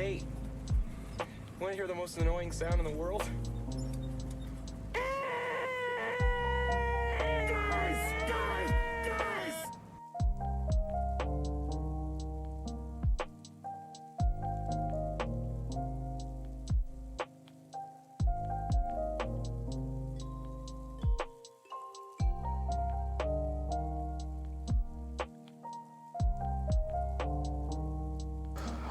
Hey, want to hear the most annoying sound in the world?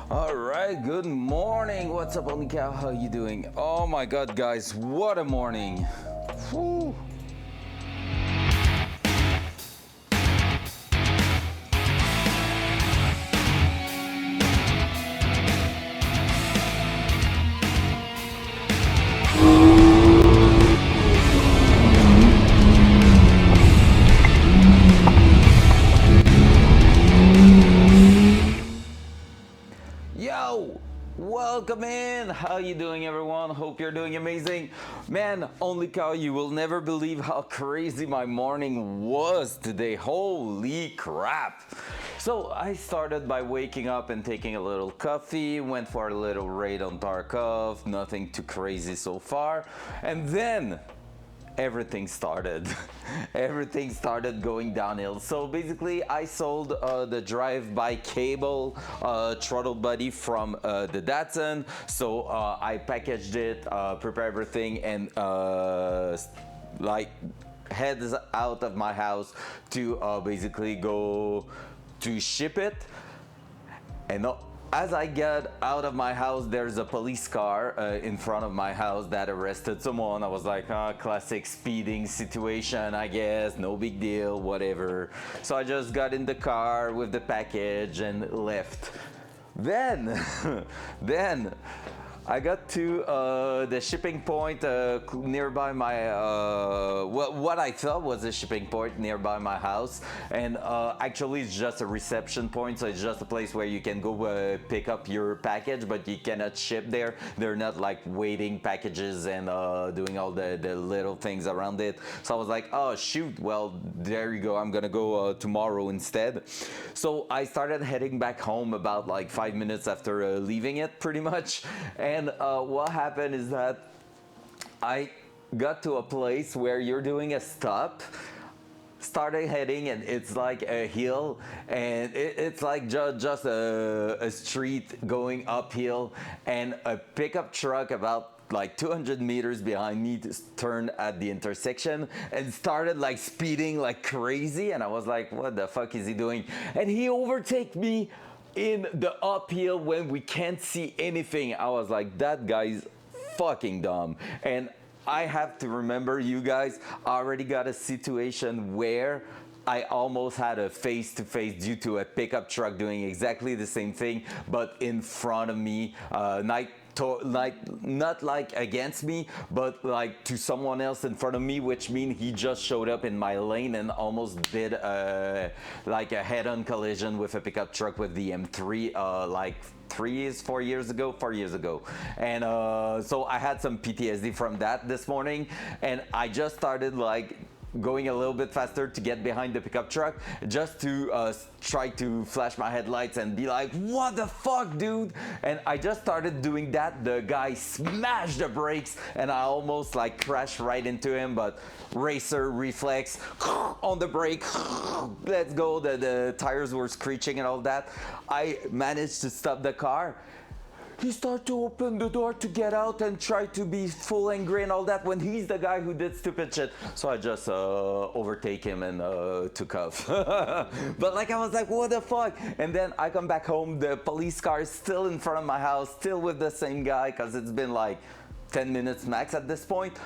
All right, good morning. What's up, Only Cow? How you doing? Oh my God, guys, what a morning. Whew. Yo, welcome in. How you doing, everyone? Hope you're doing amazing. Man, Only Cow, you will never believe how crazy my morning was today. Holy crap. So I started by waking up and taking a little coffee, went for a little raid on Tarkov, nothing too crazy so far. And then everything started. Everything started going downhill. So basically, I sold the drive-by cable throttle body from the Datsun. So I packaged it, prepared everything, and like heads out of my house to basically go to ship it. And as I get out of my house, there's a police car in front of my house that arrested someone. I was like, classic speeding situation, I guess, no big deal, whatever. So I just got in the car with the package and left. Then, then I got to the shipping point nearby my what I thought was a shipping point nearby my house, and actually it's just a reception point, so it's just a place where you can go pick up your package, but you cannot ship there. They're not like waiting packages and doing all the little things around it. So I was like, oh shoot, well there you go, I'm gonna go tomorrow instead. So I started heading back home about like 5 minutes after leaving it, pretty much. And what happened is that I got to a place where you're doing a stop, started heading, and it's like a hill, and it's like just a street going uphill, and a pickup truck about like 200 meters behind me turned at the intersection and started like speeding like crazy, and I was like, what the fuck is he doing? And he overtake me in the uphill when we can't see anything. I was like, that guy's fucking dumb. And I have to remember, you guys, I already got a situation where I almost had a face-to-face due to a pickup truck doing exactly the same thing, but in front of me, not like against me, but like to someone else in front of me, which means he just showed up in my lane and almost did like a head-on collision with a pickup truck with the M3 like 4 years ago. And so I had some PTSD from that this morning, and I just started like going a little bit faster to get behind the pickup truck just to try to flash my headlights and be like, what the fuck, dude? And I just started doing that. The guy smashed the brakes and I almost like crashed right into him, but racer reflex on the brake, let's go. The tires were screeching and all that. I managed to stop the car. He started to open the door to get out and try to be full angry and all that when he's the guy who did stupid shit. So I just overtake him and took off. But like I was like, what the fuck? And then I come back home, the police car is still in front of my house, still with the same guy, because it's been like 10 minutes max at this point.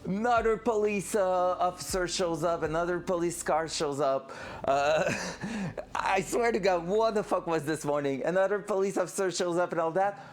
Another police officer shows up, another police car shows up. I swear to God, what the fuck was this morning? Another police officer shows up and all that.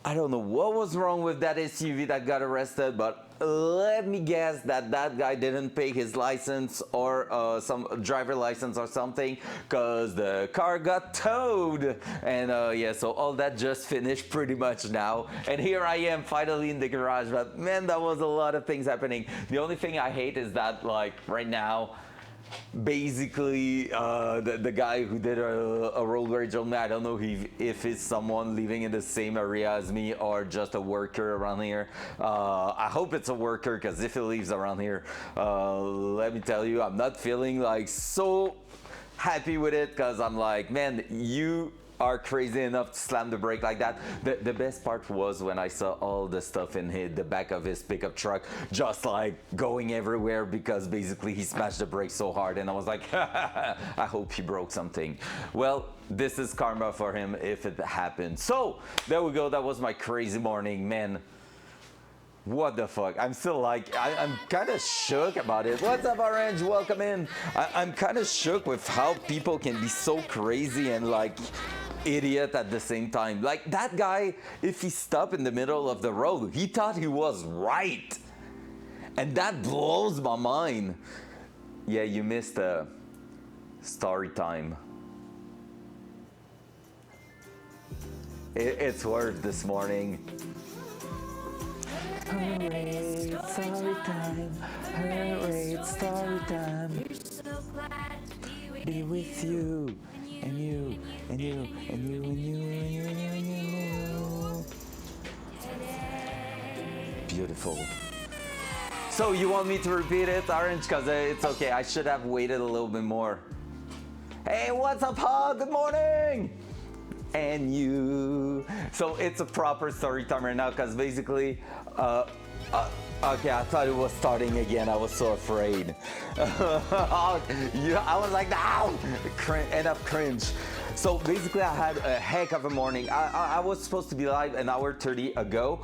I don't know what was wrong with that SUV that got arrested, but let me guess that that guy didn't pay his license or some driver license or something, because the car got towed. And yeah, so all that just finished pretty much now. And here I am finally in the garage, but man, that was a lot of things happening. The only thing I hate is that like right now, basically the guy who did a road rage on me, I don't know if it's someone living in the same area as me or just a worker around here. I hope it's a worker, because if he lives around here, let me tell you, I'm not feeling like so happy with it, because I'm like, man, you are crazy enough to slam the brake like that. The best part was when I saw all the stuff in the back of his pickup truck just like going everywhere, because basically he smashed the brake so hard, and I was like, I hope he broke something. Well, this is karma for him if it happened. So there we go. That was my crazy morning, man. What the fuck? I'm still like, I'm kind of shook about it. What's up, Orange? Welcome in. I'm kind of shook with how people can be so crazy and like idiot at the same time. Like that guy, if he stopped in the middle of the road, he thought he was right. And that blows my mind. Yeah, you missed a story time. It's worth this morning. Hooray, it's story time. Hooray, it's story time. Be with you, and you, and you, and you, and you, and you, and you, and you. Beautiful. So you want me to repeat it, Orange? Because it's okay. I should have waited a little bit more. Hey, what's up, Hog? Good morning. And you. So it's a proper story time right now, because basically, okay, I thought it was starting again. I was so afraid. I was like, no, end up cringe. So basically, I had a heck of a morning. I was supposed to be live an hour 30 ago.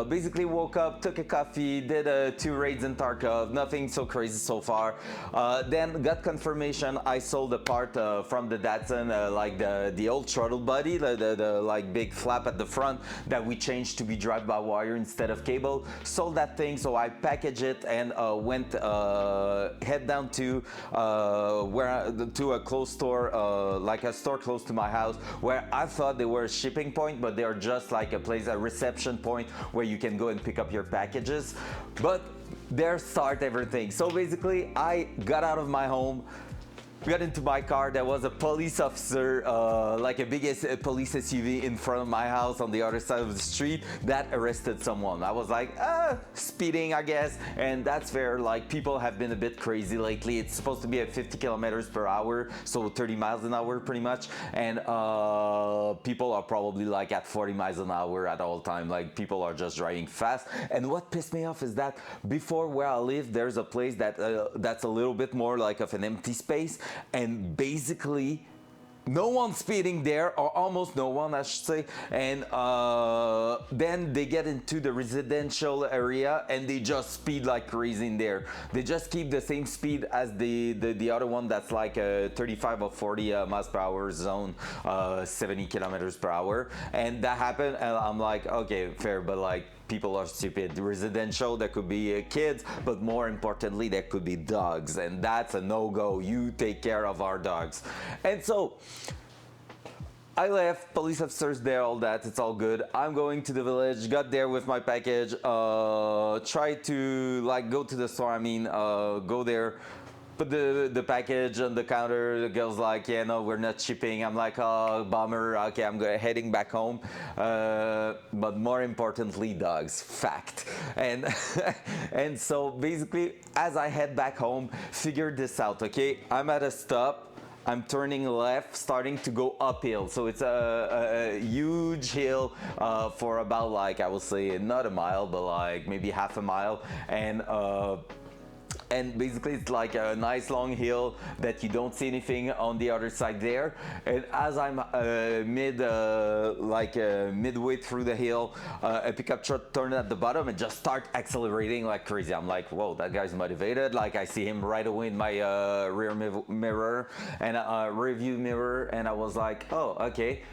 Basically woke up, took a coffee, did 2 raids in Tarkov. Nothing so crazy so far. Then got confirmation I sold a part from the Datsun, like the old throttle body, the like big flap at the front that we changed to be drive-by-wire instead of cable. Sold that thing, so I packaged it and went head down to to a clothes store, like a store close to my house, where I thought they were a shipping point, but they are just like a reception point where you can go and pick up your packages. But there start everything. So basically, I got out of my home, got into my car. There was a police officer, like a big police SUV in front of my house on the other side of the street that arrested someone. I was like, speeding, I guess. And that's fair. Like, people have been a bit crazy lately. It's supposed to be at 50 kilometers per hour, so 30 miles an hour pretty much. And people are probably like at 40 miles an hour at all time. Like, people are just driving fast. And what pissed me off is that before where I live, there's a place that that's a little bit more like of an empty space. And basically, no one speeding there, or almost no one, I should say. And then they get into the residential area and they just speed like crazy in there. They just keep the same speed as the other one that's like a 35 or 40 miles per hour zone, 70 kilometers per hour. And that happened, and I'm like, okay, fair, but like, people are stupid. Residential, there could be kids, but more importantly, there could be dogs, and that's a no-go. You take care of our dogs. And so I left, police officers there, all that, it's all good. I'm going to the village, got there with my package, tried to like go to the store, go there, put the package on the counter. The girl's like, yeah, no, we're not shipping. I'm like, oh, bummer. Okay, I'm heading back home. But more importantly, dogs. Fact. And and so basically, as I head back home, figured this out. Okay, I'm at a stop. I'm turning left, starting to go uphill. So it's a huge hill for about, like, I will say not a mile, but like maybe half a mile. And basically it's like a nice long hill that you don't see anything on the other side there. And as I'm midway through the hill, a pickup truck turned at the bottom and just start accelerating like crazy. I'm like, whoa, that guy's motivated. Like, I see him right away in my rear mirror and rear view mirror, and I was like, oh, okay.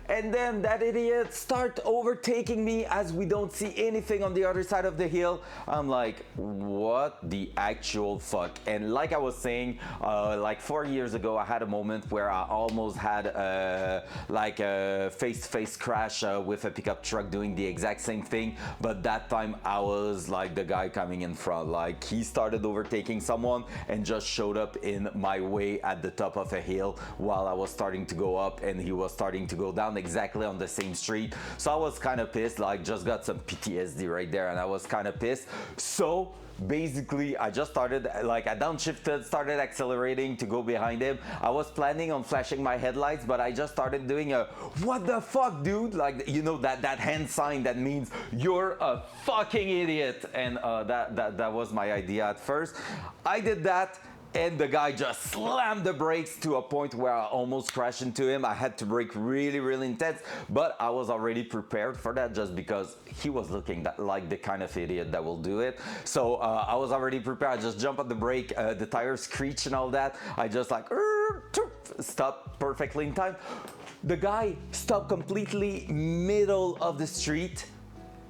and then that idiot start overtaking me as we don't see anything on the other side of the hill. I'm like, what the actual fuck? And like I was saying, like 4 years ago, I had a moment where I almost had like a face-to-face crash with a pickup truck doing the exact same thing, but that time I was like the guy coming in front. Like he started overtaking someone and just showed up in my way at the top of a hill while I was starting to go up and he was starting to go down exactly on the same street. So I was kind of pissed, like just got some PTSD right there, and I was kind of pissed. So basically I just started, like I downshifted, started accelerating to go behind him. I was planning on flashing my headlights, but I just started doing a what the fuck dude, like you know that hand sign that means you're a fucking idiot, and that was my idea at first. I did that, and the guy just slammed the brakes to a point where I almost crashed into him. I had to brake really intense, but I was already prepared for that just because he was looking like the kind of idiot that will do it. So I was already prepared. I just jump on the brake, the tires screech and all that. I just like stop perfectly in time. The guy stopped completely middle of the street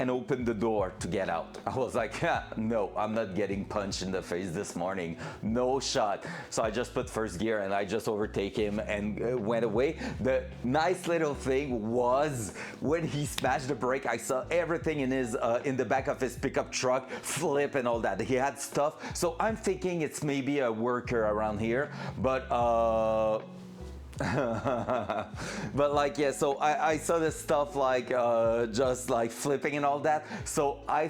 and opened the door to get out. I was like, no, I'm not getting punched in the face this morning. No shot. So I just put first gear and I just overtake him and went away. The nice little thing was when he smashed the brake, I saw everything in his in the back of his pickup truck flip and all that. He had stuff. So I'm thinking it's maybe a worker around here, but but like yeah, so I saw this stuff like just like flipping and all that. So I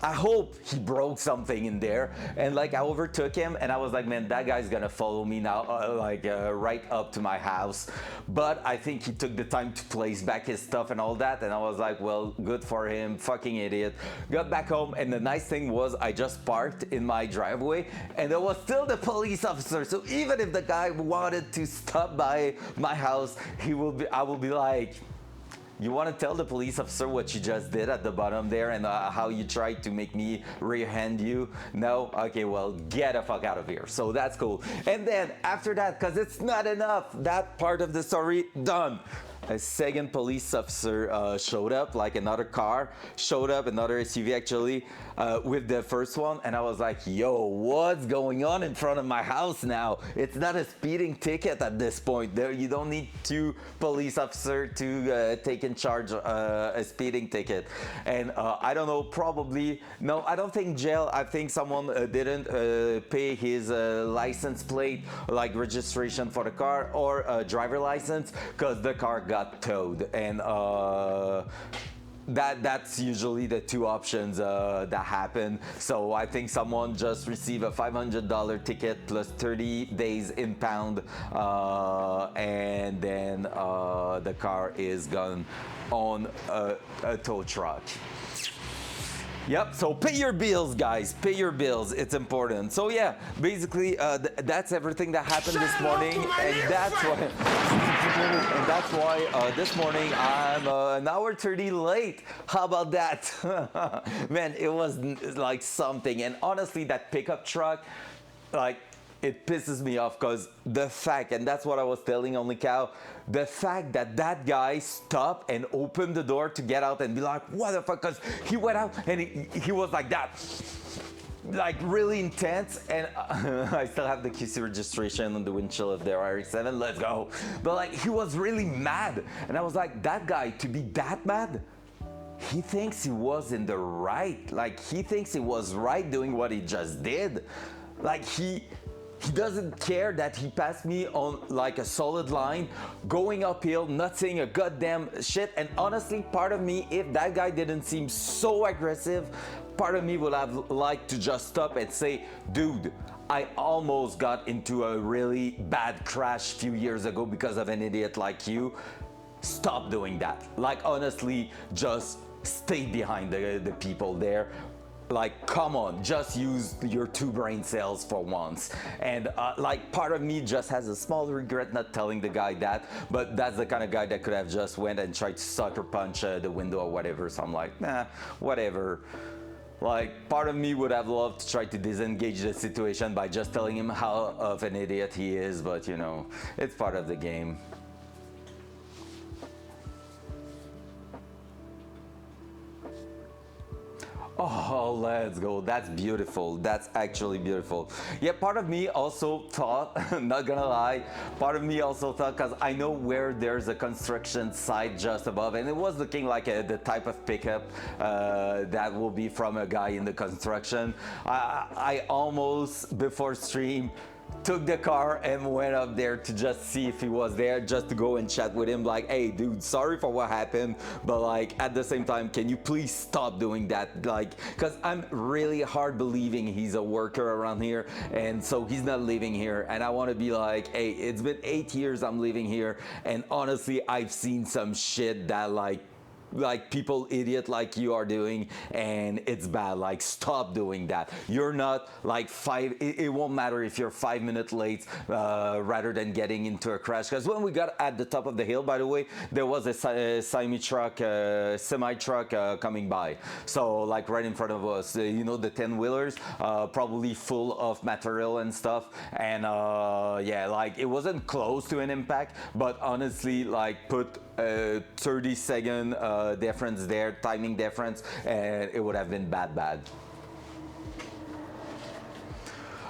hope he broke something in there, and like I overtook him and I was like, man, that guy's gonna follow me now right up to my house. But I think he took the time to place back his stuff and all that, and I was like, well, good for him, fucking idiot. Got back home, and the nice thing was I just parked in my driveway and there was still the police officer. So even if the guy wanted to stop by my house, I will be like, you want to tell the police officer what you just did at the bottom there and how you tried to make me rear-hand you? No? Okay, well, get the fuck out of here. So that's cool. And then after that, because it's not enough, that part of the story done. A second police officer showed up, like another car showed up, another SUV actually, with the first one, and I was like, yo, what's going on in front of my house now? It's not a speeding ticket at this point. There, you don't need two police officers to take in charge a speeding ticket. And I don't know, probably, no, I don't think jail. I think someone didn't pay his license plate, like registration for the car, or driver license, because the car got towed. And that's usually the two options that happen. So I think someone just received a $500 ticket plus 30 days impound, and then the car is gone on a tow truck. Yep, so pay your bills, guys. Pay your bills. It's important. So yeah, basically that's everything that happened this morning, and that's why this morning I'm an hour 30 late. How about that? Man, it was like something. And honestly, that pickup truck, like, it pisses me off because the fact, and that's what I was telling Only Cow, the fact that that guy stopped and opened the door to get out and be like, what the fuck, because he went out and he was like that, like really intense, and I still have the QC registration on the windshield of the RX-7, let's go. But like, he was really mad, and I was like, that guy, to be that mad, he thinks he was in the right, like he thinks he was right doing what he just did. Like he doesn't care that he passed me on like a solid line, going uphill, not saying a goddamn shit. And honestly, part of me, if that guy didn't seem so aggressive, part of me would have liked to just stop and say, dude, I almost got into a really bad crash a few years ago because of an idiot like you. Stop doing that. Like honestly, just stay behind the people there. Like, come on, just use your two brain cells for once. And like, part of me just has a small regret not telling the guy that, but that's the kind of guy that could have just went and tried to sucker punch the window or whatever. So I'm like, nah, whatever. Like, part of me would have loved to try to disengage the situation by just telling him how of an idiot he is, but you know, it's part of the game. Oh, let's go. That's beautiful. That's actually beautiful. Yeah, part of me also thought, not gonna lie, part of me also thought, because I know where there's a construction site just above, and it was looking like the type of pickup that will be from a guy in the construction. I almost, before stream, took the car and went up there to just see if he was there, just to go and chat with him, like, hey dude, sorry for what happened, but like at the same time, can you please stop doing that? Like, because I'm really hard believing he's a worker around here, and so he's not living here, and I want to be like, hey, it's been 8 years I'm living here, and honestly I've seen some shit that like people idiot like you are doing, and it's bad. Like, stop doing that. You're not like it won't matter if you're 5 minutes late rather than getting into a crash, because when we got at the top of the hill, by the way, there was a semi truck coming by, so like right in front of us, you know, the 10-wheelers, probably full of material and stuff, and yeah, like it wasn't close to an impact, but honestly, like, put 30-second difference there, timing difference, and it would have been bad.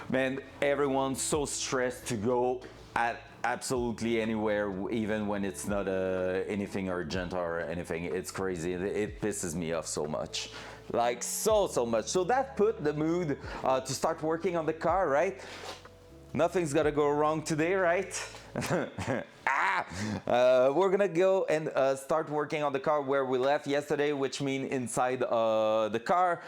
Man, everyone's so stressed to go at absolutely anywhere, even when it's not anything urgent or anything. It's crazy. It pisses me off so much, like so much. So that put the mood to start working on the car, right? Nothing's gonna go wrong today, right? We're gonna go and start working on the car where we left yesterday, which means inside the car,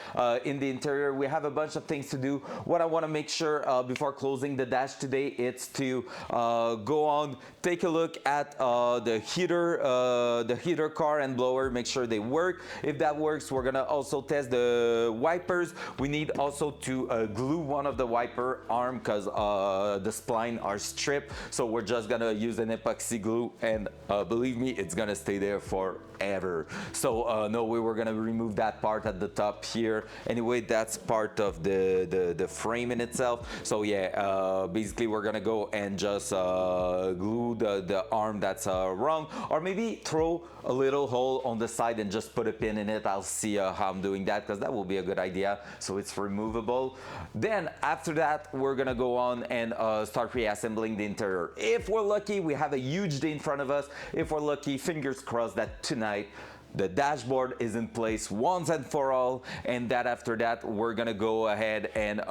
in the interior. We have a bunch of things to do. What I want to make sure before closing the dash today, it's to go on, take a look at the heater car and blower, make sure they work. If that works, we're gonna also test the wipers. We need also to glue one of the wiper arm, because the spline are stripped, so we're just gonna use an epoxy glue, and believe me, it's gonna stay there forever. So no, we were gonna remove that part at the top here. Anyway, that's part of the frame in itself. So yeah, basically we're gonna go and just glue the arm that's wrong, or maybe throw a little hole on the side and just put a pin in it. I'll see how I'm doing that, because that will be a good idea, so it's removable. Then after that, we're gonna go on and start reassembling the interior. If we're lucky, we have a huge day in front of us. If we're lucky, fingers crossed that tonight the dashboard is in place once and for all, and that after that we're gonna go ahead and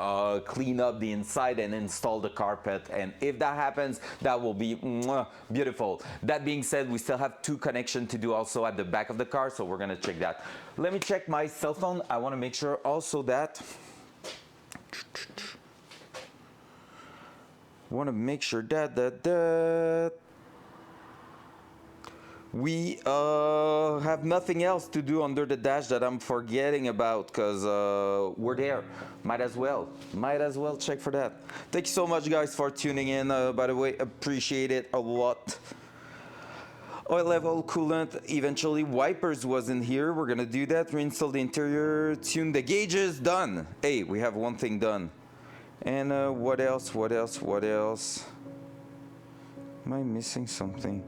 clean up the inside and install the carpet, and if that happens, that will be beautiful. That being said, we still have 2 connections to do also at the back of the car, so we're gonna check that. Let me check my cell phone. I want to make sure also that we have nothing else to do under the dash that I'm forgetting about, because we're there. Might as well check for that. Thank you so much, guys, for tuning in. By the way, appreciate it a lot. Oil level, coolant, eventually wipers was in here. We're gonna do that. Reinstall the interior, tune the gauges, done. Hey, we have one thing done. And what else? Am I missing something?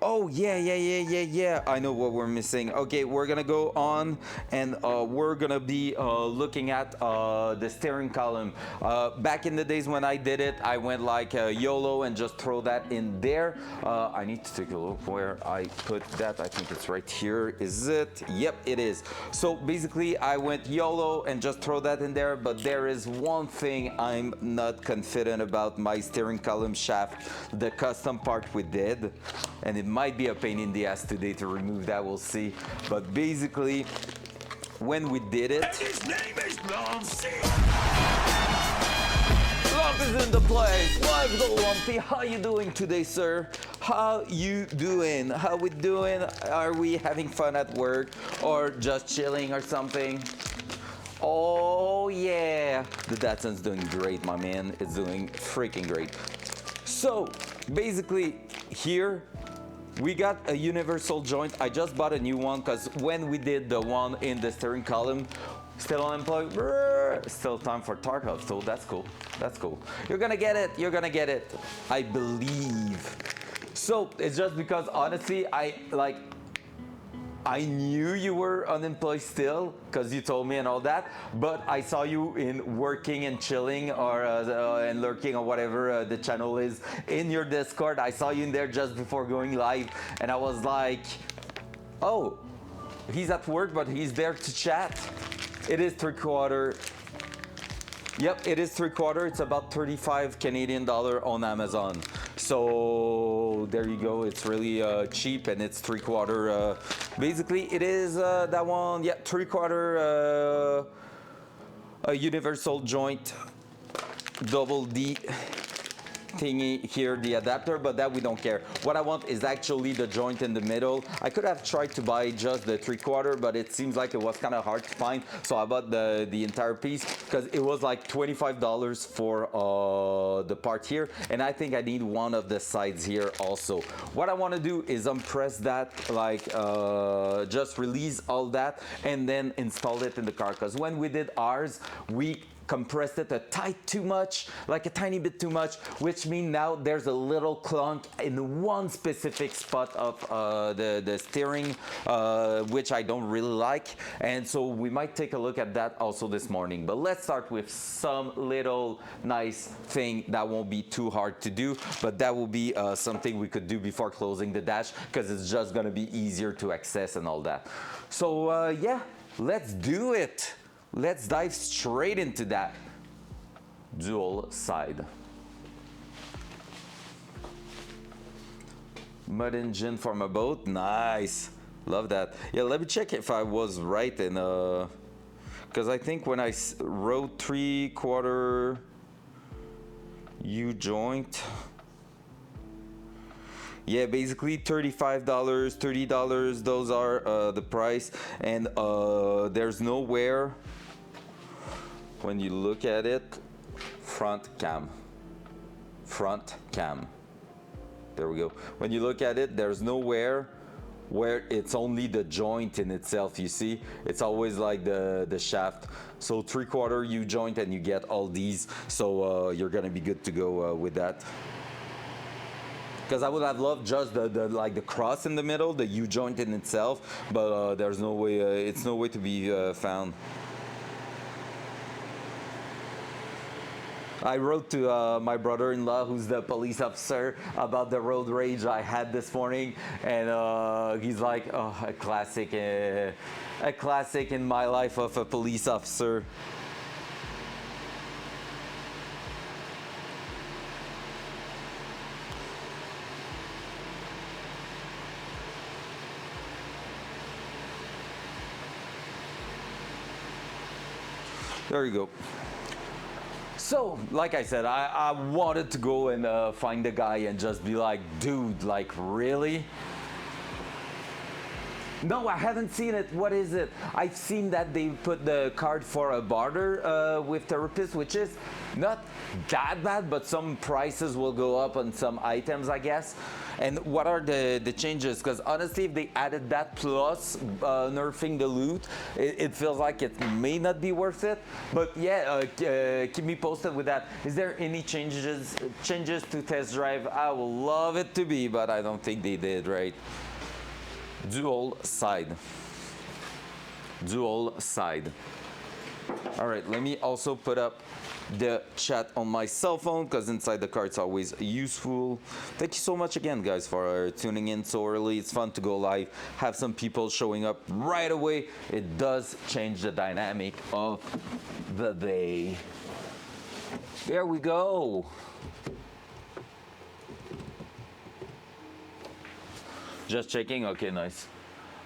Oh, yeah. I know what we're missing. Okay, we're gonna go on and we're gonna be looking at the steering column. Back in the days when I did it, I went like YOLO and just throw that in there. I need to take a look where I put that. I think it's right here. Is it? Yep, it is. So basically, I went YOLO and just throw that in there, but there is one thing I'm not confident about: my steering column shaft, the custom part we did. And it might be a pain in the ass today to remove that, we'll see. But basically, when we did it... And his name is Lumpy! Lumpy's in the place! Let's go, Lumpy! How you doing today, sir? How you doing? How we doing? Are we having fun at work? Or just chilling or something? Oh, yeah! The Datsun's doing great, my man. It's doing freaking great. So, basically, here, we got a universal joint. I just bought a new one, because when we did the one in the steering column, still unemployed, still time for Tart Hub, so that's cool. You're gonna get it, I believe. So it's just because honestly, I knew you were unemployed still because you told me and all that, but I saw you in working and chilling or and lurking or whatever the channel is in your Discord. I saw you in there just before going live, and I was like, oh, he's at work, but he's there to chat. It is 3/4. Yep, it is 3/4. It's about 35 Canadian dollar on Amazon. So there you go. It's really cheap, and it's 3/4. Basically, it is that one. Yeah, 3/4 a universal joint double D thingy here, the adapter, but that we don't care. What I want is actually the joint in the middle. I could have tried to buy just the 3/4, but it seems like it was kind of hard to find, so I bought the entire piece because it was like $25 for the part here, and I think I need one of the sides here also. What I want to do is unpress that, like just release all that and then install it in the car, because when we did ours, we compressed it a tight too much, like a tiny bit too much, which means now there's a little clunk in one specific spot of the steering, which I don't really like, and so we might take a look at that also this morning. But let's start with some little nice thing that won't be too hard to do, but that will be something we could do before closing the dash, because it's just gonna be easier to access and all that. So yeah, let's do it. Let's dive straight into that. Dual side. Mud engine from a boat, nice. Love that. Yeah, let me check if I was right in because I think when I wrote 3/4 U joint, yeah, basically $35, $30, those are the price, and there's nowhere, when you look at it, front cam, there we go. When you look at it, there's nowhere where it's only the joint in itself, you see? It's always like the shaft. So 3/4 U joint and you get all these, so you're gonna be good to go with that. Because I would have loved just the like the cross in the middle, the U joint in itself, but there's no way, it's no way to be found. I wrote to my brother-in-law, who's the police officer, about the road rage I had this morning, and he's like, oh, a classic in my life of a police officer. There you go. So, like I said, I wanted to go and find the guy and just be like, dude, like, really? No, I haven't seen it. What is it? I've seen that they put the card for a barter with therapist, which is not that bad, but some prices will go up on some items, I guess. And what are the changes? Because honestly, if they added that plus nerfing the loot, it feels like it may not be worth it. But yeah, keep me posted with that. Is there any changes to test drive? I would love it to be, but I don't think they did, right? Dual side. All right, let me also put up the chat on my cell phone, because inside the car it's always useful. Thank you so much again, guys, for tuning in so early. It's fun to go live, have some people showing up right away. It does change the dynamic of the day. There we go. Just checking. Okay, nice.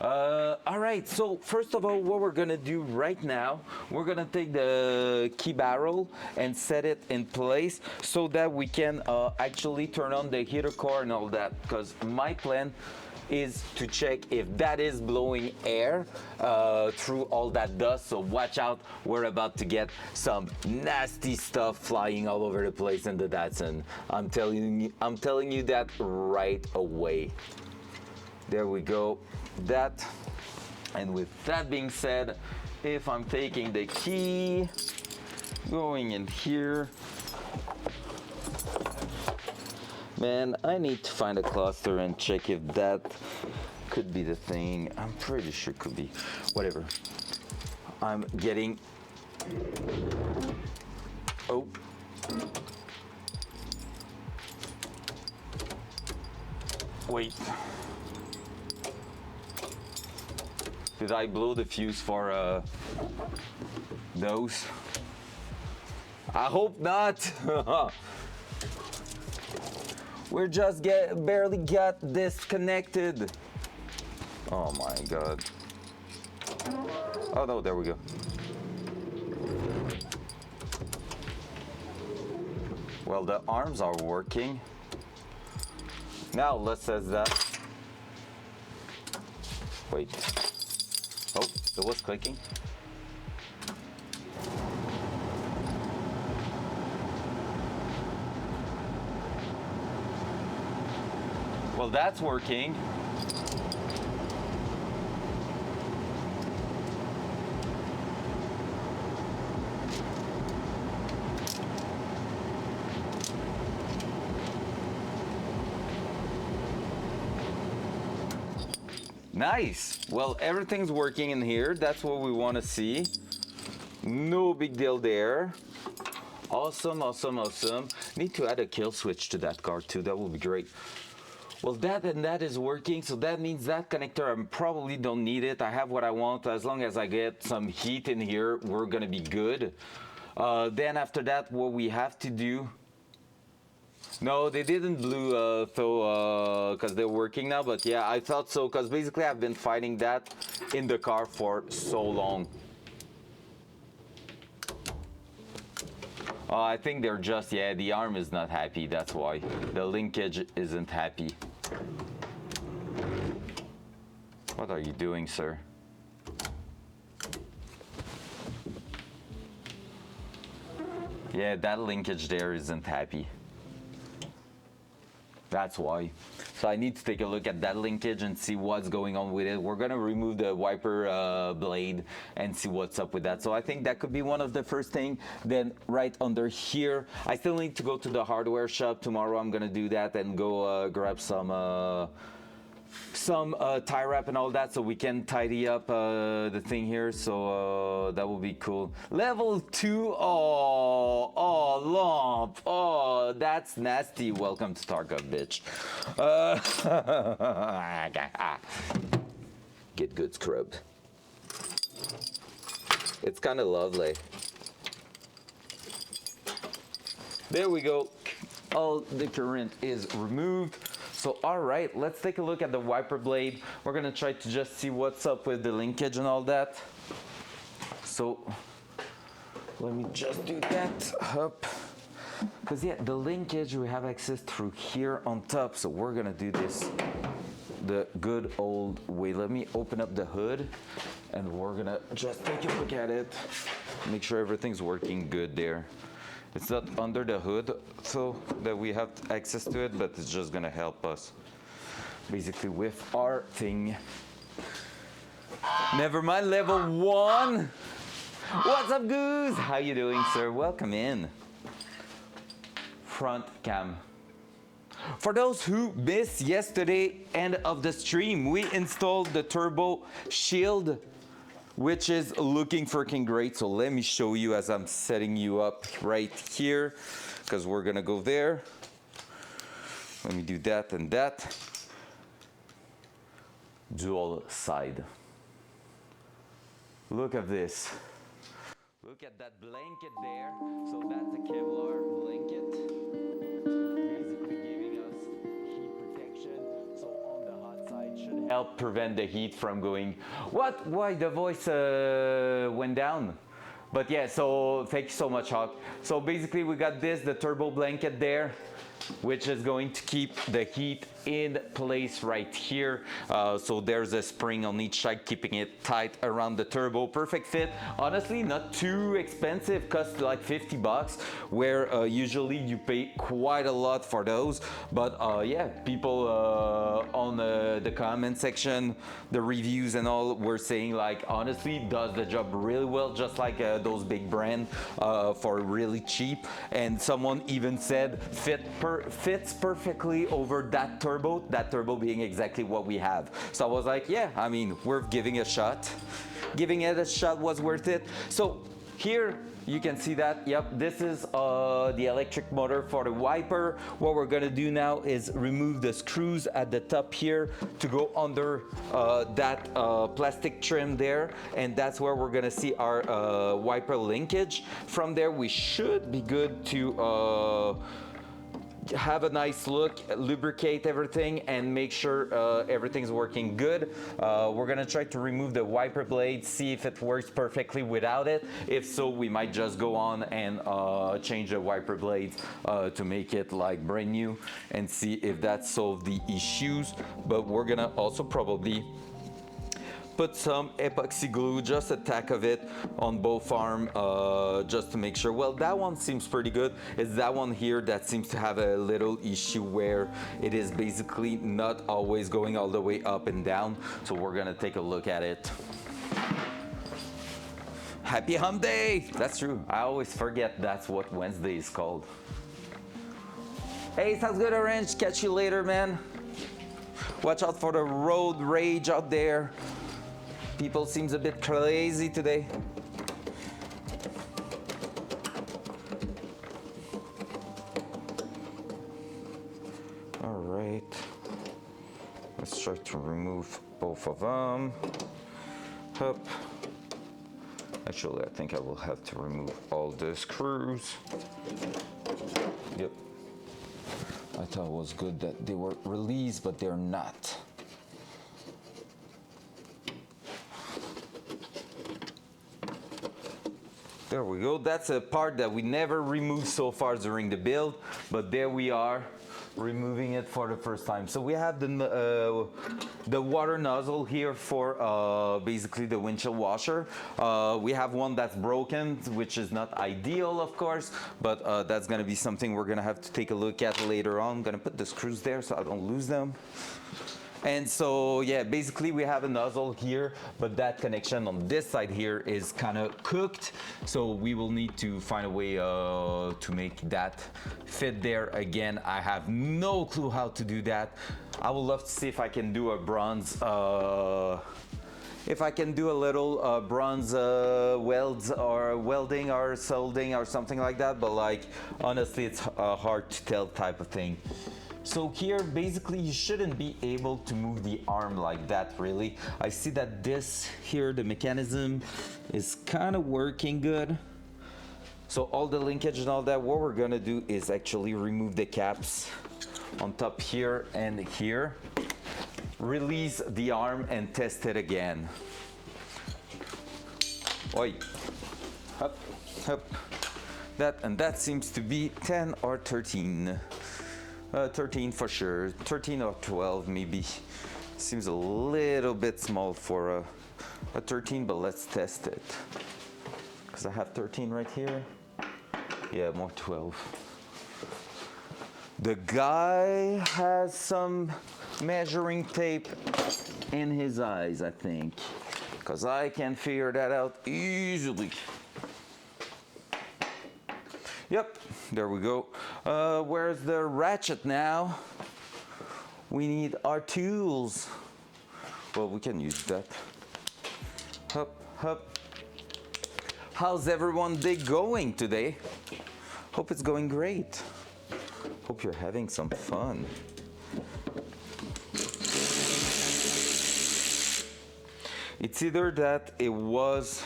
All right, so first of all, what we're gonna do right now, we're gonna take the key barrel and set it in place so that we can actually turn on the heater core and all that, because my plan is to check if that is blowing air through all that dust. So watch out, we're about to get some nasty stuff flying all over the place in the Datsun. I'm telling you that right away. There we go. That, and with that being said, if I'm taking the key, going in here, man, I need to find a cluster and check if that could be the thing. I'm pretty sure could be. Whatever. I'm getting. Oh. Wait. Did I blow the fuse for those? I hope not. We're just barely got disconnected. Oh my god. Oh no, there we go. Well, the arms are working. Now let's set that. Wait. Oh, it was clicking. Well, that's working. Nice. Well, everything's working in here. That's what we want to see. No big deal there. Awesome, awesome, awesome. Need to add a kill switch to that car too. That would be great. Well, that and that is working, so that means that connector, I probably don't need it. I have what I want. As long as I get some heat in here, we're gonna be good. Then after that, what we have to do... No, they didn't blue, because they're working now, but yeah, I thought so, because basically I've been fighting that in the car for so long. I think they're just, yeah, the arm is not happy, that's why. The linkage isn't happy. What are you doing, sir? Yeah, that linkage there isn't happy. That's why. So I need to take a look at that linkage and see what's going on with it. We're gonna remove the wiper blade and see what's up with that. So I think that could be one of the first thing. Then right under here, I still need to go to the hardware shop. Tomorrow I'm gonna do that and go grab some tie wrap and all that so we can tidy up the thing here. So that will be cool. Level 2. Oh, lump. Oh, that's nasty. Welcome to Tarkov, bitch. Get good scrubbed. It's kind of lovely. There we go. All the current is removed. So all right, let's take a look at the wiper blade. We're gonna try to just see what's up with the linkage and all that. So let me just do that up. Because yeah, the linkage we have access through here on top. So we're gonna do this the good old way. Let me open up the hood and we're gonna just take a look at it. Make sure everything's working good there. It's not under the hood so that we have access to it, but it's just gonna help us basically with our thing. Never mind, level 1. What's up, Goose? How you doing, sir? Welcome in. Front cam. For those who missed yesterday end of the stream, we installed the turbo shield, which is looking freaking great. So let me show you as I'm setting you up right here, because we're gonna go there. Let me do that and that. Dual side. Look at this. Look at that blanket there. So that's a Kevlar blanket, basically giving us heat protection. So on the hot side should help prevent the heat from going. What? Why the voice went down? But yeah, so thank you so much, Hawk. So basically we got this, the turbo blanket there, which is going to keep the heat in place right here. So there's a spring on each side keeping it tight around the turbo. Perfect fit. Honestly, not too expensive, cost like 50 bucks, where usually you pay quite a lot for those. But yeah, people on the comment section, the reviews and all, were saying like, honestly, does the job really well, just like those big brands for really cheap. And someone even said fit fits perfectly over that turbo being exactly what we have. So I was like, yeah, I mean, we're giving it a shot. Giving it a shot was worth it. So here you can see that, yep, this is the electric motor for the wiper. What we're gonna do now is remove the screws at the top here to go under that plastic trim there, and that's where we're gonna see our wiper linkage. From there we should be good to have a nice look, lubricate everything, and make sure everything's working good. We're gonna try to remove the wiper blade, see if it works perfectly without it. If so, we might just go on and change the wiper blades to make it like brand new and see if that solved the issues. But we're gonna also probably put some epoxy glue, just a tack of it on both arms, just to make sure. Well, that one seems pretty good. It's that one here that seems to have a little issue where it is basically not always going all the way up and down. So we're gonna take a look at it. Happy hump day! That's true. I always forget that's what Wednesday is called. Hey, sounds good, Orange. Catch you later, man. Watch out for the road rage out there. People seems a bit crazy today. All right. Let's try to remove both of them. Up. Actually, I think I will have to remove all the screws. Yep. I thought it was good that they were released, but they're not. There we go. That's a part that we never removed so far during the build, but there we are, removing it for the first time. So we have the water nozzle here for basically the windshield washer. We have one that's broken, which is not ideal, of course, but that's gonna be something we're gonna have to take a look at later on. I'm gonna put the screws there so I don't lose them. And so, yeah, basically we have a nozzle here, but that connection on this side here is kind of cooked. So we will need to find a way to make that fit there. Again, I have no clue how to do that. I would love to see if I can do a bronze, if I can do a little bronze welds or welding or soldering or something like that. But like, honestly, it's hard to tell type of thing. So here, basically, you shouldn't be able to move the arm like that, really. I see that this here, the mechanism, is kind of working good. So all the linkage and all that, what we're gonna do is actually remove the caps on top here and here. Release the arm and test it again. Oi. Up, up. That seems to be 10 or 13. 13 for sure, 13 or 12 maybe. Seems a little bit small for a 13, but let's test it. Because I have 13 right here. Yeah, more 12. The guy has some measuring tape in his eyes, I think. Because I can figure that out easily. Yep, there we go. Where's the ratchet now? We need our tools. Well, we can use that. Hup, hup. How's everyone day going today? Hope it's going great. Hope you're having some fun. It's either that it was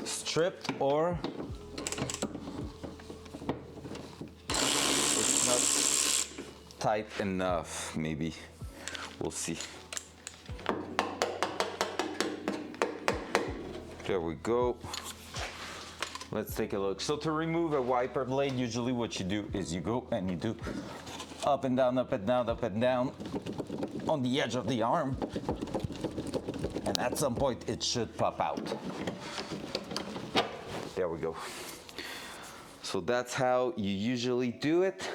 stripped or it's not tight enough, maybe. We'll see. There we go. Let's take a look. So to remove a wiper blade, usually what you do is you go and you do up and down, up and down, up and down on the edge of the arm. And at some point it should pop out. There we go. So that's how you usually do it.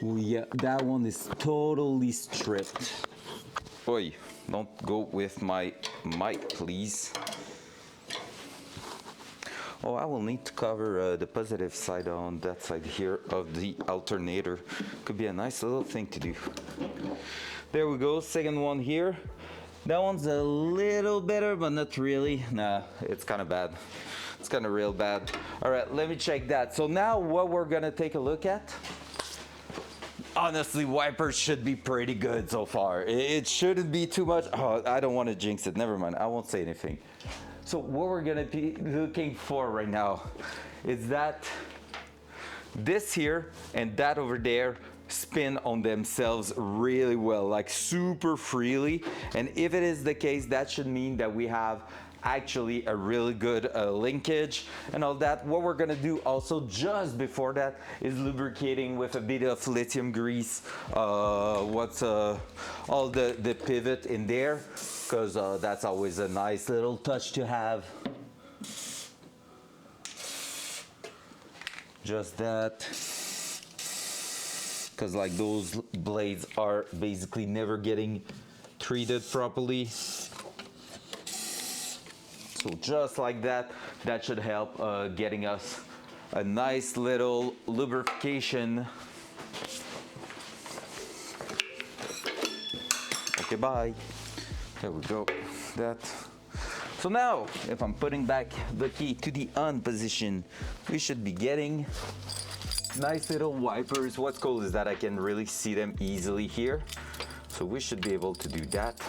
Oh yeah, that one is totally stripped. Oi, don't go with my mic, please. Oh, I will need to cover the positive side on that side here of the alternator. Could be a nice little thing to do. There we go, second one here. That one's a little better, but not really. Nah, it's kind of bad. It's kind of real bad. All right, let me check that. So now what we're gonna take a look at. Honestly, wipers should be pretty good so far. It shouldn't be too much. Oh, I don't want to jinx it. Never mind. I won't say anything. So what we're gonna be looking for right now is that this here and that over there spin on themselves really well, like super freely. And if it is the case, that should mean that we have actually a really good linkage and all that. What we're gonna do also just before that is lubricating with a bit of lithium grease all the pivot in there, because that's always a nice little touch to have. Just that, because like those blades are basically never getting treated properly. So just like that, that should help getting us a nice little lubrication. Okay, bye. There we go. That. So now, if I'm putting back the key to the on position, we should be getting nice little wipers. What's cool is that I can really see them easily here. So we should be able to do that.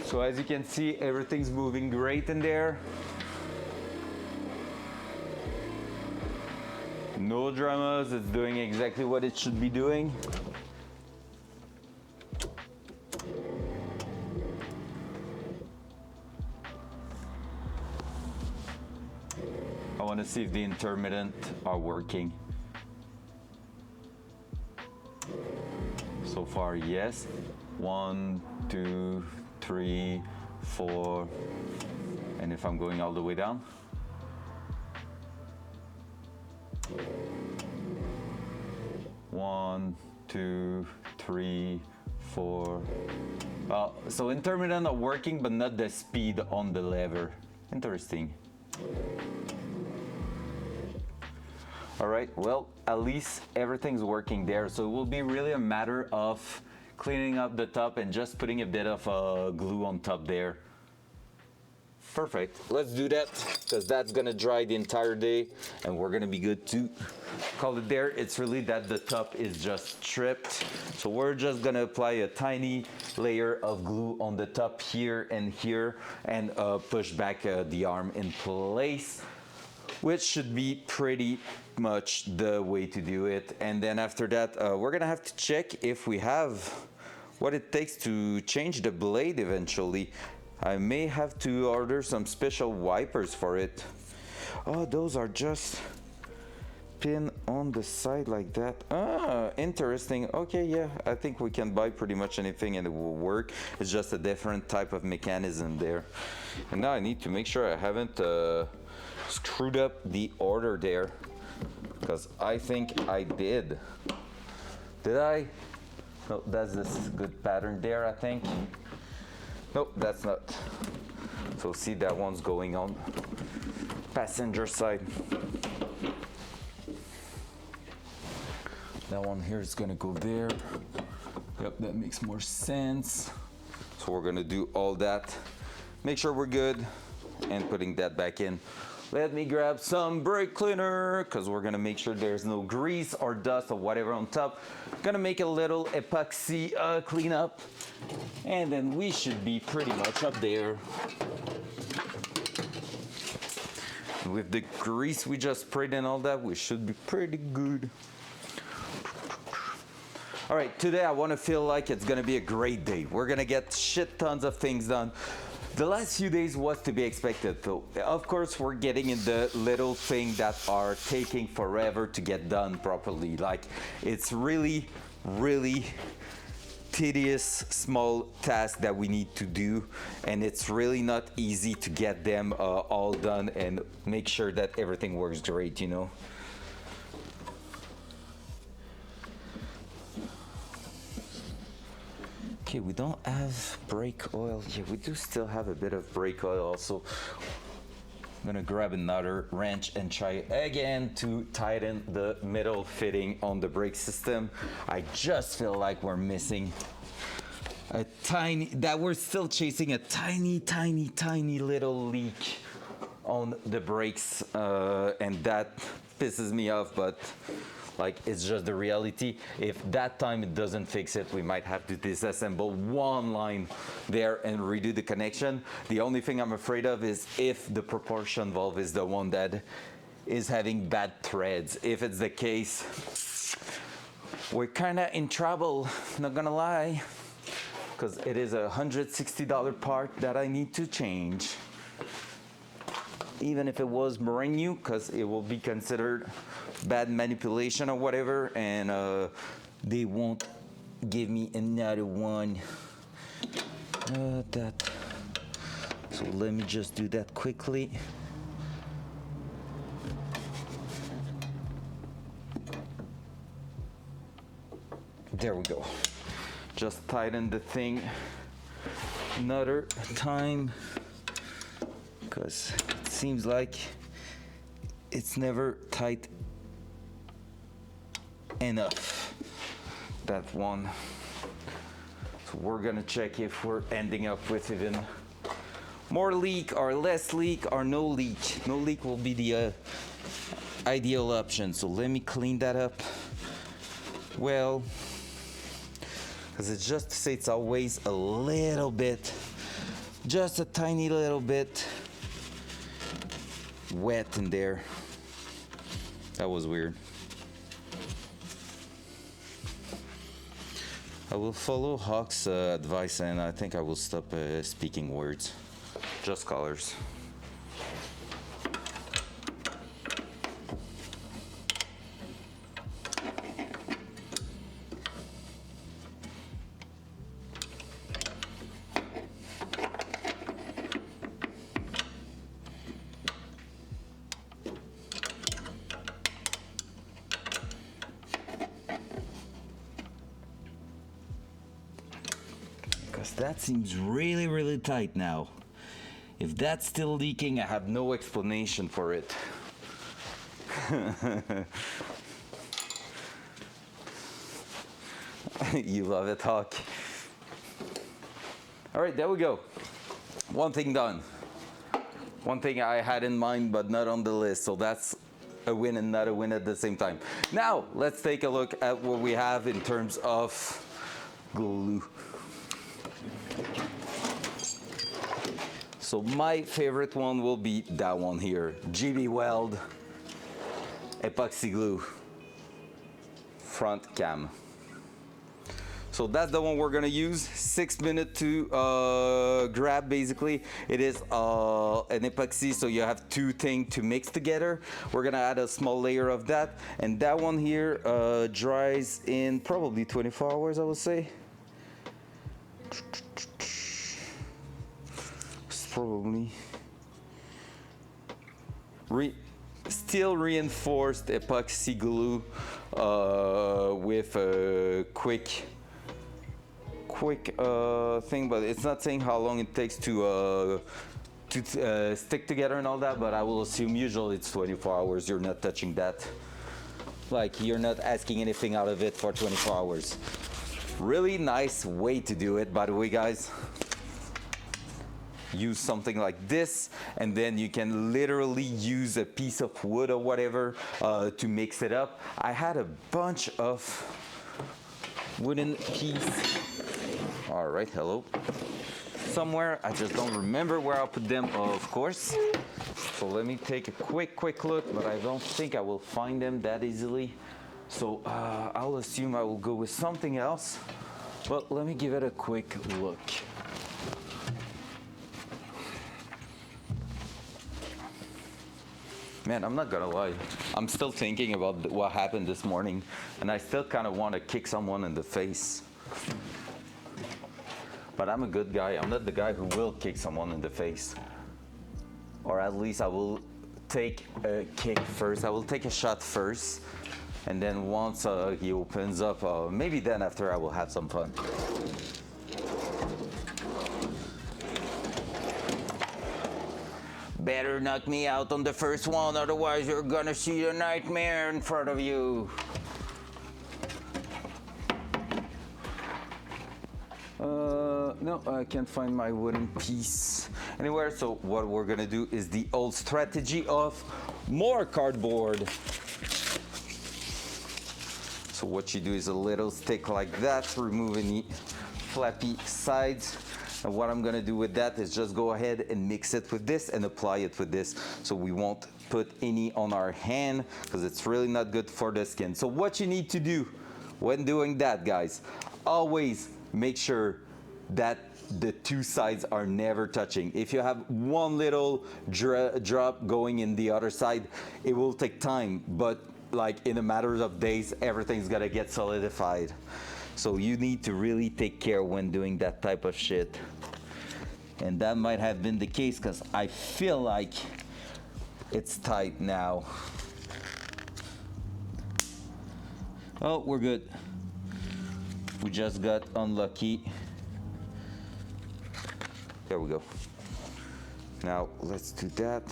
So as you can see, everything's moving great in there. No dramas, it's doing exactly what it should be doing. I want to see if the intermittent are working. So far, yes. 1, 2, 3, 4, and if I'm going all the way down. One, 2, 3, 4. So intermittent are working, but not the speed on the lever. Interesting. All right, well, at least everything's working there. So it will be really a matter of cleaning up the top and just putting a bit of glue on top there. Perfect. Let's do that, because that's gonna dry the entire day and we're gonna be good to call it there. It's really that the top is just stripped. So we're just gonna apply a tiny layer of glue on the top here and here and push back the arm in place, which should be pretty much the way to do it. And then after that, we're gonna have to check if we have what it takes to change the blade eventually. I may have to order some special wipers for it. Oh, those are just pin on the side like that. Ah, interesting. Okay, yeah, I think we can buy pretty much anything and it will work. It's just a different type of mechanism there. And now I need to make sure I haven't screwed up the order there, because I think I did. Did I? No, that's this good pattern there, I think. Nope, that's not. So see, that one's going on passenger side. That one here is gonna go there. Yep, that makes more sense. So we're gonna do all that. Make sure we're good and putting that back in. Let me grab some brake cleaner, because we're gonna make sure there's no grease or dust or whatever on top. Gonna make a little epoxy cleanup, and then we should be pretty much up there. With the grease we just sprayed and all that, we should be pretty good. All right, today I want to feel like it's gonna be a great day. We're gonna get shit tons of things done. The last few days was to be expected, though. Of course, we're getting in the little things that are taking forever to get done properly. Like, it's really, really tedious small tasks that we need to do, and it's really not easy to get them all done and make sure that everything works great, you know. Okay, we don't have brake oil. Yeah, we do still have a bit of brake oil also. I'm gonna grab another wrench and try again to tighten the middle fitting on the brake system. I just feel like we're missing we're still chasing a tiny little leak on the brakes, and that pisses me off, but like, it's just the reality. If that time it doesn't fix it, we might have to disassemble one line there and redo the connection. The only thing I'm afraid of is if the proportion valve is the one that is having bad threads. If it's the case, we're kind of in trouble, not gonna lie, because it is a $160 part that I need to change. Even if it was brand new, because it will be considered bad manipulation or whatever, and they won't give me another one. So let me just do that quickly. There we go. Just tighten the thing another time, because it seems like it's never tight enough, that one. So we're gonna check if we're ending up with even more leak or less leak or no leak. No leak will be the ideal option. So let me clean that up well, because it just says always a little bit, just a tiny little bit wet in there. That was weird. I will follow Hawk's advice, and I think I will stop speaking words, just colors. That seems really tight now. If that's still leaking, I have no explanation for it. You love it, Hawk. All right, there we go. One thing done. One thing I had in mind but not on the list, so that's a win and not a win at the same time. Now let's take a look at what we have in terms of glue. So my favorite one will be that one here, GB Weld epoxy glue front cam. So that's the one we're gonna use. 6 minutes to grab, basically. It is an epoxy, so you have two things to mix together. We're gonna add a small layer of that, and that one here dries in probably 24 hours, I would say. Probably still reinforced epoxy glue with a quick thing, but it's not saying how long it takes to stick together and all that, but I will assume usually it's 24 hours. You're not touching that, like you're not asking anything out of it for 24 hours. Really nice way to do it, by the way, guys. Use something like this, and then you can literally use a piece of wood or whatever to mix it up. I had a bunch of wooden pieces. All right, hello. Somewhere, I just don't remember where I'll put them, of course. So let me take a quick look, but I don't think I will find them that easily. So I'll assume I will go with something else, but let me give it a quick look. Man, I'm not gonna lie, I'm still thinking about what happened this morning, and I still kind of want to kick someone in the face. But I'm a good guy. I'm not the guy who will kick someone in the face. Or at least I will take a kick first. I will take a shot first, and then once he opens up, maybe then after I will have some fun. Better knock me out on the first one, otherwise you're gonna see a nightmare in front of you. No, I can't find my wooden piece anywhere. So what we're gonna do is the old strategy of more cardboard. So what you do is a little stick like that, removing the flappy sides. And what I'm gonna do with that is just go ahead and mix it with this and apply it with this, so we won't put any on our hand because it's really not good for the skin. So what you need to do when doing that, guys, always make sure that the two sides are never touching. If you have one little drop going in the other side, it will take time, but like in a matter of days, everything's gonna get solidified. So you need to really take care when doing that type of shit. And that might have been the case because I feel like it's tight now. Oh, we're good. We just got unlucky. There we go. Now let's do that.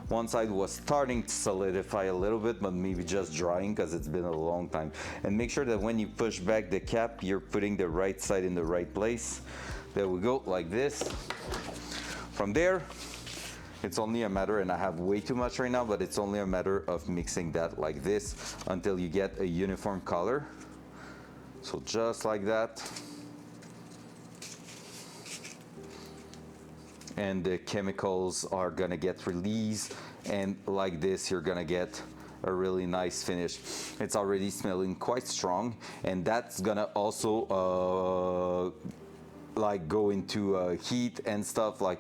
One side was starting to solidify a little bit, but maybe just drying because it's been a long time. And make sure that when you push back the cap, you're putting the right side in the right place. There we go, like this. From there, it's only a matter, and I have way too much right now, but it's only a matter of mixing that like this until you get a uniform color. So just like that. And the chemicals are gonna get released, and like this you're gonna get a really nice finish. It's already smelling quite strong, and that's gonna also like go into heat and stuff, like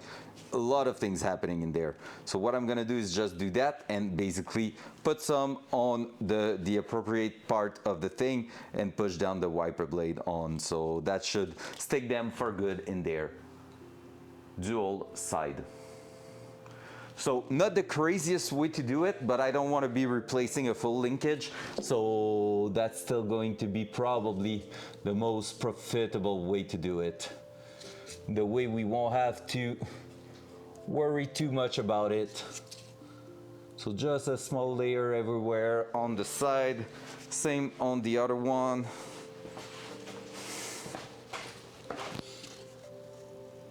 a lot of things happening in there. So what I'm gonna do is just do that and basically put some on the appropriate part of the thing and push down the wiper blade on, so that should stick them for good in there. Dual side. So not the craziest way to do it, but I don't want to be replacing a full linkage, so that's still going to be probably the most profitable way to do it. The way we won't have to worry too much about it. So just a small layer everywhere on the side, same on the other one.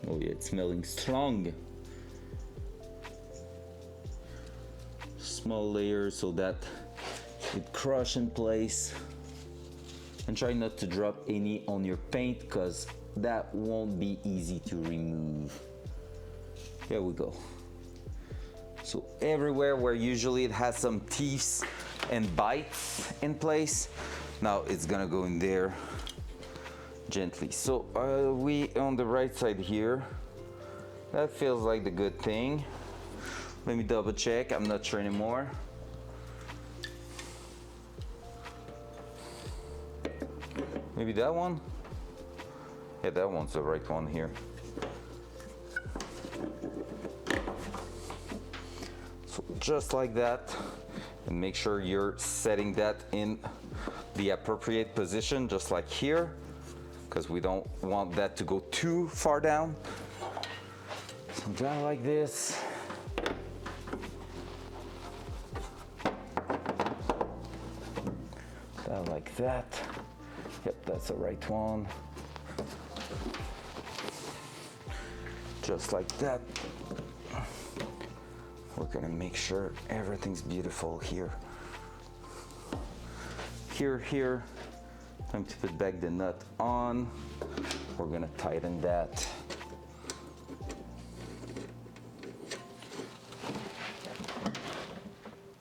Oh yeah, it's smelling strong. Small layer so that it crush in place. And try not to drop any on your paint because that won't be easy to remove. There we go. So everywhere where usually it has some teeth and bites in place, now it's gonna go in there gently. So we on the right side here, that feels like the good thing. Let me double check, I'm not sure anymore. Maybe that one? Yeah, that one's the right one here. So just like that, and make sure you're setting that in the appropriate position, just like here, because we don't want that to go too far down. So down like this. Down like that. Yep, that's the right one. Just like that. We're gonna make sure everything's beautiful here. Here. Time to put back the nut on. We're gonna tighten that.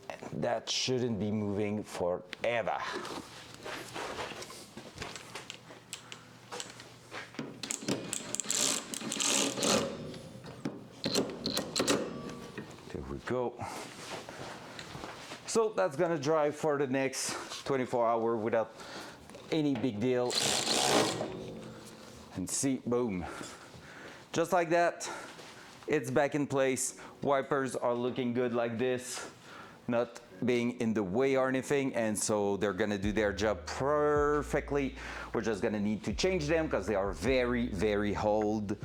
And that shouldn't be moving forever. There we go. So that's gonna dry for the next 24 hours without any big deal. And see, boom. Just like that, it's back in place. Wipers are looking good like this, not being in the way or anything, and so they're gonna do their job perfectly. We're just gonna need to change them because they are very, very old.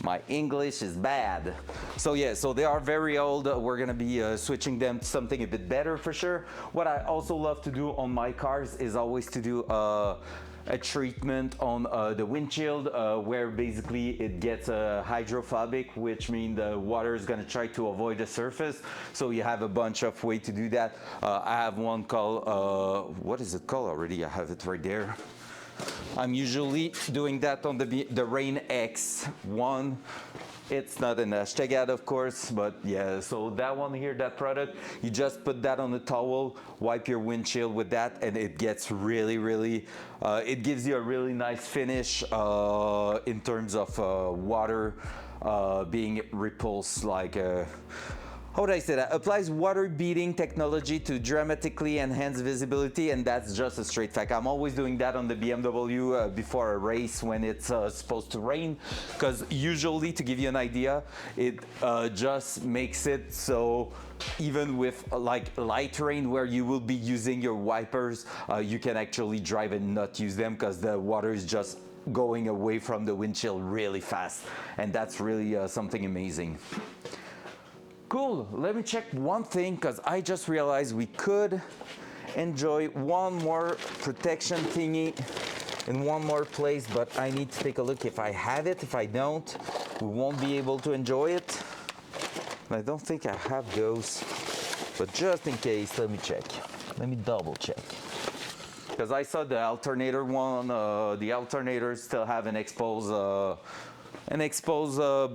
My English is bad. So yeah, so they are very old. We're gonna be switching them to something a bit better for sure. What I also love to do on my cars is always to do a treatment on the windshield where basically it gets hydrophobic, which means the water is gonna try to avoid the surface. So you have a bunch of ways to do that. I have one called, what is it called already? I have it right there. I'm usually doing that on the Rain X1. It's not an hashtag ad, of course, but yeah, so that one here, that product, you just put that on the towel, wipe your windshield with that, and it gets really, it gives you a really nice finish in terms of water being repulsed, like how would I say that? Applies water beading technology to dramatically enhance visibility, and that's just a straight fact. I'm always doing that on the BMW before a race when it's supposed to rain, because usually, to give you an idea, it just makes it so even with like light rain where you will be using your wipers, you can actually drive and not use them because the water is just going away from the windshield really fast, and that's really something amazing. Cool, let me check one thing because I just realized we could enjoy one more protection thingy in one more place, but I need to take a look if I have it. If I don't, we won't be able to enjoy it. I don't think I have those, but just in case, let me check. Let me double check. Because I saw the alternator one, the alternators still have an exposed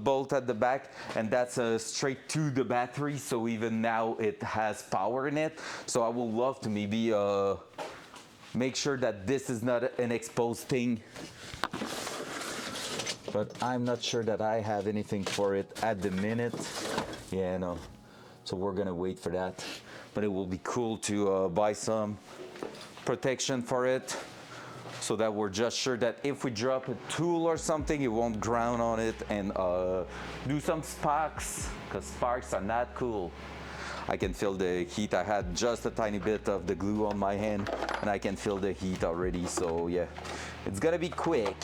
bolt at the back, and that's straight to the battery, so even now it has power in it. So I would love to maybe make sure that this is not an exposed thing, but I'm not sure that I have anything for it at the minute. Yeah, no, so we're gonna wait for that, but it will be cool to buy some protection for it, so that we're just sure that if we drop a tool or something, it won't ground on it and do some sparks, because sparks are not cool. I can feel the heat. I had just a tiny bit of the glue on my hand, and I can feel the heat already, so yeah, it's gonna be quick.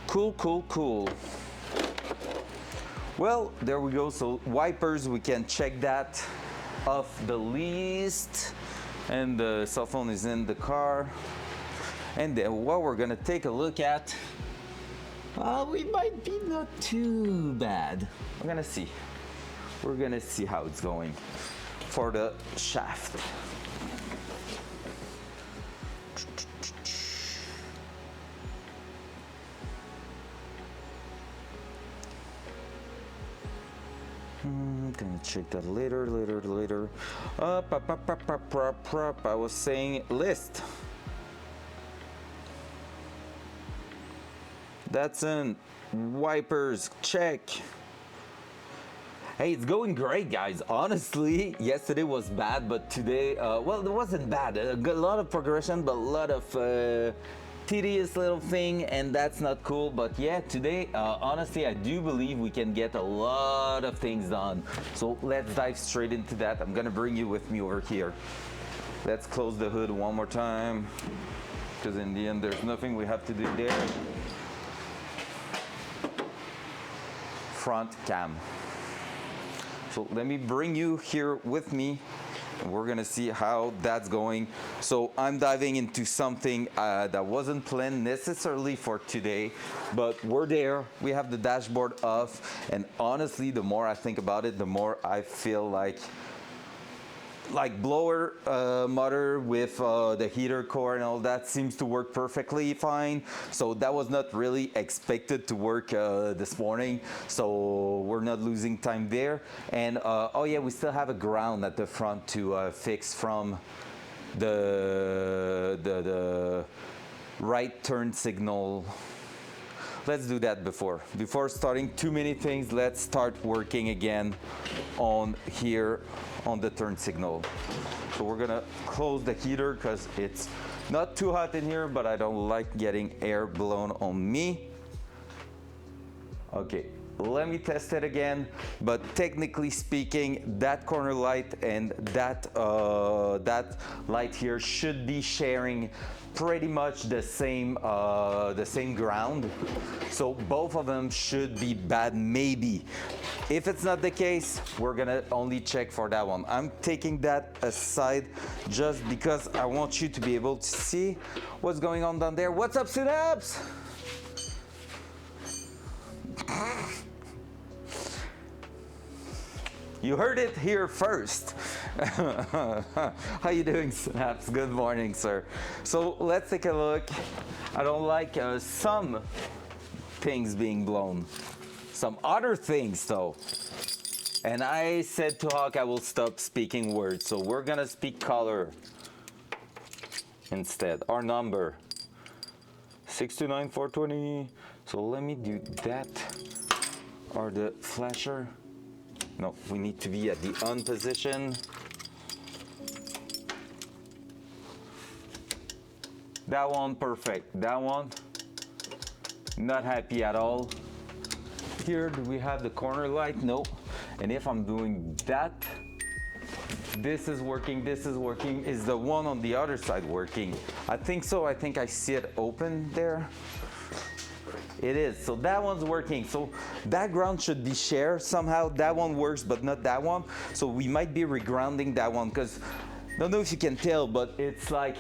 Cool. Well, there we go. So wipers, we can check that off the list. And the cell phone is in the car. And then what we're gonna take a look at, we might be not too bad. We're gonna see. We're gonna see how it's going for the shaft. Gonna check that later. I was saying list. Datsun wipers, check. Hey, it's going great, guys. Honestly, yesterday was bad, but today, well, it wasn't bad. A lot of progression, but a lot of tedious little thing, and that's not cool. But yeah, today, honestly, I do believe we can get a lot of things done. So let's dive straight into that. I'm gonna bring you with me over here. Let's close the hood one more time, because in the end, there's nothing we have to do there. Front cam. So let me bring you here with me. We're gonna see how that's going. So I'm diving into something that wasn't planned necessarily for today, but we're there. We have the dashboard off, and honestly, the more I think about it, the more I feel like blower motor with the heater core and all that seems to work perfectly fine. So that was not really expected to work this morning, so we're not losing time there. And oh yeah, we still have a ground at the front to fix from the right turn signal. Let's do that before starting too many things. Let's start working again on here on the turn signal. So we're gonna close the heater because it's not too hot in here, but I don't like getting air blown on me. Okay, let me test it again. But technically speaking, that corner light and that light here should be sharing pretty much the same ground. So both of them should be bad, maybe. If it's not the case, we're gonna only check for that one. I'm taking that aside just because I want you to be able to see what's going on down there. What's up, Synapse? You heard it here first. How you doing, Snaps? Good morning, sir. So let's take a look. I don't like some things being blown. Some other things, though. And I said to Hawk I will stop speaking words. So we're gonna speak color instead. Our number. 629420. So let me do that. Or the flasher. No, we need to be at the on position. That one, perfect. That one, not happy at all. Here, do we have the corner light? No. And if I'm doing that, this is working, this is working. Is the one on the other side working? I think so. I think I see it open there. It is. So that one's working. So that ground should be shared somehow. That one works, but not that one. So we might be regrounding that one because I don't know if you can tell, but it's like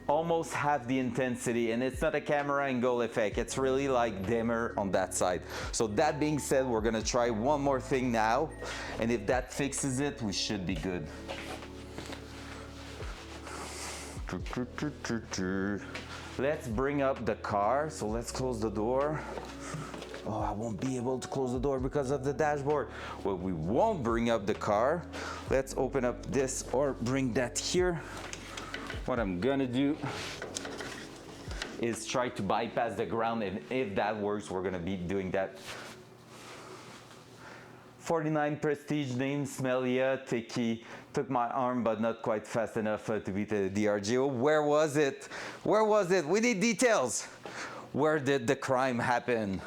almost half the intensity, and it's not a camera angle effect. It's really like dimmer on that side. So that being said, we're gonna try one more thing now, and if that fixes it, we should be good. Let's bring up the car. So let's close the door. Oh, I won't be able to close the door because of the dashboard. Well, we won't bring up the car. Let's open up this or bring that here. What I'm gonna do is try to bypass the ground, and if that works, we're gonna be doing that. 49 Prestige name, Smelia, Tiki, took my arm but not quite fast enough to beat the DRGO. Where was it? Where was it? We need details. Where did the crime happen?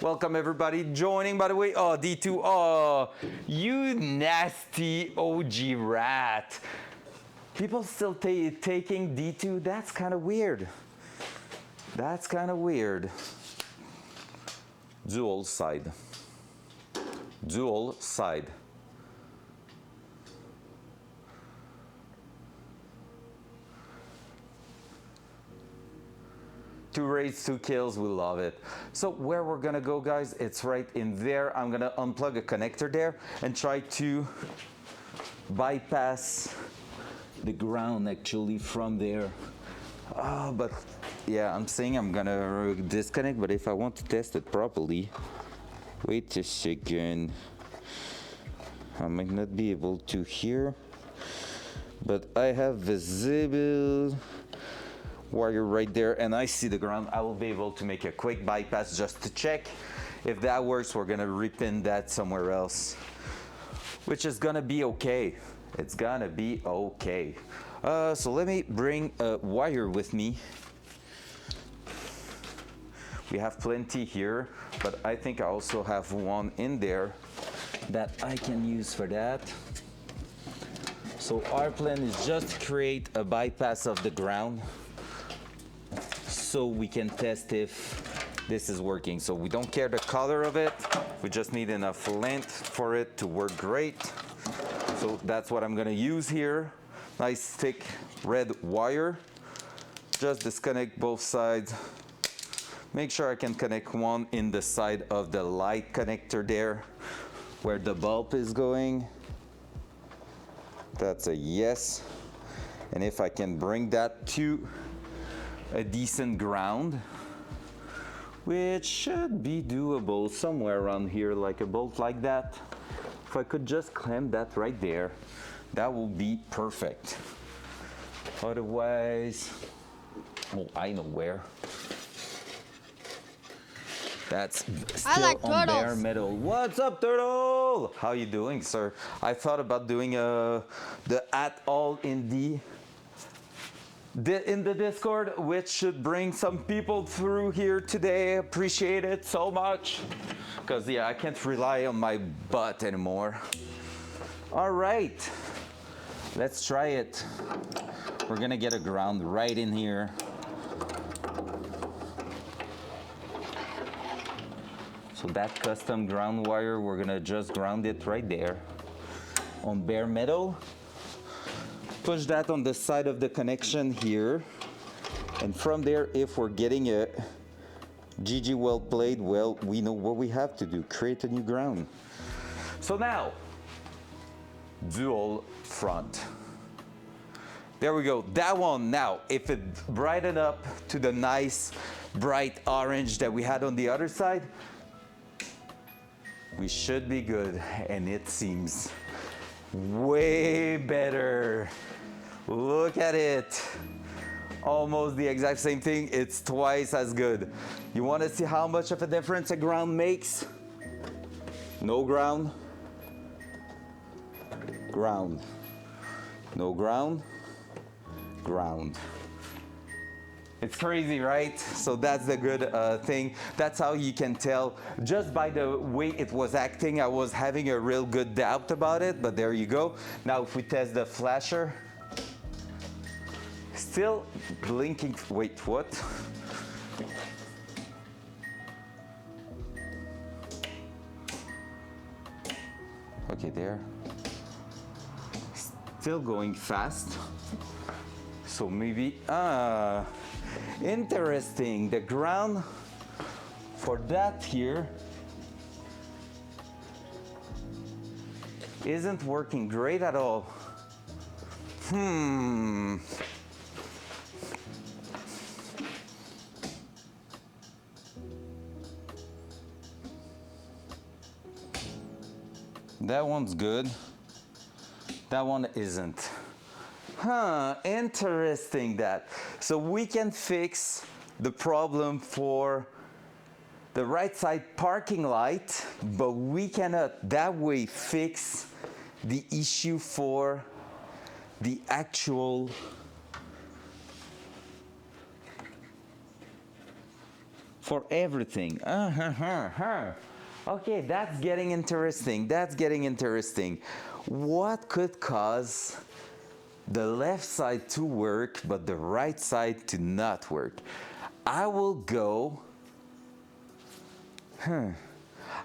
Welcome everybody joining, by the way. Oh, D2, oh, you nasty OG rat. People still taking D2? That's kind of weird. That's kind of weird. Dual side. Dual side. Two raids, 2 kills, we love it. So where we're gonna go, guys, it's right in there. I'm gonna unplug a connector there and try to bypass the ground actually from there. But yeah, I'm saying I'm gonna disconnect, but if I want to test it properly, wait a second. I might not be able to hear, but I have visible wire right there and I see the ground. I will be able to make a quick bypass just to check. If that works, we're gonna repin that somewhere else, which is gonna be okay. It's gonna be okay. So let me bring a wire with me. We have plenty here, but I think I also have one in there that I can use for that. So our plan is just to create a bypass of the ground so we can test if this is working. So we don't care the color of it, we just need enough length for it to work great. So that's what I'm gonna use here. Nice thick red wire. Just disconnect both sides. Make sure I can connect one in the side of the light connector there where the bulb is going. That's a yes. And if I can bring that to a decent ground, which should be doable somewhere around here, like a bolt like that. If I could just clamp that right there, that will be perfect. Otherwise, oh, I know where. That's still on bare metal. What's up, Turtle? How you doing, sir? I thought about doing the at all indie in the Discord, which should bring some people through here today. Appreciate it so much. Because, yeah, I can't rely on my butt anymore. All right, let's try it. We're gonna get a ground right in here. So that custom ground wire, we're gonna just ground it right there on bare metal. Push that on the side of the connection here. And from there, if we're getting a GG weld blade, well, we know what we have to do, create a new ground. So now, dual front. There we go, that one. Now, if it brightened up to the nice bright orange that we had on the other side, we should be good, and it seems way better. Look at it. Almost the exact same thing. It's twice as good. You want to see how much of a difference a ground makes? No ground. Ground. No ground. Ground. It's crazy, right? So that's the good thing. That's how you can tell. Just by the way it was acting, I was having a real good doubt about it, but there you go. Now if we test the flasher, still blinking. Wait, what? Okay, there. Still going fast. So maybe, interesting. The ground for that here isn't working great at all. That one's good. That one isn't. Interesting that. So we can fix the problem for the right side parking light, but we cannot that way fix the issue for the actual for everything. Okay, that's getting interesting. That's getting interesting. What could cause the left side to work, but the right side to not work? I will go,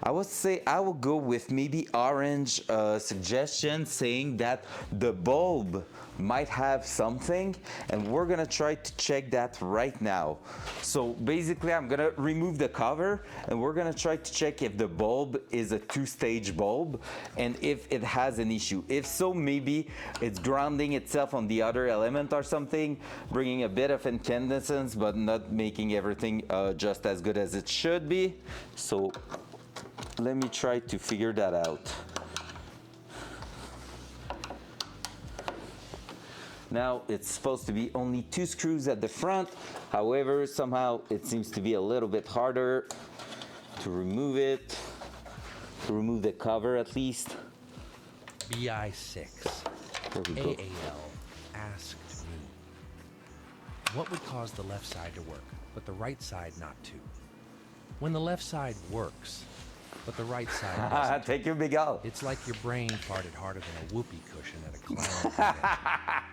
I would say I will go with maybe orange suggestion, saying that the bulb might have something, and we're gonna try to check that right now. So basically I'm gonna remove the cover, and we're gonna try to check if the bulb is a two-stage bulb and if it has an issue. If so, maybe it's grounding itself on the other element or something, bringing a bit of incandescence but not making everything just as good as it should be. So let me try to figure that out. Now it's supposed to be only 2 screws at the front. However, somehow it seems to be a little bit harder to remove it, to remove the cover at least. BI6 AAL asked me, what would cause the left side to work, but the right side not to? When the left side works, but the right side doesn't. Thank you, Miguel. It's like your brain farted harder than a whoopee cushion at a clown convention.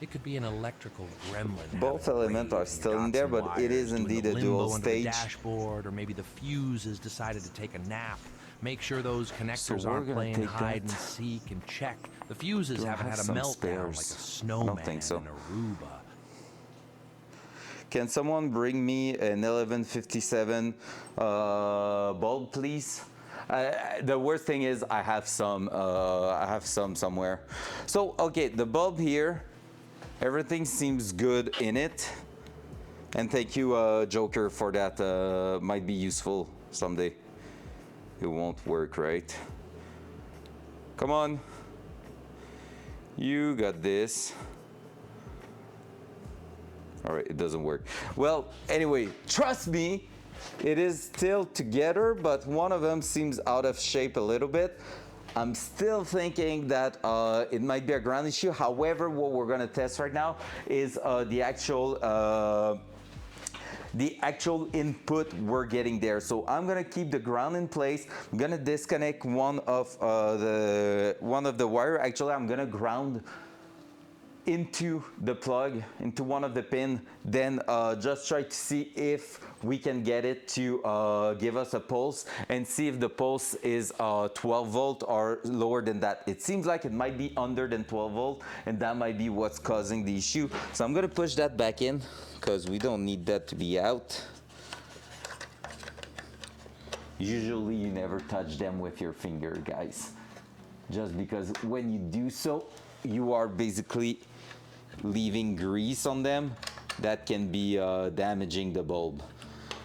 It could be an electrical gremlin. Both elements are still in there, but it is indeed a dual stage. Dashboard, or maybe the fuse has decided to take a nap. Make sure those connectors aren't playing hide and seek, and check the fuses haven't had a meltdown like a snowman in Aruba. Can someone bring me an 1157 bulb, please? The worst thing is I have some somewhere. So okay, the bulb here, everything seems good in it. And thank you, Joker, for that. Might be useful someday. It won't work, right? Come on. You got this. All right, it doesn't work. Well, anyway, trust me, it is still together, but one of them seems out of shape a little bit. I'm still thinking that it might be a ground issue. However, what we're gonna test right now is the actual input we're getting there. So I'm gonna keep the ground in place. I'm gonna disconnect one of the wire. Actually, I'm gonna ground into the plug, into one of the pin, then just try to see if we can get it to give us a pulse and see if the pulse is 12 volt or lower than that. It seems like it might be under than 12 volt, and that might be what's causing the issue. So I'm gonna push that back in because we don't need that to be out. Usually you never touch them with your finger, guys, just because when you do so, you are basically leaving grease on them that can be damaging the bulb.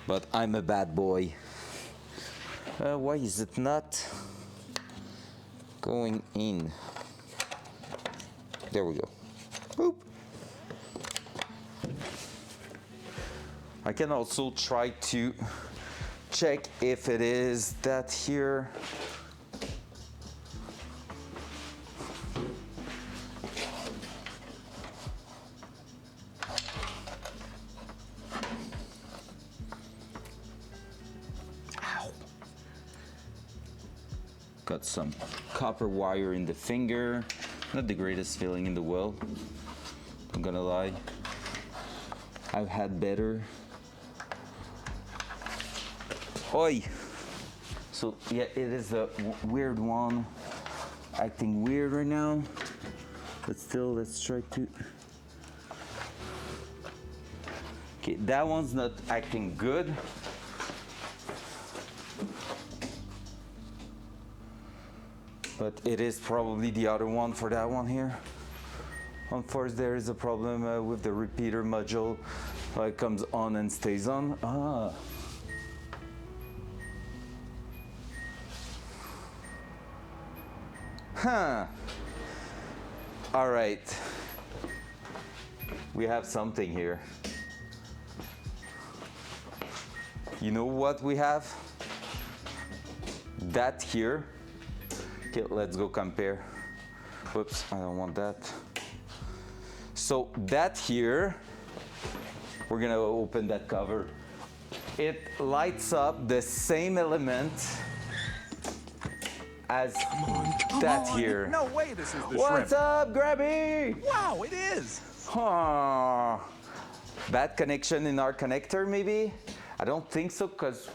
But I'm a bad boy. Why is it not going in? There we go. Boop. I can also try to check if it is that here. Got some copper wire in the finger. Not the greatest feeling in the world, I'm gonna lie. I've had better. Oi! So yeah, it is a weird one, acting weird right now. But still, let's try to. Okay, that one's not acting good. But it is probably the other one for that one here. Unfortunately, there is a problem with the repeater module. It comes on and stays on. Huh. All right. We have something here. You know what we have? That here. Okay, let's go compare. Whoops, I don't want that. So that here, we're gonna open that cover. It lights up the same element as that here. No way this is the What's shrimp. up, Grabby? Wow, it is. Bad connection in our connector, maybe? I don't think so, because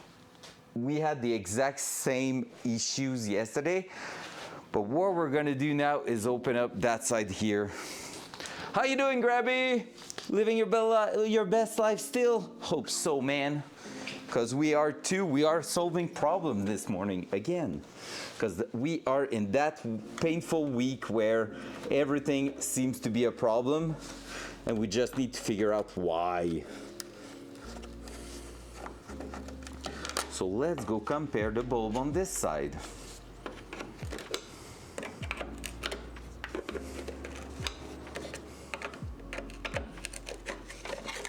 we had the exact same issues yesterday. But what we're gonna do now is open up that side here. How you doing, Grabby? Living your best life still? Hope so, man. Because we are too. We are solving problems this morning again. Because we are in that painful week where everything seems to be a problem, and we just need to figure out why. So let's go compare the bulb on this side.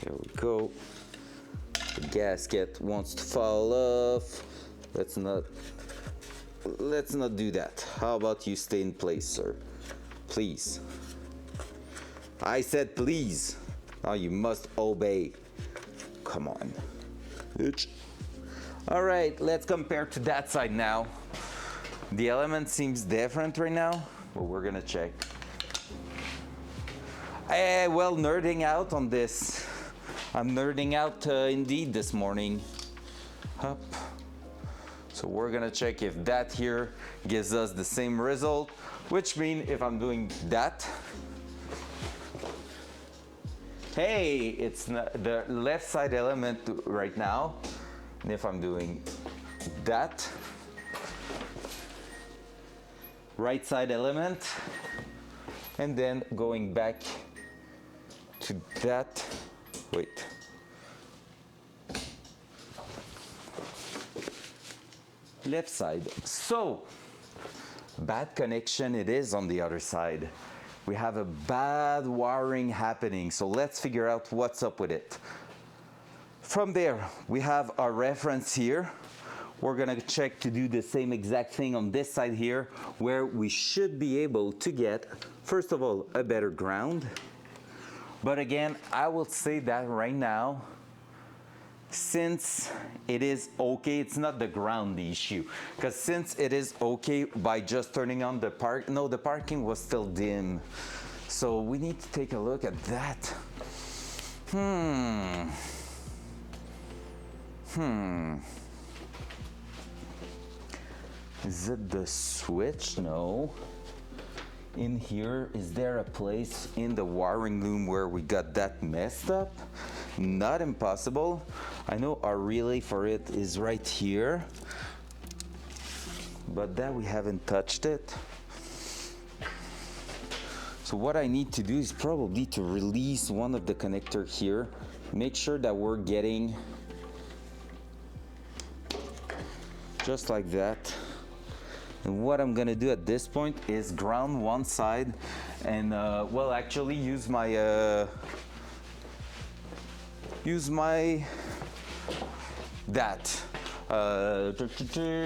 There we go. The gasket wants to fall off. Let's not do that. How about you stay in place, sir? Please. I said please. Now you must obey. Come on. Bitch. All right, let's compare to that side now. The element seems different right now, but we're gonna check. Well, nerding out on this. I'm nerding out indeed this morning. Up. So we're gonna check if that here gives us the same result, which means if I'm doing that, hey, it's not the left side element right now. And if I'm doing that, right side element, and then going back to that, wait. Left side. So, bad connection it is on the other side. We have a bad wiring happening, so let's figure out what's up with it. From there, we have our reference here, we're gonna check to do the same exact thing on this side here, where we should be able to get, first of all, a better ground. But again, I will say that right now, since it is okay, it's not the ground the issue, because since it is okay by just turning on the the parking was still dim. So we need to take a look at that. Is it the switch? No. In here, is there a place in the wiring loom where we got that messed up? Not impossible. I know our relay for it is right here, but that we haven't touched it. So what I need to do is probably to release one of the connector here, make sure that we're getting just like that. And what I'm gonna do at this point is ground one side and well, actually use my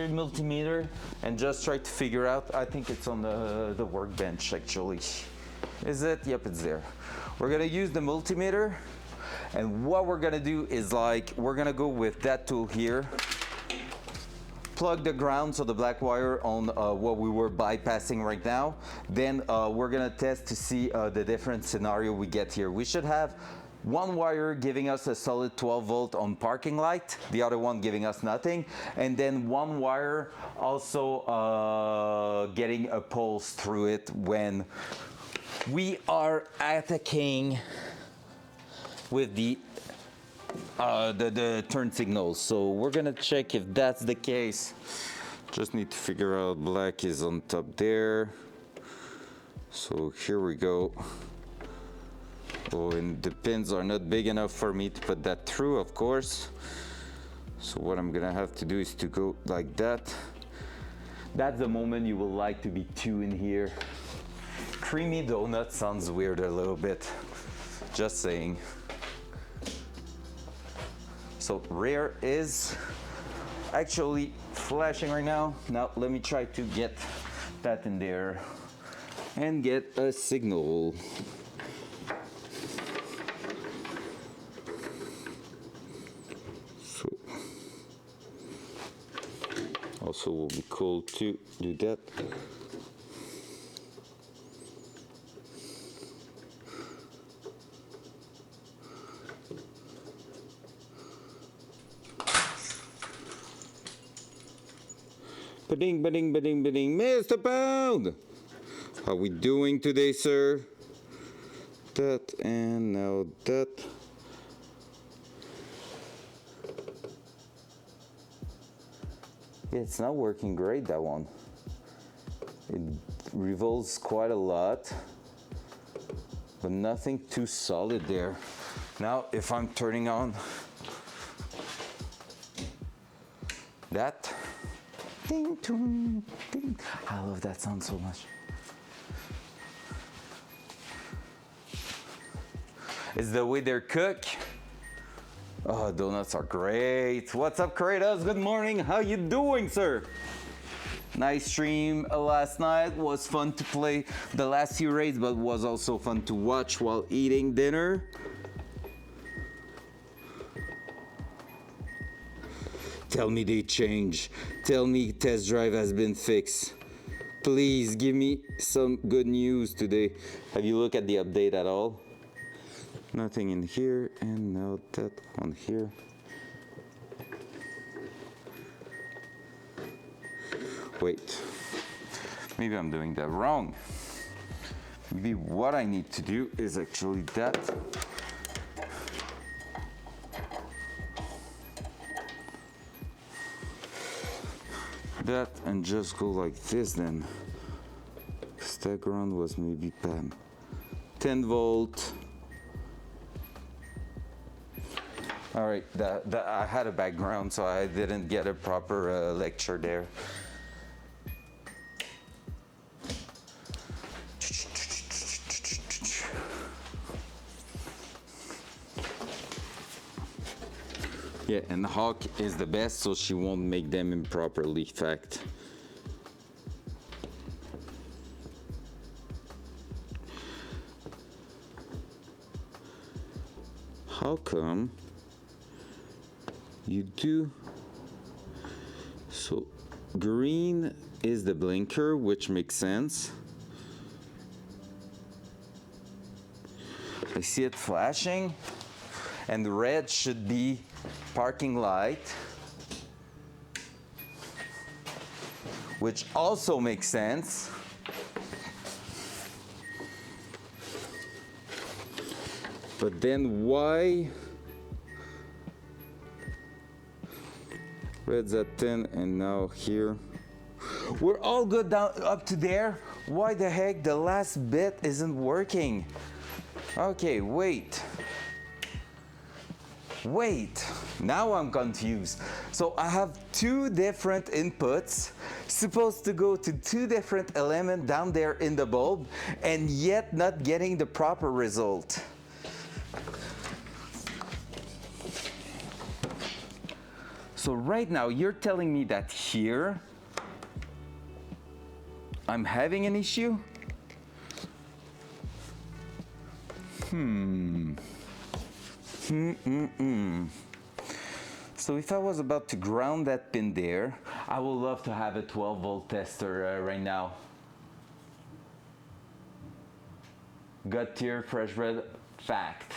multimeter and just try to figure out. I think it's on the workbench actually. Is it? Yep, it's there. We're gonna use the multimeter, and what we're gonna do is we're gonna go with that tool here. Plug the ground, so the black wire on what we were bypassing right now. Then we're gonna test to see the different scenario we get here. We should have one wire giving us a solid 12 volt on parking light, the other one giving us nothing, and then one wire also getting a pulse through it when we are attacking with the turn signals. So we're gonna check if that's the case. Just need to figure out black is on top there. So here we go. Oh, and the pins are not big enough for me to put that through, of course. So what I'm gonna have to do is to go like that. That's the moment you will like to be two in here. Creamy donut sounds weird a little bit. Just saying. So rear is actually flashing right now. Now let me try to get that in there and get a signal. So also will be cool to do that. Ba-ding, ba-ding, ba-ding, ba-ding. Mr. Pound! How we doing today, sir? That and now that. Yeah, it's not working great, that one. It revolves quite a lot, but nothing too solid there. Now, if I'm turning on that, ding, ding, ding. I love that sound so much. It's the way they're cooked. Oh, donuts are great. What's up, Kratos? Good morning. How you doing, sir? Nice stream last night. Was fun to play the last few raids, but was also fun to watch while eating dinner. Tell me they changed. Tell me test drive has been fixed. Please give me some good news today. Have you looked at the update at all? Nothing in here, and now that one here. Wait, maybe I'm doing that wrong. Maybe what I need to do is actually that. That and just go like this then. Stack ground was maybe 10 volt. All right, I had a background, so I didn't get a proper lecture there. Yeah, and Hawk is the best, so she won't make them improperly. Fact. How come you do? So green is the blinker, which makes sense. I see it flashing, and the red should be parking light, which also makes sense. But then why red's at 10 and now here? We're all good down up to there. Why the heck the last bit isn't working? Okay, wait. Now I'm confused. So I have two different inputs supposed to go to two different elements down there in the bulb, and yet not getting the proper result. So right now you're telling me that here I'm having an issue? So if I was about to ground that pin there, I would love to have a 12-volt tester right now. Gut tier, fresh bread, fact.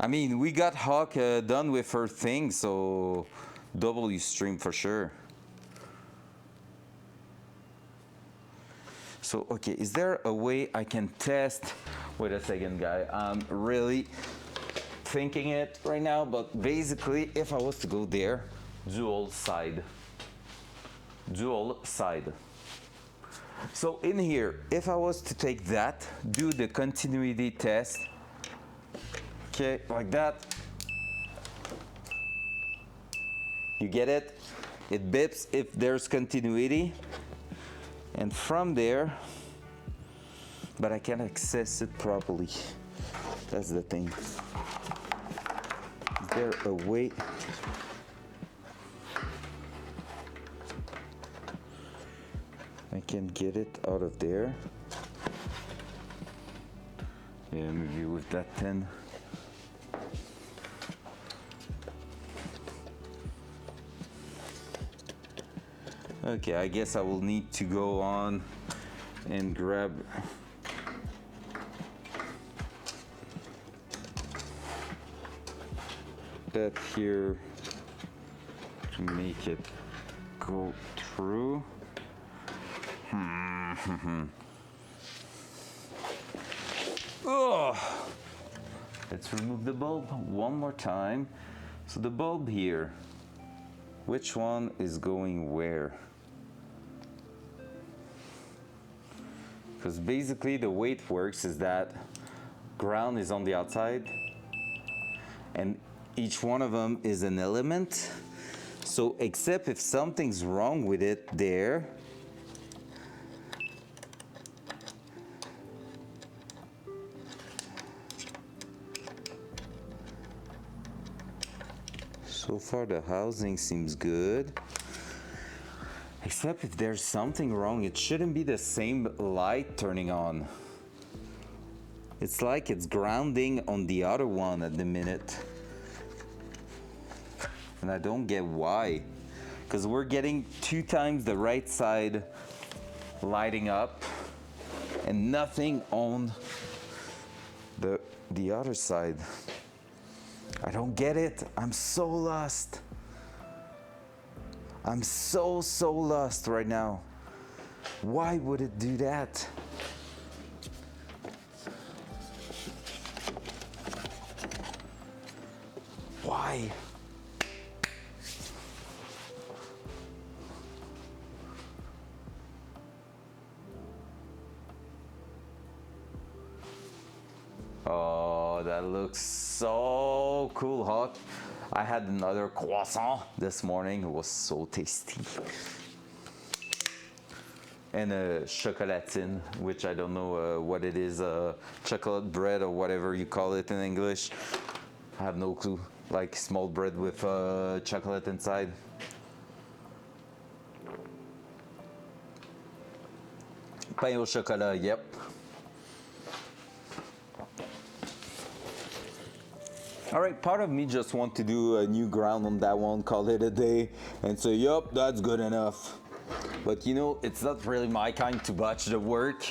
I mean, we got Hawk done with her thing, so W stream for sure. So, okay, is there a way I can test? Wait a second, guy. I'm really thinking it right now, but basically, if I was to go there, dual side. So in here, if I was to take that, do the continuity test, okay, like that. You get it? It bips if there's continuity. And from there, but I can't access it properly. That's the thing. Is there a way? I can get it out of there. Yeah, maybe with that 10. Okay, I guess I will need to go on and grab that here to make it go through. Oh, let's remove the bulb one more time. So the bulb here, which one is going where? Because basically the way it works is that ground is on the outside and each one of them is an element. So except if something's wrong with it there, so far the housing seems good. Except if there's something wrong, it shouldn't be the same light turning on. It's like it's grounding on the other one at the minute. And I don't get why. Because we're getting 2 times the right side lighting up and nothing on the other side. I don't get it. I'm so lost. I'm so lost right now. Why would it do that? Why? Oh, that looks so cool, Hawk. I had another croissant this morning. It was so tasty. And a chocolatine, which I don't know what it is, chocolate bread or whatever you call it in English. I have no clue. Like small bread with chocolate inside. Pain au chocolat, yep. All right, part of me just want to do a new ground on that one, call it a day, and say, yup, that's good enough. But you know, it's not really my kind to botch the work.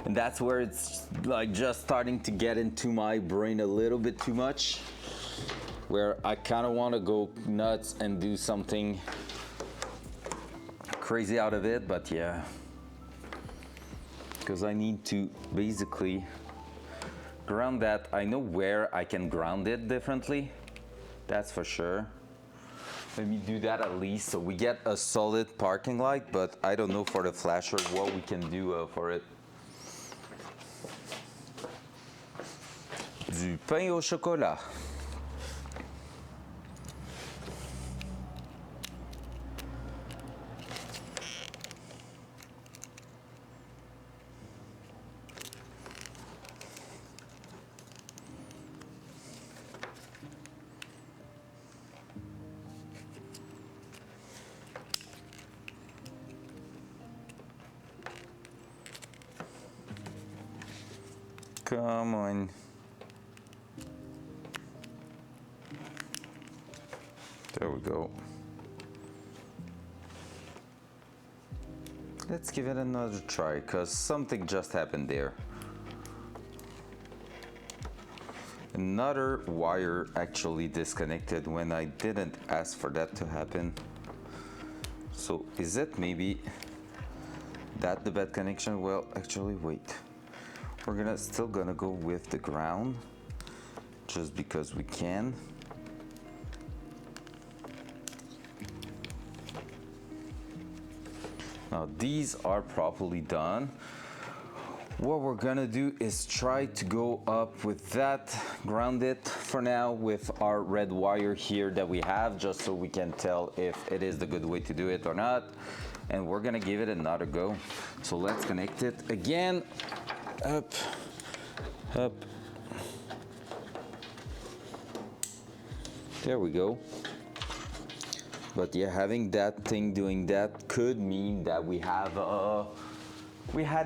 And that's where it's like just starting to get into my brain a little bit too much, where I kind of want to go nuts and do something crazy out of it, but yeah. Because I need to basically ground that. I know where I can ground it differently, that's for sure. Let me do that at least so we get a solid parking light, but I don't know for the flasher what we can do for it. Du pain au chocolat. Come on. There we go. Let's give it another try, because something just happened there. Another wire actually disconnected when I didn't ask for that to happen. So is it maybe that the bad connection? Well, actually, wait. We're still gonna go with the ground, just because we can. Now these are properly done. What we're gonna do is try to go up with that, ground it for now with our red wire here that we have, just so we can tell if it is the good way to do it or not. And we're gonna give it another go. So let's connect it again. Up, up. There we go. But yeah, having that thing doing that could mean that we had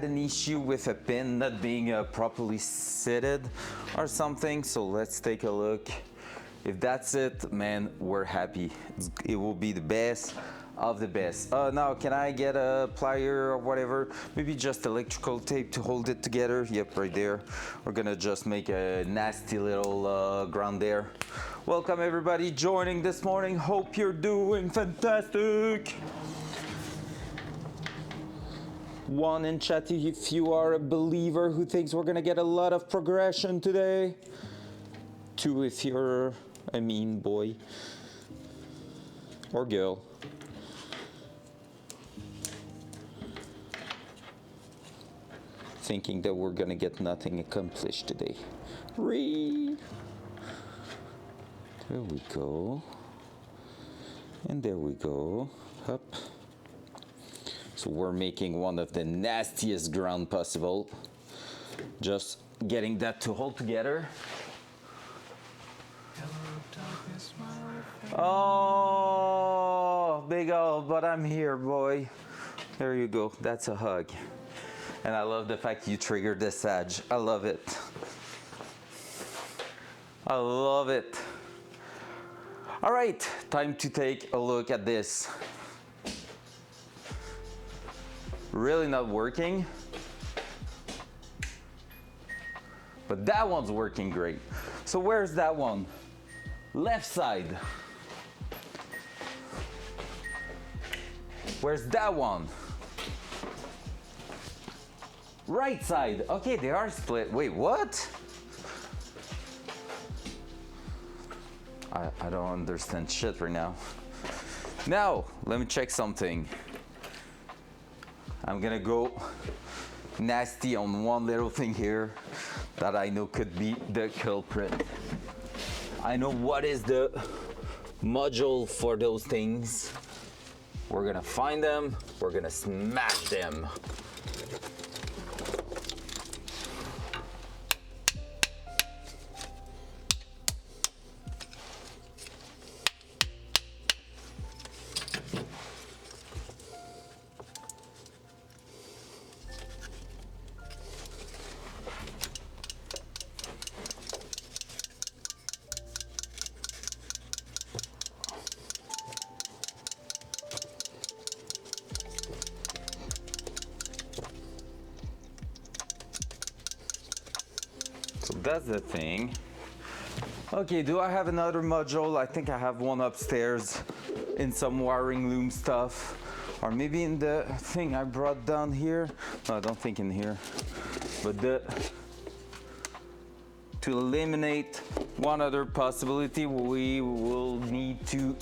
an issue with a pin not being properly seated or something. So let's take a look. If that's it, man, we're happy. It will be the best of the best. Now, can I get a plier or whatever? Maybe just electrical tape to hold it together. Yep, right there. We're gonna just make a nasty little ground there. Welcome everybody joining this morning. Hope you're doing fantastic. One in chat if you are a believer who thinks we're gonna get a lot of progression today. Two if you're a mean boy or girl. Thinking that we're gonna get nothing accomplished today. There we go. And there we go. Up. So we're making one of the nastiest ground possible. Just getting that to hold together. Oh, big old, but I'm here, boy. There you go. That's a hug. And I love the fact you triggered this Sag. I love it. I love it. All right, time to take a look at this. Really not working. But that one's working great. So where's that one? Left side. Where's that one? Right side. Okay, they are split. Wait, what? I don't understand shit right now. Now, let me check something. I'm gonna go nasty on one little thing here that I know could be the culprit. I know what is the module for those things. We're gonna find them, we're gonna smash them. that's the thing. Okay, do I have another module? I think I have one upstairs in some wiring loom stuff. Or maybe in the thing I brought down here. No, I don't think in here. But to eliminate one other possibility, we will need to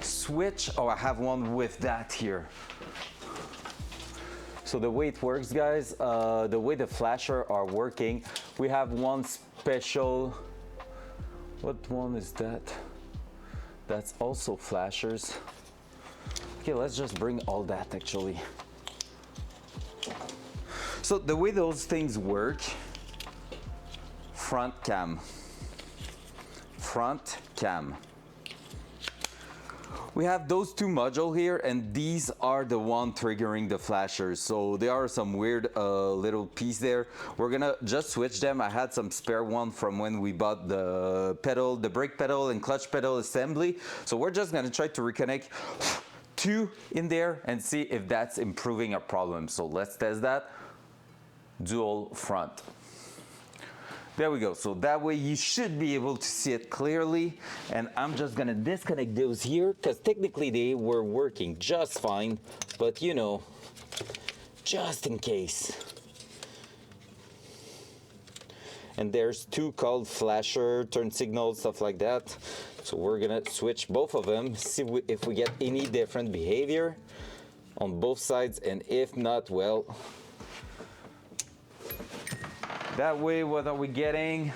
switch. Oh, I have one with that here. So the way it works, guys, the way the flasher are working, we have one special, what one is that? That's also flashers. Okay, let's just bring all that actually. So the way those things work, front cam. We have those two modules here, and these are the one triggering the flashers. So there are some weird little piece there. We're gonna just switch them. I had some spare one from when we bought the pedal, the brake pedal and clutch pedal assembly. So we're just gonna try to reconnect two in there and see if that's improving our problem. So let's test that. Dual front. There we go. So that way you should be able to see it clearly. And I'm just gonna disconnect those here because technically they were working just fine, but you know, just in case. And there's two called flasher, turn signal, stuff like that. So we're gonna switch both of them, see if we get any different behavior on both sides, and if not, well, that way, what are we getting?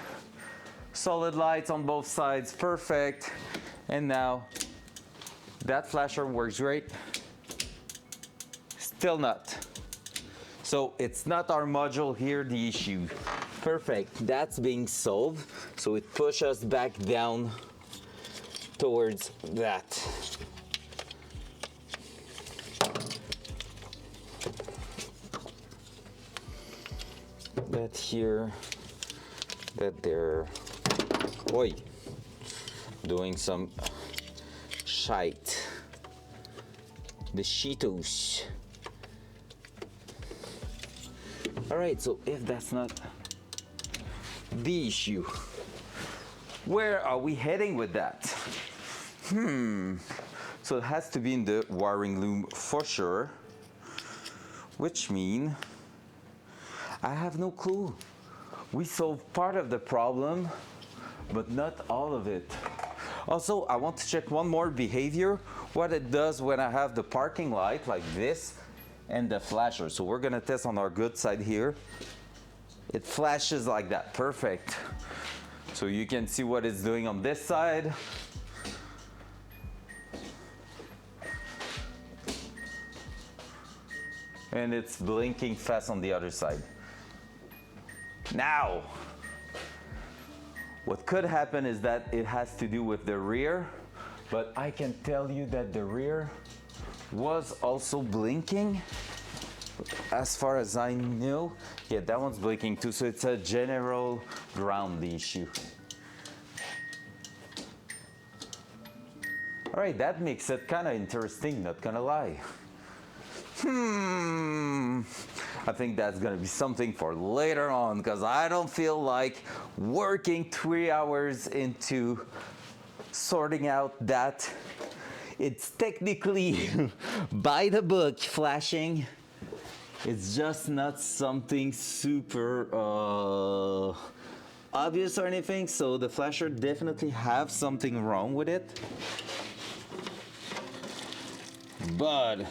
Solid lights on both sides, perfect. And now, that flasher works great. Still not. So it's not our module here, the issue. Perfect, that's being solved. So it pushes us back down towards that. That here, that they're, oi, doing some shite. The Cheetos. All right, so if that's not the issue, where are we heading with that? So it has to be in the wiring loom for sure, which means I have no clue. We solved part of the problem, but not all of it. Also, I want to check one more behavior, what it does when I have the parking light like this and the flasher. So we're gonna test on our good side here. It flashes like that, perfect. So you can see what it's doing on this side. And it's blinking fast on the other side. Now, what could happen is that it has to do with the rear, but I can tell you that the rear was also blinking. As far as I know, yeah, that one's blinking too, so it's a general ground issue. All right, that makes it kind of interesting, not gonna lie. I think that's gonna be something for later on, because I don't feel like working 3 hours into sorting out that. It's technically by the book flashing. It's just not something super obvious or anything, so the flasher definitely have something wrong with it. But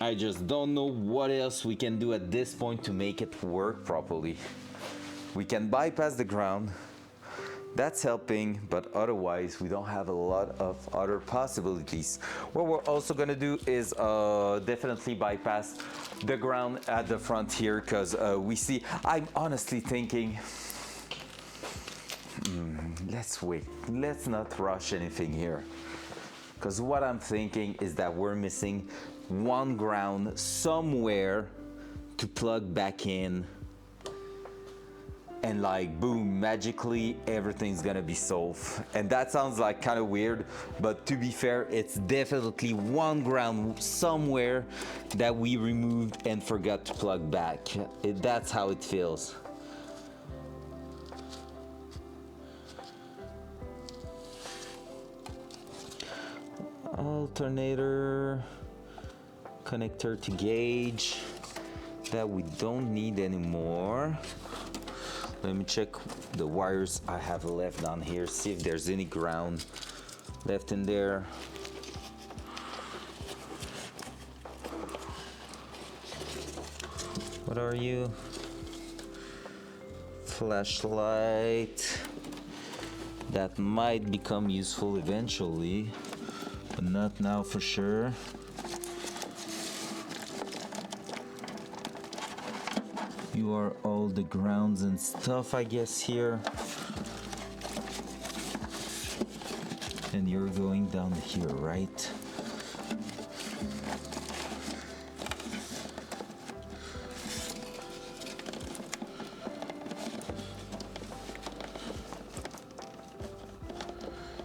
I just don't know what else we can do at this point to make it work properly. We can bypass the ground. That's helping, but otherwise we don't have a lot of other possibilities. What we're also gonna do is definitely bypass the ground at the front here, because we see, I'm honestly thinking, let's wait, let's not rush anything here. Because what I'm thinking is that we're missing one ground somewhere to plug back in and like boom, magically everything's gonna be solved. And that sounds like kind of weird, but to be fair, it's definitely one ground somewhere that we removed and forgot to plug back. That's how it feels. Alternator, connector to gauge that we don't need anymore. Let me check the wires I have left down here, see if there's any ground left in there. What are you? Flashlight. That might become useful eventually, but not now for sure. You are all the grounds and stuff, I guess, here. And you're going down here, right?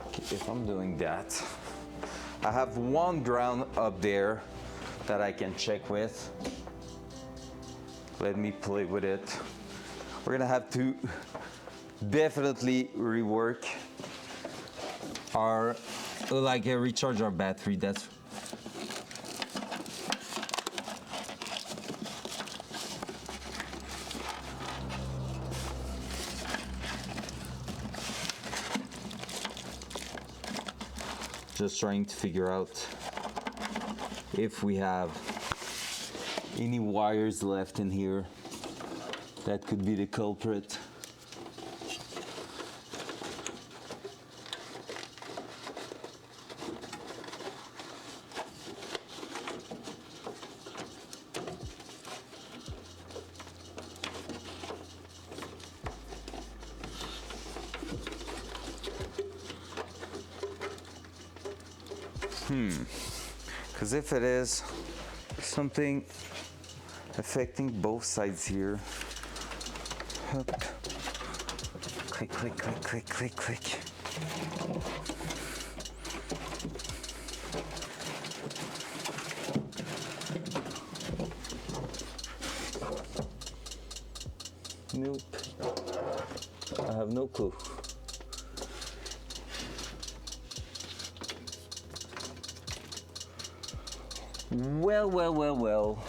Okay, if I'm doing that, I have one ground up there that I can check with. Let me play with it. We're gonna have to definitely rework our, recharge our battery. That's just trying to figure out if we have any wires left in here that could be the culprit. Because if it is something affecting both sides here. Hup. Click, click, click, click, click, click. Nope. I have no clue. Well.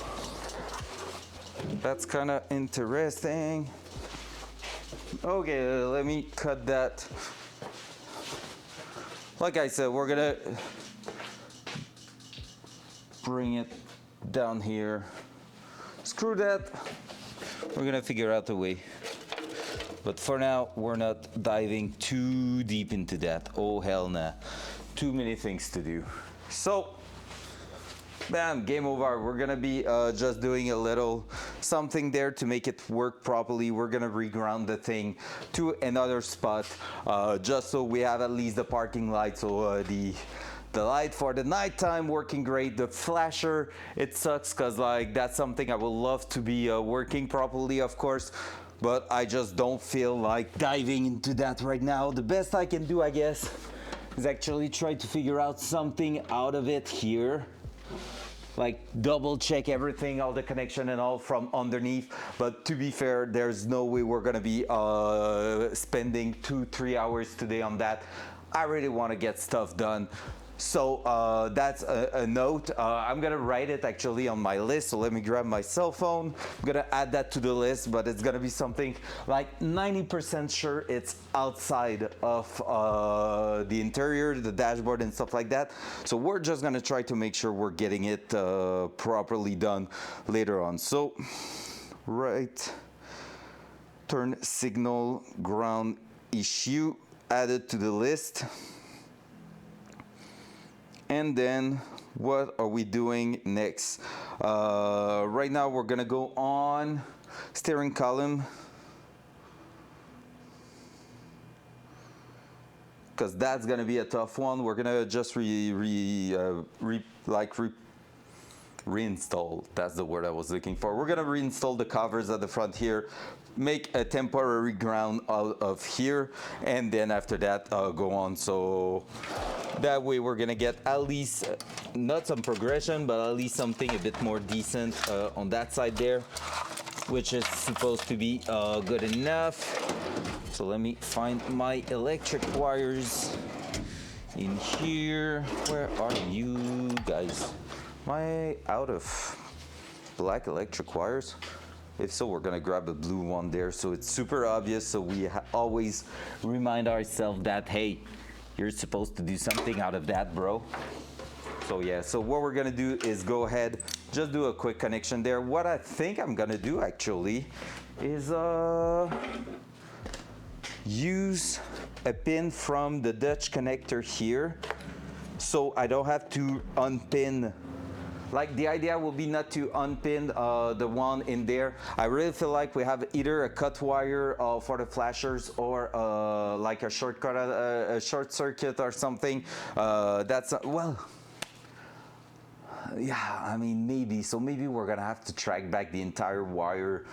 That's kind of interesting. Okay, let me cut that. Like I said, we're gonna bring it down here. Screw that. We're gonna figure out a way. But for now, we're not diving too deep into that. Oh, hell nah. Too many things to do. So, bam, game over. We're gonna be just doing a little something there to make it work properly. We're gonna reground the thing to another spot, just so we have at least the parking light. So the light for the nighttime working great. The flasher, it sucks because like that's something I would love to be working properly, of course. But I just don't feel like diving into that right now. The best I can do, I guess, is actually try to figure out something out of it here. Like double check everything, all the connection and all from underneath. But to be fair, there's no way we're gonna be spending 2-3 hours today on that. I really wanna get stuff done. So that's a note. I'm gonna write it actually on my list. So let me grab my cell phone. I'm gonna add that to the list, but it's gonna be something like 90% sure it's outside of the interior, the dashboard and stuff like that. So we're just gonna try to make sure we're getting it properly done later on. So right turn signal ground issue added to the list. And then what are we doing next? Right now we're gonna go on steering column, because that's gonna be a tough one. We're gonna just reinstall. That's the word I was looking for. We're gonna reinstall the covers at the front here, make a temporary ground out of here, and then after that go on. So that way we're gonna get at least not some progression, but at least something a bit more decent on that side there, which is supposed to be good enough. So let me find my electric wires in here. Where are you guys? Am I out of black electric wires? If so, we're gonna grab a blue one there so it's super obvious, so we always remind ourselves that, hey, you're supposed to do something out of that, bro. So yeah, so what we're gonna do is go ahead, just do a quick connection there. What I think I'm gonna do actually is use a pin from the Dutch connector here, so I don't have to unpin. Like, the idea will be not to unpin the one in there. I really feel like we have either a cut wire for the flashers or like a shortcut, a short circuit or something. That's well, yeah, I mean, maybe. So maybe we're gonna have to track back the entire wiring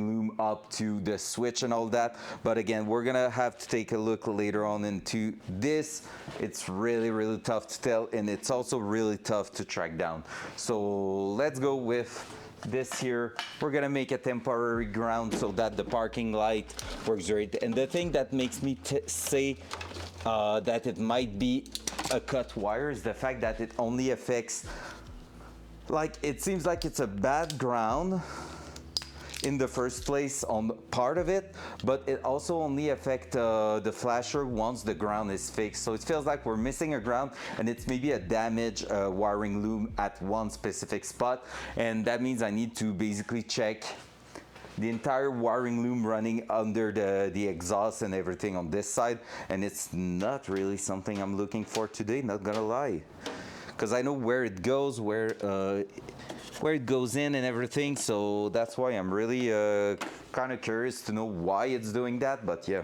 loom up to the switch and all that. But again, we're gonna have to take a look later on into this. It's really, really tough to tell, and it's also really tough to track down. So let's go with this here. We're gonna make a temporary ground so that the parking light works great. And the thing that makes me say that it might be a cut wire is the fact that it only affects, like, it seems like it's a bad ground in the first place on part of it, but it also only affects the flasher once the ground is fixed. So it feels like we're missing a ground, and it's maybe a damaged wiring loom at one specific spot, and that means I need to basically check the entire wiring loom running under the exhaust and everything on this side, and it's not really something I'm looking for today, not gonna lie, because I know where it goes, where it goes in and everything. So that's why I'm really kind of curious to know why it's doing that. But yeah,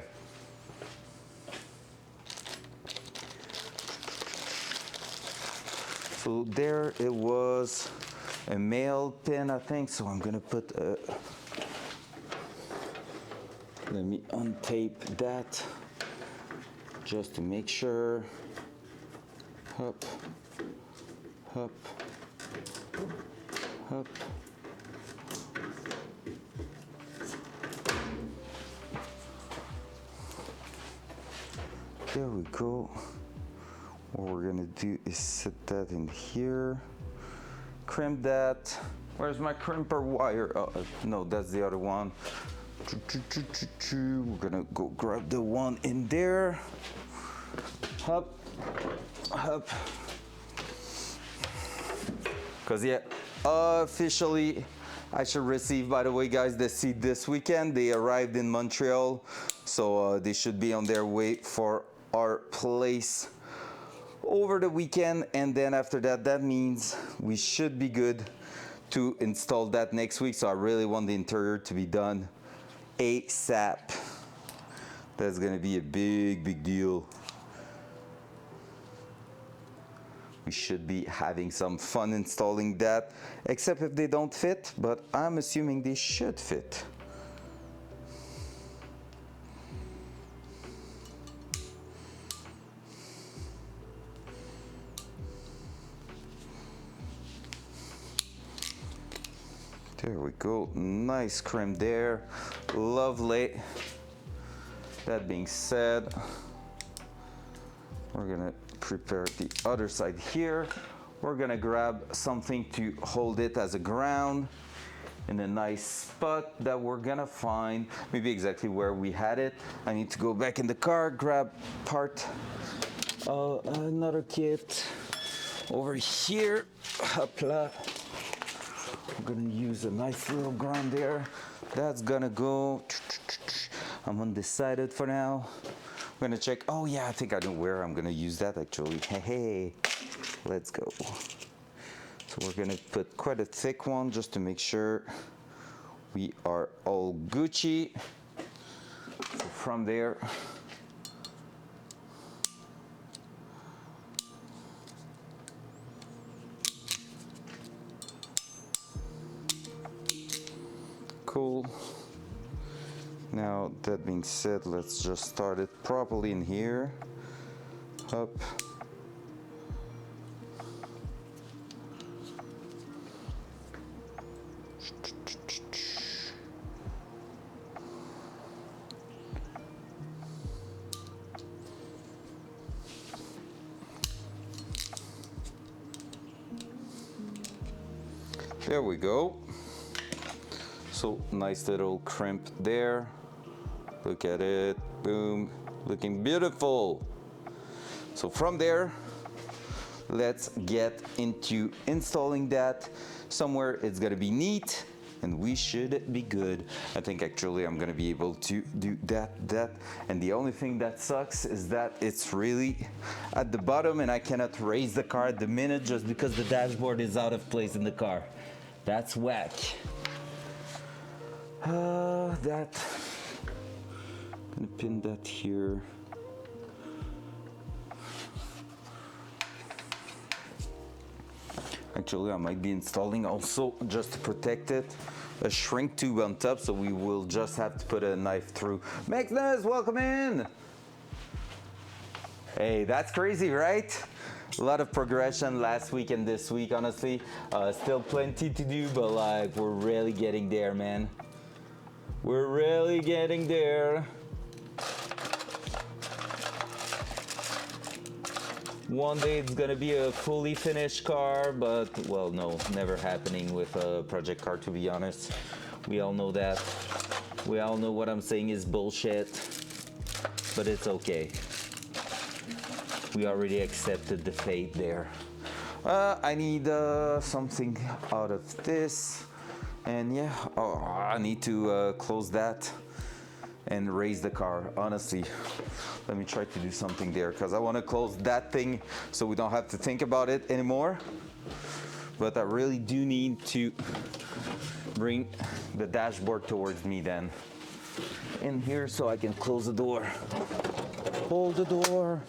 so there it was, a male pin, I think. So I'm gonna put let me untape that just to make sure. Up, up, up. There we go. What we're gonna do is set that in here. Crimp that. Where's my crimper wire? Oh, no, that's the other one. We're gonna go grab the one in there. Up, up. Cause yeah, officially I should receive, by the way guys, the seed this weekend. They arrived in Montreal, so they should be on their way for our place over the weekend, and then after that, that means we should be good to install that next week. So I really want the interior to be done ASAP. That's gonna be a big deal. We should be having some fun installing that, except if they don't fit, but I'm assuming they should fit. There we go, nice crimp there, lovely. That being said, we're gonna prepare the other side here. We're gonna grab something to hold it as a ground in a nice spot that we're gonna find, maybe exactly where we had it. I need to go back in the car, grab part, another kit over here. Hopla. I'm gonna use a nice little ground there. That's gonna go. I'm undecided for now. I'm gonna check. Oh yeah, I think I know where I'm gonna use that actually. Hey, let's go. So we're gonna put quite a thick one just to make sure we are all Gucci. So from there, cool. Now that being said, let's just start it properly in here. Up. There we go. So nice little crimp there. Look at it, boom, looking beautiful. So from there, let's get into installing that. Somewhere it's gonna be neat and we should be good. I think actually I'm gonna be able to do that. And the only thing that sucks is that it's really at the bottom and I cannot raise the car at the minute just because the dashboard is out of place in the car. That's whack. Gonna pin that here. Actually, I might be installing also, just to protect it, a shrink tube on top, so we will just have to put a knife through. Magnus, welcome in! Hey, that's crazy, right? A lot of progression last week and this week, honestly. Still plenty to do, but like, we're really getting there, man. We're really getting there. One day it's gonna be a fully finished car, but well, no, never happening with a project car, to be honest. We all know that. We all know what I'm saying is bullshit, but it's okay. We already accepted the fate there. I need something out of this. And yeah, I need to close that and raise the car, honestly. Let me try to do something there because I want to close that thing so we don't have to think about it anymore. But I really do need to bring the dashboard towards me then. In here so I can close the door. Hold the door.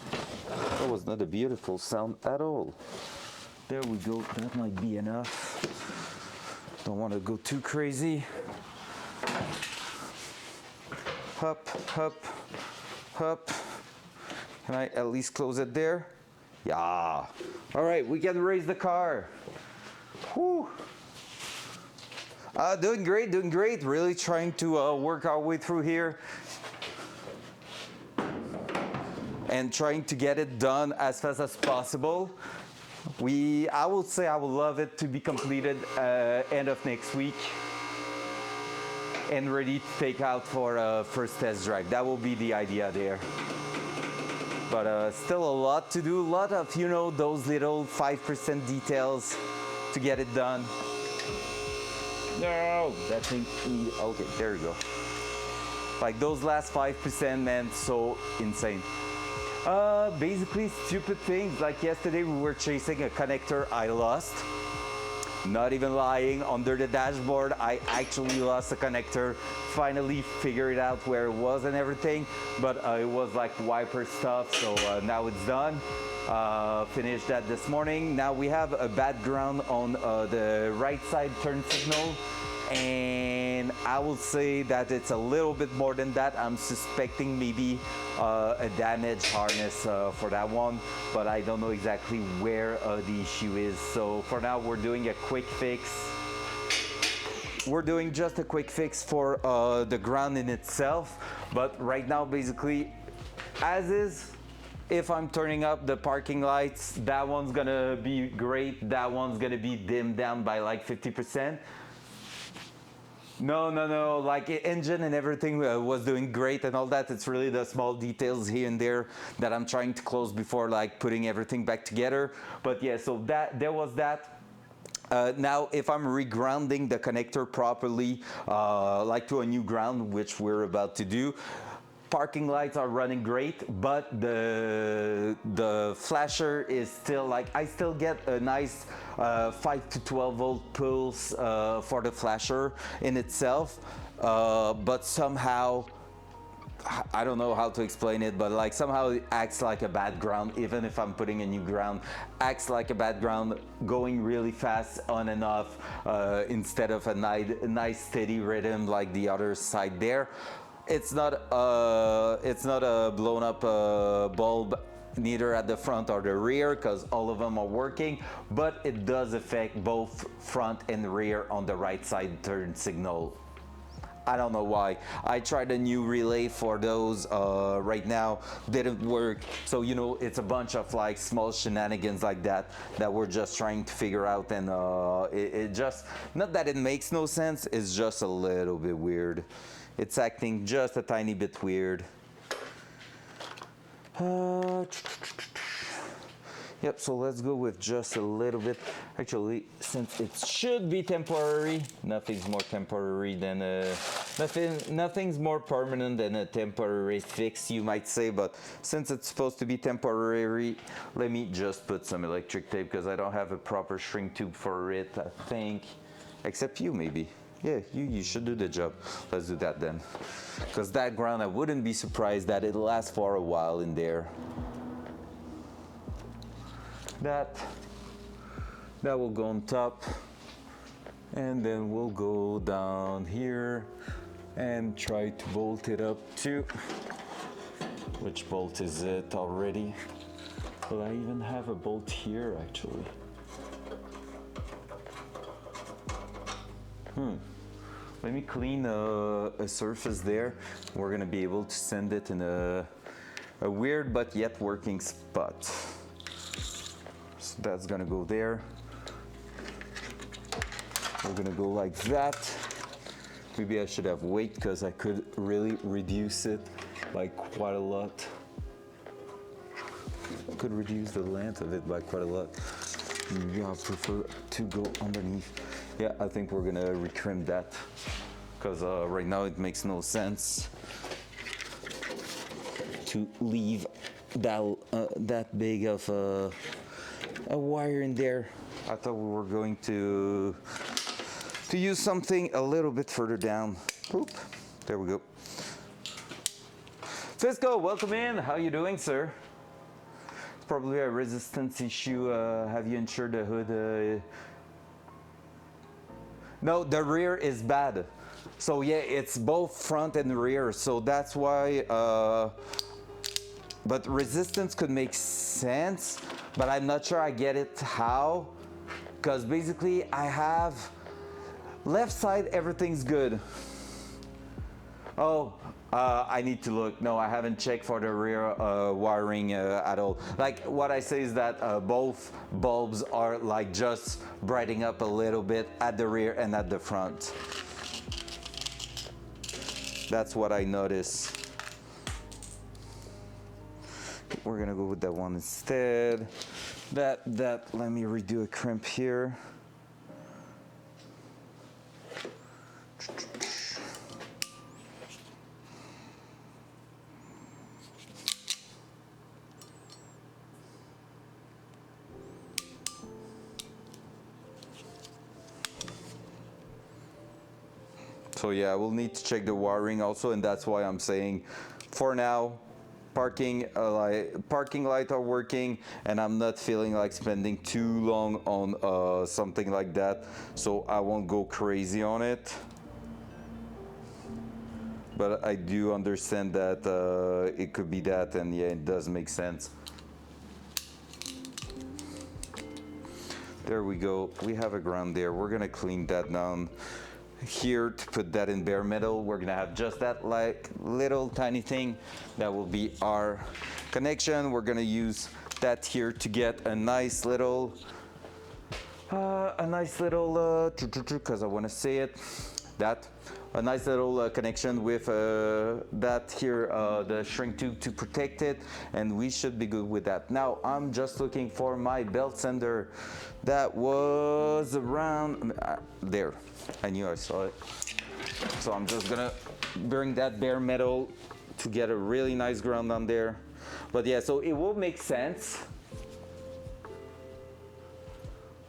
That was not a beautiful sound at all. There we go, that might be enough. Don't want to go too crazy. Up, up, up. Can I at least close it there? Yeah. All right, we can raise the car. Whew. Doing great, doing great. Really trying to work our way through here. And trying to get it done as fast as possible. I would say I would love it to be completed end of next week and ready to take out for a first test drive. That will be the idea there. But still a lot to do, a lot of, you know, those little 5% details to get it done. No, that thing, okay, there you go. Like those last 5%, man, so insane. Basically stupid things, like yesterday we were chasing a connector I lost. Not even lying, under the dashboard I actually lost a connector. Finally figured out where it was and everything, but it was like wiper stuff, so now it's done. Finished that this morning. Now we have a bad ground on the right side turn signal, and I will say that it's a little bit more than that. I'm suspecting maybe a damaged harness for that one, but I don't know exactly where the issue is. So for now we're doing a quick fix. We're doing just a quick fix for the ground in itself, but right now basically as is, if I'm turning up the parking lights, that one's gonna be great, that one's gonna be dimmed down by like 50%. No, like engine and everything was doing great and all that. It's really the small details here and there that I'm trying to close before like putting everything back together. But yeah, so that there was that. Now, if I'm regrounding the connector properly, like to a new ground, which we're about to do, parking lights are running great, but the flasher is still like, I still get a nice 5 to 12 volt pulse for the flasher in itself, but somehow, I don't know how to explain it, but like somehow it acts like a bad ground. Even if I'm putting a new ground, acts like a bad ground, going really fast on and off instead of a nice steady rhythm like the other side there. it's not a blown up bulb, neither at the front or the rear, because all of them are working, but it does affect both front and rear on the right side turn signal. I don't know why. I tried a new relay for those right now, didn't work. So, you know, it's a bunch of like small shenanigans like that we're just trying to figure out, and it just, not that it makes no sense, it's just a little bit weird. It's acting just a tiny bit weird. Yep, so let's go with just a little bit. Actually, since it should be temporary, nothing's more temporary than nothing's more permanent than a temporary fix, you might say. But since it's supposed to be temporary, let me just put some electric tape, because I don't have a proper shrink tube for it, I think. Except you, maybe. Yeah, you should do the job. Let's do that then. Because that ground, I wouldn't be surprised that it'll last for a while in there. That will go on top, and then we'll go down here and try to bolt it up too. Which bolt is it already? Will I even have a bolt here actually? Let me clean a surface there. We're gonna be able to send it in a weird but yet working spot. So that's gonna go there. We're gonna go like that. Maybe I should have weight, because I could really reduce it by quite a lot. I could reduce the length of it by quite a lot. Maybe I prefer to go underneath. Yeah, I think we're gonna retrim that, because right now it makes no sense to leave that big of a wire in there. I thought we were going to use something a little bit further down. Oop, there we go. Fisco, welcome in. How you doing, sir? It's probably a resistance issue. Have you insured the hood? No, the rear is bad. So yeah, it's both front and rear. So that's why, but resistance could make sense, but I'm not sure I get it how. Because basically I have left side, everything's good. Oh, I need to look. No, I haven't checked for the rear wiring at all. Like what I say is that both bulbs are like just brightening up a little bit at the rear and at the front. That's what I notice. We're gonna go with that one instead. That, let me redo a crimp here. So yeah, we'll need to check the wiring also, and that's why I'm saying for now, parking light are working, and I'm not feeling like spending too long on something like that, so I won't go crazy on it. But I do understand that it could be that, and yeah, it does make sense. There we go. We have a ground there. We're gonna clean that down here to put that in bare metal. We're gonna have just that like little tiny thing that will be our connection. We're gonna use that here to get a nice little because I want to say it, that a nice little connection with that here, the shrink tube to protect it, and we should be good with that. Now I'm just looking for my belt sander that was around there. I knew I saw it. So I'm just gonna bring that bare metal to get a really nice ground on there. But yeah, so it will make sense.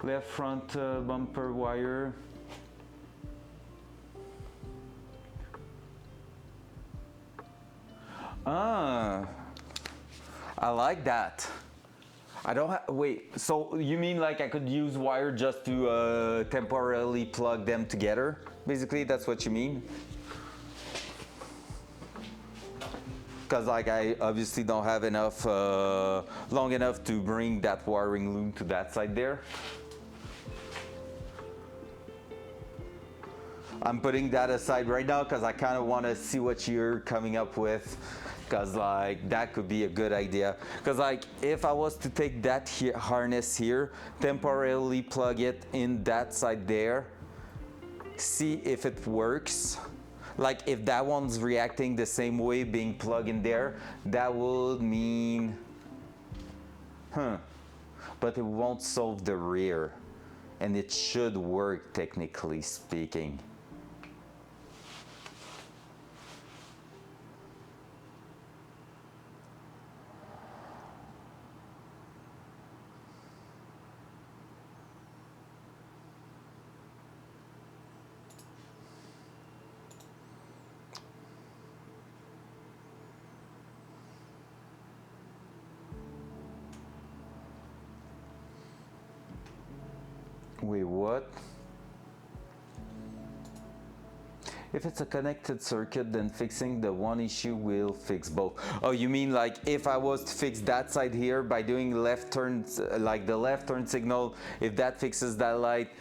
Left front bumper wire. I like that. I don't have, wait, so you mean like I could use wire just to temporarily plug them together? Basically, that's what you mean? because like I obviously don't have enough long enough to bring that wiring loom to that side there. I'm putting that aside right now because I kind of want to see what you're coming up with, because like that could be a good idea. Because like if I was to take that harness here, temporarily plug it in that side there, see if it works. Like if that one's reacting the same way being plugged in there, that would mean, but it won't solve the rear, and it should work technically speaking. Wait, what? If it's a connected circuit, then fixing the one issue will fix both. Oh, you mean like if I was to fix that side here by doing left turns, like the left turn signal, if that fixes that light,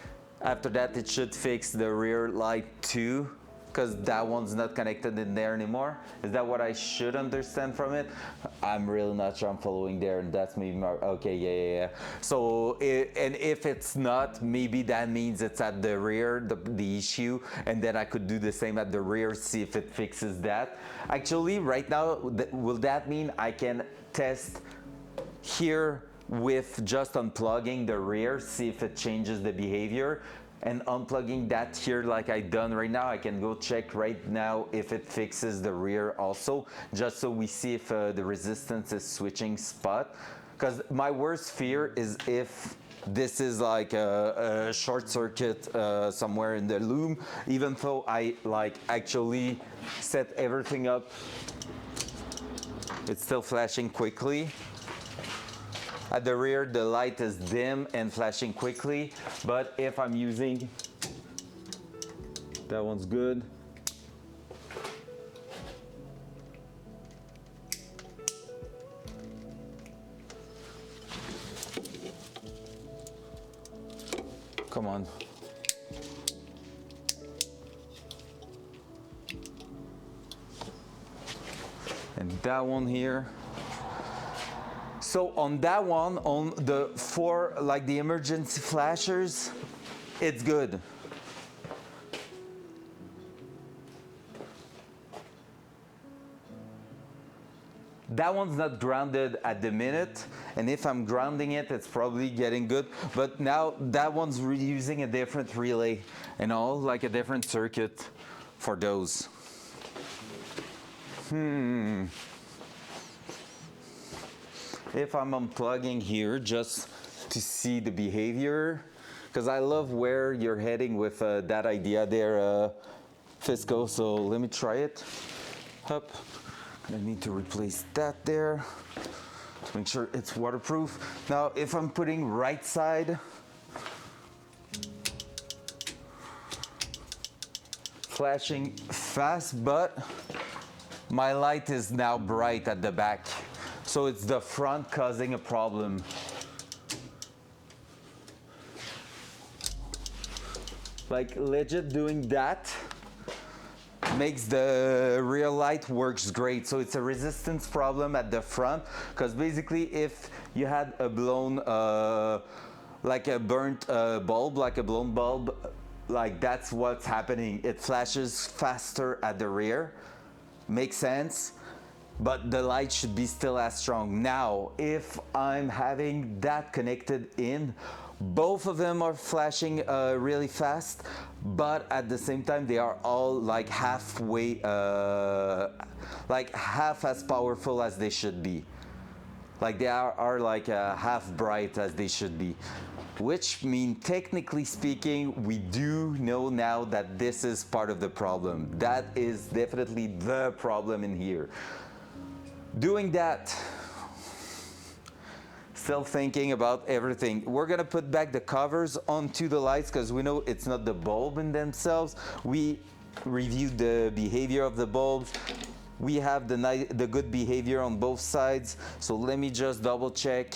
after that it should fix the rear light too? Because that one's not connected in there anymore? Is that what I should understand from it? I'm really not sure I'm following there, and that's maybe more, okay, yeah. So, and if it's not, maybe that means it's at the rear, the issue, and then I could do the same at the rear, see if it fixes that. Actually, right now, will that mean I can test here with just unplugging the rear, see if it changes the behavior? And unplugging that here like I done right now, I can go check right now if it fixes the rear also, just so we see if the resistance is switching spot. Because my worst fear is if this is like a short circuit somewhere in the loom, even though I like actually set everything up, it's still flashing quickly. At the rear, the light is dim and flashing quickly, but if I'm using, that one's good. Come on. And that one here. So on that one, on the four, like the emergency flashers, it's good. That one's not grounded at the minute, and if I'm grounding it, it's probably getting good. But now that one's using a different relay and all, like a different circuit for those. If I'm unplugging here just to see the behavior, because I love where you're heading with that idea there, Fisco, so let me try it. Up. I need to replace that there to make sure it's waterproof. Now, if I'm putting right side, flashing fast, but my light is now bright at the back. So it's the front causing a problem. Like legit doing that makes the rear light works great. So it's a resistance problem at the front, because basically if you had a blown, like a burnt bulb, like a blown bulb, like that's what's happening. It flashes faster at the rear. Makes sense. But the light should be still as strong. Now, if I'm having that connected in, both of them are flashing really fast, but at the same time, they are all like halfway, like half as powerful as they should be. Like they are like half bright as they should be. Which means, technically speaking, we do know now that this is part of the problem. That is definitely the problem in here. Doing that, still thinking about everything. We're gonna put back the covers onto the lights because we know it's not the bulb in themselves. We reviewed the behavior of the bulbs. we have the good behavior on both sides. So let me just double check.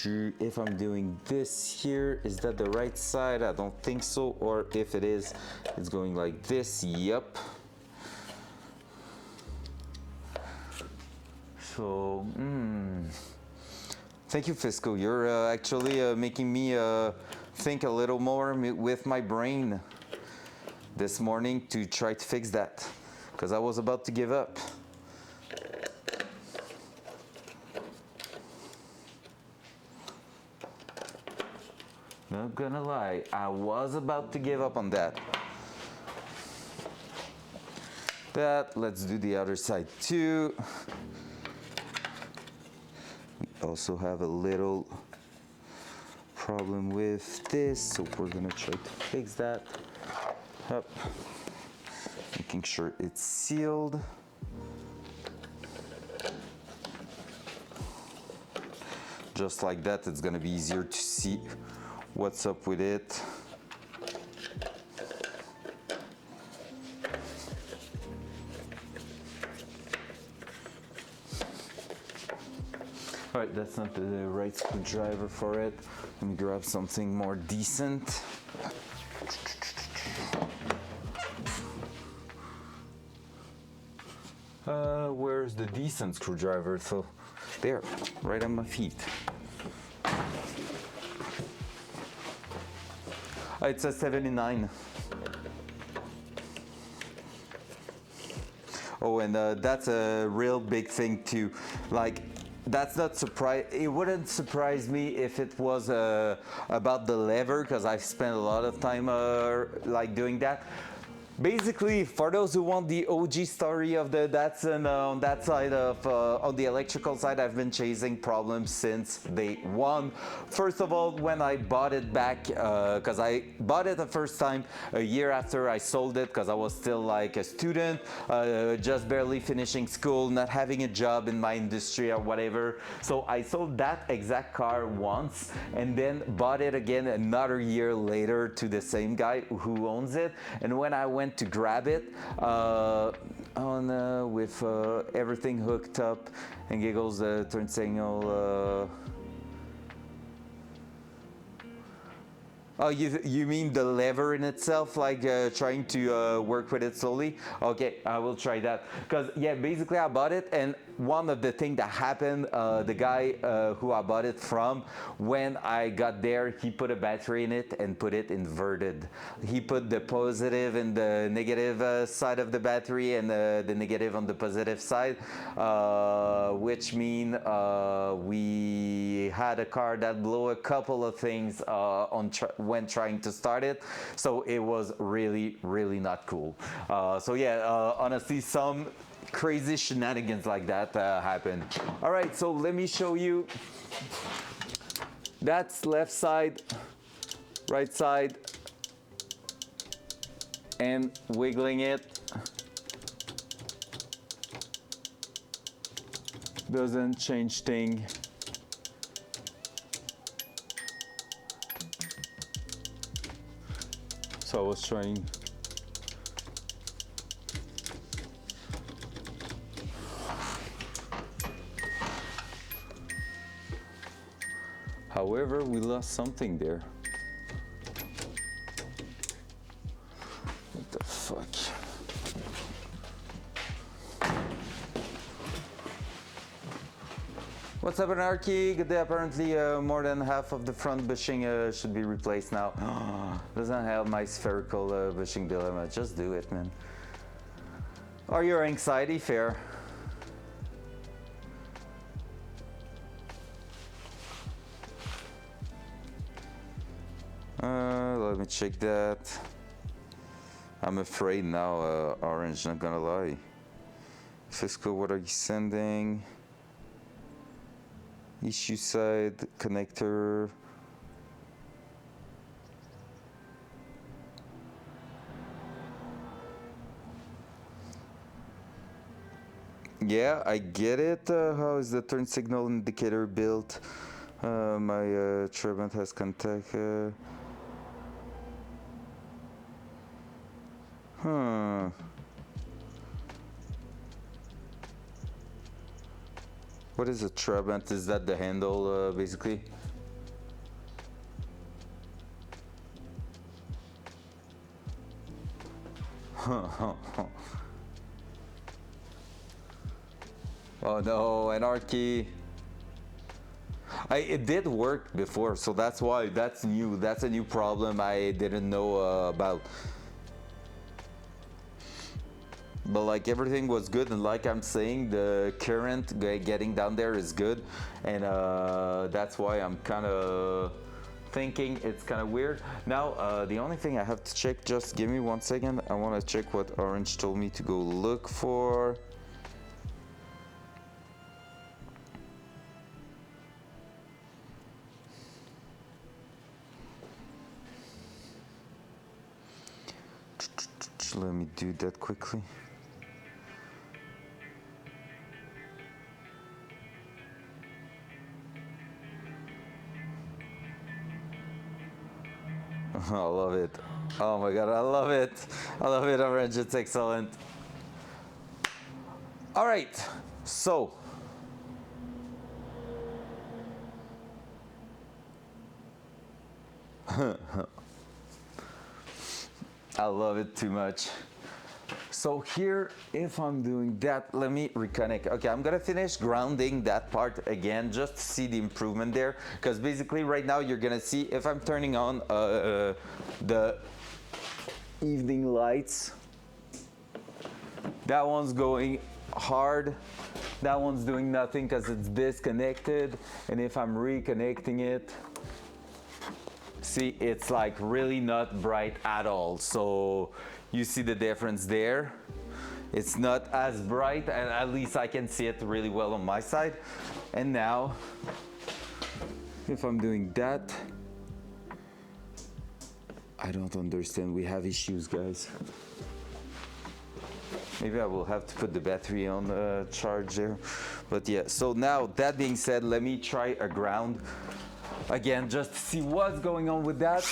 If I'm doing this here, is that the right side? I don't think so. Or if it is, it's going like this. Yep. So, thank you, Fisco. You're actually making me think a little more with my brain this morning to try to fix that, because I was about to give up. Not gonna lie, I was about to give up on that. Let's do the other side too. We also have a little problem with this, so we're gonna try to fix that. Up. Making sure it's sealed. Just like that, it's gonna be easier to see what's up with it. All right, that's not the right screwdriver for it. Let me grab something more decent. Where's the decent screwdriver? So, there, right on my feet. It's a 79. Oh, and that's a real big thing too. Like, that's not surprise. It wouldn't surprise me if it was about the lever, because I've spent a lot of time like doing that. Basically, for those who want the OG story of the Datsun on that side of, on the electrical side, I've been chasing problems since day one. First of all, when I bought it back, because I bought it the first time a year after I sold it, because I was still like a student, just barely finishing school, not having a job in my industry or whatever. So I sold that exact car once and then bought it again another year later to the same guy who owns it. And when I went to grab it with everything hooked up and giggles, the turn signal. Oh, you mean the lever in itself, like trying to work with it slowly? Okay, I will try that. Because, yeah, basically I bought it, and one of the things that happened, the guy who I bought it from, when I got there, he put a battery in it and put it inverted. He put the positive and the negative side of the battery and the negative on the positive side, which mean we had a car that blew a couple of things when trying to start it, so it was really not cool. So yeah, honestly, some crazy shenanigans like that happen. All right, so let me show you. That's left side, right side, and wiggling it doesn't change thing. So I was trying. However, we lost something there. What the fuck? What's up, Anarchy? Good day. Apparently, more than half of the front bushing should be replaced now. Doesn't help my spherical bushing dilemma. Just do it, man. Are your anxiety fair? Let me check that. I'm afraid now, Orange, not gonna lie. Fiscal, what are you sending? Issue side, connector. Yeah, I get it. How is the turn signal indicator built? My turbine has contact. Huh. What is a Trabant? Is that the handle, basically? Oh no, anarchy. It did work before, so that's why. That's new. That's a new problem I didn't know about. But like everything was good, and like I'm saying, the current getting down there is good, and that's why I'm kind of thinking it's kind of weird. Now the only thing I have to check, just give me 1 second. I want to check what Orange told me to go look for. Let me do that quickly. I love it. Oh my god, I love it. I love it, Orange. It's excellent. All right, so I love it too much. So here, if I'm doing that, let me reconnect. Okay, I'm gonna finish grounding that part again, just to see the improvement there. Because basically right now you're gonna see if I'm turning on the evening lights, that one's going hard, that one's doing nothing because it's disconnected. And if I'm reconnecting it, see, it's like really not bright at all. So you see the difference there. It's not as bright, and at least I can see it really well on my side. And now, if I'm doing that, I don't understand. We have issues, guys. Maybe I will have to put the battery on charge there. But yeah, so now that being said, let me try a ground again, just to see what's going on with that.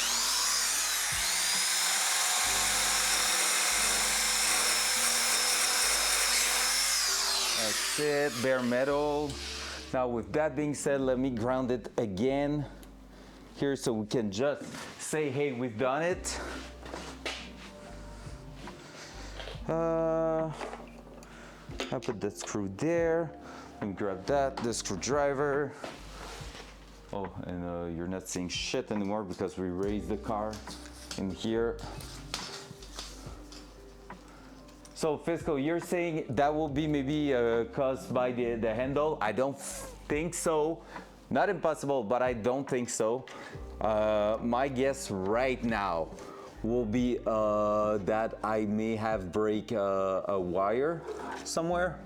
That's it, bare metal. Now with that being said, let me ground it again here so we can just say, hey, we've done it. I put that screw there. Let me grab that, the screwdriver. Oh, and you're not seeing shit anymore because we raised the car in here. So Fiscal, you're saying that will be maybe caused by the handle? I don't think so. Not impossible, but I don't think so. My guess right now will be that I may have break a wire somewhere.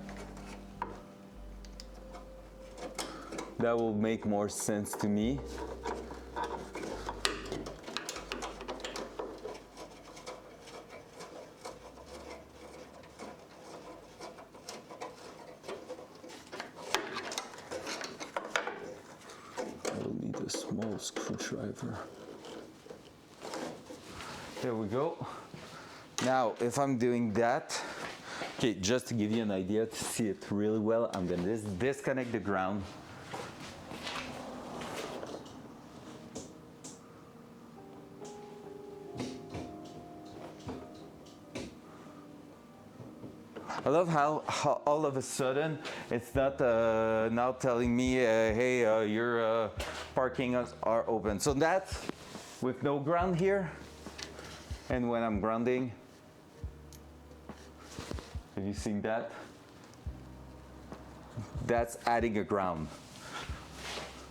That will make more sense to me. I'll need a small screwdriver. There we go. Now, if I'm doing that, okay, just to give you an idea to see it really well, I'm gonna disconnect the ground. I love how all of a sudden it's not now telling me, hey, your parking are open. So that's with no ground here. And when I'm grounding, have you seen that? That's adding a ground.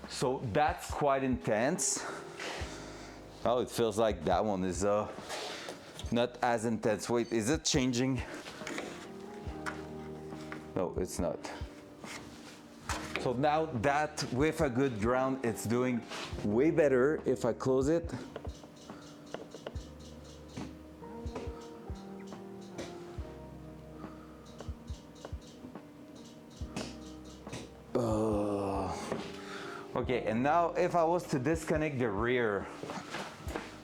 So that's quite intense. Oh, it feels like that one is not as intense. Wait, is it changing? No, it's not. So now that with a good ground, it's doing way better. If I close it, okay, and now if I was to disconnect the rear,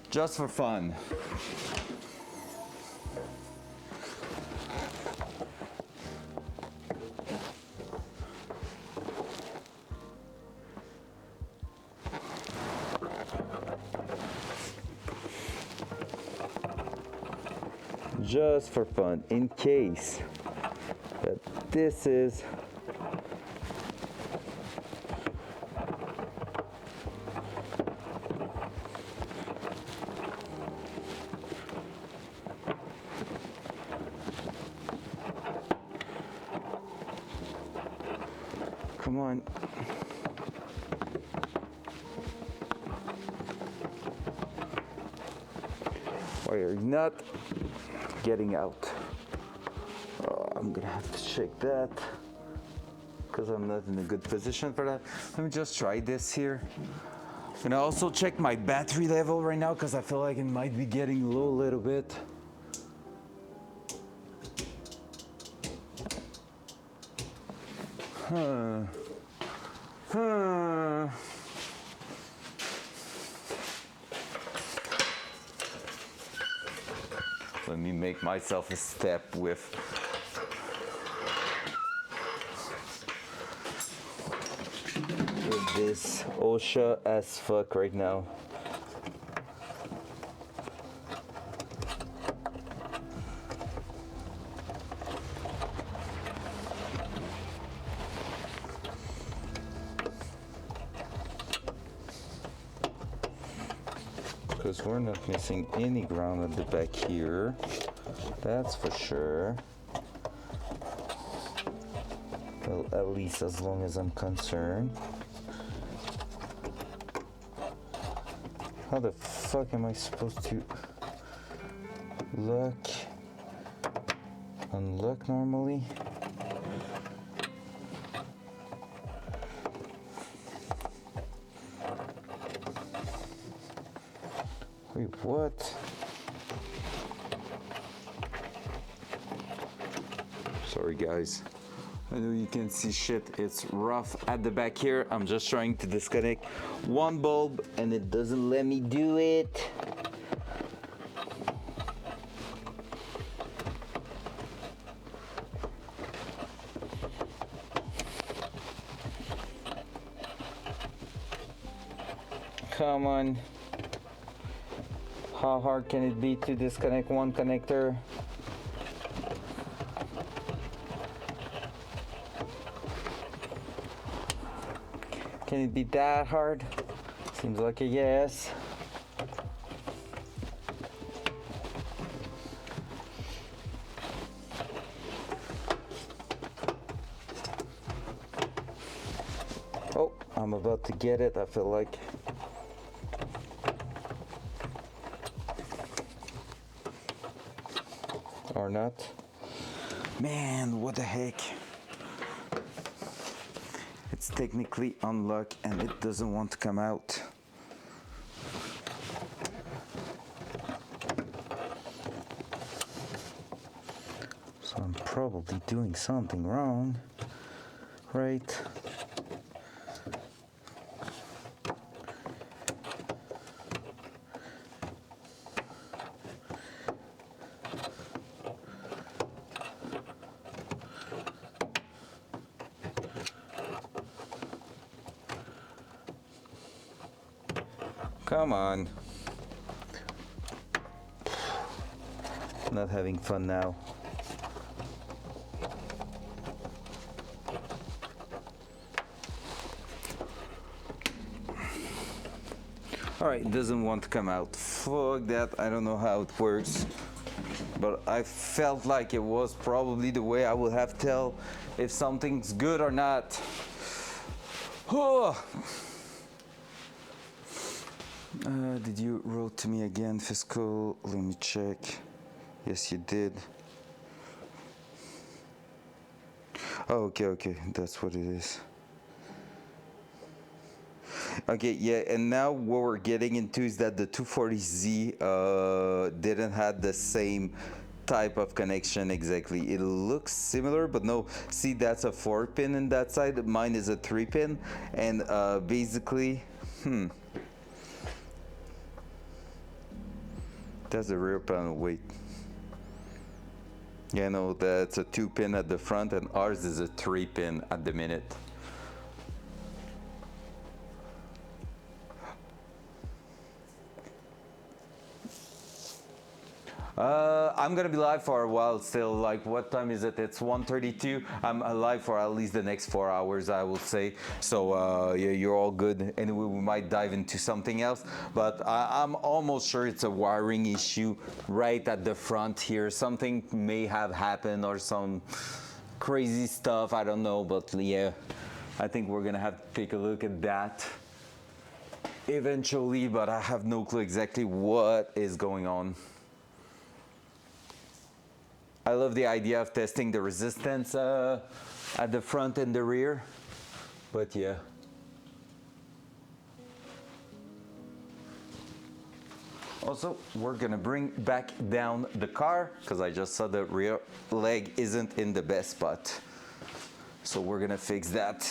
just for fun. just for fun, in case that this is come on. Why are you not getting out? Oh, I'm gonna have to check that because I'm not in a good position for that. Let me just try this here. I'm gonna also check my battery level right now because I feel like it might be getting low a little bit. Let me make myself a step with this OSHA as fuck right now. Because we're not missing any ground at the back here, that's for sure. Well, at least as long as I'm concerned. How the fuck am I supposed to unlock normally? Wait, what? Sorry guys. I know you can see shit, it's rough at the back here. I'm just trying to disconnect one bulb and it doesn't let me do it. Come on. How hard can it be to disconnect one connector? Can it be that hard? Seems like a yes. Oh, I'm about to get it, I feel like. Or not. Man, what the heck? It's technically unlocked and it doesn't want to come out. So I'm probably doing something wrong, right? Come on. Not having fun now. Alright, doesn't want to come out. Fuck that, I don't know how it works. But I felt like it was probably the way I would have to tell if something's good or not. Did you wrote to me again, Fiscal? Let me check. Yes, you did. Oh, okay, that's what it is. Okay, yeah, and now what we're getting into is that the 240Z didn't have the same type of connection exactly. It looks similar, but no. See, that's a 4-pin in that side. Mine is a 3-pin, and basically, that's the rear panel. Wait. Yeah, no, that's a 2-pin at the front, and ours is a 3-pin at the minute. I'm gonna be live for a while still. Like, what time is it? It's 1:32. I'm live for at least the next 4 hours, I will say. So yeah, you're all good. Anyway, we might dive into something else, but I'm almost sure it's a wiring issue right at the front here. Something may have happened or some crazy stuff. I don't know, but yeah, I think we're gonna have to take a look at that eventually, but I have no clue exactly what is going on. I love the idea of testing the resistance at the front and the rear, but yeah. Also, we're gonna bring back down the car because I just saw the rear leg isn't in the best spot. So we're gonna fix that.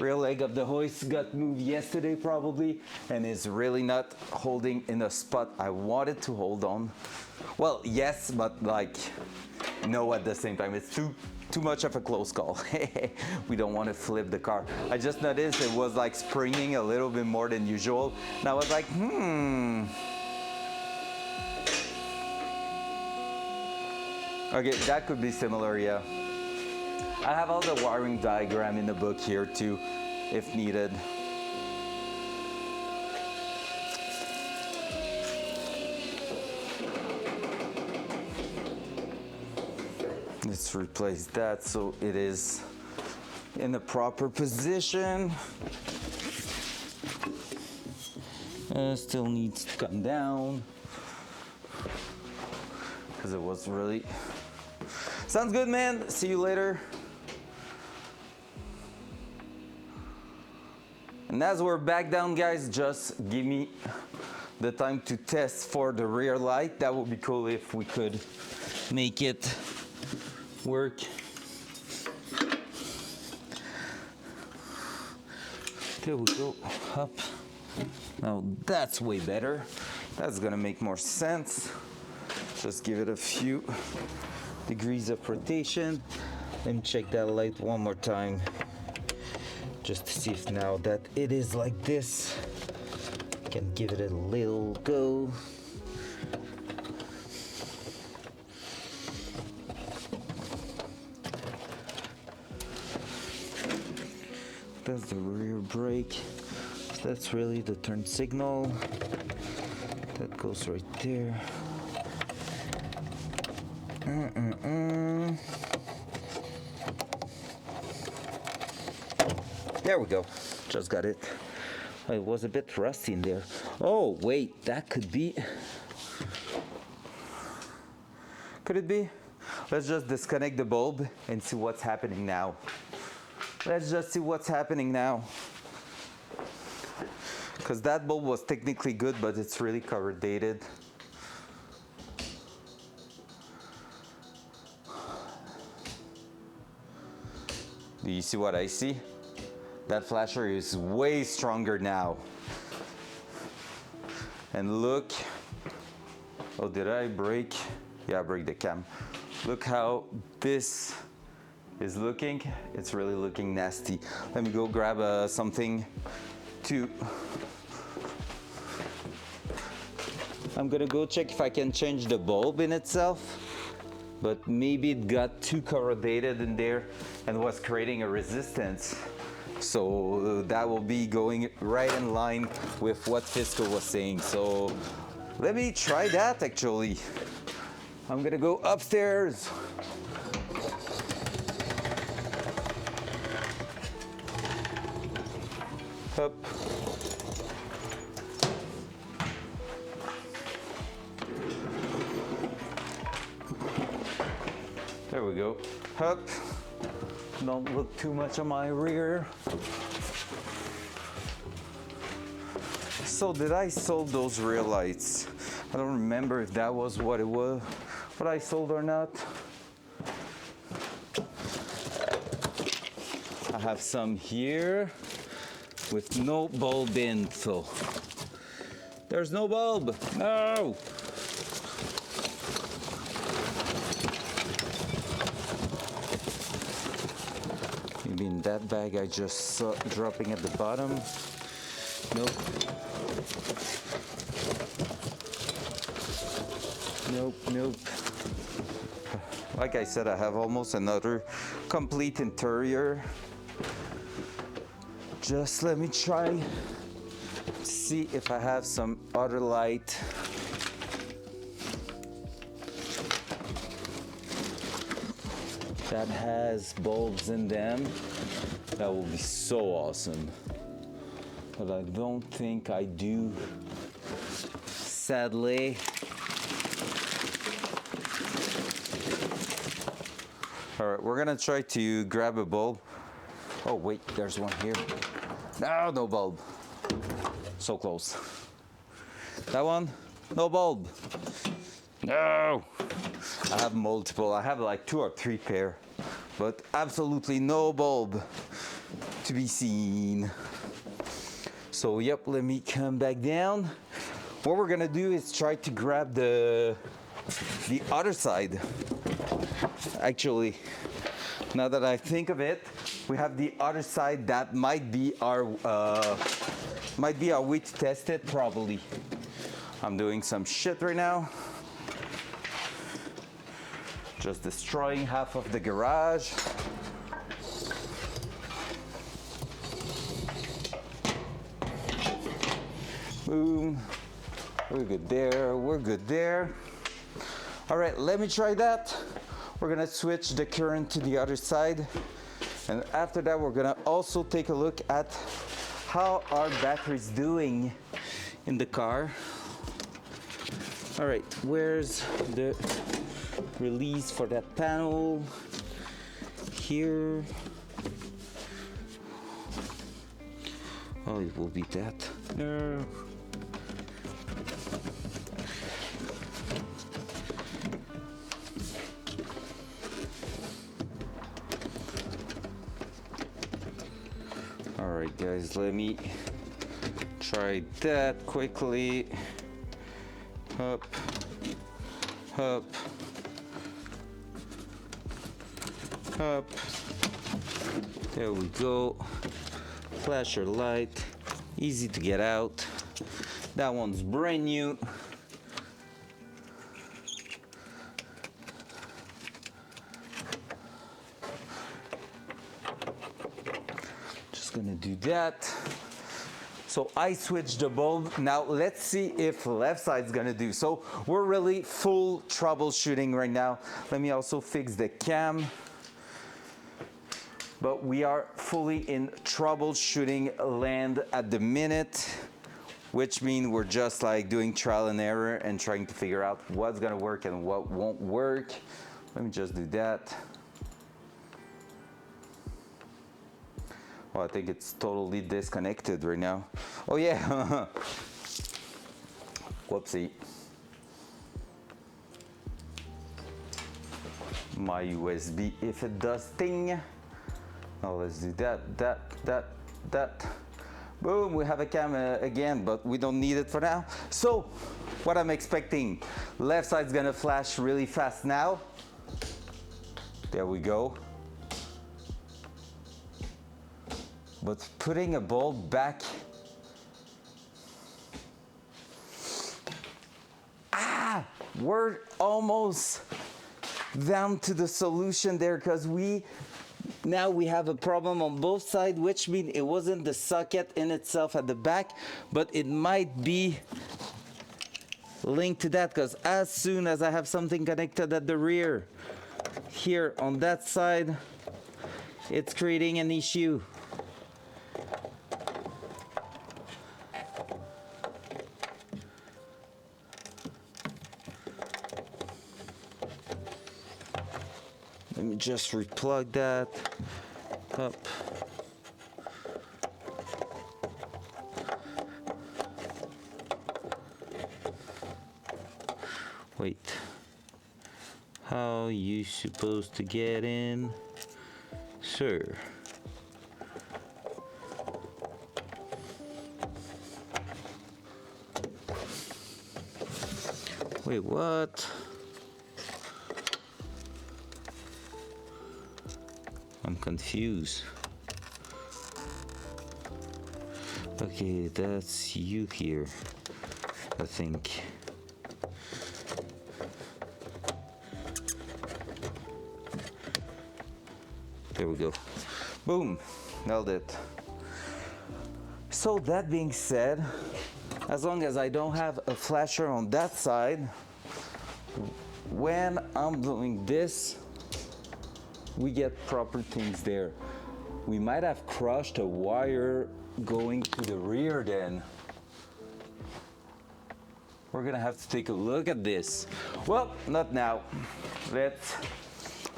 Rear leg of the hoist got moved yesterday probably and is really not holding in a spot I wanted to hold on. Well, yes, but like no at the same time. It's too much of a close call. We don't want to flip the car. I just noticed it was like springing a little bit more than usual. And I was like, Okay, that could be similar, yeah. I have all the wiring diagram in the book here too, if needed. Let's replace that so it is in the proper position. Still needs to come down because it was really... Sounds good, man. See you later. And as we're back down, guys, just give me the time to test for the rear light. That would be cool if we could make it work. There we go, up. Now that's way better. That's gonna make more sense. Just give it a few degrees of rotation. Let me check that light one more time, just to see if now that it is like this, I can give it a little go. That's the rear brake. So that's really the turn signal. That goes right there. There we go. Just got it. It was a bit rusty in there. Oh, wait, that could be. Could it be? Let's just disconnect the bulb and see what's happening now. Let's just see what's happening now. Because that bulb was technically good, but it's really corrodated. Do you see what I see? That flasher is way stronger now. And look, oh, did I break? Yeah, I break the cam. Look how this is looking. It's really looking nasty. Let me go grab something to... I'm gonna go check if I can change the bulb in itself, but maybe it got too corrodated in there and was creating a resistance. So that will be going right in line with what Fisco was saying. So let me try that actually. I'm gonna go upstairs. Up. There we go. Up. Don't look too much on my rear. So did I sold those rear lights? I don't remember if that was what it was, what I sold or not. I have some here with no bulb in, so there's no bulb. No. Maybe in that bag I just saw dropping at the bottom. Nope. Nope, nope. Like I said, I have almost another complete interior. Just let me try to see if I have some other light. That has bulbs in them. That will be so awesome. But I don't think I do, sadly. All right, we're gonna try to grab a bulb. Oh wait, there's one here. No, no bulb. So close. That one, no bulb. No. I have multiple. I have like 2 or 3 pair, but absolutely no bulb to be seen. So yep, let me come back down. What we're gonna do is try to grab the other side. Actually, now that I think of it, we have the other side that might be our way to test it. Probably. I'm doing some shit right now. Just destroying half of the garage. Boom. We're good there. We're good there. All right, let me try that. We're gonna switch the current to the other side. And after that, we're gonna also take a look at how our battery's doing in the car. All right, where's the release for that panel? Here. Oh, it will be that. No. All right, guys, let me try that quickly. Up, up, up. There we go. Flash your light. Easy to get out. That one's brand new. Just gonna do that. So I switched the bulb. Now let's see if left side's gonna do. So we're really full troubleshooting right now. Let me also fix the cam. But we are fully in troubleshooting land at the minute, which means we're just like doing trial and error and trying to figure out what's gonna work and what won't work. Let me just do that. Oh, I think it's totally disconnected right now. Oh yeah. Whoopsie. My USB, if it does thing. Now let's do that. Boom, we have a camera again, but we don't need it for now. So, what I'm expecting, left side's gonna flash really fast now. There we go. But putting a bulb back, we're almost down to the solution there, because now we have a problem on both sides, which means it wasn't the socket in itself at the back, but it might be linked to that, because as soon as I have something connected at the rear, here on that side, it's creating an issue. Let me just replug that up. Wait, how you supposed to get in, sir? Wait, what? I'm confused. Okay, that's you here, I think. There we go. Boom, nailed it. So that being said, as long as I don't have a flasher on that side, when I'm doing this, we get proper things there. We might have crushed a wire going to the rear then. We're gonna have to take a look at this. Well, not now. Let's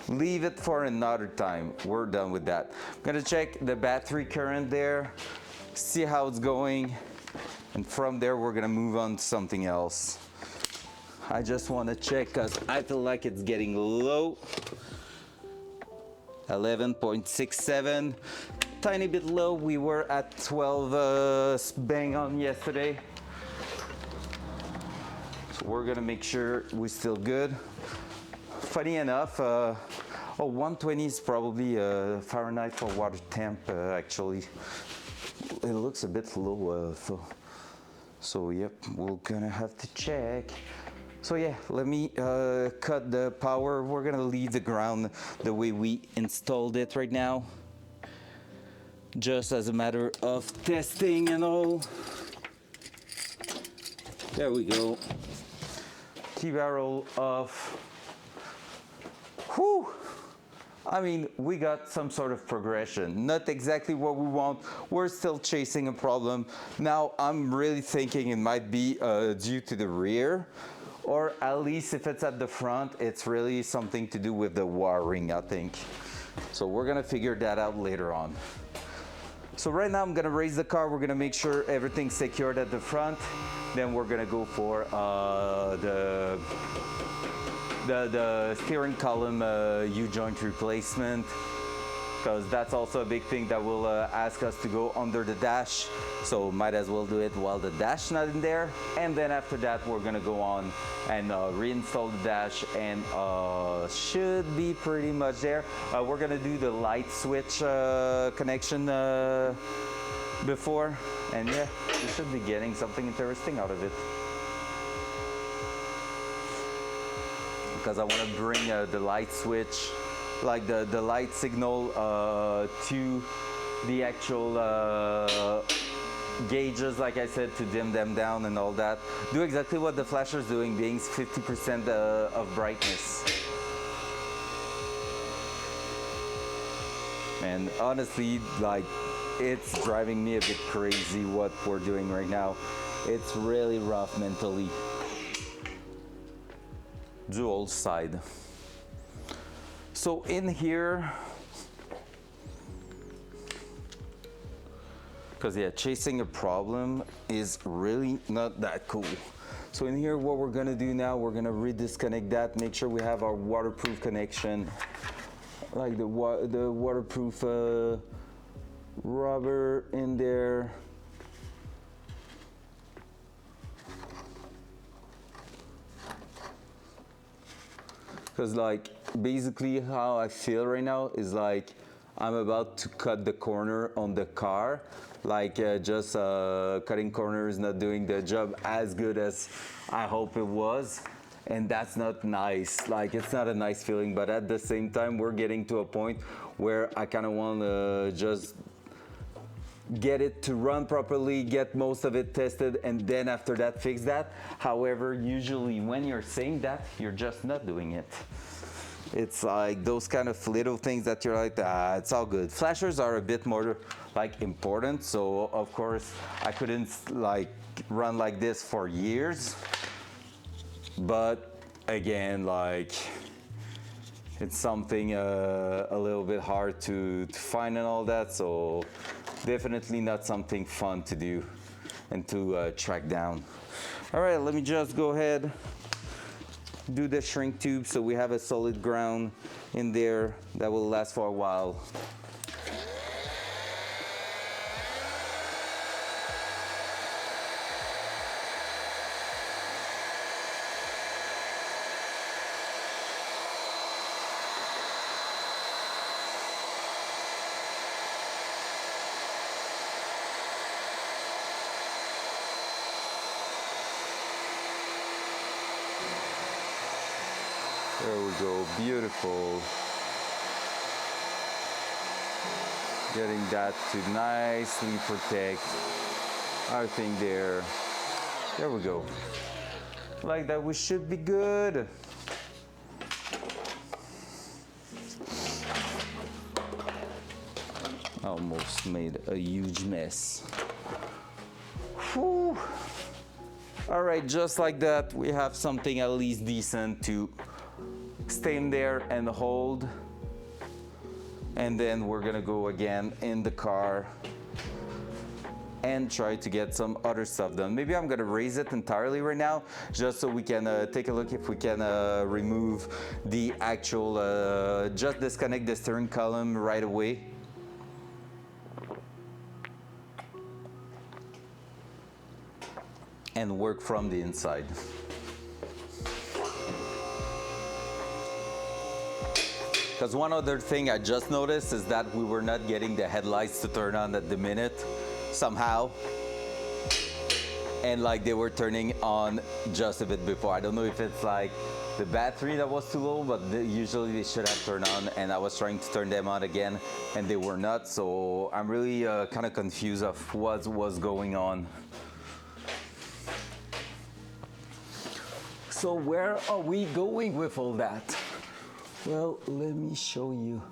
leave it for another time. We're done with that. I'm gonna check the battery current there, see how it's going, and from there we're gonna move on to something else. I just wanna check because I feel like it's getting low. 11.67, tiny bit low. We were at 12 bang on yesterday. So we're gonna make sure we're still good. Funny enough, 120 is probably Fahrenheit for water temp actually. It looks a bit low, so yep, we're gonna have to check. So yeah, let me cut the power. We're gonna leave the ground the way we installed it right now. Just as a matter of testing and all. There we go. T-barrel off. Whew! I mean, we got some sort of progression. Not exactly what we want. We're still chasing a problem. Now, I'm really thinking it might be due to the rear, or at least if it's at the front, it's really something to do with the wiring, I think. So we're gonna figure that out later on. So right now I'm gonna raise the car. We're gonna make sure everything's secured at the front. Then we're gonna go for the steering column U-joint replacement, because that's also a big thing that will ask us to go under the dash. So might as well do it while the dash not in there. And then after that, we're gonna go on and reinstall the dash, and should be pretty much there. We're gonna do the light switch connection before, and yeah, we should be getting something interesting out of it. Because I want to bring the light switch, like the light signal to the actual gauges, like I said, to dim them down and all that. Do exactly what the flasher is doing, being 50% of brightness. And honestly, like, it's driving me a bit crazy what we're doing right now. It's really rough mentally. Dual side. So in here, because yeah, chasing a problem is really not that cool. So in here, what we're gonna do now, we're gonna redisconnect that, make sure we have our waterproof connection, like the waterproof rubber in there. Because like basically how I feel right now is like I'm about to cut the corner on the car. Like just cutting corners, not doing the job as good as I hope it was. And that's not nice. Like, it's not a nice feeling, but at the same time, we're getting to a point where I kind of want to just get it to run properly, get most of it tested, and then after that, fix that. However, usually when you're saying that, you're just not doing it. It's like those kind of little things that you're like, it's all good. Flashers are a bit more like important, so of course I couldn't like run like this for years. But again, like, it's something a little bit hard to find and all that, so definitely not something fun to do and to track down. All right, let me just go ahead, do the shrink tube so we have a solid ground in there that will last for a while. There we go, beautiful. Getting that to nicely protect our thing there. There we go. Like that, we should be good. Almost made a huge mess. Whew. All right, just like that, we have something at least decent to stay in there and hold. And then we're gonna go again in the car and try to get some other stuff done. Maybe I'm gonna raise it entirely right now, just so we can take a look if we can remove the actual, just disconnect the steering column right away. And work from the inside. Because one other thing I just noticed is that we were not getting the headlights to turn on at the minute somehow. And like they were turning on just a bit before. I don't know if it's like the battery that was too low, but usually they should have turned on, and I was trying to turn them on again and they were not. So I'm really kind of confused of what was going on. So where are we going with all that? Well, let me show you.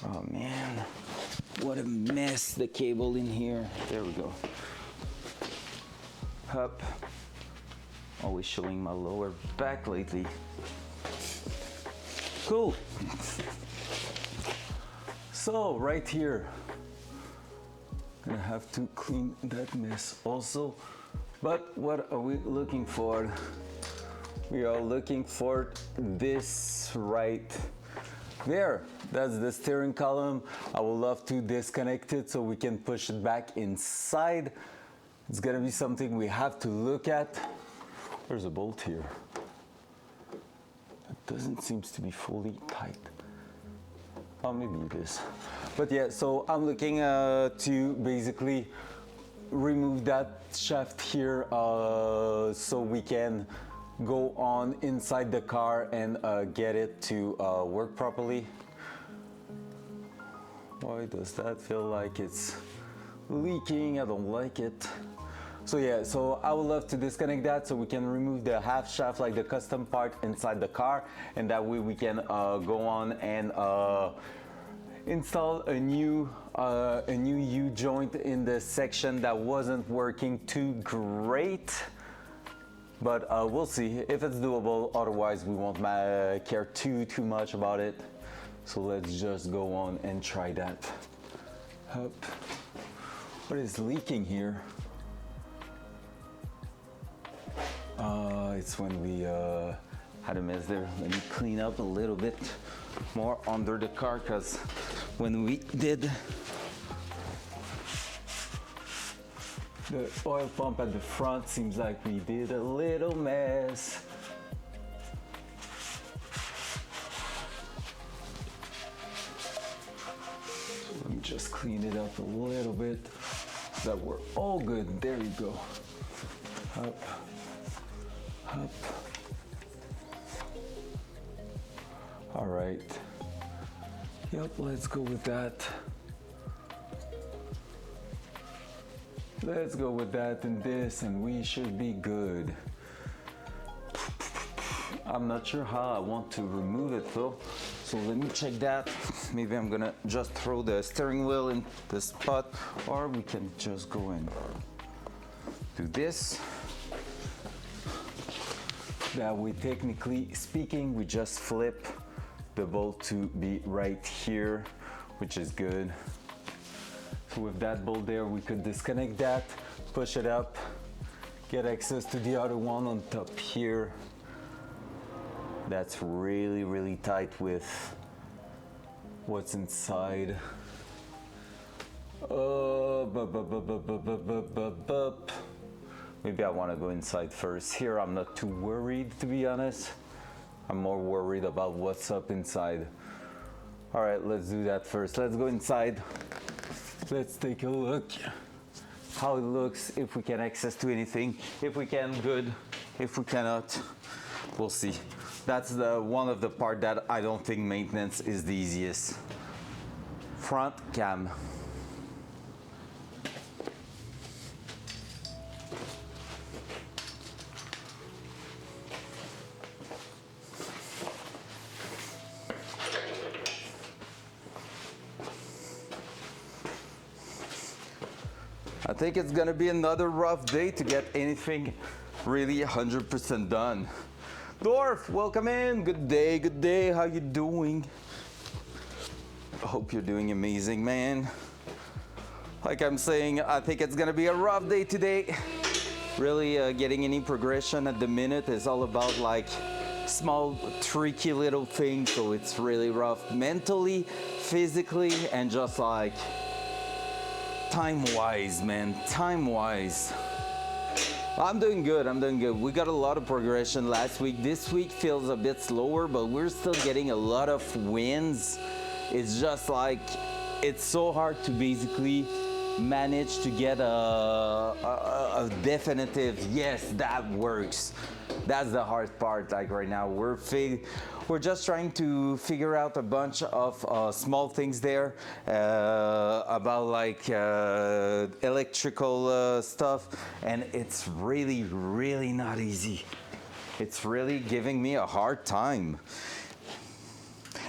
Oh man, what a mess, the cable in here. There we go. Up. Always showing my lower back lately. Cool. So right here, gonna have to clean that mess also. But what are we looking for? We are looking for this right there. That's the steering column. I would love to disconnect it so we can push it back inside. It's gonna be something we have to look at. There's a bolt here. It doesn't seem to be fully tight. Oh, maybe it is. But yeah, so I'm looking to basically remove that shaft here so we can go on inside the car and get it to work properly. Why does that feel like it's leaking? I don't like it. So yeah, so I would love to disconnect that so we can remove the half shaft, like the custom part inside the car, and that way we can go on and install a new U-joint in the section that wasn't working too great. But we'll see if it's doable. Otherwise, we won't care too much about it. So let's just go on and try that. Up. What is leaking here? It's when we had a mess there. Let me clean up a little bit more under the car, because when we did the oil pump at the front, seems like we did a little mess. Let me just clean it up a little bit so that we're all good. There you go. Up, up. All right. Yep, let's go with that. Let's go with that and this, and we should be good. I'm not sure how I want to remove it though, so let me check that. Maybe I'm gonna just throw the steering wheel in the spot, or we can just go and do this. That way, technically speaking, we just flip the bolt to be right here, which is good. So with that bolt there, we could disconnect that, push it up, get access to the other one on top here. That's really, really tight with what's inside. Maybe I want to go inside first. Here, I'm not too worried, to be honest. I'm more worried about what's up inside. All right, let's do that first. Let's go inside. Let's take a look how it looks, if we can access to anything. If we can, good. If we cannot, we'll see. That's the one of the part that I don't think maintenance is the easiest. Front cam. I think it's gonna be another rough day to get anything really 100% done. Dorf, welcome in. Good day, good day. How you doing? I hope you're doing amazing, man. Like I'm saying, I think it's gonna be a rough day today. Really getting any progression at the minute is all about like small, tricky little things. So it's really rough mentally, physically, and just like time-wise, man, time-wise. I'm doing good, I'm doing good. We got a lot of progression last week. This week feels a bit slower, but we're still getting a lot of wins. It's just like, it's so hard to basically manage to get a definitive, yes, that works. That's the hard part, like right now. We're just trying to figure out a bunch of small things there about like electrical stuff, and it's really, really not easy. It's really giving me a hard time.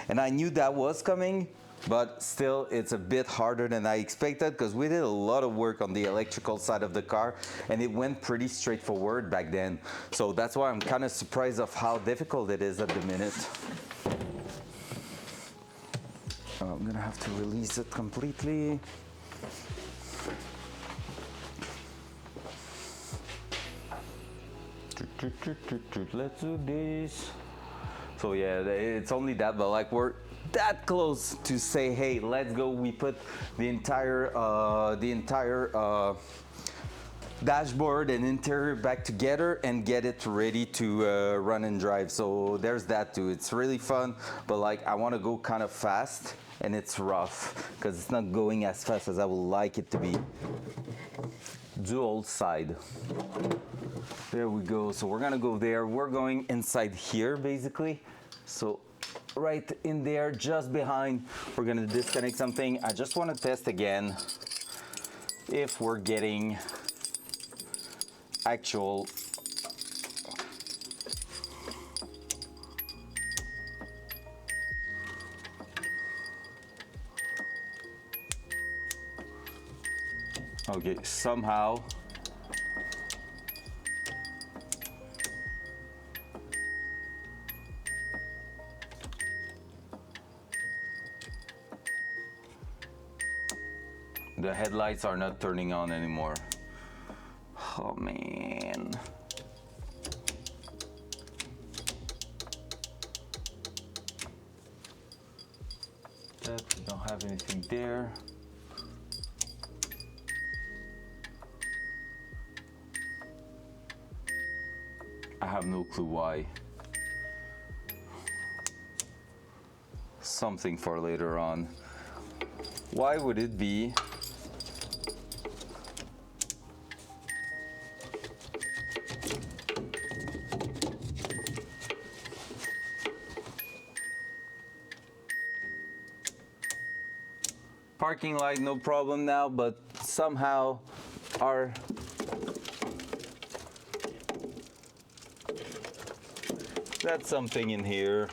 And I knew that was coming, but still it's a bit harder than I expected because we did a lot of work on the electrical side of the car and it went pretty straightforward back then. So that's why I'm kind of surprised of how difficult it is at the minute. I'm gonna have to release it completely. Let's do this. So yeah, it's only that, but like we're that close to say, hey, let's go. We put the entire dashboard and interior back together and get it ready to run and drive. So there's that too. It's really fun, but like I want to go kind of fast and it's rough because it's not going as fast as I would like it to be. Dual side. There we go. So we're gonna go there. We're going inside here basically. So right in there, just behind, we're gonna disconnect something. I just want to test again if we're getting actual okay, somehow the headlights are not turning on anymore. Oh man. That we don't have anything there. I have no clue why. Something for later on. Why would it be? Parking light, no problem now, but somehow our that's something in here.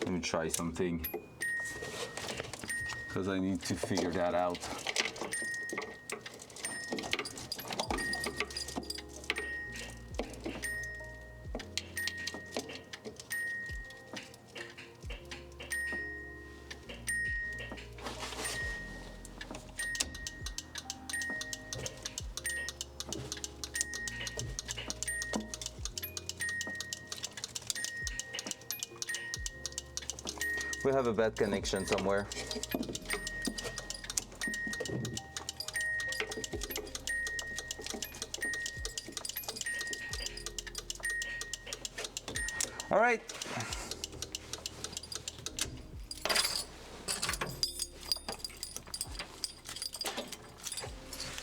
Let me try something because I need to figure that out. We have a bad connection somewhere. All right.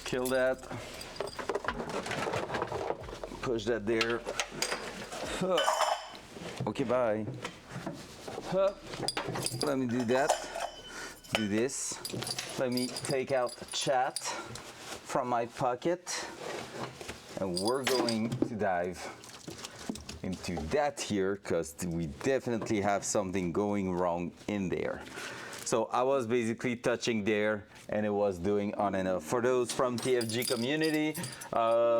Kill that. Push that there. Okay, bye. Huh. Let me do that. Do this. Let me take out the chat from my pocket. And we're going to dive into that here because we definitely have something going wrong in there. So I was basically touching there and it was doing on and off. For those from TFG community,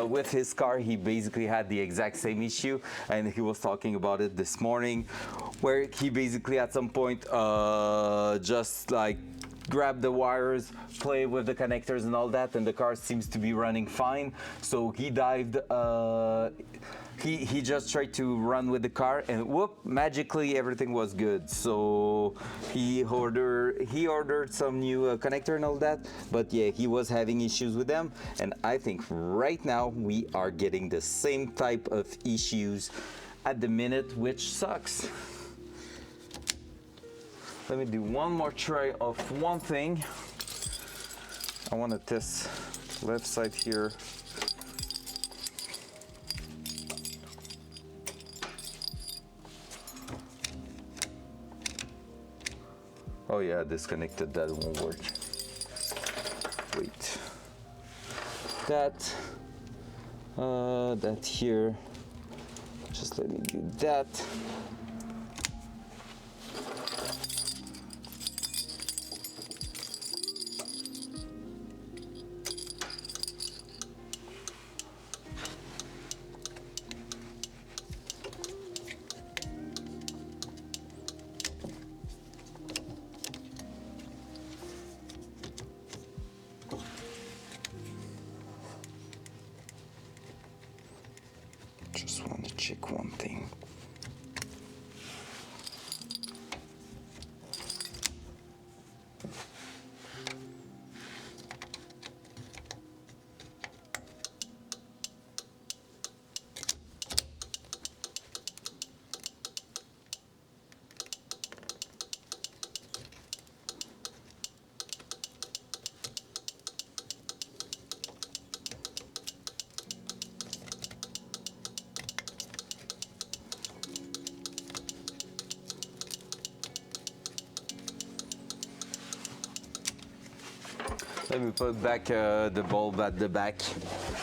with his car, he basically had the exact same issue and he was talking about it this morning where he basically at some point just like grab the wires, play with the connectors and all that, and the car seems to be running fine. So he dived, he just tried to run with the car and whoop, magically everything was good. So he ordered some new connector and all that, but yeah, he was having issues with them. And I think right now we are getting the same type of issues at the minute, which sucks. Let me do one more try of one thing. I want to test left side here. Oh yeah, disconnected, that won't work. Wait. That here. Just let me do that. Just want to check one thing. Let me put back the bulb at the back.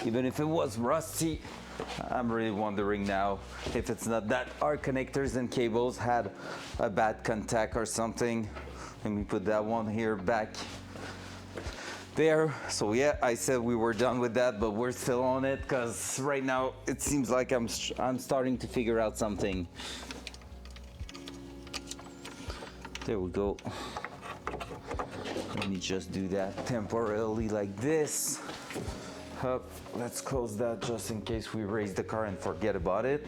Even if it was rusty, I'm really wondering now if it's not that our connectors and cables had a bad contact or something. Let me put that one here back there. So yeah, I said we were done with that, but we're still on it because right now it seems like I'm starting to figure out something. There we go. Let me just do that temporarily like this. Let's close that just in case we raise the car and forget about it.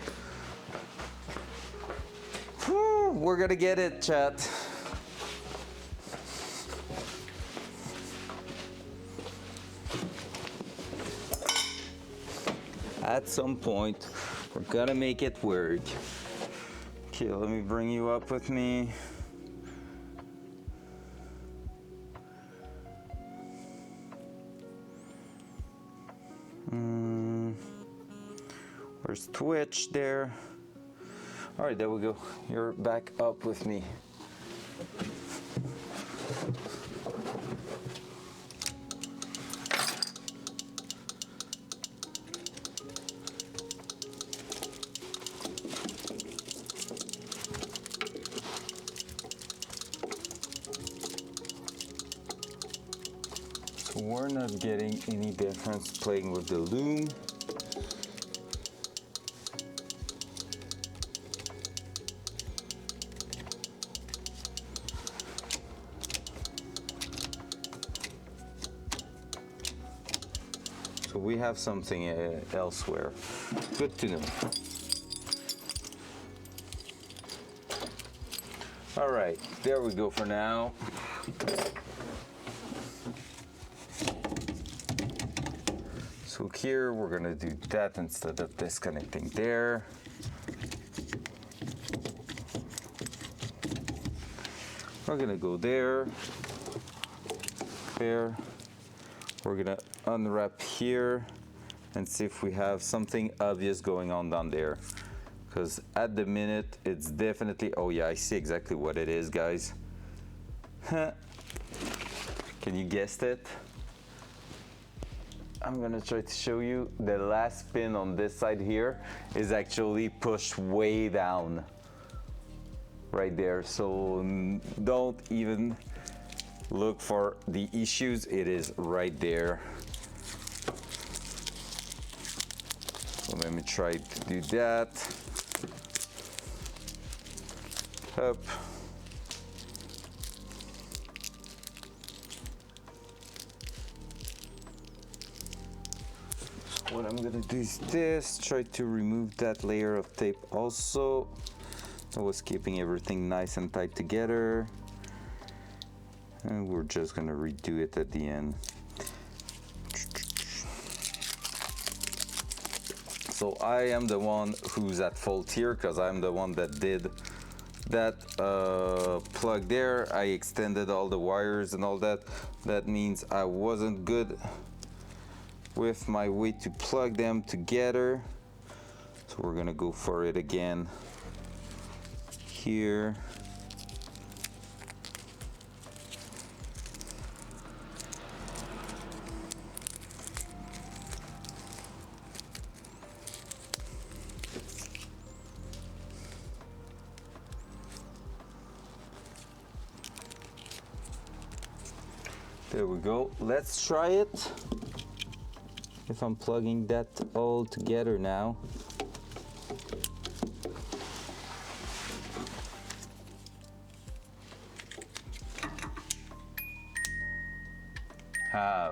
Whew, we're gonna get it, chat. At some point, we're gonna make it work. Okay, let me bring you up with me. Where's Twitch there? All right, there we go. You're back up with me. So we're not getting any difference playing with the loom. So we have something elsewhere. Good to know. All right, there we go for now. So here we're gonna do that instead of disconnecting there. We're gonna go there, there. We're gonna unwrap here and see if we have something obvious going on down there. because at the minute it's definitely, oh yeah, I see exactly what it is, guys. Can you guess it? I'm gonna try to show you. The last pin on this side here is actually pushed way down right there, so don't even look for the issues, it is right there. So let me try to do that. Up. What I'm gonna do is this, try to remove that layer of tape also. I was keeping everything nice and tight together. And we're just gonna redo it at the end. So I am the one who's at fault here because I'm the one that did that plug there. I extended all the wires and all that. That means I wasn't good with my way to plug them together. So we're gonna go for it again here. There we go. Let's try it. If I'm plugging that all together now.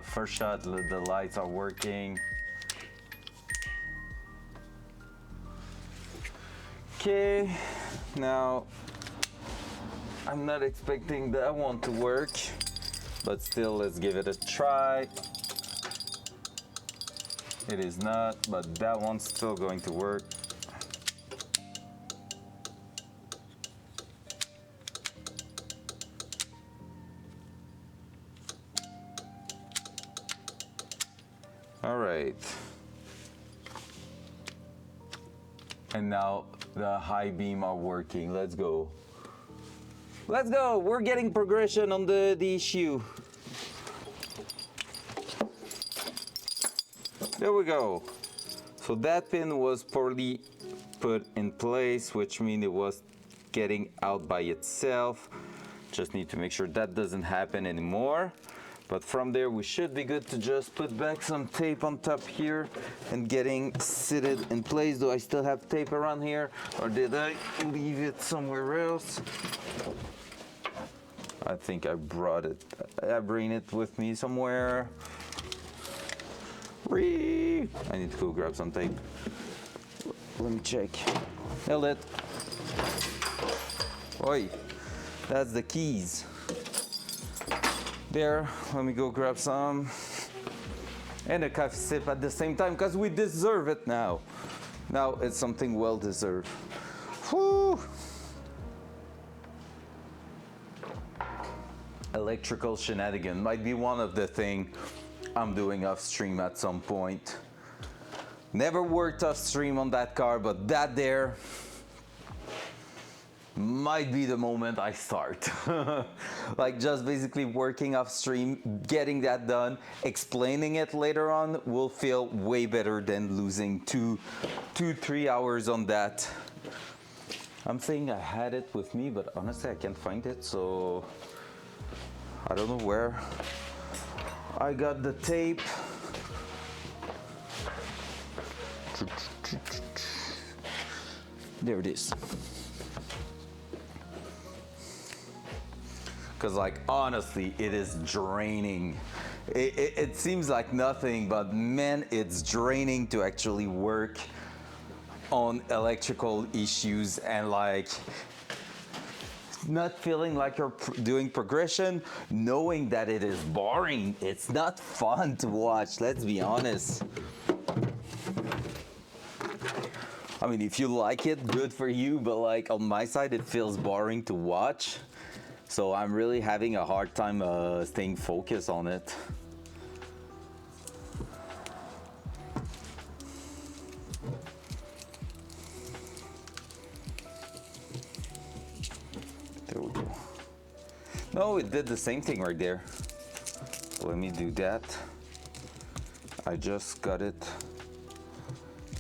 First shot, the lights are working. Okay, now I'm not expecting that one to work, but still, let's give it a try. It is not, but that one's still going to work. All right. And now the high beam are working. Let's go. Let's go. We're getting progression on the issue. There we go. So that pin was poorly put in place, which means it was getting out by itself. Just need to make sure that doesn't happen anymore. But from there, we should be good to just put back some tape on top here and getting seated in place. Do I still have tape around here, or did I leave it somewhere else? I think I brought it. I bring it with me somewhere. I need to go grab some tape. Let me check. Held it. Oi, that's the keys. There, let me go grab some. And a coffee sip at the same time, because we deserve it now. Now it's something well deserved. Whew. Electrical shenanigan might be one of the things I'm doing off stream at some point. Never worked off stream on that car, but that there might be the moment I start. Like just basically working off stream, getting that done, explaining it later on will feel way better than losing 3 hours on that. I'm saying I had it with me, but honestly I can't find it, so I don't know where I got the tape. There it is. Because like honestly, it is draining. It seems like nothing, but man, it's draining to actually work on electrical issues and like not feeling like you're doing progression, knowing that it is boring. It's not fun to watch, let's be honest. I mean, if you like it, good for you, but like on my side, it feels boring to watch. So I'm really having a hard time staying focused on it. No, it did the same thing right there. Let me do that. I just got it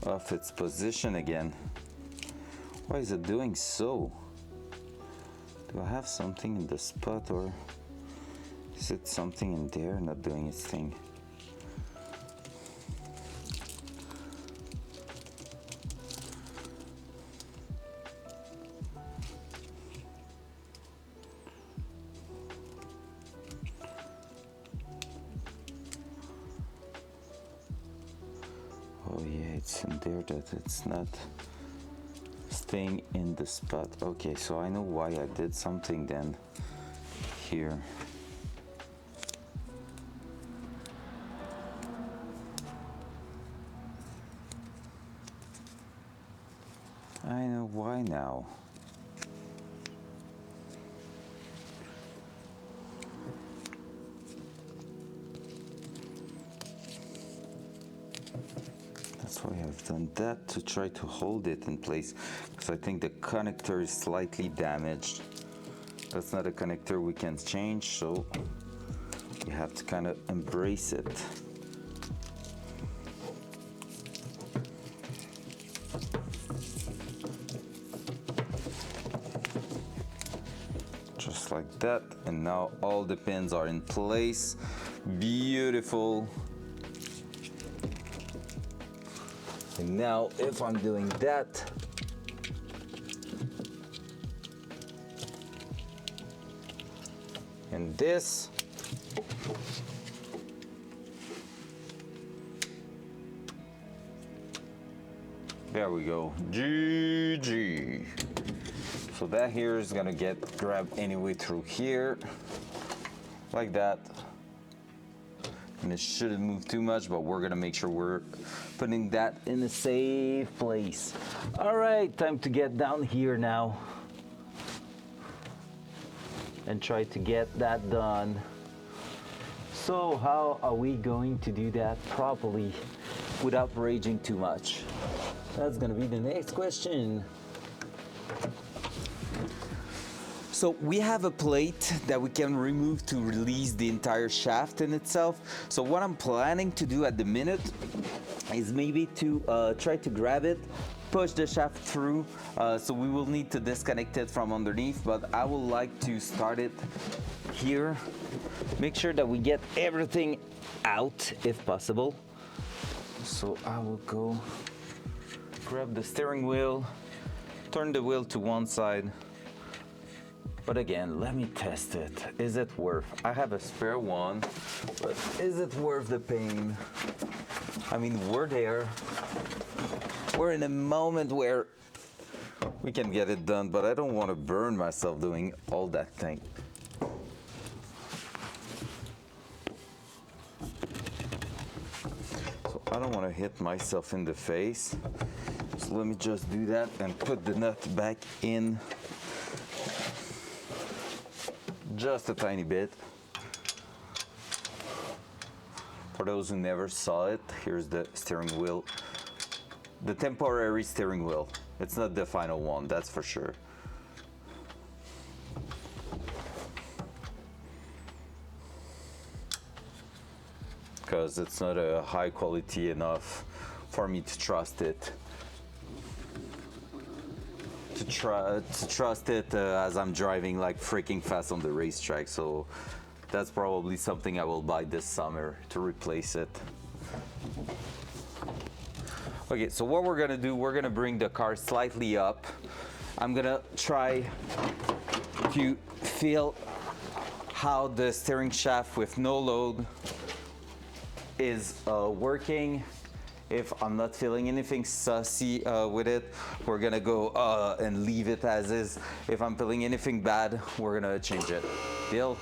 off its position again. Why is it doing so? Do I have something in the spot, or is it something in there not doing its thing? Oh yeah, it's in there that it's not staying in the spot. Okay, so I know why I did something then here. I know why now. That's why I've done that, to try to hold it in place, because I think the connector is slightly damaged. That's not a connector we can change, so you have to kind of embrace it. Just like that, and now all the pins are in place. Beautiful. And now if I'm doing that, and this, there we go, GG. So that here is gonna get grabbed anyway through here, like that. And it shouldn't move too much, but we're gonna make sure we're putting that in a safe place. All right, time to get down here now and try to get that done. So how are we going to do that properly without raging too much? That's gonna be the next question. So we have a plate that we can remove to release the entire shaft in itself. So what I'm planning to do at the minute is maybe to try to grab it, push the shaft through. So we will need to disconnect it from underneath, but I would like to start it here. Make sure that we get everything out if possible. So I will go grab the steering wheel, turn the wheel to one side. But again, let me test it. Is it worth? I have a spare one, but is it worth the pain? I mean, we're there. We're in a moment where we can get it done, but I don't want to burn myself doing all that thing. So I don't want to hit myself in the face. So let me just do that and put the nut back in. Just a tiny bit. For those who never saw it, here's the steering wheel. The temporary steering wheel. It's not the final one, that's for sure. Because it's not a high quality enough for me to trust it. To trust it as I'm driving like freaking fast on the racetrack. So that's probably something I will buy this summer to replace it. Okay, so what we're gonna do, we're gonna bring the car slightly up. I'm gonna try to feel how the steering shaft with no load is working. If I'm not feeling anything sussy with it, we're gonna go and leave it as is. If I'm feeling anything bad, we're gonna change it. Deal?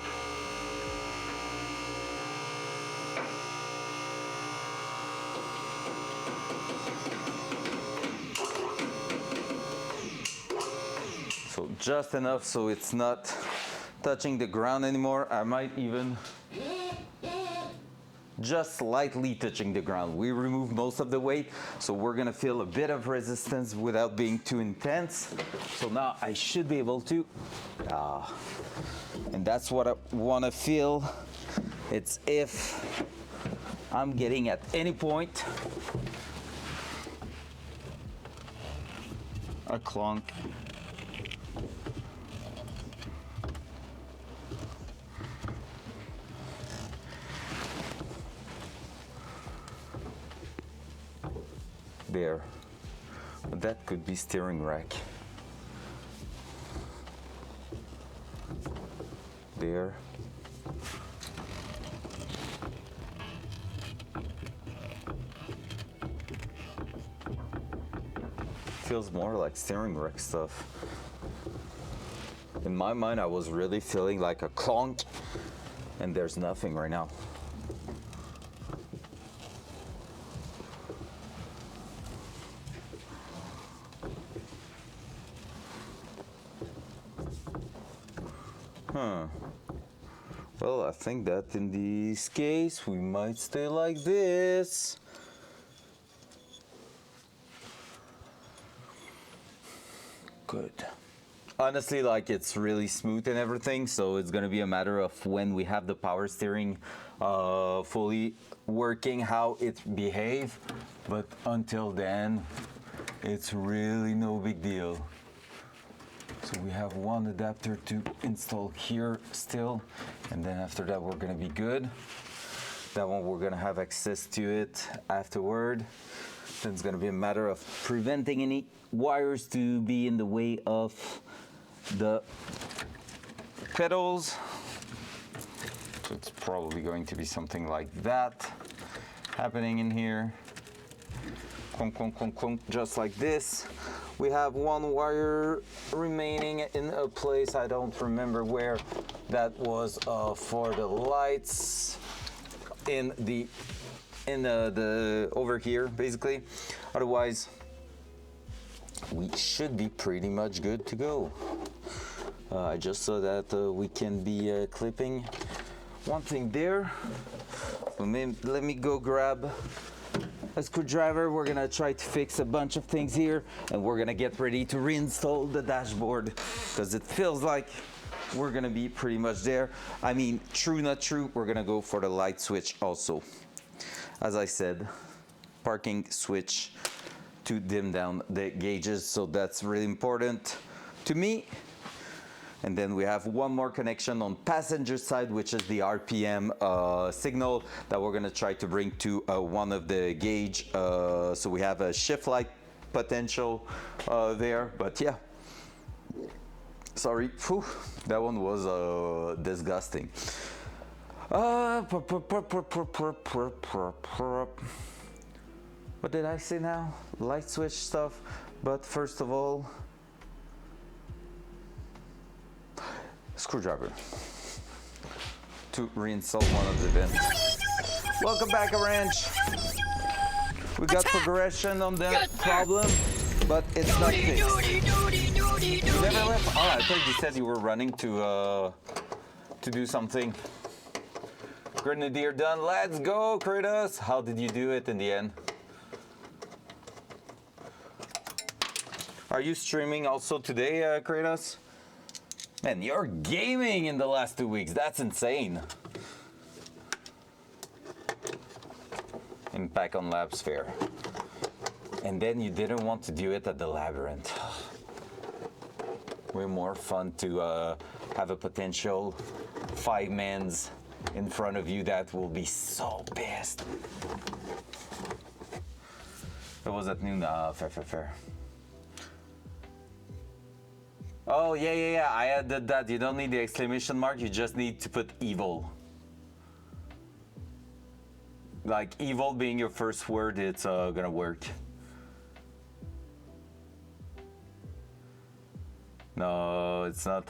So just enough so it's not touching the ground anymore. I might even just slightly touching the ground. We removed most of the weight, so we're gonna feel a bit of resistance without being too intense. So now I should be able to And that's what I want to feel. It's if I'm getting at any point a clunk. There. But that could be steering rack. There. Feels more like steering rack stuff. In my mind, I was really feeling like a clunk, and there's nothing right now. Well, I think that in this case, we might stay like this. Good. Honestly, like, it's really smooth and everything, so it's gonna be a matter of when we have the power steering fully working, how it behave. But until then, it's really no big deal. So we have one adapter to install here still, and then after that we're gonna be good. That one we're gonna have access to it afterward. Then it's gonna be a matter of preventing any wires to be in the way of the pedals. So it's probably going to be something like that happening in here. Clunk, clunk, clunk, clunk, just like this. We have one wire remaining in a place, I don't remember where. That was for the lights in the over here, basically. Otherwise, we should be pretty much good to go. I just saw that we can be clipping one thing there. Let me go grab a screwdriver. We're gonna try to fix a bunch of things here, and we're gonna get ready to reinstall the dashboard, because it feels like we're gonna be pretty much there. I mean, true, not true, we're gonna go for the light switch also. As I said, parking switch to dim down the gauges, so that's really important to me. And then we have one more connection on passenger side, which is the RPM signal that we're gonna try to bring to one of the gauge. So we have a shift light potential there, but yeah. Sorry, whew, that one was disgusting. What did I say now? Light switch stuff, but first of all, screwdriver to reinstall one of the vents. Welcome back, Orange. We got progression on that problem, but it's not fixed. You never left? Oh, I thought you said you were running to do something. Grenadier done. Let's go, Kratos. How did you do it in the end? Are you streaming also today, Kratos? Man, you're gaming in the last 2 weeks. That's insane. Impact on Lab Sphere. And then you didn't want to do it at the Labyrinth. Way more fun to have a potential 5-mans in front of you that will be so pissed. It was at noon. Fair. Oh, yeah, I added that. You don't need the exclamation mark, you just need to put evil. Like, evil being your first word, it's gonna work. No, it's not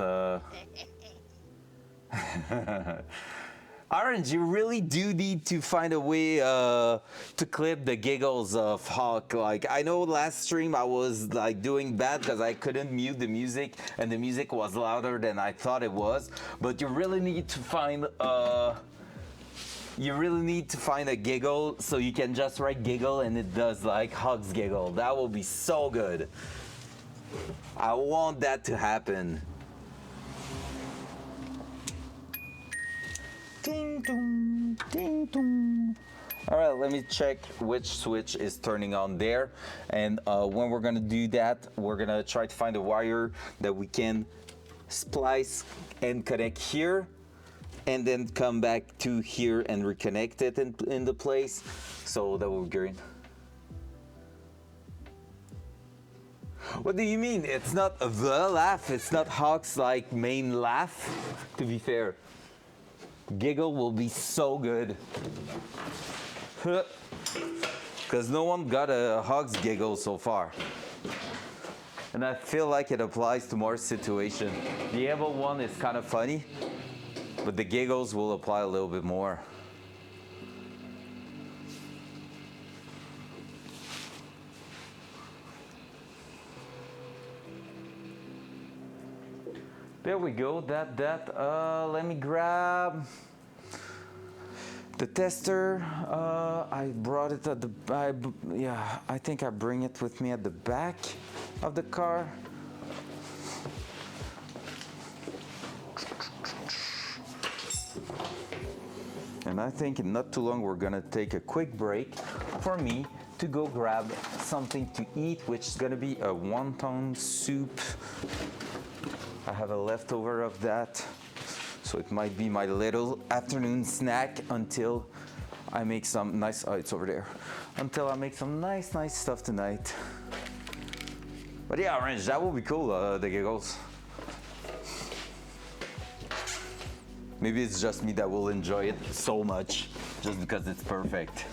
Orange, you really do need to find a way to clip the giggles of Hawk. Like, I know last stream I was like doing bad because I couldn't mute the music and the music was louder than I thought it was. But you really need to find a giggle, so you can just write giggle and it does like Hawk's giggle. That will be so good. I want that to happen. Ding dong, ding dong. All right, let me check which switch is turning on there. And when we're gonna do that, we're gonna try to find a wire that we can splice and connect here, and then come back to here and reconnect it in the place. So that will be great. What do you mean? It's not the laugh. It's not Hawk's like main laugh. To be fair, giggle will be so good. Because no one got a Hawk's giggle so far. And I feel like it applies to more situations. The evil one is kind of funny, but the giggles will apply a little bit more. There we go, let me grab the tester. I brought it at I think I bring it with me at the back of the car. And I think in not too long we're gonna take a quick break for me to go grab something to eat, which is gonna be a wonton soup. I have a leftover of that, so it might be my little afternoon snack until I make some nice, it's over there, until I make some nice stuff tonight. But yeah, Orange, that will be cool, the giggles. Maybe it's just me that will enjoy it so much, just because it's perfect.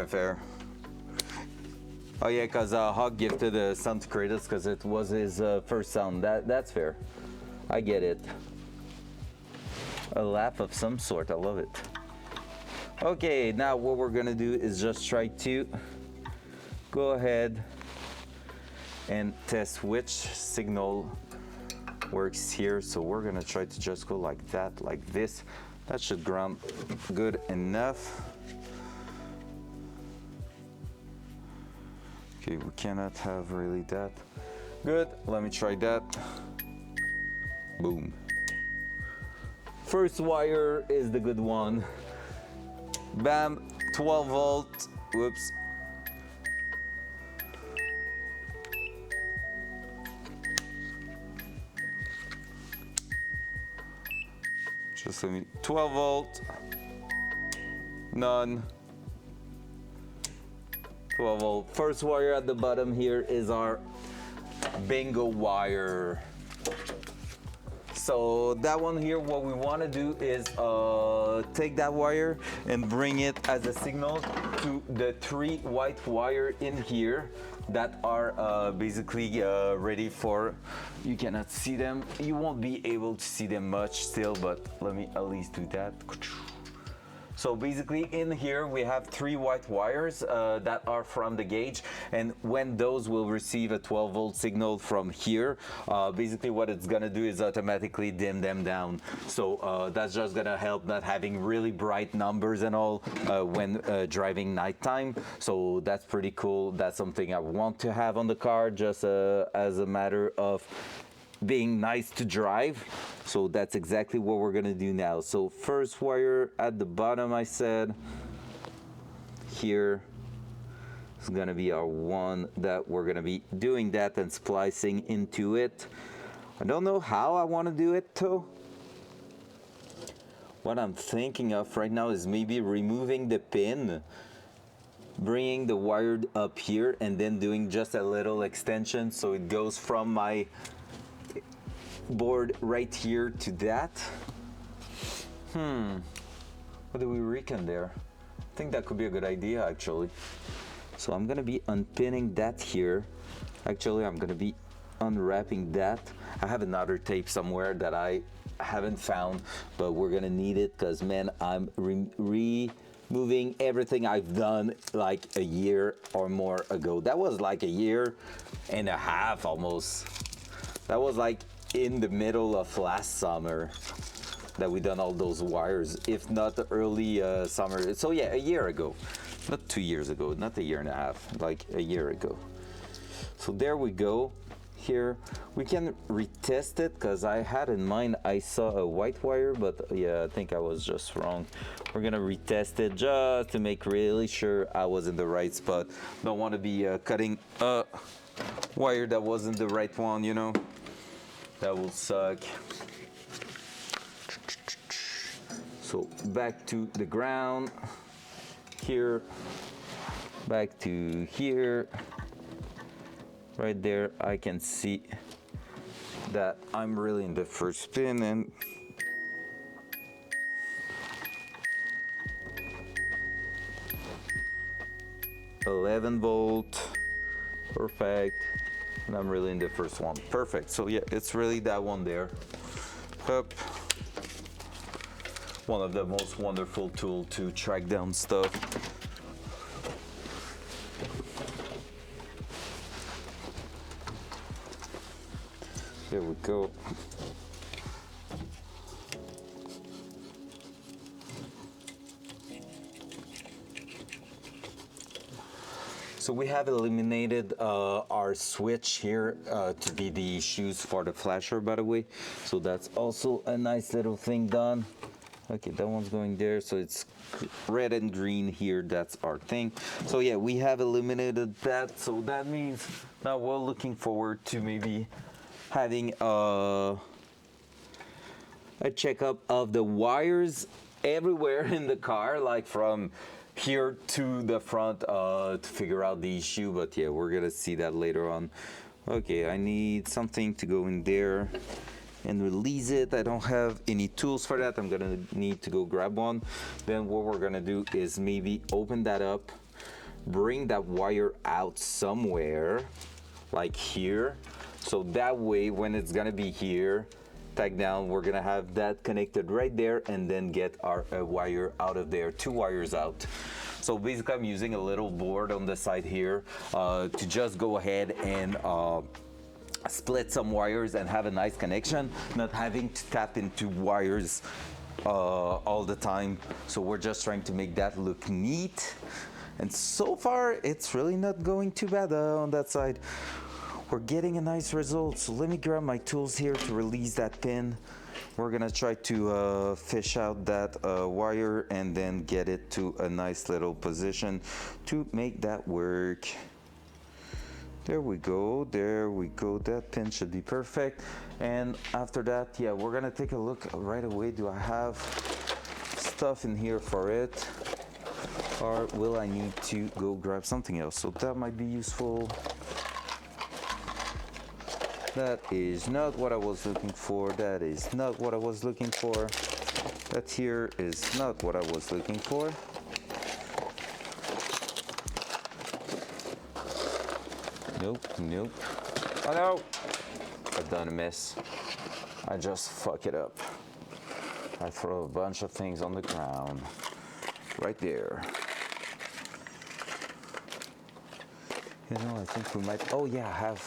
Fair. Oh yeah, because Hawk gifted a sound to Kratos because it was his first sound. That's fair. I get it. A laugh of some sort. I love it. Okay, now what we're gonna do is just try to go ahead and test which signal works here. So we're gonna try to just go like that, like this. That should ground good enough. Okay, we cannot have really that. Good, let me try that. Boom. First wire is the good one. Bam, 12 volt, whoops. Just let me, 12 volt, none. 12 volt. First wire at the bottom here is our bingo wire. So that one here, what we want to do is take that wire and bring it as a signal to the 3 white wire in here that are basically ready for, you cannot see them, you won't be able to see them much still, but let me at least do that. So basically in here we have 3 white wires that are from the gauge, and when those will receive a 12 volt signal from here, basically what it's gonna do is automatically dim them down. So that's just gonna help not having really bright numbers and all when driving nighttime. So that's pretty cool. That's something I want to have on the car, just as a matter of being nice to drive. So that's exactly what we're gonna do now. So first wire at the bottom, I said here is gonna be our one that we're gonna be doing that and splicing into it. I don't know how I want to do it though. What I'm thinking of right now is maybe removing the pin, bringing the wire up here, and then doing just a little extension so it goes from my board right here to that. What do we reckon there? I think that could be a good idea actually. So I'm gonna be unpinning that here. Actually, I'm gonna be unwrapping that. I have another tape somewhere that I haven't found, but we're gonna need it because man, I'm removing everything I've done like a year or more ago. That was like a year and a half almost. That was like in the middle of last summer. that we done all those wires, if not early summer. So yeah, a year ago, not 2 years ago, not a year and a half, like a year ago. So there we go. Here we can retest it because I had in mind I saw a white wire, but yeah, I think I was just wrong. We're gonna retest it just to make really sure I was in the right spot. Don't want to be cutting a wire that wasn't the right one, you know. That will suck. So back to the ground here, back to here. Right there, I can see that I'm really in the first spin, and $11 volt, perfect. And I'm really in the first one, perfect. So yeah, it's really that one there. Up. One of the most wonderful tools to track down stuff. There we go. So we have eliminated our switch here to be the shoes for the flasher, by the way. So that's also a nice little thing done. Okay, that one's going there, so it's red and green here, that's our thing. So yeah, we have eliminated that, so that means now we're looking forward to maybe having a checkup of the wires everywhere in the car, like from here to the front to figure out the issue. But yeah, we're gonna see that later on. Okay, I need something to go in there and release it. I don't have any tools for that. I'm gonna need to go grab one. Then what we're gonna do is maybe open that up, bring that wire out somewhere like here. So that way, when it's gonna be here, tag down, we're gonna have that connected right there, and then get our wire out of there, 2 wires out. So basically, I'm using a little board on the side here to just go ahead and split some wires and have a nice connection, not having to tap into wires all the time. So we're just trying to make that look neat. And so far, it's really not going too bad on that side. We're getting a nice result. So let me grab my tools here to release that pin. We're gonna try to fish out that wire and then get it to a nice little position to make that work. There we go, there we go. That pin should be perfect. And after that, yeah, we're gonna take a look right away. Do I have stuff in here for it? Or will I need to go grab something else? So that might be useful. That is not what I was looking for. That is not what I was looking for. That here is not what I was looking for. Nope, nope. Oh no! I've done a mess. I just fuck it up. I throw a bunch of things on the ground. Right there. You know, I think we might, oh yeah, I have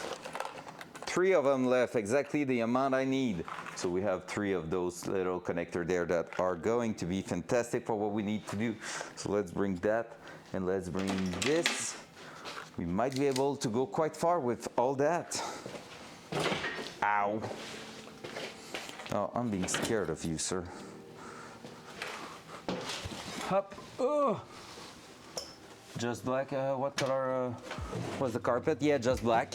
3 of them left, exactly the amount I need. So we have 3 of those little connector there that are going to be fantastic for what we need to do. So let's bring that, and let's bring this. We might be able to go quite far with all that. Ow. Oh, I'm being scared of you, sir. Up. Oh. Just black. What color was the carpet? Yeah, just black.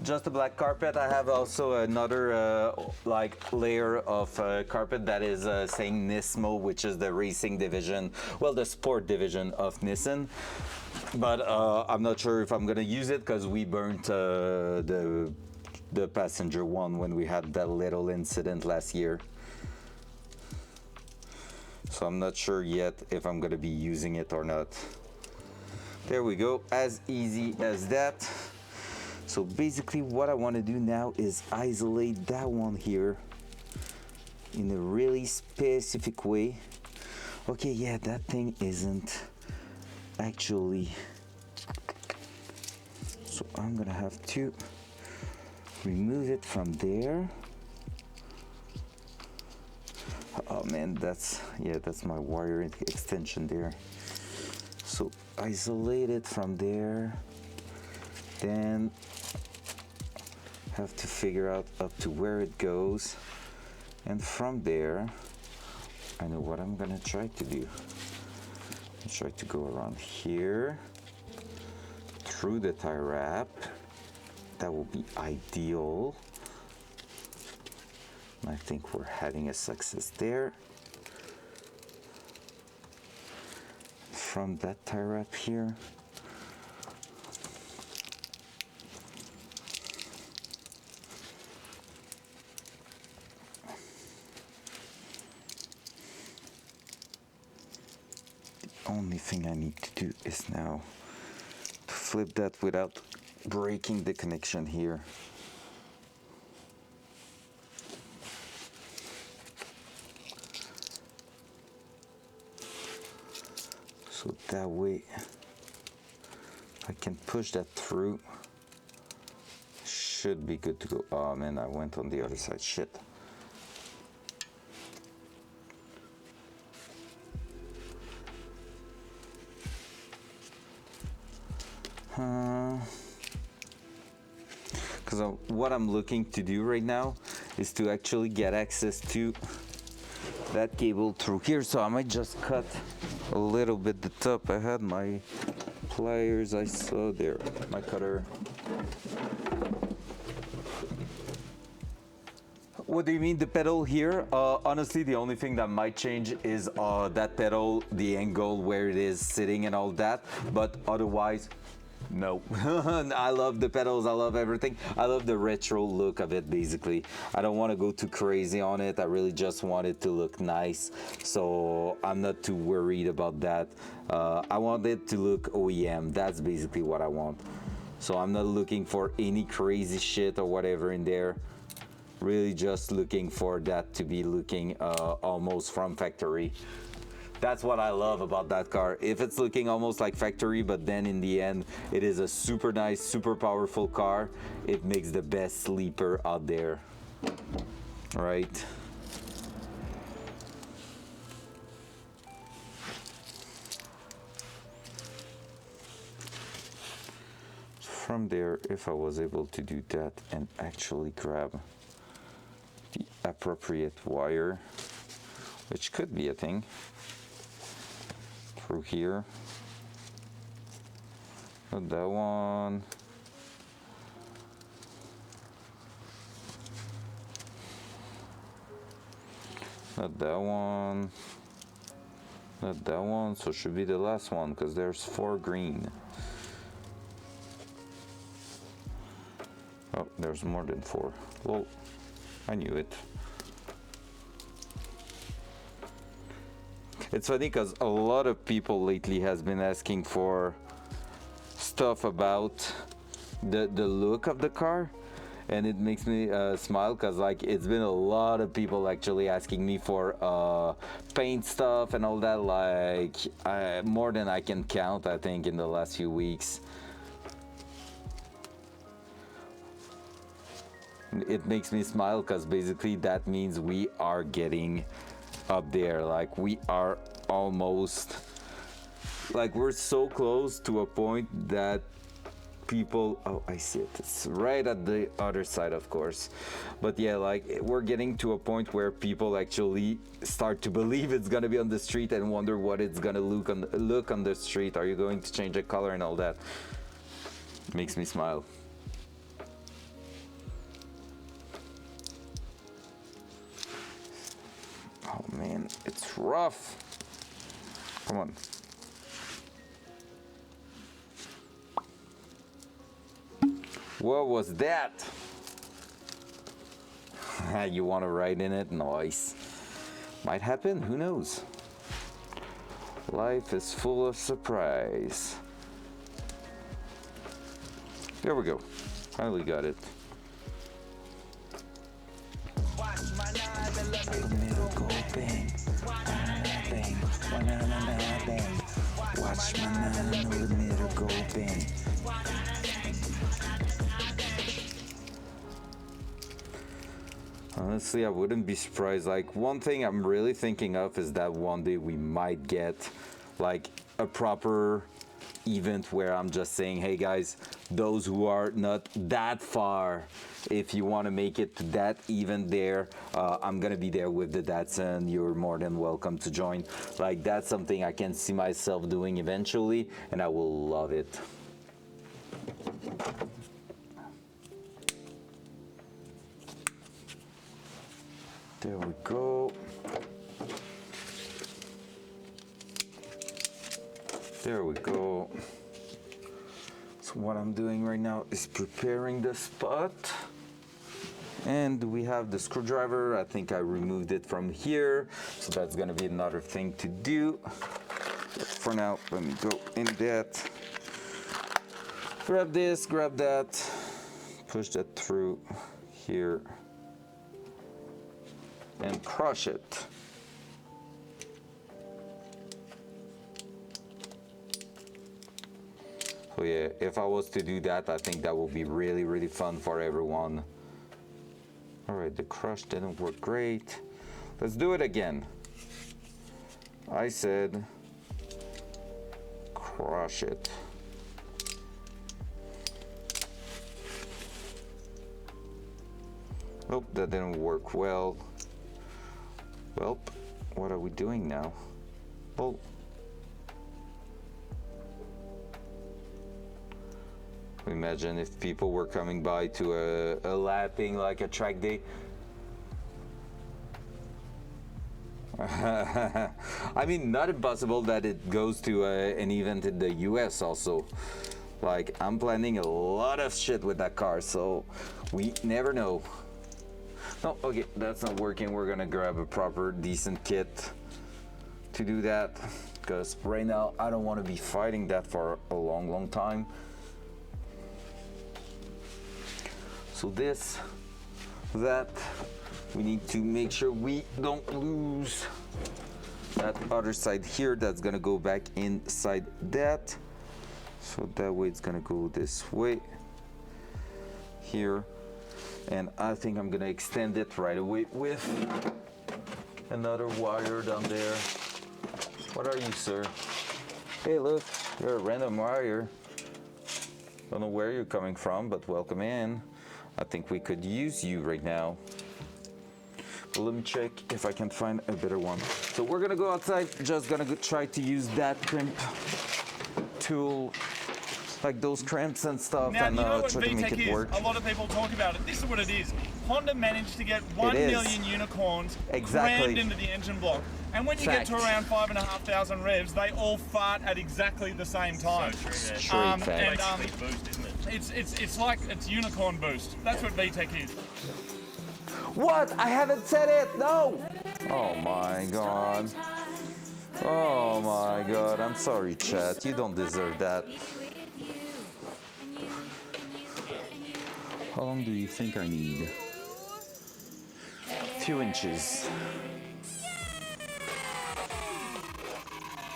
Just a black carpet. I have also another like layer of carpet that is saying Nismo, which is the racing division, well, the sport division of Nissan. But I'm not sure if I'm gonna use it because we burnt the passenger one when we had that little incident last year. So I'm not sure yet if I'm gonna be using it or not. There we go, as easy as that. So basically what I want to do now is isolate that one here in a really specific way. Okay, yeah, that thing isn't actually, so I'm gonna have to remove it from there. Oh man, that's my wire extension there. So isolate it from there, then have to figure out up to where it goes, and from there I know what I'm gonna try to do. I'll try to go around here through the tie wrap. That will be ideal. I think we're having a success there. From that tie wrap here, the only thing I need to do is now to flip that without breaking the connection here. So that way I can push that through. Should be good to go. Oh man, I went on the other side. Shit. Because what I'm looking to do right now is to actually get access to that cable through here. So I might just cut a little bit the top. I had my pliers, I saw there, my cutter. What do you mean the pedal here? Honestly, the only thing that might change is that pedal, the angle where it is sitting and all that, but otherwise, no. I love the pedals, I love everything. I love the retro look of it, basically. I don't want to go too crazy on it. I really just want it to look nice, so I'm not too worried about that. I want it to look OEM. That's basically what I want. So I'm not looking for any crazy shit or whatever in there. Really just looking for that to be looking almost from factory. That's what I love about that car. If it's looking almost like factory, but then in the end, it is a super nice, super powerful car, it makes the best sleeper out there, right? From there, if I was able to do that and actually grab the appropriate wire, which could be a thing, through here. Not that one. Not that one. Not that one. So it should be the last one because there's 4 green. Oh, there's more than 4. Well, I knew it. It's funny because a lot of people lately has been asking for stuff about the look of the car, and it makes me smile because like it's been a lot of people actually asking me for paint stuff and all that, like more than I can count, I think, in the last few weeks. It makes me smile because basically that means we are getting up there. Like we are almost, like we're so close to a point that people, oh, I see it, it's right at the other side, of course, but yeah, like we're getting to a point where people actually start to believe it's gonna be on the street and wonder what it's gonna look on the street. Are you going to change the color and all that? Makes me smile. Oh man, it's rough. Come on. What was that? You want to ride in it? Nice. Might happen, who knows? Life is full of surprise. There we go. Finally got it. Bang, bang, bang. Watch my 9mm go bang. Honestly, I wouldn't be surprised. Like, one thing I'm really thinking of is that one day we might get like a proper event where I'm just saying, hey guys, those who are not that far, if you want to make it to that event there, I'm gonna be there with the Datsun. You're more than welcome to join. Like, that's something I can see myself doing eventually, and I will love it. There we go. There we go. So what I'm doing right now is preparing the spot. And we have the screwdriver. I think I removed it from here. So that's gonna be another thing to do. For now, let me go in that. Grab this, grab that. Push that through here. And crush it. So yeah, if I was to do that, I think that would be really, really fun for everyone. All right, the crush didn't work great. Let's do it again. I said, crush it. Nope, that didn't work well. Well, what are we doing now? Well, imagine if people were coming by to a lapping, like a track day. I mean, not impossible that it goes to an event in the US also. Like, I'm planning a lot of shit with that car, so we never know. No, okay, that's not working. We're gonna grab a proper, decent kit to do that, because right now I don't want to be fighting that for a long, long time. So this, that, we need to make sure we don't lose that other side here. That's gonna go back inside that. So that way it's gonna go this way here. And I think I'm gonna extend it right away with another wire down there. What are you, sir? Hey, look, you're a random wire. Don't know where you're coming from, but welcome in. I think we could use you right now. But let me check if I can find a better one. So we're gonna go outside, just gonna try to use that crimp tool, like those crimps and stuff, Now, and you know what try to make VTEC it is? work. A lot of people talk about it. This is what it is. Honda managed to get 1 is. million unicorns Exactly. crammed into the engine block. And when you get to Fact. around 5,500 revs, they all fart at exactly the same time. Straight fact. It's like it's unicorn boost. That's what VTEC is. What? I haven't said it. No. Oh my god. Oh my god. I'm sorry, chat. You don't deserve that. How long do you think I need? A few inches.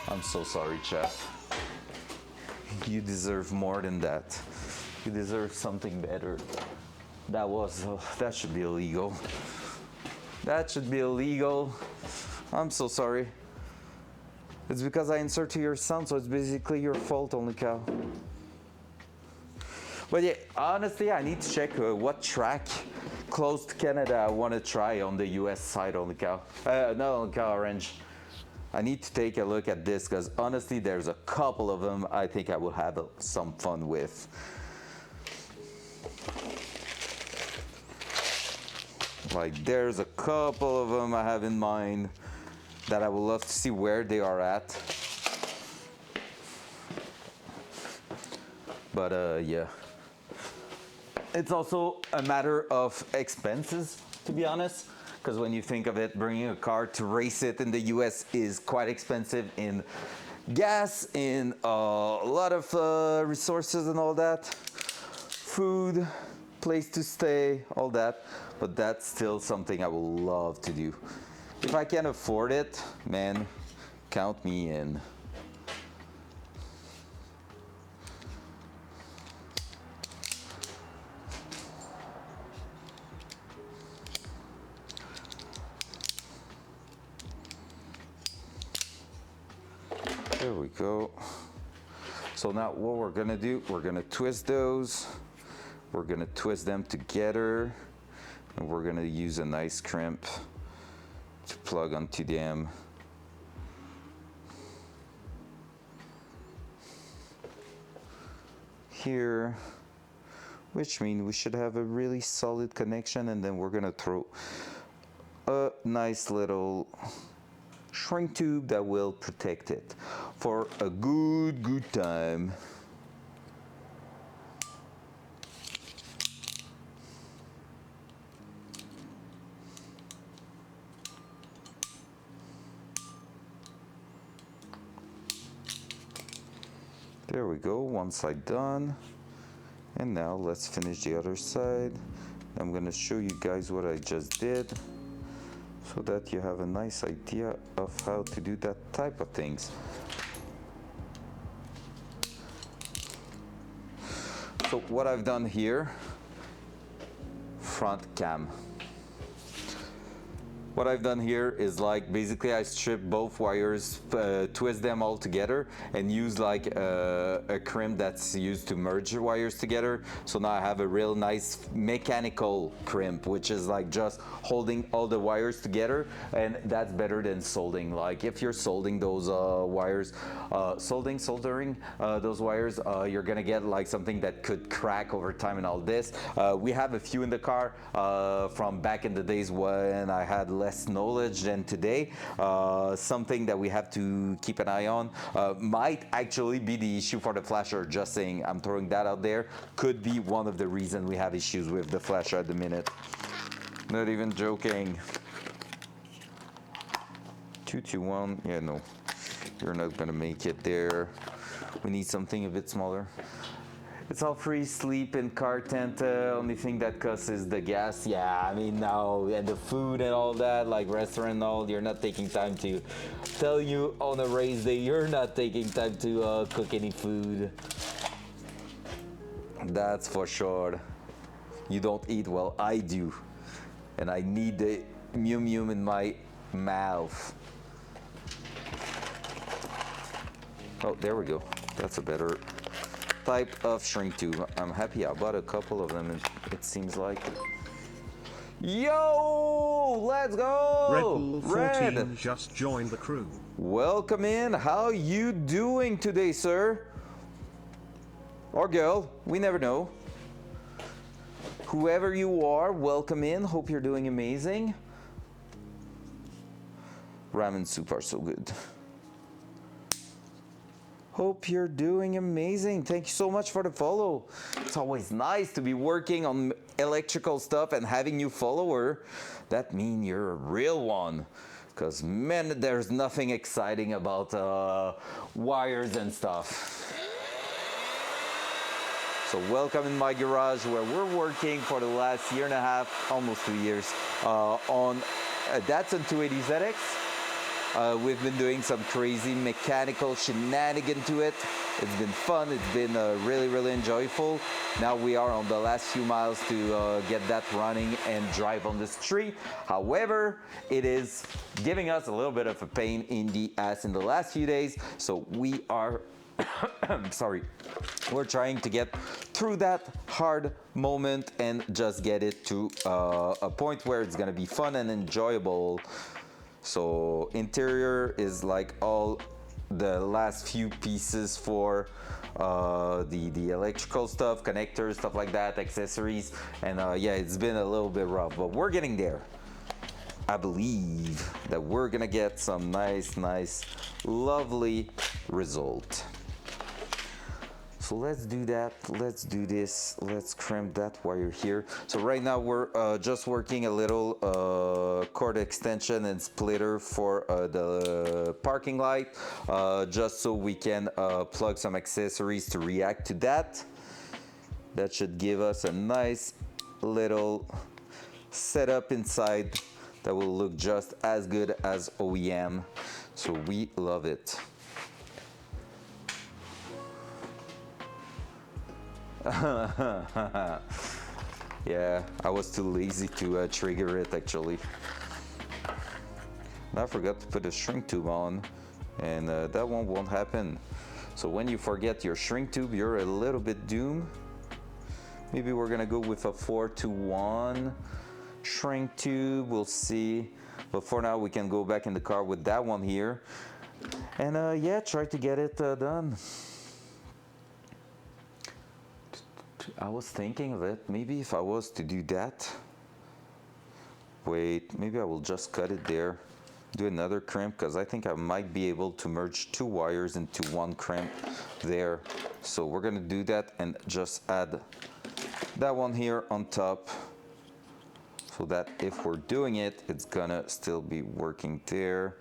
I'm so sorry, chat. You deserve more than that. You deserve something better. That should be illegal. That should be illegal. I'm so sorry. It's because I inserted your sound, so it's basically your fault, only cow. But yeah, honestly, I need to check what track close to Canada I want to try on the US side, only cow. No, only cow orange. I need to take a look at this, because honestly, there's a couple of them I think I will have some fun with. Like, there's a couple of them I have in mind that I would love to see where they are at. But yeah. It's also a matter of expenses, to be honest. Because when you think of it, bringing a car to race it in the US is quite expensive in gas, in a lot of resources and all that. Food, place to stay, all that. But that's still something I would love to do. If I can afford it, man, count me in. There we go. So now what we're gonna do, we're gonna twist those. We're gonna twist them together. And we're gonna use a nice crimp to plug onto them. Here, which means we should have a really solid connection, and then we're gonna throw a nice little shrink tube that will protect it for a good time. There we go, one side done. And now let's finish the other side. I'm gonna show you guys what I just did so that you have a nice idea of how to do that type of things. So what I've done here, front cam. What I've done here is like basically I strip both wires, twist them all together, and use like a crimp that's used to merge wires together. So now I have a real nice mechanical crimp, which is like just holding all the wires together, and that's better than soldering. Like if you're soldering those wires, soldering those wires, you're gonna get like something that could crack over time and all this. We have a few in the car from back in the days when I had less knowledge than today. Something that we have to keep an eye on. Might actually be the issue for the flasher. Just saying, I'm throwing that out there. Could be one of the reasons we have issues with the flasher at the minute. Not even joking. 221, yeah, no. You're not gonna make it there. We need something a bit smaller. It's all free, sleep and car tent. Only thing that costs is the gas. Yeah, I mean now, and the food and all that, like restaurant and all, you're not taking time to tell you on a race day, you're not taking time to cook any food. That's for sure. You don't eat well, I do. And I need the Mew Mew in my mouth. Oh, there we go. That's a better type of shrink tube. I'm happy I bought a couple of them, and it seems like. Yo, let's go! Red Bull 14 Red, just joined the crew. welcome in. How you doing today, sir? Or girl, we never know. Whoever you are, welcome in. Hope you're doing amazing. Ramen soup are so good. Hope you're doing amazing. Thank you so much for the follow. It's always nice to be working on electrical stuff and having you follower. That means you're a real one. Because man, there's nothing exciting about wires and stuff. So welcome in my garage where we're working for the last year and a half, almost 2 years, on a Datsun 280ZX. We've been doing some crazy mechanical shenanigan to it. It's been fun. It's been really enjoyable. Now we are on the last few miles to get that running and drive on the street. However, it is giving us a little bit of a pain in the ass in the last few days. So we are, sorry, we're trying to get through that hard moment and just get it to a point where it's gonna be fun and enjoyable. So interior is like all the last few pieces for the electrical stuff, connectors, stuff like that, accessories, and yeah, it's been a little bit rough, but we're getting there. I believe that we're gonna get some nice, lovely result. So let's do that, let's do this, let's crimp that wire here. So right now we're just working a little cord extension and splitter for the parking light, just so we can plug some accessories to react to that. That should give us a nice little setup inside that will look just as good as OEM. So we love it. Yeah, I was too lazy to trigger it actually. And I forgot to put a shrink tube on and that one won't happen. So when you forget your shrink tube, you're a little bit doomed. Maybe we're gonna go with a 4-to-1 shrink tube, we'll see. But for now, we can go back in the car with that one here. And yeah, try to get it done. I was thinking of it, maybe if I was to do that. Wait, maybe I will just cut it there. Do another crimp, because I think I might be able to merge 2 wires into 1 crimp there. So we're gonna do that and just add that one here on top, so that if we're doing it, it's gonna still be working there.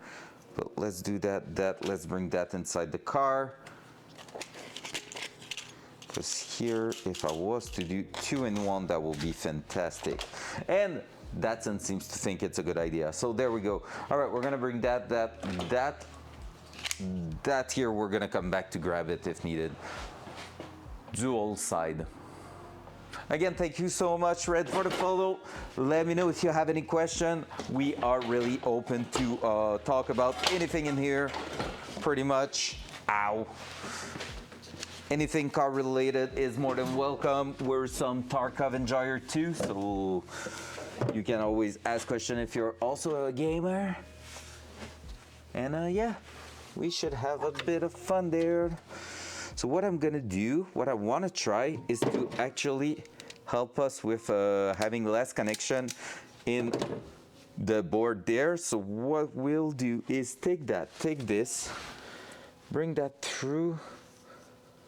But let's do that, let's bring that inside the car. Because here, if I was to do 2-in-1, that will be fantastic. And Datsun seems to think it's a good idea. So there we go. All right, we're gonna bring that here, we're gonna come back to grab it if needed. Dual side. Again, thank you so much, Red, for the follow. Let me know if you have any question. We are really open to talk about anything in here, pretty much. Ow. Anything car related is more than welcome. We're some Tarkov enjoyer too, so you can always ask questions if you're also a gamer. And yeah, we should have a bit of fun there. So what I'm gonna do, what I wanna try is to actually help us with having less connection in the board there. So what we'll do is take this, bring that through,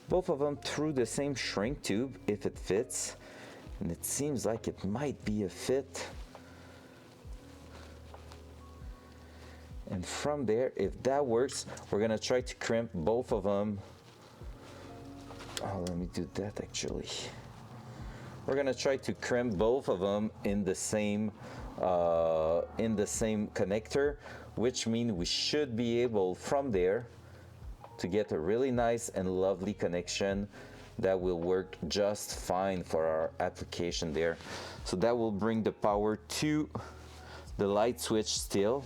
both of them through the same shrink tube if it fits. And it seems like it might be a fit. And from there, if that works, we're gonna try to crimp both of them. Oh, let me do that actually. We're gonna try to crimp both of them in the same connector, which means we should be able from there to get a really nice and lovely connection that will work just fine for our application there. So that will bring the power to the light switch still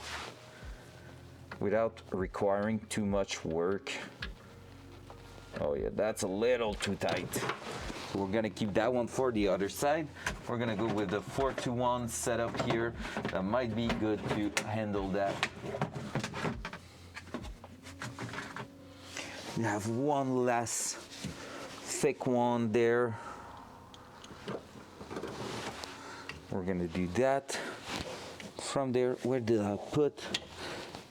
without requiring too much work. Oh yeah, that's a little too tight. So we're gonna keep that one for the other side. We're gonna go with the 4-to-1 setup here. That might be good to handle that. We have one less thick one there. We're gonna do that. From there, where did I put?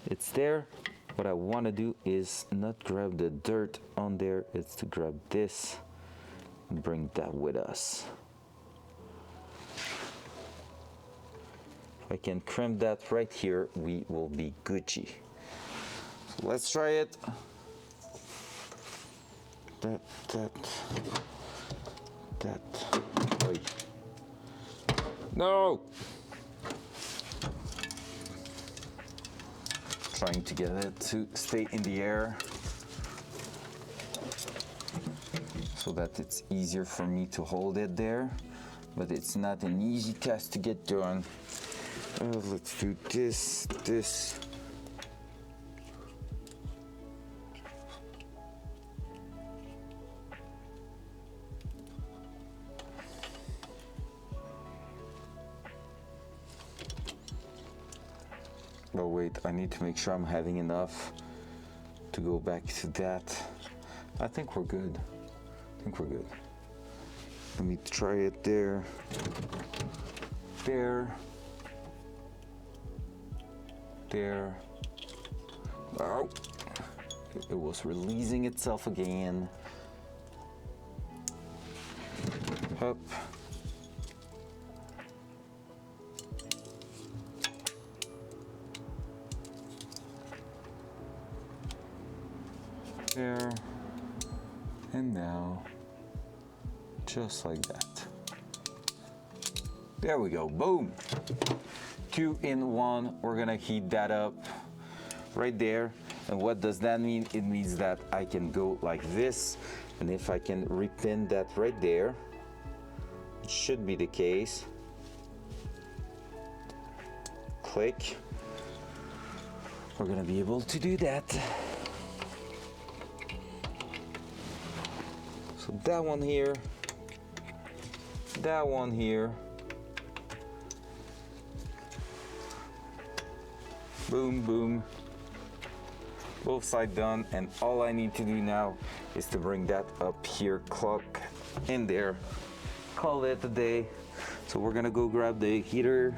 It's there. What I want to do is not grab the dirt on there, it's to grab this and bring that with us. If I can crimp that right here, we will be Gucci. So let's try it. That. Wait. No! Trying to get it to stay in the air so that it's easier for me to hold it there, but it's not an easy task to get done. Let's do this. Oh wait, I need to make sure I'm having enough to go back to that. I think we're good. Let me try it there. There. Oh, it was releasing itself again. Up. There. And now, just like that. There we go, boom. 2-in-1, we're gonna heat that up right there. And what does that mean? It means that I can go like this, and if I can repin that right there, it should be the case. Click. We're gonna be able to do that. So that one here, that one here. Boom, boom. Both sides done, and all I need to do now is to bring that up here, clock in there, call it a day. So we're gonna go grab the heater,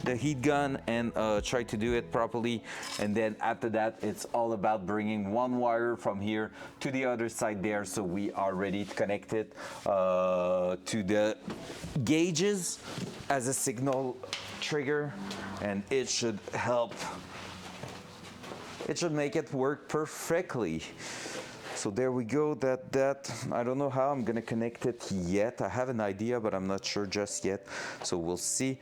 the heat gun, and try to do it properly. And then after that, it's all about bringing one wire from here to the other side there, so we are ready to connect it to the gauges as a signal trigger, and it should help. It should make it work perfectly. So there we go. That I don't know how I'm gonna connect it yet. I have an idea, but I'm not sure just yet. So we'll see.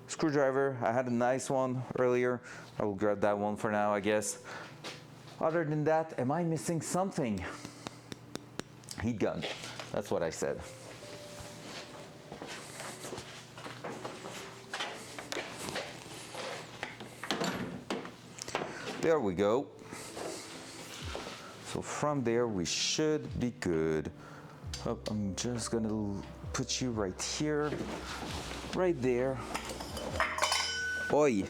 Screwdriver. I had a nice one earlier. I will grab that one for now, I guess. Other than that, am I missing something? Heat gun. That's what I said. There we go. So from there we should be good. Oh, I'm just gonna put you right here, right there. Oi!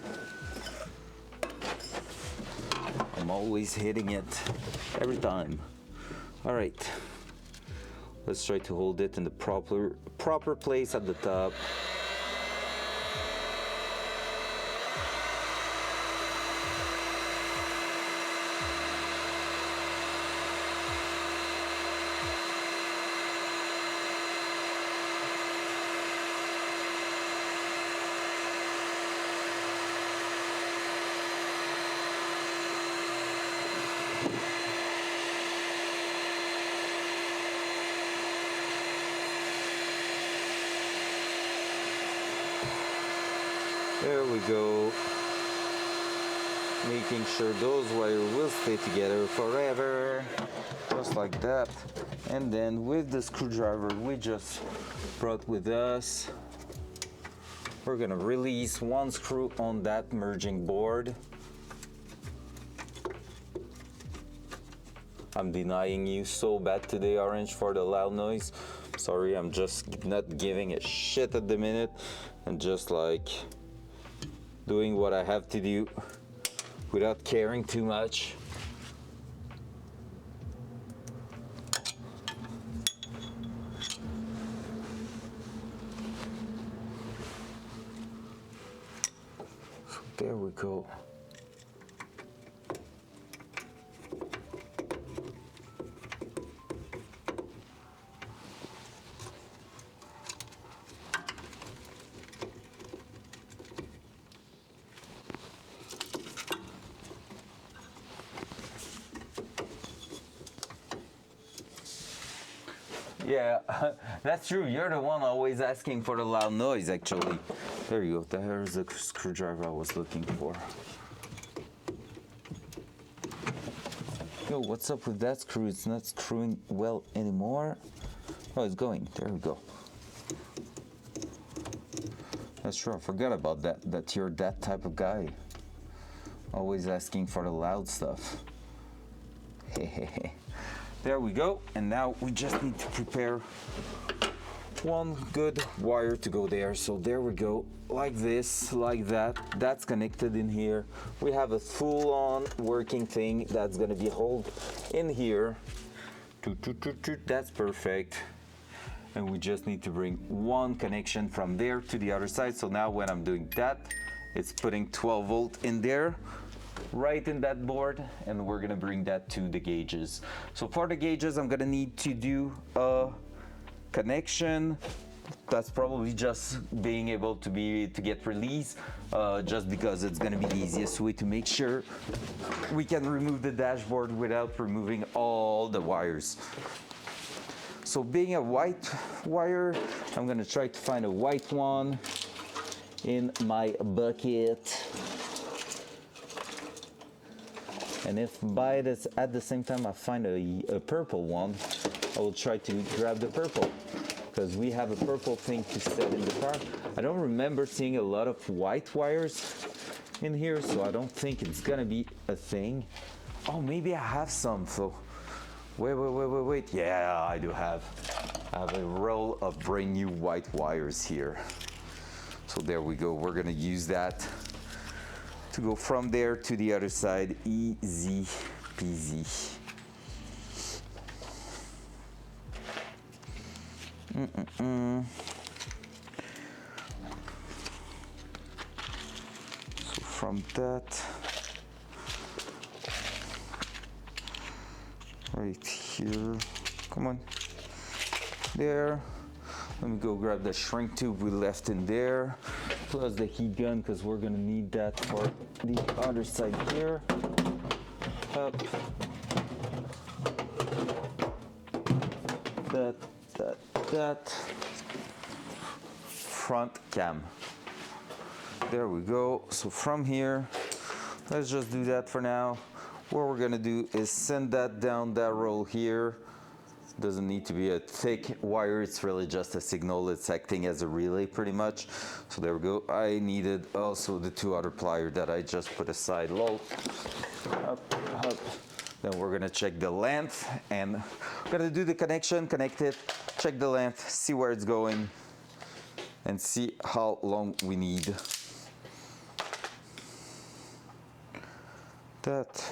I'm always hitting it, every time. All right. Let's try to hold it in the proper place at the top. There we go. Making sure those wires will stay together forever. Just like that. And then with the screwdriver we just brought with us, we're gonna release one screw on that merging board. I'm denying you so bad today, Orange, for the loud noise. Sorry, I'm just not giving a shit at the minute and just like doing what I have to do without caring too much. There we go. Yeah, that's true. You're the one always asking for the loud noise, actually. There you go. There's the screwdriver I was looking for. Yo, what's up with that screw? It's not screwing well anymore. Oh, it's going. There we go. That's true. I forgot about that. That you're that type of guy. Always asking for the loud stuff. Hehehe. There we go, and now we just need to prepare one good wire to go there. So there we go, like this, like that. That's connected in here. We have a full-on working thing that's gonna be held in here. That's perfect. And we just need to bring one connection from there to the other side. So now when I'm doing that, it's putting 12 volt in there, right in that board, and we're gonna bring that to the gauges. So for the gauges, I'm gonna need to do a connection. That's probably just being able to get released, just because it's gonna be the easiest way to make sure we can remove the dashboard without removing all the wires. So being a white wire, I'm gonna try to find a white one in my bucket. And if at the same time I find a purple one, I will try to grab the purple, because we have a purple thing to set in the car. I don't remember seeing a lot of white wires in here, so I don't think it's gonna be a thing. Oh, maybe I have some, so Wait. Yeah, I do have. I have a roll of brand new white wires here. So there we go. We're gonna use that to go from there to the other side. Easy peasy. So from that right here, come on, there. Let me go grab the shrink tube we left in there, plus the heat gun, because we're gonna need that for the other side here. Up. That. Front cam. There we go. So from here, let's just do that for now. What we're gonna do is send that down that roll here. Doesn't need to be a thick wire, it's really just a signal. It's acting as a relay pretty much. So there we go. I needed also the two other pliers that I just put aside low. Up. Then we're gonna check the length and we're gonna do the connection, connect it, check the length, see where it's going, and see how long we need. That.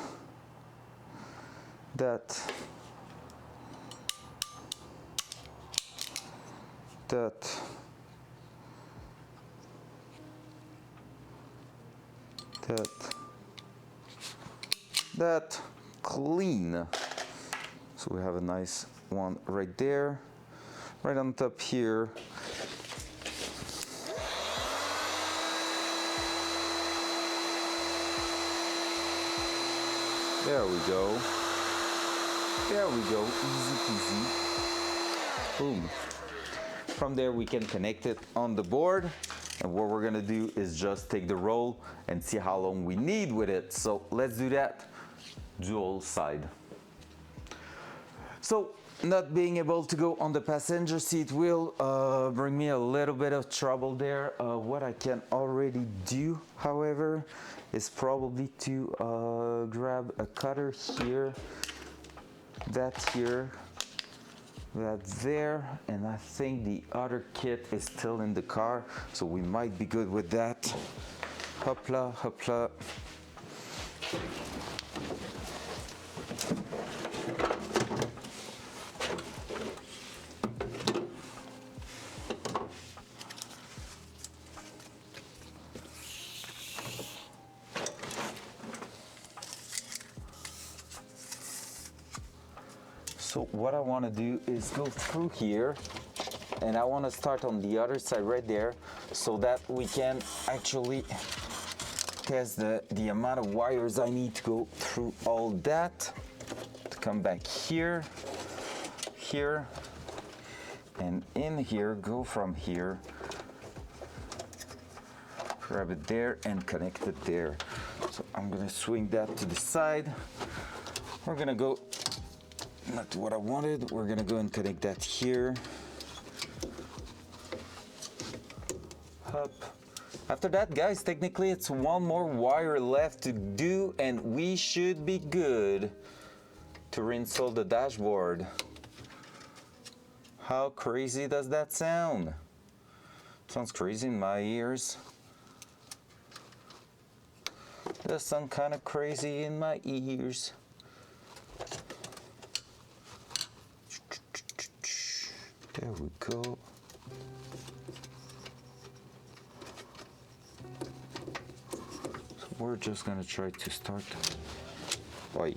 Clean. So we have a nice one right there, right on top here. There we go. Easy peasy. Boom. From there we can connect it on the board, and what we're gonna do is just take the roll and see how long we need with it. So let's do that. Dual side. So not being able to go on the passenger seat will bring me a little bit of trouble there. What I can already do, however, is probably to grab a cutter here, that here, that there, and I think the other kit is still in the car, so we might be good with that. Hopla, hopla. So what I want to do is go through here, and I want to start on the other side right there, so that we can actually test the amount of wires I need to go through all that, to come back here, and in here, go from here, grab it there and connect it there. So I'm gonna swing that to the side. We're gonna go, not what I wanted, we're gonna go and connect that here. Up. After that, guys, technically it's one more wire left to do and we should be good to reinstall the dashboard. How crazy does that sound? Sounds crazy in my ears. Does sound kind of crazy in my ears. There we go. So we're just gonna try to start by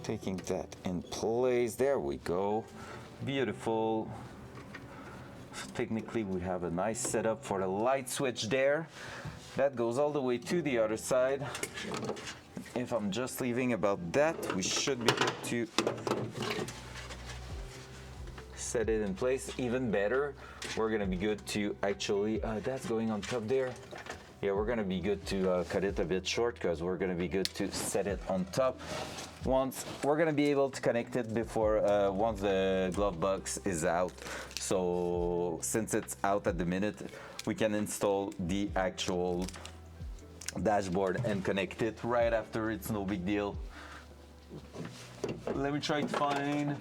taking that in place. There we go. Beautiful. So technically we have a nice setup for the light switch there. That goes all the way to the other side. If I'm just leaving about that, we should be good to set it in place. Even better, we're gonna be good to actually, that's going on top there. Yeah, we're gonna be good to cut it a bit short because we're gonna be good to set it on top. Once we're gonna be able to connect it before once the glove box is out. So since it's out at the minute, we can install the actual dashboard and connect it right after. It's no big deal. let me try to find.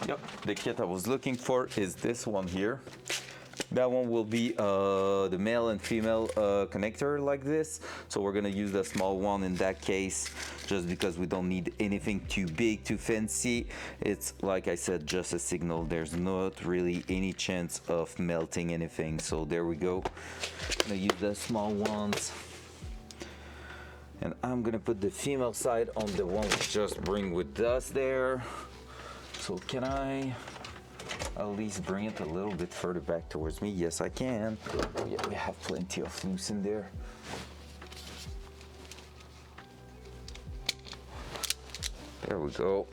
Yep, the kit I was looking for is this one here. That one will be the male and female connector like this. So we're gonna use the small one in that case, just because we don't need anything too big, too fancy. It's like I said, just a signal. There's not really any chance of melting anything. So there we go. I'm gonna use the small ones. And I'm gonna put the female side on the one we just bring with us there. So can I at least bring it a little bit further back towards me? Yes, I can. Yeah, we have plenty of loose in there. There we go.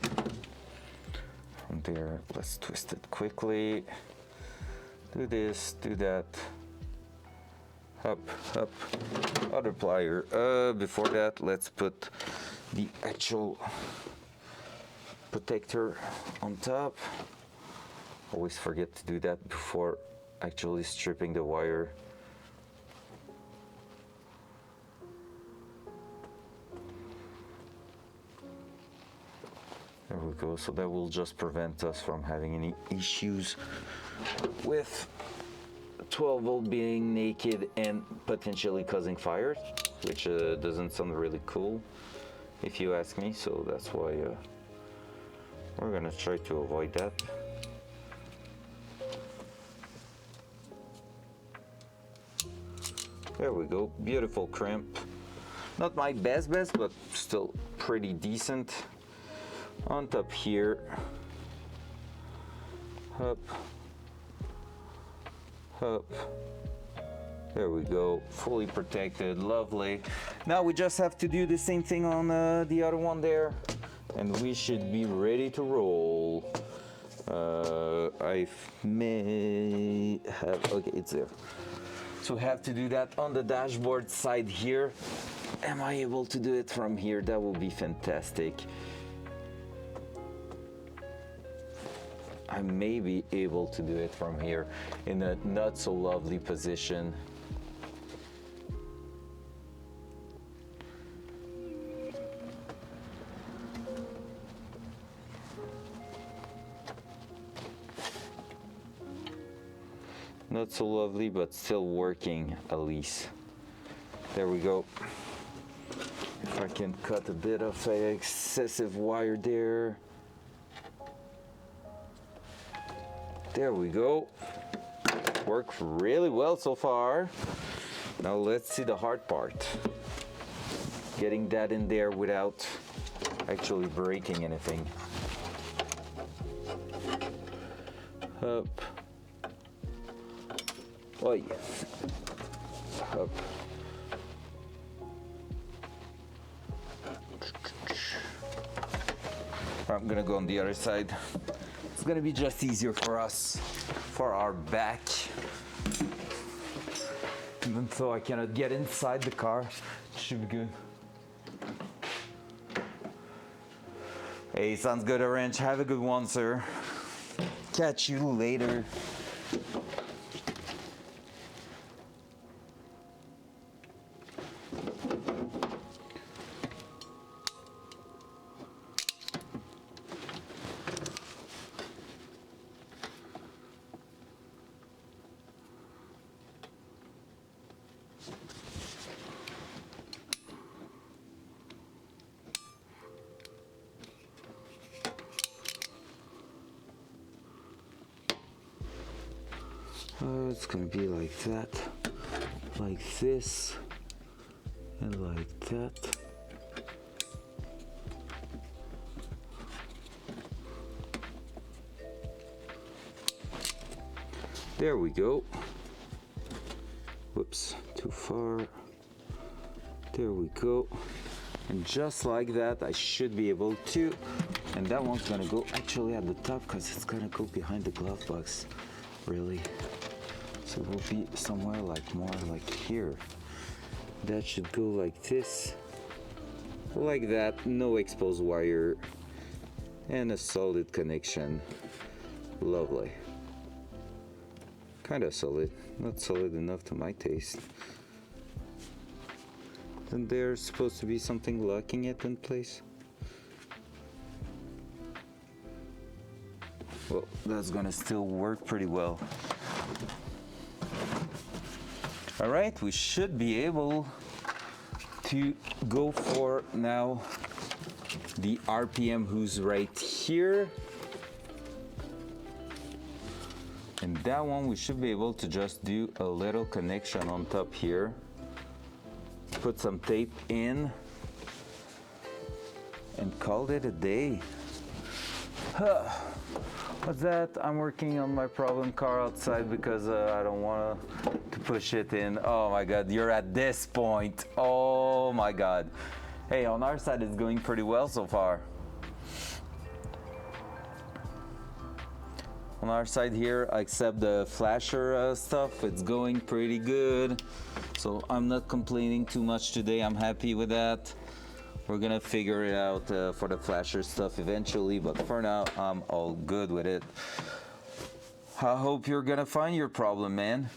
From there, let's twist it quickly. Do this, do that. Up, up. Other plier. Before that, let's put the actual protector on top. Always forget to do that before actually stripping the wire. There we go. So that will just prevent us from having any issues with 12 volt being naked and potentially causing fires, which doesn't sound really cool if you ask me. So that's why we're gonna try to avoid that. There we go, beautiful crimp. Not my best, but still pretty decent. On top here, up, up. There we go, fully protected, lovely. Now we just have to do the same thing on the other one there, and we should be ready to roll. I may have, okay, it's there. So we have to do that on the dashboard side here. Am I able to do it from here? That would be fantastic. I may be able to do it from here in a not so lovely position. Not so lovely, but still working at least. There we go. If I can cut a bit of excessive wire there. There we go. Worked really well so far. Now let's see the hard part. Getting that in there without actually breaking anything. Up. Oi. Up. I'm gonna go on the other side. It's gonna be just easier for us, for our back. Even though I cannot get inside the car, it should be good. Hey, sounds good, Orange. Have a good one, sir. Catch you later. It's gonna be like that, like this, and like that. There we go. Whoops, too far. There we go. And just like that, I should be able to. And that one's gonna go actually at the top because it's gonna go behind the glove box, really. So it will be somewhere like more like here. That should go like this, like that, no exposed wire, and a solid connection. Lovely. Kind of solid, not solid enough to my taste. Then there's supposed to be something locking it in place. Well, that's gonna still work pretty well. All right, we should be able to go for now the RPM who's right here. And that one we should be able to just do a little connection on top here. Put some tape in and called it a day. What's that? I'm working on my problem car outside because I don't want to push it in. Oh my God, you're at this point. Oh my God. Hey, on our side it's going pretty well so far. On our side here, except the flasher stuff, it's going pretty good. So I'm not complaining too much today. I'm happy with that. We're gonna figure it out for the flasher stuff eventually, but for now, I'm all good with it. I hope you're gonna find your problem, man.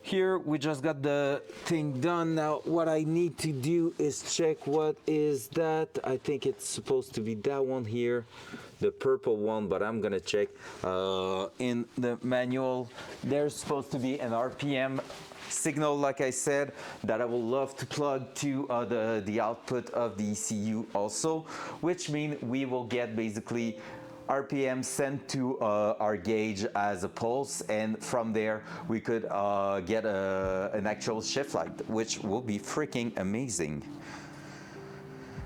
Here, we just got the thing done. Now, what I need to do is check what is that. I think it's supposed to be that one here, the purple one, but I'm gonna check. In the manual, there's supposed to be an RPM signal, like I said, that I will love to plug to the output of the ECU also, which means we will get basically RPM sent to our gauge as a pulse, and from there we could get an actual shift light, which will be freaking amazing.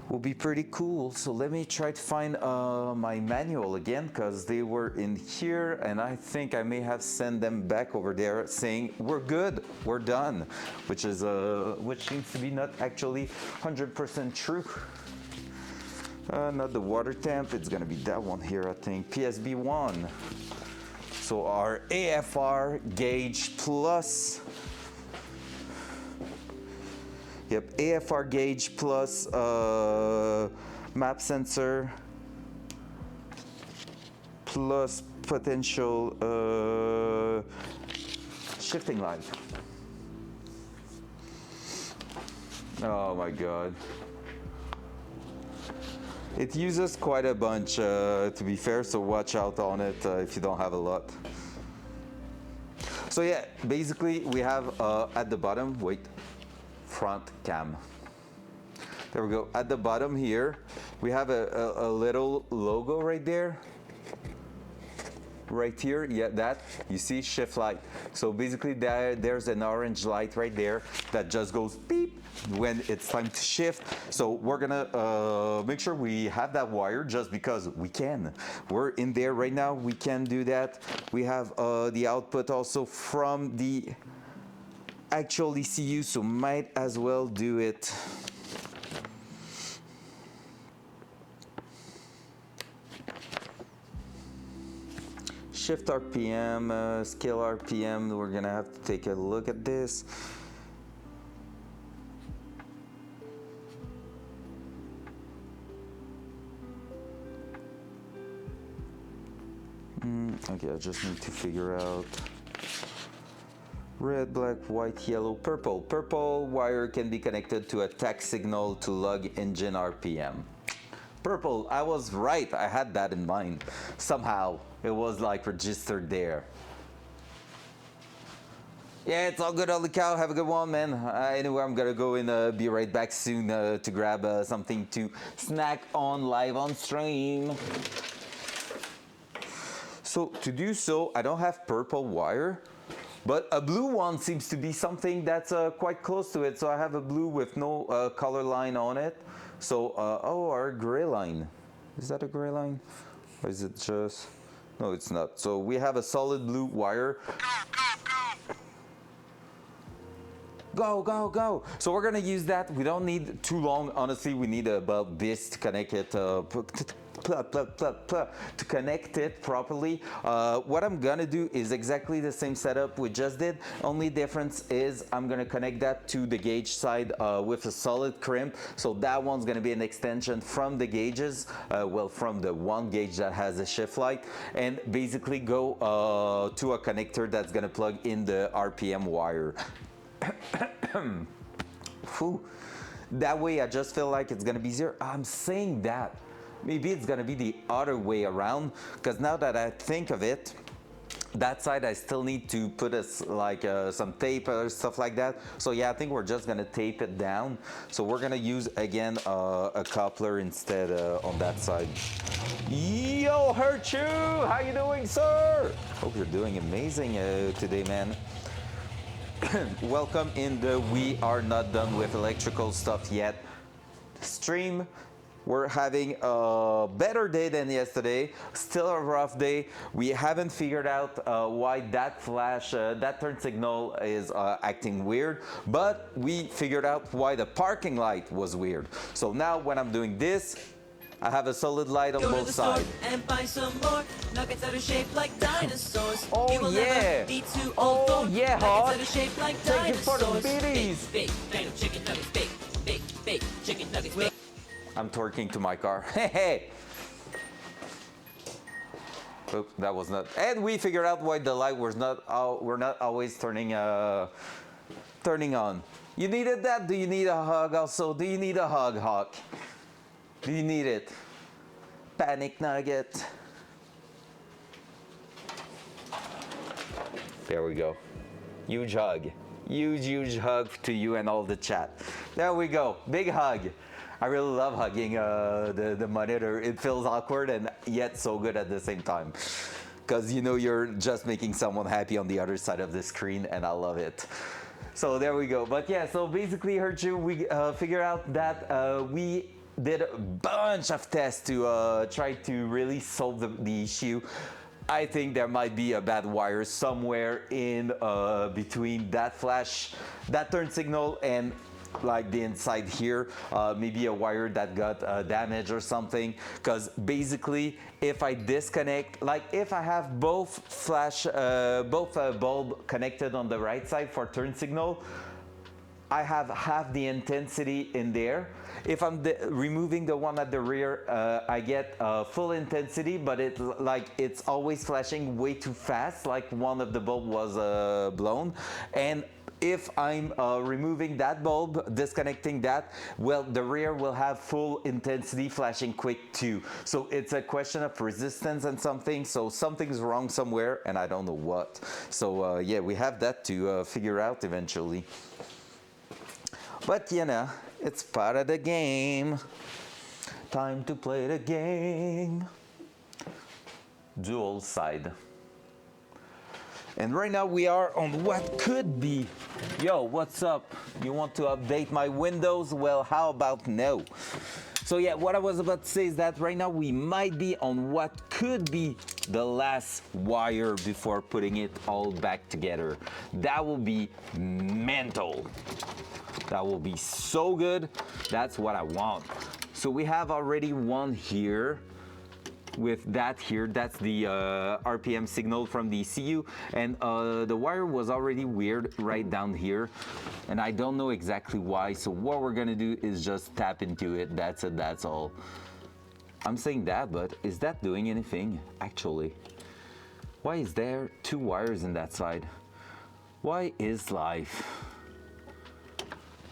Will be pretty cool. So let me try to find my manual again, because they were in here and I think I may have sent them back over there saying we're good, we're done, which seems to be not actually 100% true. Not the water temp, it's gonna be that one here, I think, PSB1. So our AFR gauge plus, yep, AFR gauge plus map sensor plus potential shifting light. Oh my God. It uses quite a bunch, to be fair, so watch out on it if you don't have a lot. So yeah, basically we have at the bottom, wait, front cam. There we go. At the bottom here, we have a little logo right there. Right here, yeah, that, you see, shift light. So basically there's an orange light right there that just goes beep when it's time to shift. So we're gonna make sure we have that wire just because we can. We're in there right now, we can do that. We have the output also from the actual ECU, so might as well do it. Shift RPM, scale RPM, we're gonna have to take a look at this. Okay, I just need to figure out red, black, white, yellow, purple. Purple wire can be connected to a tach signal to log engine RPM. Purple, I was right, I had that in mind. Somehow, it was like registered there. Yeah, it's all good, holy cow, have a good one, man. Anyway, I'm gonna go and be right back soon to grab something to snack on live on stream. So to do so, I don't have purple wire, but a blue one seems to be something that's quite close to it. So I have a blue with no color line on it. So, oh, our gray line. Is that a gray line? Or is it just, no, it's not. So we have a solid blue wire. Go, go, go. So we're gonna use that. We don't need too long. Honestly, we need about this to connect it, to connect it properly. What I'm gonna do is exactly the same setup we just did. Only difference is I'm gonna connect that to the gauge side with a solid crimp. So that one's gonna be an extension from the gauges, well, from the one gauge that has a shift light, and basically go to a connector that's gonna plug in the RPM wire. Whew. That way I just feel like it's gonna be easier. I'm saying that, maybe it's gonna be the other way around, because now that I think of it, that side I still need to put some tape or stuff like that. So yeah, I think we're just gonna tape it down. So we're gonna use again a coupler instead on that side. Yo, Herchu, how you doing, sir? Hope you're doing amazing today, man. Welcome in the We Are Not Done With Electrical Stuff Yet stream. We're having a better day than yesterday, still a rough day. We haven't figured out why that flash, that turn signal is acting weird, but we figured out why the parking light was weird. So now when I'm doing this, I have a solid light on both sides. And buy some more nuggets that are shaped like dinosaurs. Oh, You will yeah. never be too Oh, old for yeah, nuggets Hawk. that are shaped like Thank you for the dinosaurs. biddies. Big, bang of chicken nuggets. Big, chicken nuggets. Big. I'm twerking to my car. Hey, hey. Oops, that was not. And we figured out why the light was not. We're not always turning on. You needed that? Do you need a hug? Also, do you need a hug, Hawk? Do you need it? Panic nugget. There we go. Huge hug. Huge hug to you and all the chat. There we go. Big hug. I really love hugging the monitor. It feels awkward and yet so good at the same time. Because you know you're just making someone happy on the other side of the screen, and I love it. So there we go. But yeah, so basically, Herchu, we figured out that we did a bunch of tests to try to really solve the issue. I think there might be a bad wire somewhere in between that flash, that turn signal, and like the inside here, maybe a wire that got damaged or something. Because basically, if I disconnect, like if I have both bulb connected on the right side for turn signal, I have half the intensity in there. If I'm removing the one at the rear, I get full intensity, but it's always flashing way too fast, like one of the bulb was blown. And if I'm removing that bulb, disconnecting that, well, the rear will have full intensity flashing quick too. So it's a question of resistance and something. So something's wrong somewhere, and I don't know what. So yeah, we have that to figure out eventually. But you know, it's part of the game. Time to play the game. Dual side. And right now we are on what could be. Yo, what's up? You want to update my Windows? Well, how about no? So yeah, what I was about to say is that right now we might be on what could be the last wire before putting it all back together. That will be mental. That will be so good. That's what I want. So we have already one here. With that here, that's the RPM signal from the ECU, and the wire was already weird right down here, and I don't know exactly why. So what we're gonna do is just tap into it. That's it, that's all. I'm saying that, but is that doing anything actually? Why is there two wires in that side? Why is life?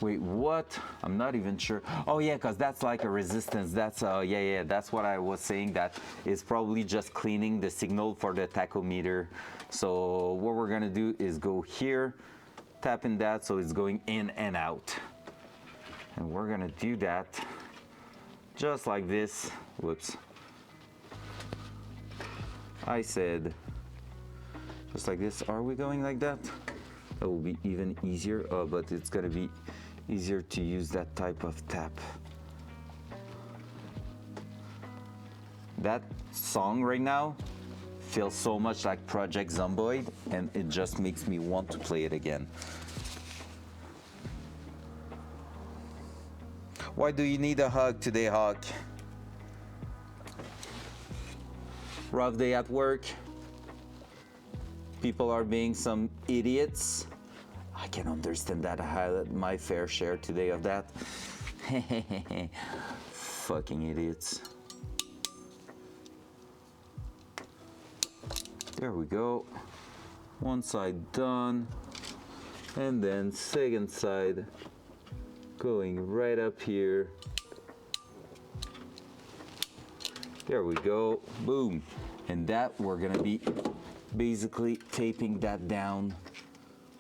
Wait, what? I'm not even sure. Oh yeah, because that's like a resistance. That's yeah, that's what I was saying. That is probably just cleaning the signal for the tachometer. So what we're gonna do is go here, tap in that so it's going in and out. And we're gonna do that just like this. Whoops. I said just like this. Are we going like that? That will be even easier, but it's gonna be easier to use that type of tap. That song right now feels so much like Project Zomboid, and it just makes me want to play it again. Why do you need a hug today, Hawk? Rough day at work. People are being some idiots. I can understand that. I had my fair share today of that. Fucking idiots. There we go. One side done. And then second side going right up here. There we go, boom. And that we're gonna be basically taping that down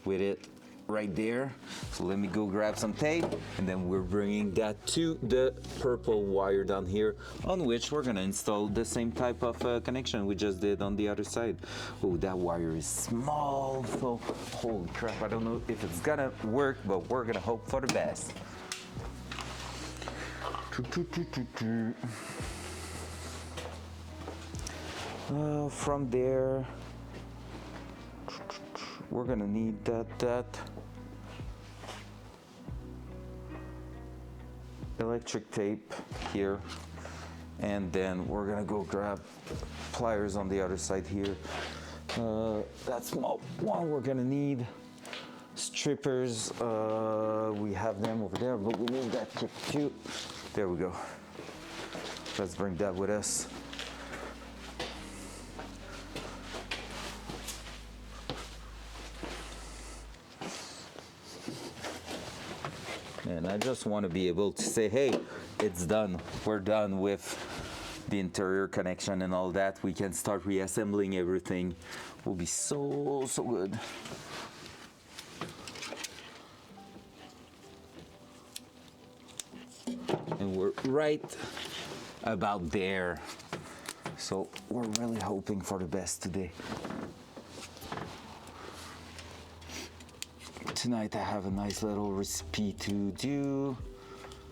with it right there. So let me go grab some tape, and then we're bringing that to the purple wire down here, on which we're gonna install the same type of connection we just did on the other side. Oh, that wire is small, so holy crap, I don't know if it's gonna work, but we're gonna hope for the best. From there, we're gonna need that electric tape here, and then we're gonna go grab pliers on the other side here. That small one we're gonna need. Strippers, we have them over there, but we need that tip too. There we go. Let's bring that with us. And I just want to be able to say, hey, it's done. We're done with the interior connection and all that. We can start reassembling everything. Will be so good. And we're right about there. So we're really hoping for the best today. Tonight I have a nice little recipe to do.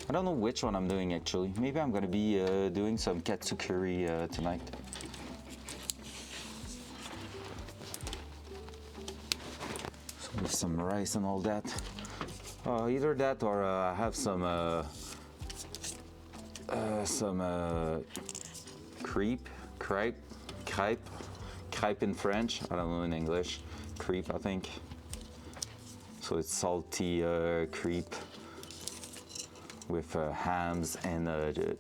I don't know which one I'm doing actually. Maybe I'm gonna be doing some katsu curry tonight. So with some rice and all that. Either that or I have some crepe in French. I don't know in English. Crepe, I think. So it's salty crepe with hams and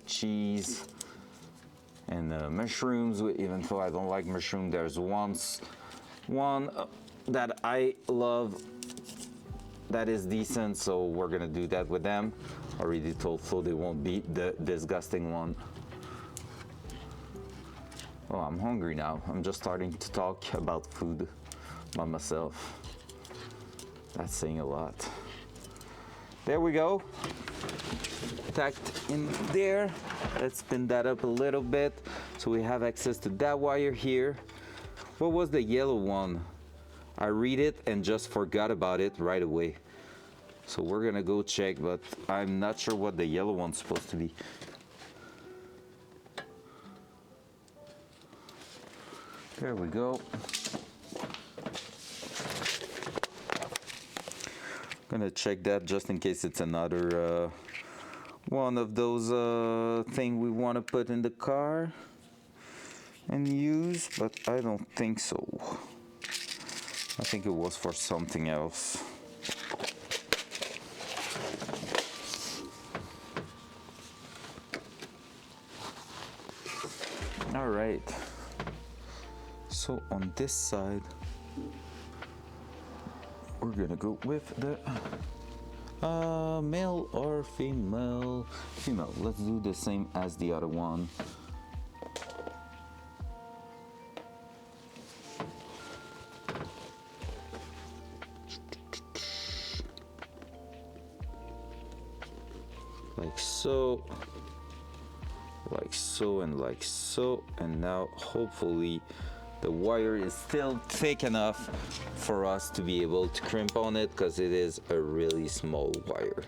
cheese and mushrooms. Even though I don't like mushroom, there's one that I love that is decent, so we're gonna do that with them. Already told Flo they won't be the disgusting one. Oh, I'm hungry now. I'm just starting to talk about food by myself. That's saying a lot. There we go. Tacked in there. Let's spin that up a little bit so we have access to that wire here. What was the yellow one? I read it and just forgot about it right away. So we're gonna go check, but I'm not sure what the yellow one's supposed to be. There we go. Gonna check that just in case it's another one of those thing we want to put in the car and use, but I don't think so. I think it was for something else. All right. So on this side, we're gonna go with the male or female. Female. Let's do the same as the other one. Like so, like so, and like so, and now hopefully the wire is still thick enough for us to be able to crimp on it, because it is a really small wire.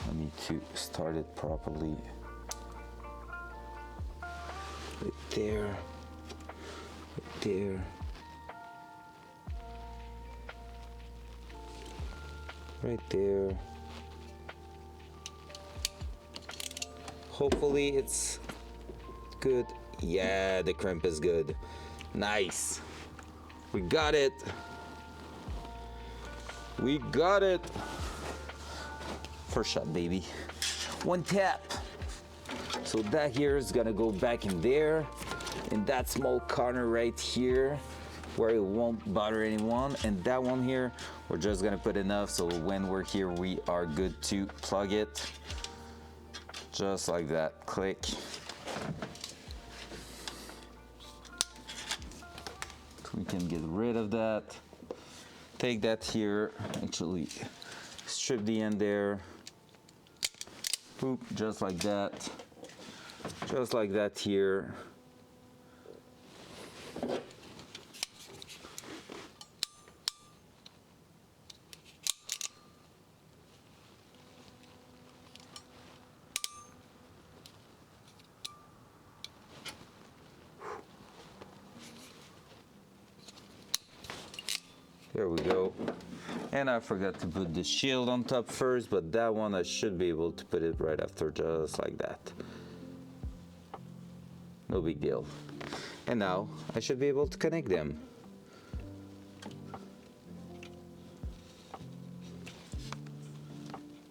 I need to start it properly. Right there. Right there. Right there. Hopefully it's good. Yeah, the crimp is good. Nice. We got it. We got it. First shot, baby. One tap. So that here is gonna go back in there. in that small corner right here where it won't bother anyone. And that one here, we're just gonna put enough so when we're here, we are good to plug it. Just like that, click. We can get rid of that. Take that here, actually strip the end there. Boop, just like that. Just like that here. There we go. And I forgot to put the shield on top first, but that one I should be able to put it right after, just like that. No big deal. And now I should be able to connect them.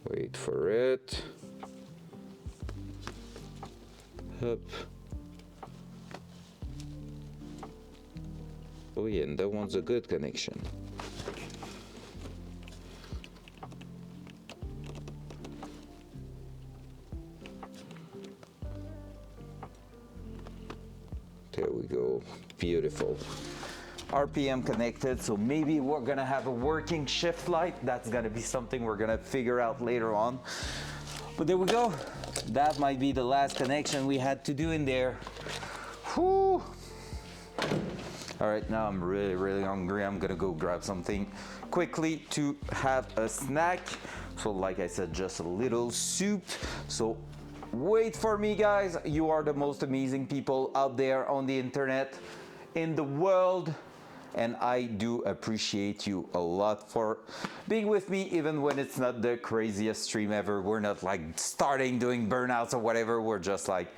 Wait for it. Up. Oh yeah, and that one's a good connection. There we go, beautiful. RPM connected, so maybe we're gonna have a working shift light. That's gonna be something we're gonna figure out later on. But there we go. That might be the last connection we had to do in there. Whew. All right, now I'm really, really hungry. I'm gonna go grab something quickly to have a snack. So like I said, just a little soup. So wait for me, guys. You are the most amazing people out there on the internet, in the world. And I do appreciate you a lot for being with me, even when it's not the craziest stream ever. We're not like starting doing burnouts or whatever. We're just like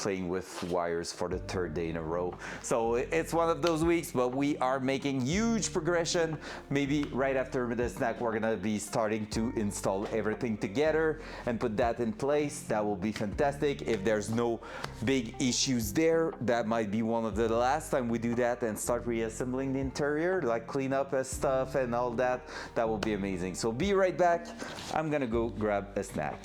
playing with wires for the third day in a row. So it's one of those weeks, but we are making huge progression. Maybe right after the snack, we're gonna be starting to install everything together and put that in place. That will be fantastic. If there's no big issues there, that might be one of the last time we do that and start reassembling the interior, like clean up stuff and all that. That will be amazing. So be right back. I'm gonna go grab a snack.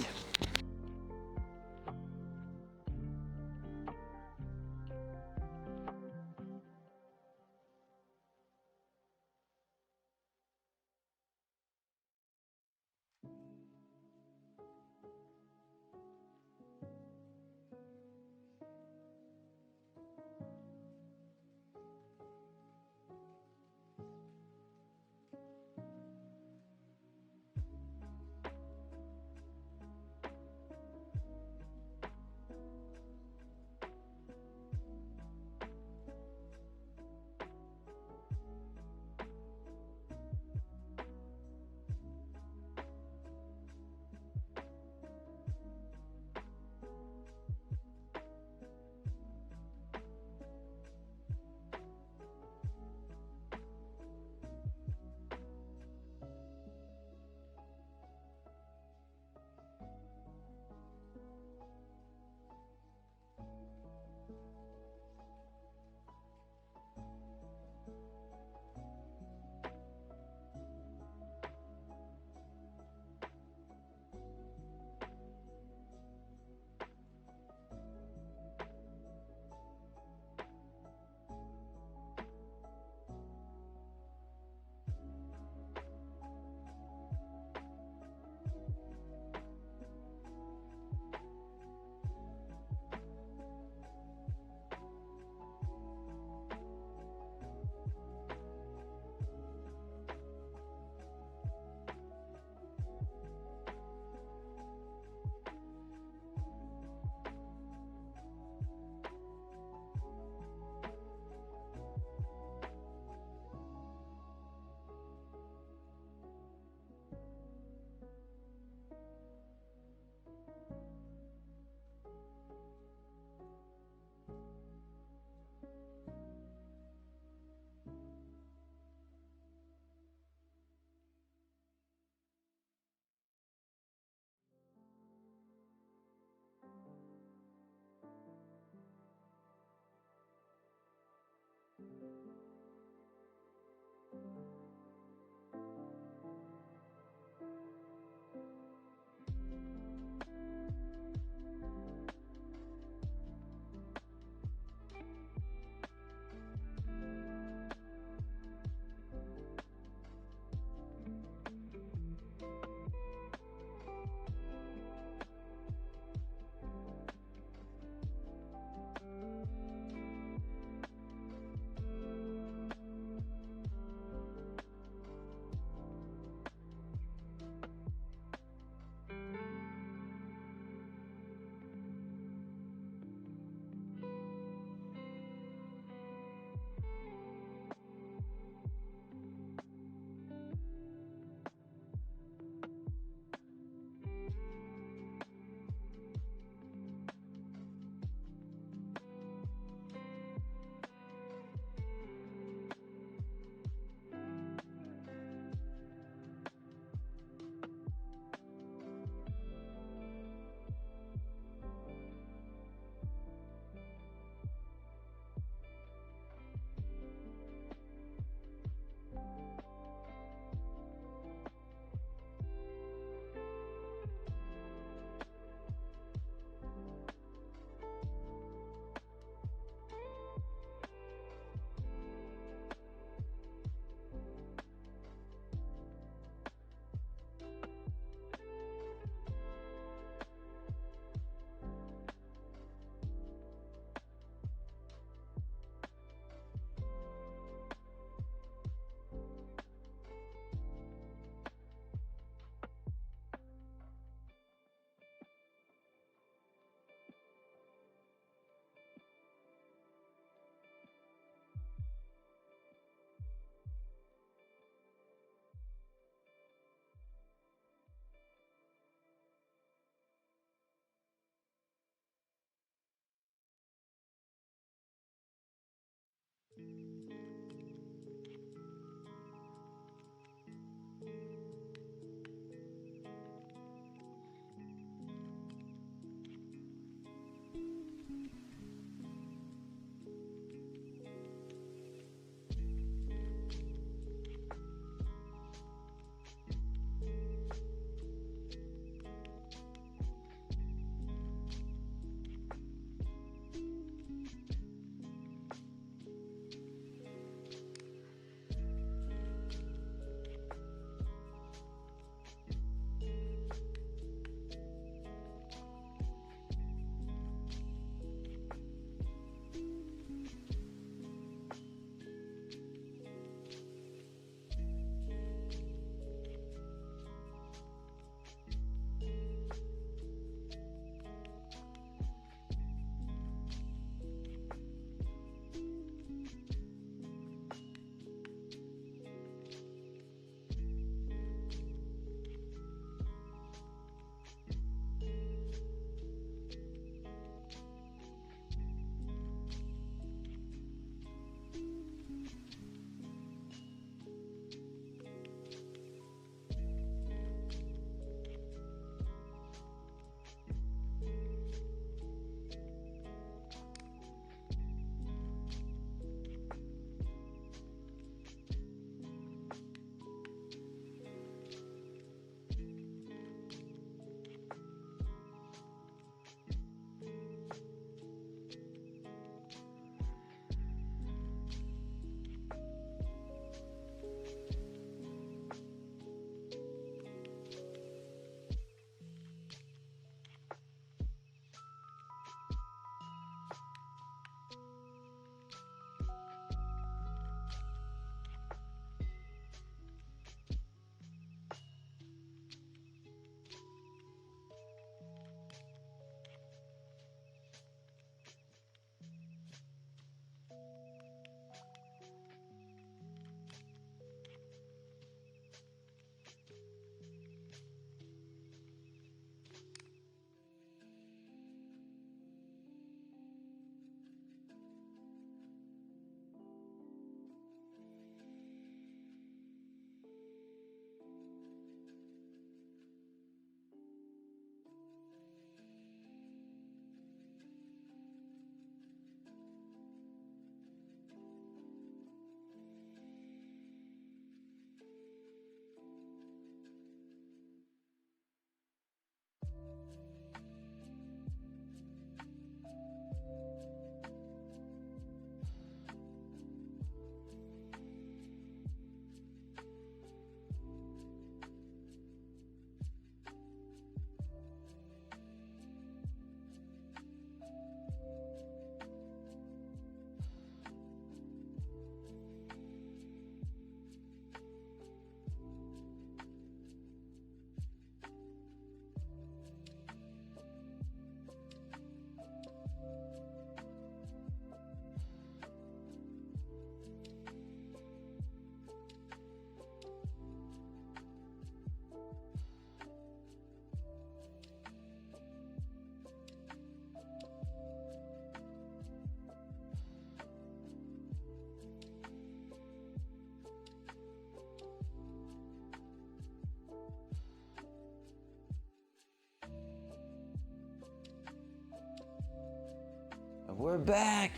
we're back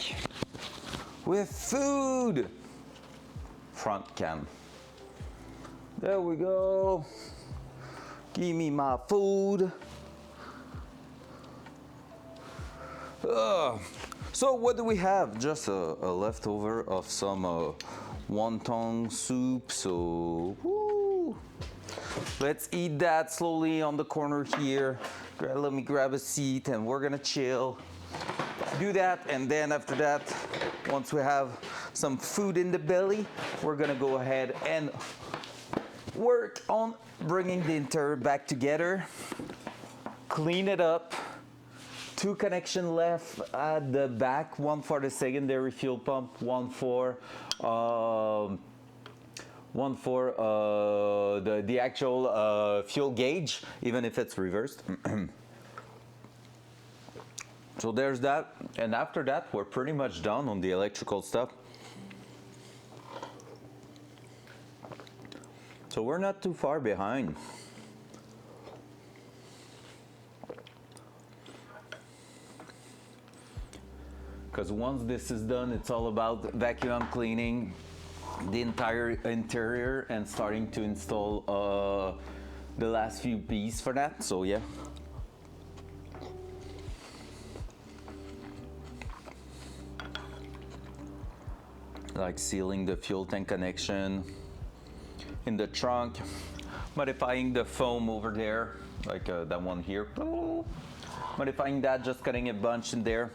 with food. Front cam. There we go. Give me my food. So what do we have? Just a leftover of some wonton soup. So woo. Let's eat that slowly on the corner here. Let me grab a seat and we're gonna chill. Do that, and then after that, once we have some food in the belly, we're gonna go ahead and work on bringing the interior back together. Clean it up. 2 connections left at the back, one for the secondary fuel pump, one for the actual fuel gauge, even if it's reversed. So there's that, and after that we're pretty much done on the electrical stuff. So we're not too far behind. Because once this is done, it's all about vacuum cleaning the entire interior and starting to install the last few pieces for that. So yeah. Like sealing the fuel tank connection in the trunk, modifying the foam over there, like that one here, modifying that, just cutting a bunch in there,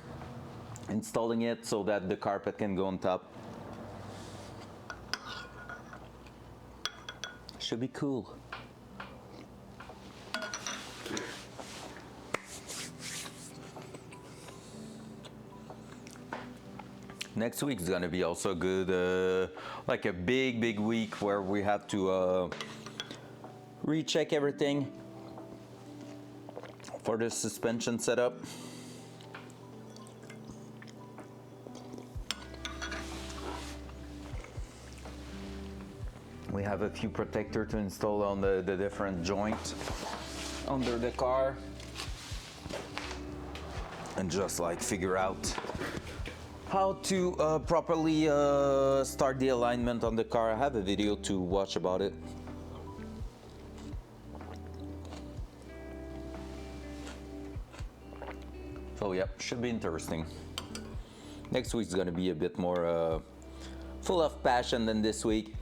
installing it so that the carpet can go on top. Should be cool. Next week is gonna be also good, like a big week where we have to recheck everything for the suspension setup. We have a few protectors to install on the different joints under the car, and just like figure out how to properly start the alignment on the car. I have a video to watch about it. So yeah, should be interesting. Next week's gonna be a bit more full of passion than this week.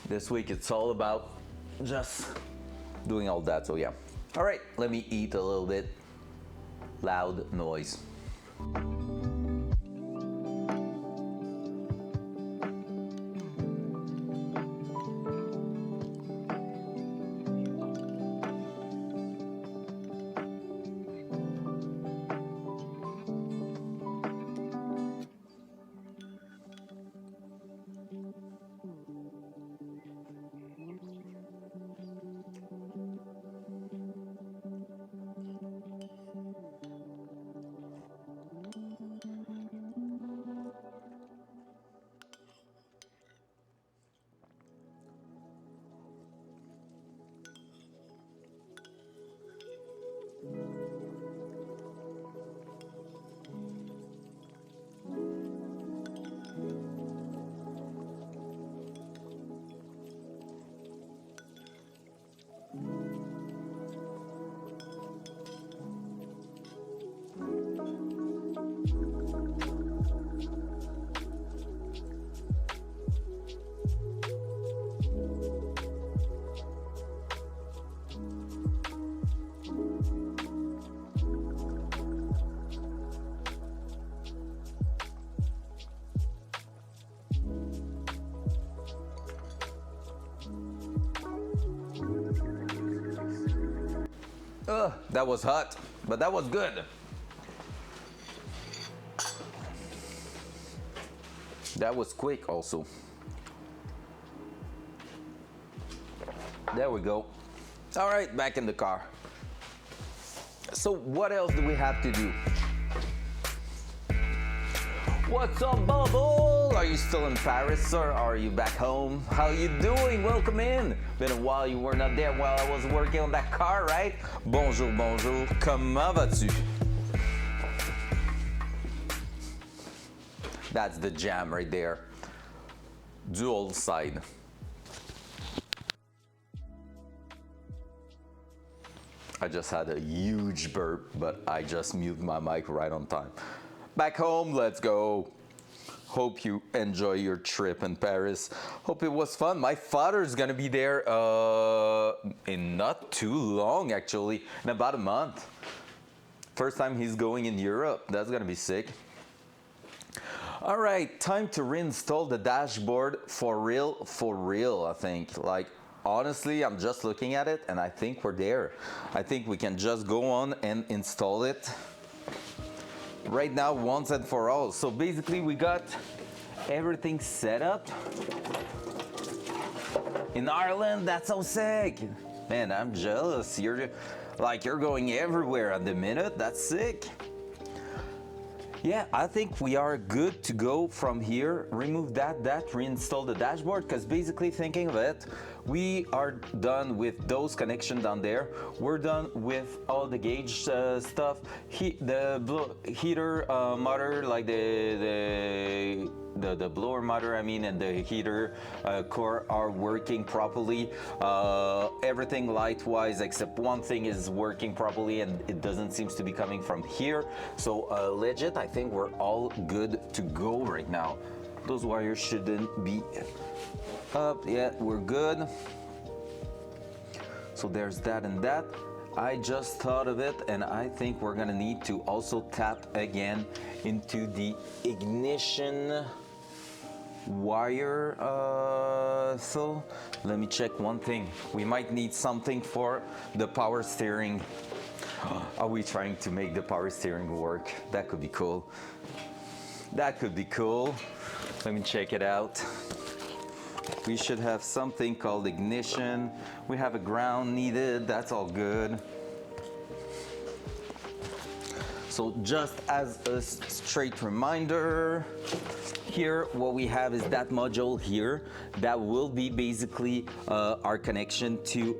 This week it's all about just doing all that, so yeah. All right, let me eat a little bit. Loud noise. That was hot, but that was good. That was quick also. There we go. All right, back in the car. So what else do we have to do? What's up, Bubble? Are you still in Paris or are you back home? How you doing? Welcome in. Been a while you were not there while I was working on that car, right? Bonjour, bonjour. Comment vas-tu? That's the jam right there. Dual side. I just had a huge burp, but I just muted my mic right on time. Back home, let's go. Hope you enjoy your trip in Paris. Hope it was fun. My father's gonna be there in not too long, actually, in about a month. First time he's going in Europe. That's gonna be sick. All right, time to reinstall the dashboard for real, I think. Like, honestly, I'm just looking at it and I think we're there. I think we can just go on and install it right now once and for all. So basically we got everything set up in Ireland. That's so sick. Man, I'm jealous. You're going everywhere at the minute. That's sick. Yeah, I think we are good to go from here. Remove that, reinstall the dashboard, because basically thinking of it, we are done with those connections down there. We're done with all the gauge stuff. The heater motor, like the blower motor, I mean, and the heater core are working properly. Everything light-wise except one thing is working properly, and it doesn't seem to be coming from here. So legit, I think we're all good to go right now. Those wires shouldn't be up. Yeah, we're good. So there's that and that. I just thought of it, and I think we're gonna need to also tap again into the ignition wire. So let me check one thing. We might need something for the power steering. Are we trying to make the power steering work? That could be cool. That could be cool. Let me check it out. We should have something called ignition. We have a ground needed. That's all good. So just as a straight reminder, here what we have is that module here that will be basically our connection to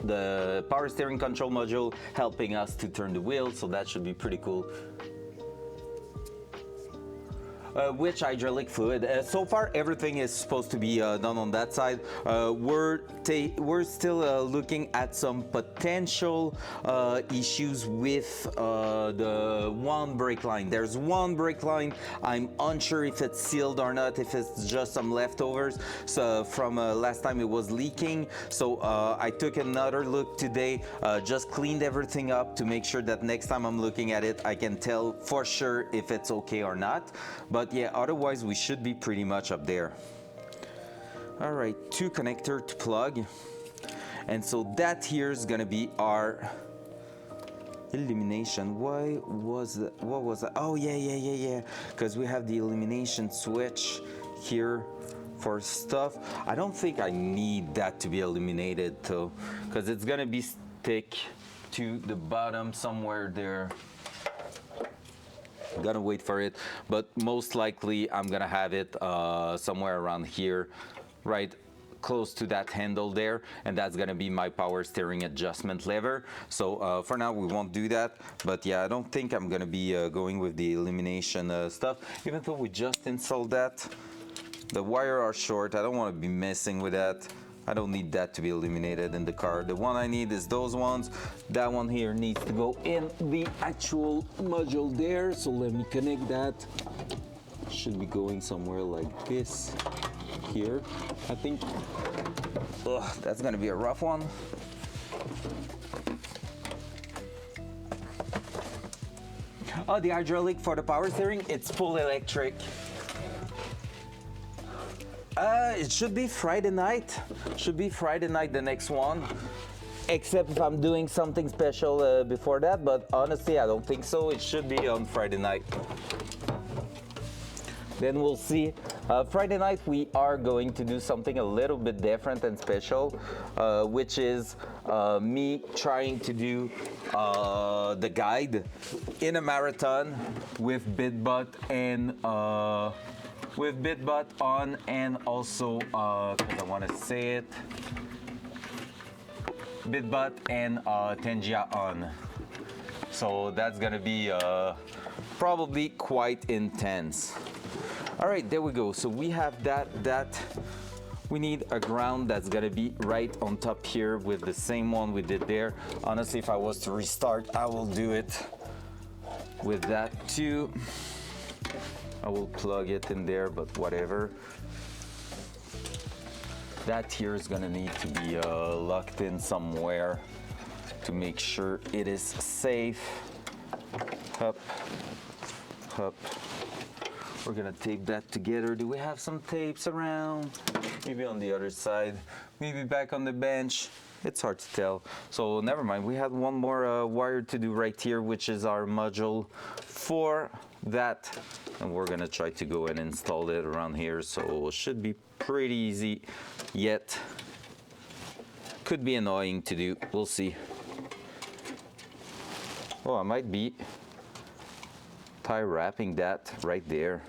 the power steering control module, helping us to turn the wheel. So that should be pretty cool. Which hydraulic fluid? So far, everything is supposed to be done on that side. We're still looking at some potential issues with the one brake line. There's one brake line. I'm unsure if it's sealed or not, if it's just some leftovers. So from last time it was leaking. So I took another look today, just cleaned everything up to make sure that next time I'm looking at it, I can tell for sure if it's okay or not. But yeah, otherwise we should be pretty much up there. All right, 2 connector to plug. And so that here is gonna be our illumination. What was that? Oh yeah. Because we have the illumination switch here for stuff. I don't think I need that to be illuminated though, because it's gonna be stick to the bottom somewhere there. Gotta wait for it, but most likely I'm gonna have it somewhere around here, right close to that handle there, and that's gonna be my power steering adjustment lever. So for now we won't do that, but yeah, I don't think I'm gonna be going with the illumination stuff, even though we just installed that. The wire are short. I don't want to be messing with that. I don't need that to be illuminated in the car. The one I need is those ones. That one here needs to go in the actual module there. So let me connect that. Should be going somewhere like this here. I think, that's gonna be a rough one. Oh, the hydraulic for the power steering, it's full electric. It should be Friday night. The next one. Except if I'm doing something special before that, but honestly, I don't think so. It should be on Friday night. Then we'll see. Friday night, we are going to do something a little bit different and special, which is me trying to do the guide in a marathon with Bitbot and on, and also because I want to say it, Bitbot and Tengia on. So that's gonna be probably quite intense. All right, there we go. So we have that. We need a ground that's gonna be right on top here with the same one we did there. Honestly, if I was to restart, I will do it with that too. I will plug it in there, but whatever. That here is gonna need to be locked in somewhere to make sure it is safe. Up, up. We're gonna tape that together. Do we have some tapes around? Maybe on the other side, maybe back on the bench. It's hard to tell. So never mind, we have one more wire to do right here, which is our module for that. And we're gonna try to go and install it around here. So it should be pretty easy, yet could be annoying to do. We'll see. Oh, I might be tie wrapping that right there.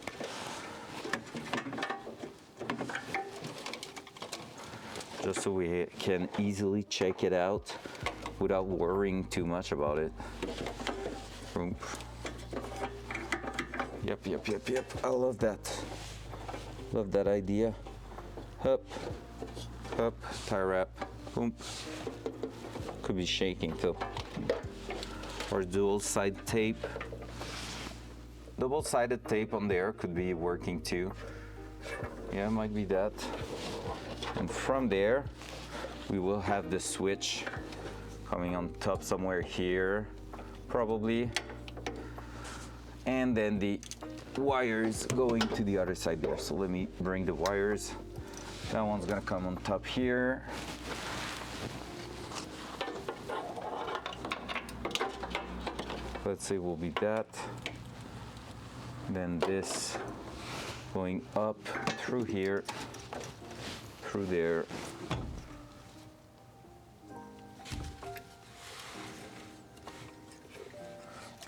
Just so we can easily check it out without worrying too much about it. Boom. Yep. I love that. Love that idea. Up, tie wrap. Boom. Could be shaking too. Or dual side tape. Double-sided tape on there could be working too. Yeah, it might be that. And from there, we will have the switch coming on top somewhere here, probably. And then the wires going to the other side there. So let me bring the wires. That one's gonna come on top here. Let's say will be that. Then this going up through here, through there.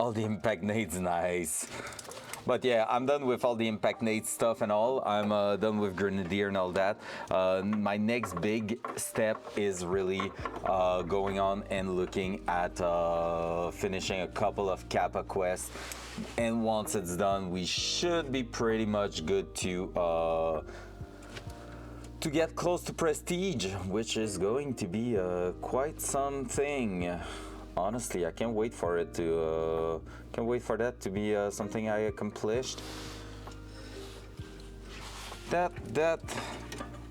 All the impact nades, nice. But yeah, I'm done with all the impact nade stuff and all. I'm done with Grenadier and all that. My next big step is really going on and looking at finishing a couple of Kappa quests. And once it's done, we should be pretty much good to get close to Prestige, which is going to be quite something. Honestly, I can't wait for it to that to be something I accomplished. That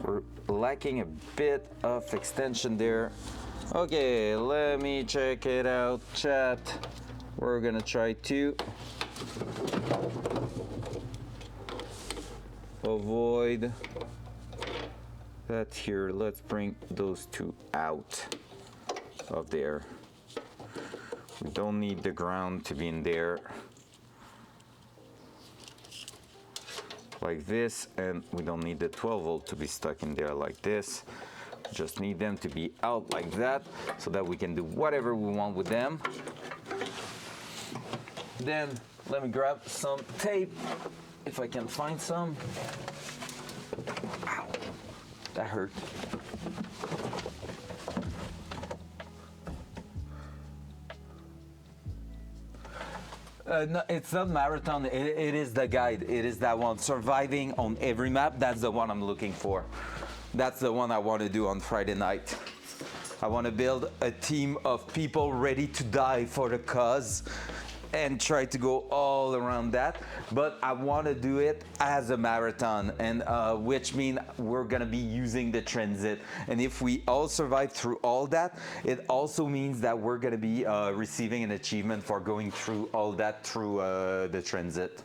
we're lacking a bit of extension there. Okay, let me check it out, chat. We're gonna try to avoid that here. Let's bring those two out of there. We don't need the ground to be in there like this, and we don't need the 12 volt to be stuck in there like this. Just need them to be out like that so that we can do whatever we want with them. Then let me grab some tape if I can find some. Ow, that hurt. No, it's not marathon, it is the guide. It is that one. Surviving on every map, that's the one I'm looking for. That's the one I want to do on Friday night. I want to build a team of people ready to die for the cause and try to go all around that. But I want to do it as a marathon, and which means we're going to be using the transit. And if we all survive through all that, it also means that we're going to be receiving an achievement for going through all that through the transit.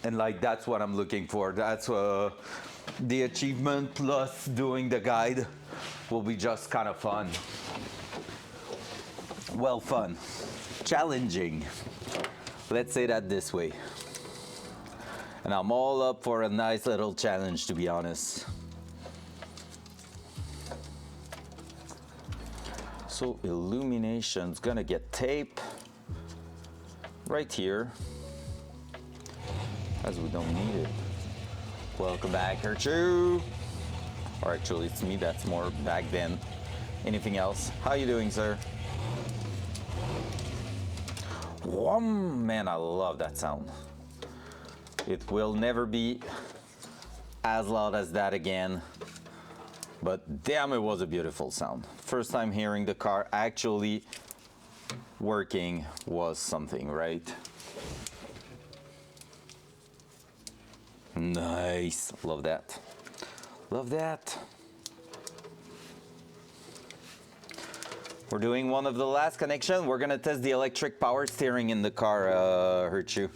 And like, that's what I'm looking for. That's the achievement plus doing the guide will be just kind of fun. Well, fun. Challenging. Let's say that this way. And I'm all up for a nice little challenge, to be honest. So illumination's gonna get tape right here, as we don't need it. Welcome back, Herchu. Or actually, it's me that's more back then anything else. How you doing, sir? Man, I love that sound. It will never be as loud as that again. But damn, it was a beautiful sound. First time hearing the car actually working was something, right? Nice. Love that. Love that. We're doing one of the last connection. We're gonna test the electric power steering in the car, Hurtu.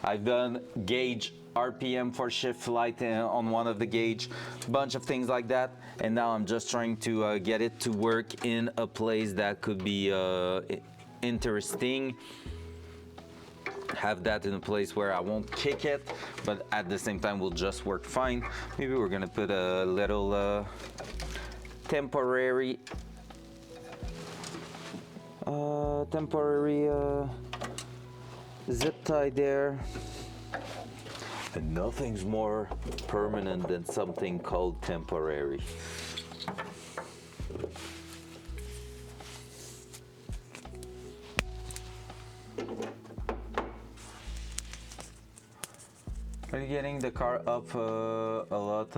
I've done gauge RPM for shift light on one of the gauge, bunch of things like that, and now I'm just trying to get it to work in a place that could be interesting. Have that in a place where I won't kick it, but at the same time will just work fine. Maybe we're gonna put a little temporary zip tie there. And nothing's more permanent than something called temporary. Are you getting the car up a lot?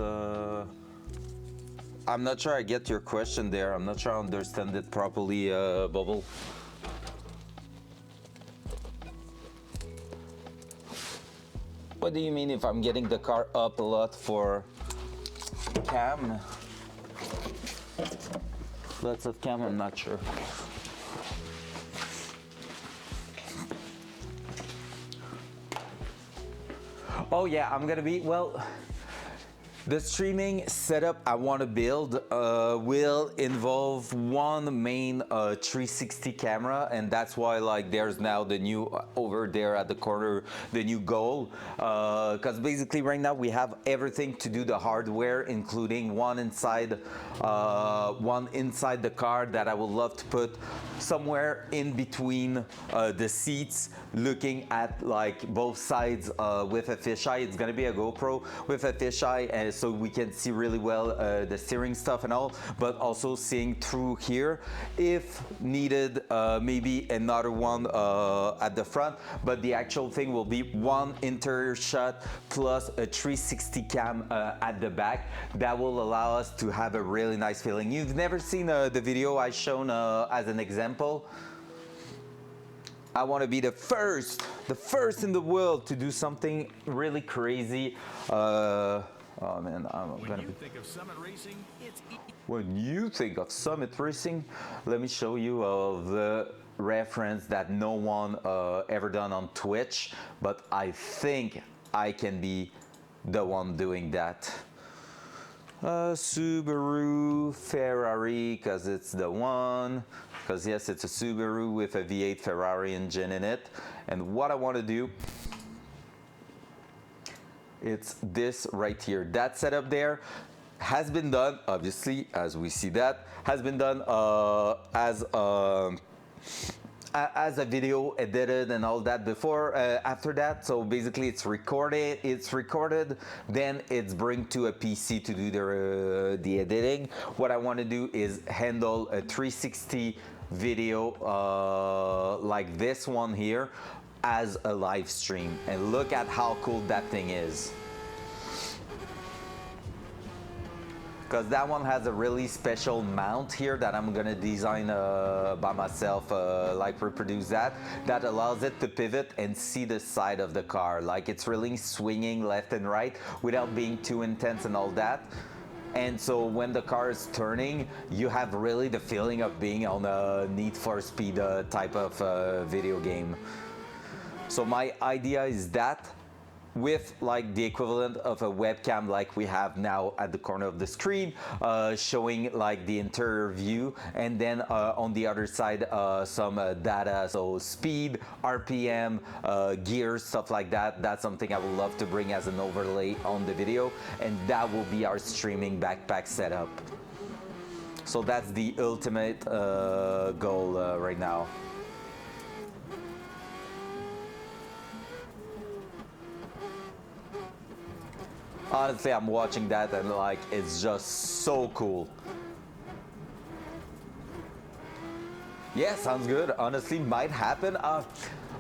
I'm not sure I get your question there. I'm not sure I understand it properly, Bubble. What do you mean if I'm getting the car up a lot for cam? Lots of cam, I'm not sure. Oh yeah, I'm gonna be, well, the streaming setup I want to build will involve one main 360 camera, and that's why like there's now the new over there at the corner, the new goal, because basically right now we have everything to do the hardware, including one inside the car that I would love to put somewhere in between the seats, looking at like both sides with a fisheye. It's gonna be a GoPro with a fisheye, and so we can see really well the steering stuff and all, but also seeing through here if needed, maybe another one at the front. But the actual thing will be one interior shot plus a 360 cam at the back that will allow us to have a really nice feeling. You've never seen the video I shown as an example. I want to be the first in the world to do something really crazy. Oh man, I'm gonna be... Think of summit racing, it's When you think of summit racing, let me show you the reference that no one ever done on Twitch, but I think I can be the one doing that. Subaru, Ferrari, because it's the one. Because yes, it's a Subaru with a V8 Ferrari engine in it. And what I want to do, it's this right here. That setup there has been done, obviously, as we see that, has been done as a video edited and all that before, after that. So basically it's recorded, then it's bring to a PC to do the editing. What I want to do is handle a 360 video like this one here as a live stream, and look at how cool that thing is. Because that one has a really special mount here that I'm gonna design by myself, like reproduce that allows it to pivot and see the side of the car, like it's really swinging left and right without being too intense and all that. And so when the car is turning, you have really the feeling of being on a Need for Speed type of video game. So my idea is that with like the equivalent of a webcam like we have now at the corner of the screen, showing like the interior view, and then on the other side some data, so speed, RPM, gears, stuff like that. That's something I would love to bring as an overlay on the video, and that will be our streaming backpack setup. So that's the ultimate goal right now. Honestly, I'm watching that and like it's just so cool. Yeah, sounds good. Honestly, might happen.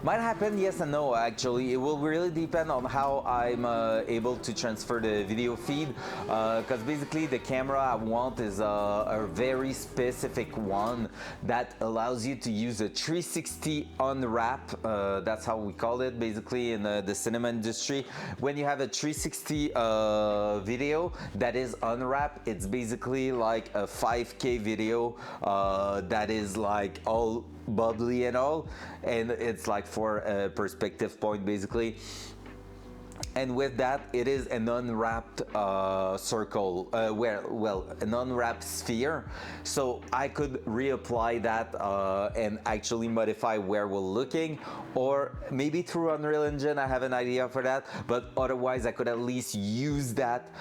Might happen, yes and no, actually. It will really depend on how I'm able to transfer the video feed. Because basically the camera I want is a very specific one that allows you to use a 360 unwrap. That's how we call it basically in the cinema industry. When you have a 360 video that is unwrapped, it's basically like a 5K video that is like all bubbly and all, and it's like for a perspective point basically. And with that, it is an unwrapped circle, an unwrapped sphere. So I could reapply that and actually modify where we're looking, or maybe through Unreal Engine, I have an idea for that. But otherwise, I could at least use that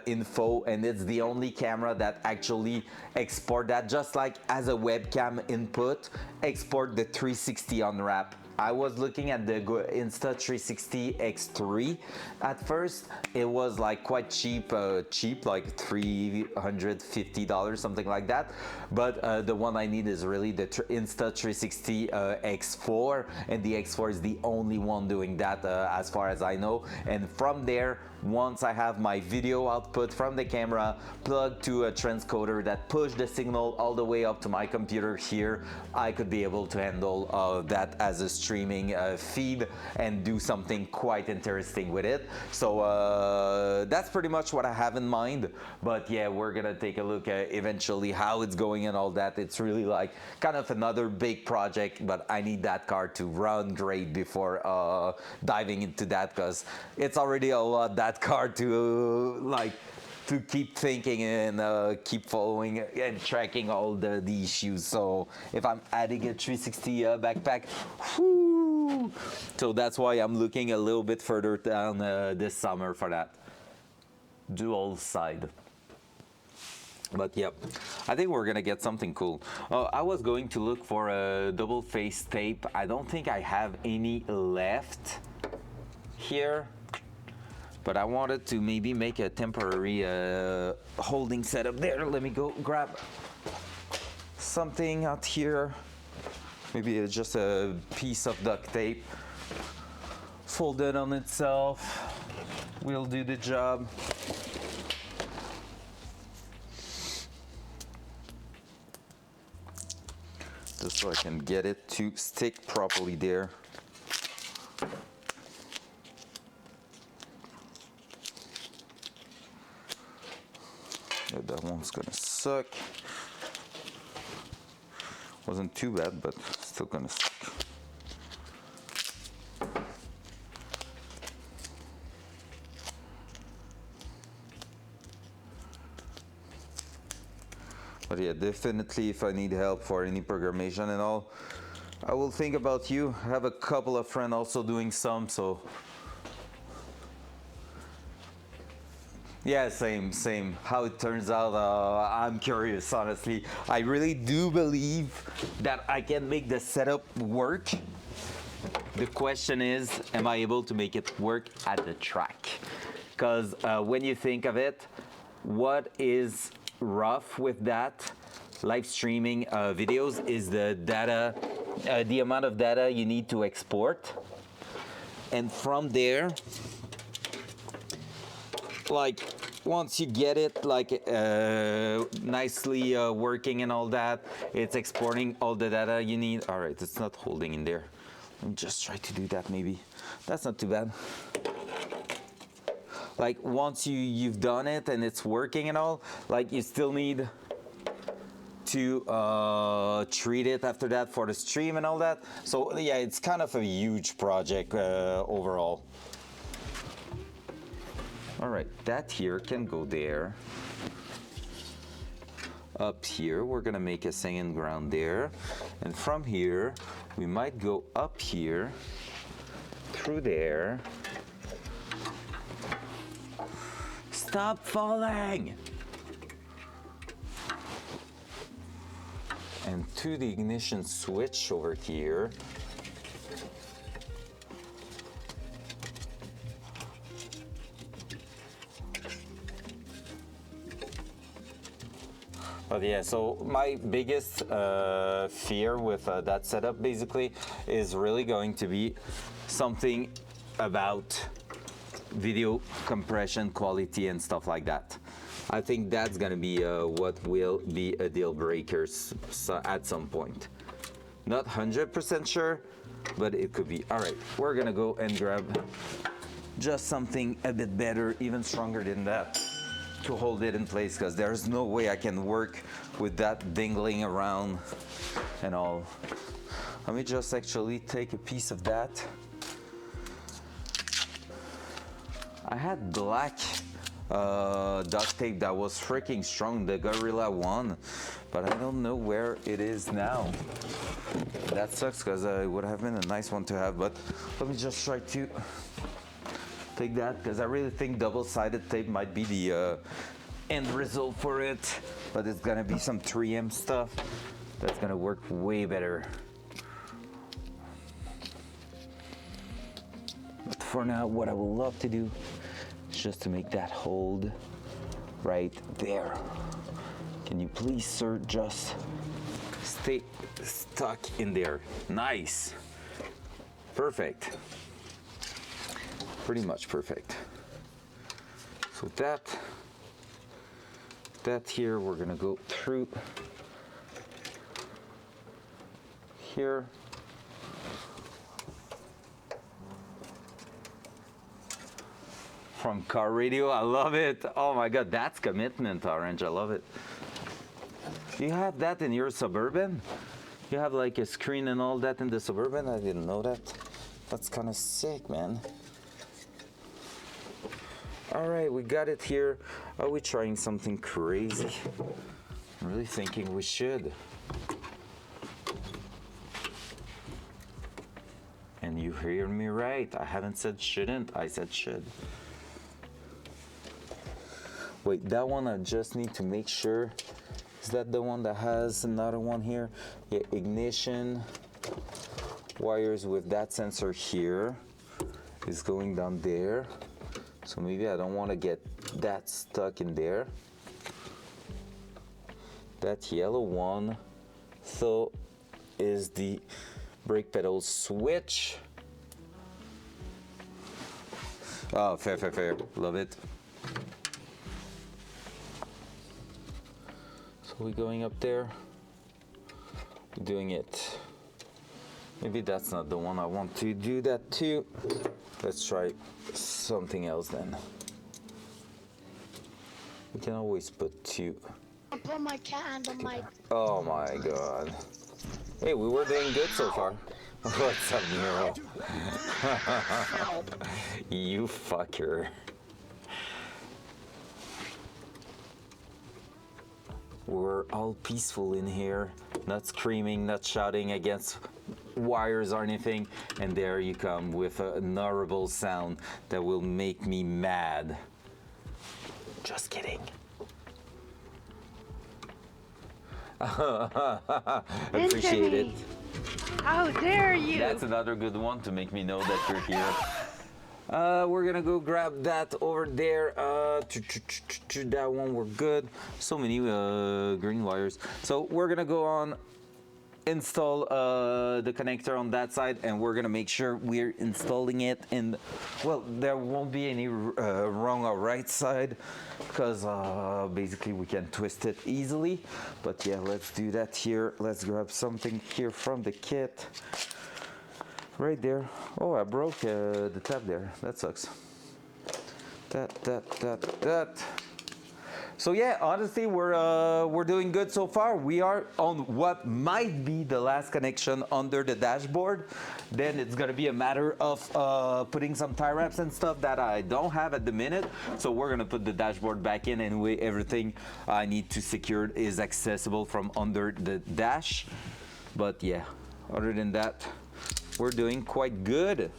info, and it's the only camera that actually export that, just like as a webcam input, export the 360 unwrap. I was looking at the Insta360 X3 at first. It was like quite cheap, like $350, something like that. But the one I need is really the Insta360 X4, and the X4 is the only one doing that as far as I know. And from there, once I have my video output from the camera plugged to a transcoder that push the signal all the way up to my computer here, I could be able to handle that as a streaming feed and do something quite interesting with it. So that's pretty much what I have in mind. But yeah, we're gonna take a look at eventually how it's going and all that. It's really like kind of another big project, but I need that card to run great before diving into that, because it's already a lot that card to to keep thinking and keep following and tracking all the issues. So if I'm adding a 360 backpack, whoo, so that's why I'm looking a little bit further down this summer for that dual side. But yep, I think we're gonna get something cool. I was going to look for a double face tape. I don't think I have any left here, but I wanted to maybe make a temporary holding setup there. Let me go grab something out here. Maybe it's just a piece of duct tape folded on itself. Will do the job. Just so I can get it to stick properly there. Yeah, that one's gonna suck. Wasn't too bad, but still gonna suck. But yeah, definitely if I need help for any programmation and all, I will think about you. I have a couple of friends also doing some, so yeah, same. How it turns out, I'm curious, honestly. I really do believe that I can make the setup work. The question is, am I able to make it work at the track? Because when you think of it, what is rough with that live streaming videos is the data, the amount of data you need to export. And from there, like once you get it like nicely working and all that, it's exporting all the data you need. All right, it's not holding in there. Let me just try to do that maybe. That's not too bad. Like once you've done it and it's working and all, like you still need to treat it after that for the stream and all that. So yeah, it's kind of a huge project overall. All right, that here can go there. Up here, we're gonna make a singing ground there. And from here, we might go up here, through there. Stop falling! And to the ignition switch over here. But yeah, so my biggest fear with that setup basically is really going to be something about video compression quality and stuff like that. I think that's gonna be what will be a deal breaker at some point. Not 100% sure, but it could be. All right, we're gonna go and grab just something a bit better, even stronger than that, to hold it in place, because there's no way I can work with that dangling around and all. Let me just actually take a piece of that. I had black duct tape that was freaking strong, the Gorilla one, but I don't know where it is now. That sucks, because it would have been a nice one to have, but let me just try to take that, because I really think double-sided tape might be the end result for it, but it's gonna be some 3M stuff that's gonna work way better. But for now, what I would love to do is just to make that hold right there. Can you please, sir, just stay stuck in there? Nice. Perfect. Pretty much perfect. So that here, we're gonna go through here. From car radio, I love it. Oh my God, that's commitment, Orange, I love it. You have that in your Suburban? You have like a screen and all that in the Suburban? I didn't know that. That's kind of sick, man. All right, we got it here. Are we trying something crazy? I'm really thinking we should. And you hear me right. I haven't said shouldn't, I said should. Wait, that one I just need to make sure. Is that the one that has another one here? Yeah, ignition. Wires with that sensor here is going down there. So maybe I don't want to get that stuck in there. That yellow one, so is the brake pedal switch. Oh, fair. Love it. So we're going up there. We're doing it. Maybe that's not the one I want to do that too. Let's try something else then. We can always put two. I put my cat on my. Oh my God. Hey, we were doing good so far. What's up, Nero? You fucker. We're all peaceful in here, not screaming, not shouting against wires or anything, and there you come with an horrible sound that will make me mad. Just kidding. Appreciate it. How dare you! That's another good one to make me know that you're here. We're gonna go grab that over there. That one, we're good. So many green wires. So we're gonna go on, install the connector on that side, and we're gonna make sure we're installing it in, well, there won't be any wrong or right side, because basically we can twist it easily. But yeah, let's do that here. Let's grab something here from the kit. Right there. Oh, I broke the tab there. That sucks. That. So yeah, honestly, we're doing good so far. We are on what might be the last connection under the dashboard. Then it's gonna be a matter of putting some tie wraps and stuff that I don't have at the minute. So we're gonna put the dashboard back in anyway. Everything I need to secure is accessible from under the dash. But yeah, other than that, we're doing quite good.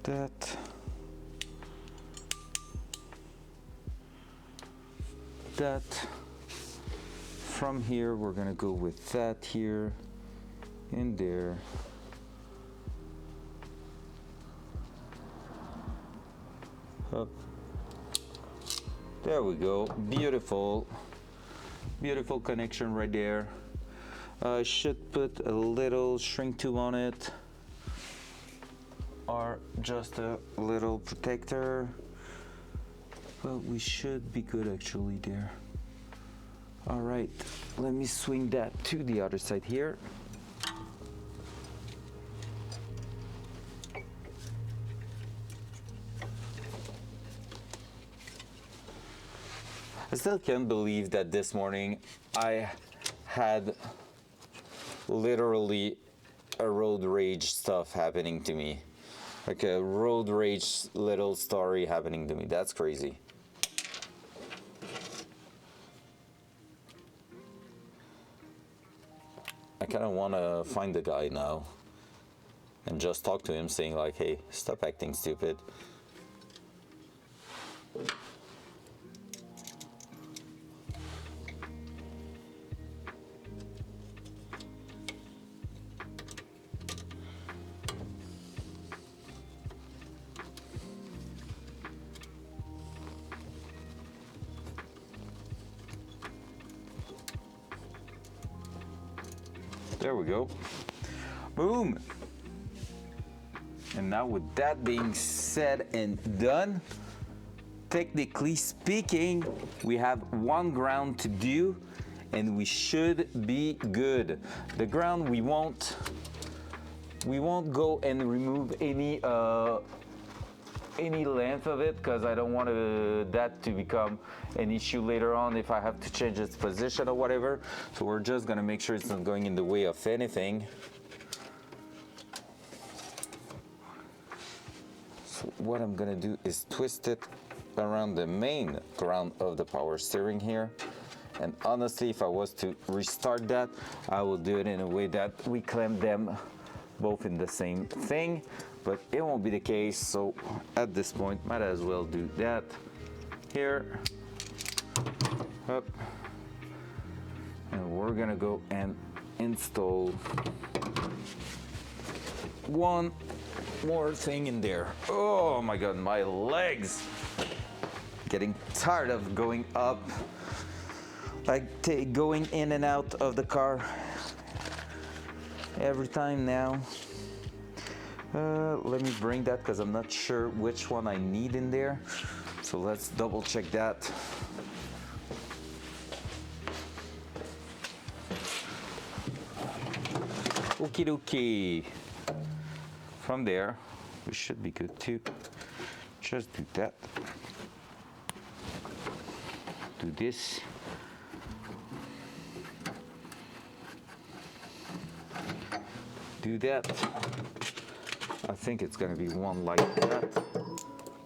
That from here, we're gonna go with that here, in there. Up. There we go, beautiful. Beautiful connection right there. I should put a little shrink tube on it, or just a little protector, but we should be good actually there. All right, let me swing that to the other side here. I still can't believe that this morning I had literally a road rage stuff happening to me. Like a road rage little story happening to me. That's crazy. I kind of want to find the guy now and just talk to him saying like, hey, stop acting stupid. There we go. Boom. And now with that being said and done, technically speaking, we have one ground to do and we should be good. The ground we won't go and remove any length of it because I don't want that to become an issue later on if I have to change its position or whatever. So we're just gonna make sure it's not going in the way of anything. So what I'm gonna do is twist it around the main ground of the power steering here. And honestly, if I was to restart that, I will do it in a way that we clamp them both in the same thing, but it won't be the case. So at this point, might as well do that here. Up. And we're gonna go and install one more thing in there. Oh my God, my legs. Getting tired of going up, like going in and out of the car every time now. Let me bring that because I'm not sure which one I need in there. So let's double check that. Okie dokie. From there, we should be good too. Just do that. Do this. Do that. I think it's gonna be one like that.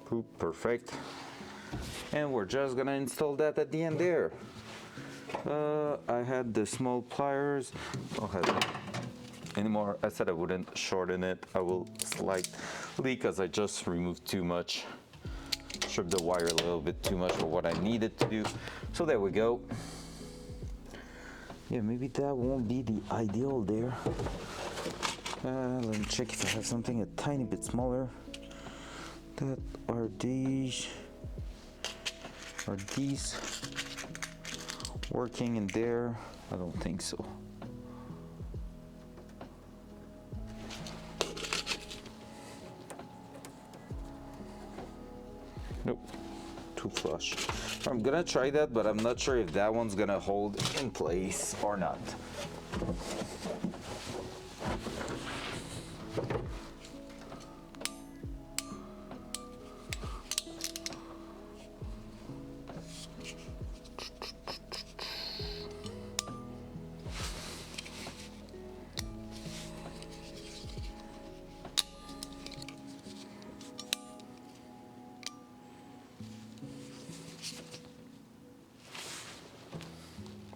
Poop, perfect. And we're just gonna install that at the end there. I had the small pliers. Don't have it anymore. I said I wouldn't shorten it. I will slightly because I just removed too much. Stripped the wire a little bit too much for what I needed to do. So there we go. Yeah, maybe that won't be the ideal there. Let me check if I have something a tiny bit smaller. That are these working in there? I don't think so. Nope, too flush. I'm gonna try that, but I'm not sure if that one's gonna hold in place or not.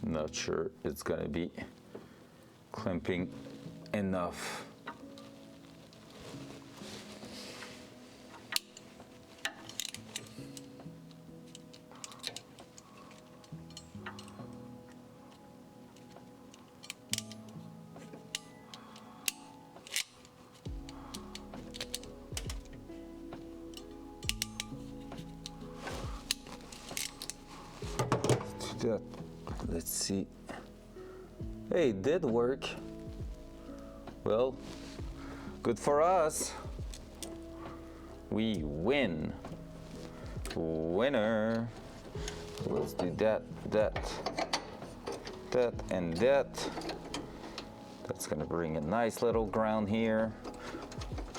Not sure it's gonna be clamping enough. that. Let's see. Hey, it did work. Well, good for us. We win. Winner. Let's do that, and that. That's gonna bring a nice little ground here.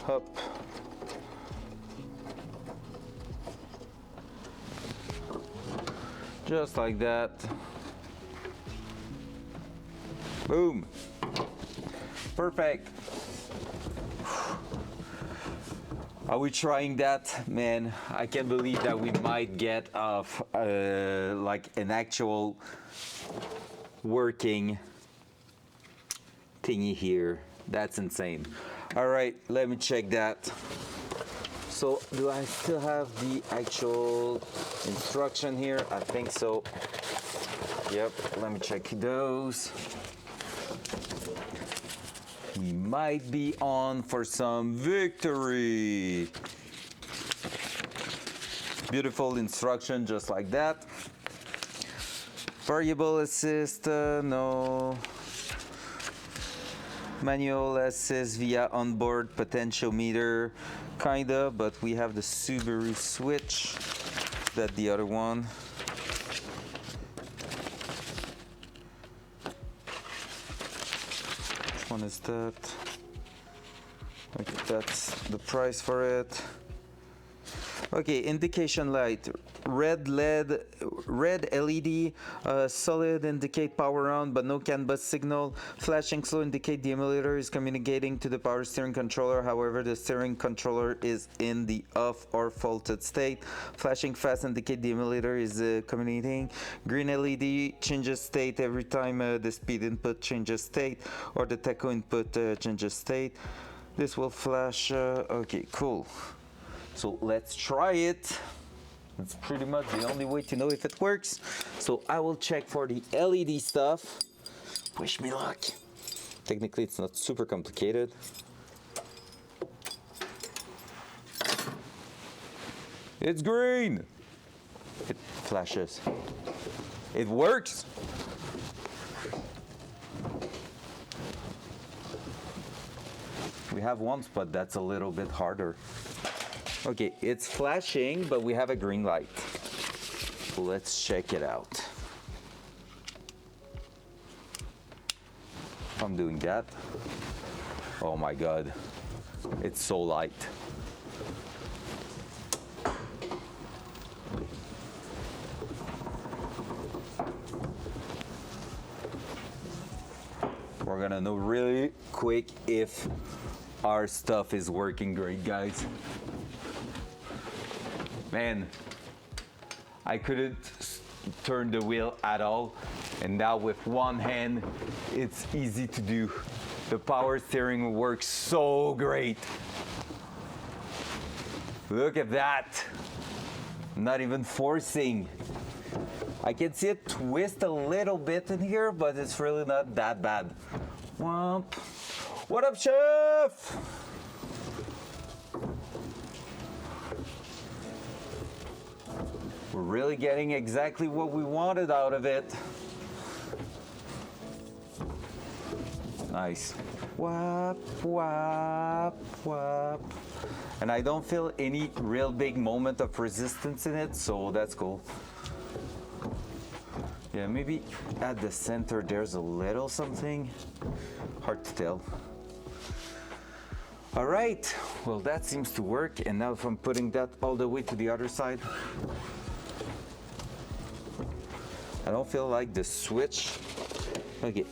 Up. Just like that. Boom. Perfect. Are we trying that? Man, I can't believe that we might get like an actual working thingy here. That's insane. All right, let me check that. So do I still have the actual instruction here? I think so. Yep, let me check those. We might be on for some victory. Beautiful instruction, just like that. Variable assist, no. Manual assist via onboard potentiometer, kinda, but we have the Subaru switch. That the other one. Which one is that? Okay, that's the price for it. Okay, indication light. Red LED, solid indicate power on, but no CAN bus signal. Flashing slow indicate the emulator is communicating to the power steering controller. However, the steering controller is in the off or faulted state. Flashing fast indicate the emulator is communicating. Green LED changes state every time the speed input changes state or the tacho input changes state. This will flash. Okay, cool. So let's try it. That's pretty much the only way to know if it works. So I will check for the LED stuff. Wish me luck. Technically, it's not super complicated. It's green. It flashes. It works. We have one spot that's a little bit harder. Okay, it's flashing, but we have a green light. So let's check it out. If I'm doing that. Oh my God, it's so light. We're gonna know really quick if our stuff is working great, guys. Man, I couldn't turn the wheel at all, and now with one hand, it's easy to do. The power steering works so great. Look at that. Not even forcing. I can see it twist a little bit in here, but it's really not that bad. Womp. What up, chef? We're really getting exactly what we wanted out of it. Nice. Wap, wap, wap. And I don't feel any real big moment of resistance in it, so that's cool. Yeah, maybe at the center there's a little something. Hard to tell. All right, well that seems to work. And now if I'm putting that all the way to the other side, I don't feel like the switch. Okay.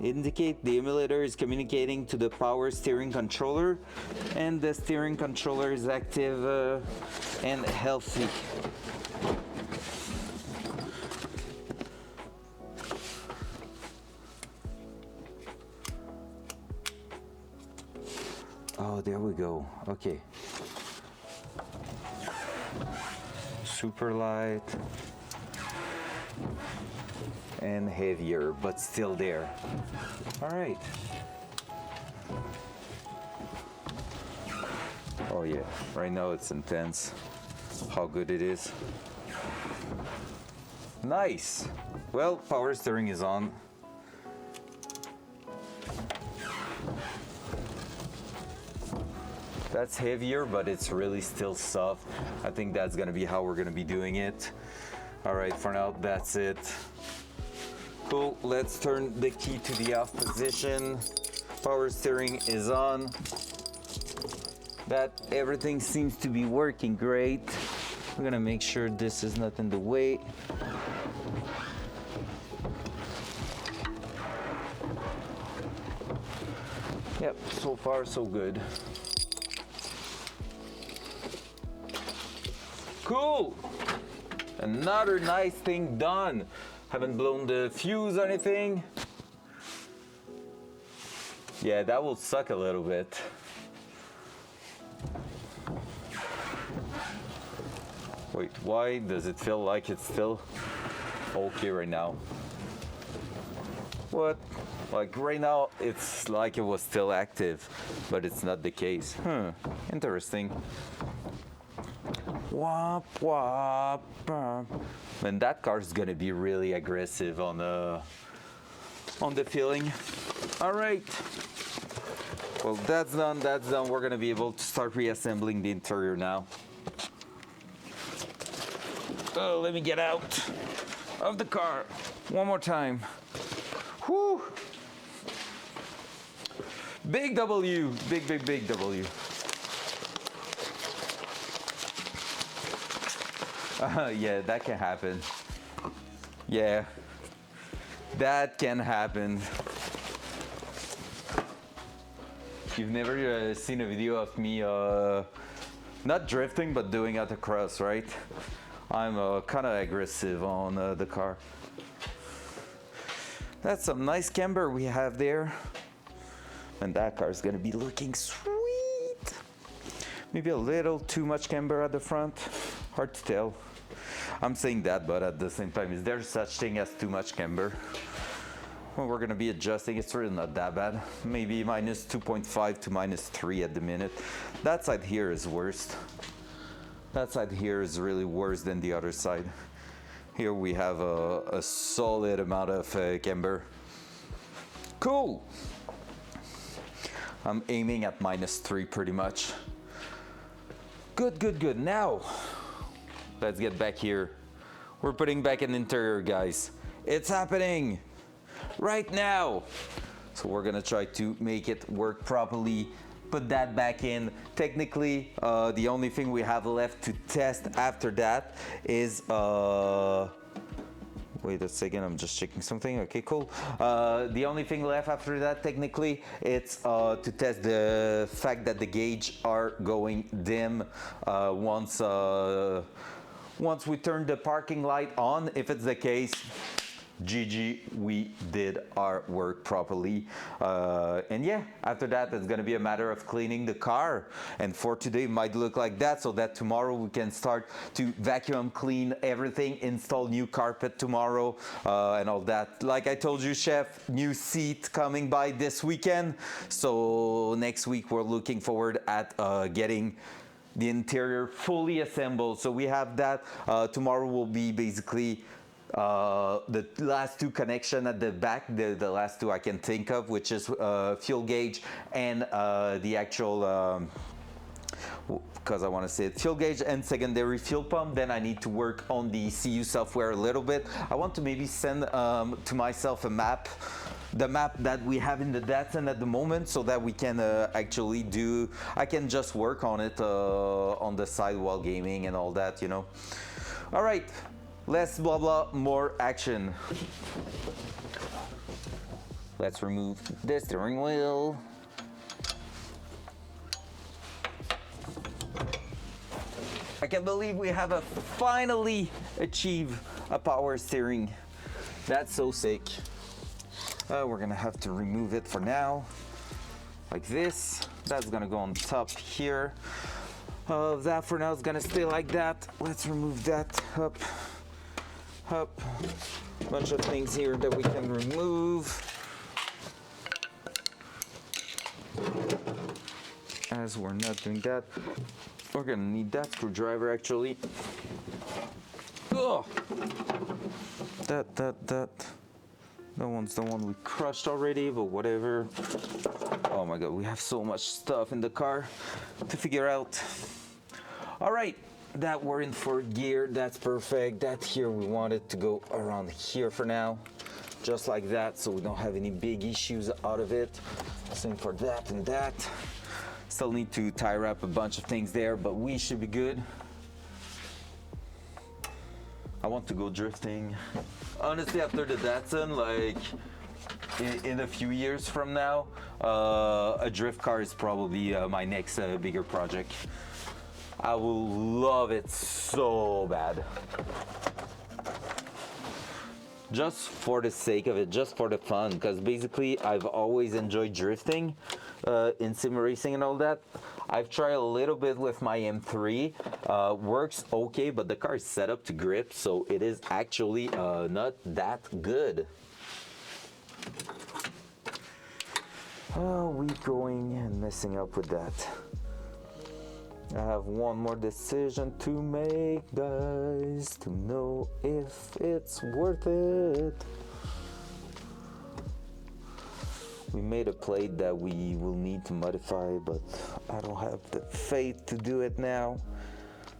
Indicate the emulator is communicating to the power steering controller, and the steering controller is active and healthy. Oh, there we go. Okay. Super light and heavier, but still there. All right. yeah, right now it's intense how good it is. Nice. Well, power steering is on. That's heavier, but it's really still soft. I think that's gonna be how we're gonna be doing it. All right, for now, that's it. Cool, let's turn the key to the off position. Power steering is on. That everything seems to be working great. I'm gonna make sure this is not in the way. Yep, so far so good. Cool! Another nice thing done. Haven't blown the fuse or anything. Yeah, that will suck a little bit. Wait, why does it feel like it's still okay right now? What? Like right now, it's like it was still active, but it's not the case. Interesting. Wop, wop. And that car is gonna be really aggressive on the feeling. All right. Well, that's done. That's done. We're gonna be able to start reassembling the interior now. Oh, let me get out of the car one more time. Whew. Big W, big W. Yeah, that can happen. Yeah, that can happen. You've never seen a video of me not drifting, but doing autocross, right? I'm kind of aggressive on the car. That's some nice camber we have there. And that car is gonna be looking sweet. Maybe a little too much camber at the front. Hard to tell. I'm saying that, but at the same time, is there such thing as too much camber? Well, we're gonna be adjusting. It's really not that bad. Maybe minus 2.5 to minus 3 at the minute. That side here is worst. That side here is really worse than the other side. Here we have a solid amount of camber. Cool. I'm aiming at minus 3 pretty much. Good, good, good. Now, let's get back here. We're putting back an interior, guys. It's happening right now. So we're gonna try to make it work properly. Put that back in. Technically, the only thing we have left to test after that is wait a second, I'm just checking something. Okay, cool. The only thing left after that, technically, it's to test the fact that the gauge are going dim once we turn the parking light on. If it's the case, GG, we did our work properly. And yeah, after that, it's gonna be a matter of cleaning the car. And for today, it might look like that, so that tomorrow we can start to vacuum clean everything, install new carpet tomorrow, and all that. Like I told you, Chef, new seat coming by this weekend. So next week, we're looking forward at getting the interior fully assembled. So we have that. Tomorrow will be basically the last two connection at the back, the last two I can think of, which is fuel gauge and the actual because I want to say it, fuel gauge and secondary fuel pump. Then I need to work on the CU software a little bit. I want to maybe send to myself a map, the map that we have in the Datsun at the moment, so that we can actually do, I can just work on it on the side while gaming and all that, you know. All right. Less blah blah, more action. Let's remove the steering wheel. I can't believe we have finally achieved a power steering. That's so sick. We're gonna have to remove it for now, like this. That's gonna go on top here. That for now is gonna stay like that. Let's remove that. Up. Bunch of things here that we can remove. as we're not doing that, we're gonna need that screwdriver actually. Oh, that one's the one we crushed already, but whatever. Oh my god, we have so much stuff in the car to figure out. All right, that we're in for gear, that's perfect. That here we want it to go around here for now, just like that, so we don't have any big issues out of it. Same for that and that. Still need to tie wrap a bunch of things there, but we should be good. I want to go drifting. Honestly, after the Datsun, like in a few years from now, a drift car is probably my next bigger project. I will love it so bad. Just for the sake of it, just for the fun, because basically I've always enjoyed drifting in sim racing and all that. I've tried a little bit with my M3, works okay, but the car is set up to grip, so it is actually not that good. Oh, we going and messing up with that. I have one more decision to make, guys, to know if it's worth it. We made a plate that we will need to modify, but I don't have the faith to do it now.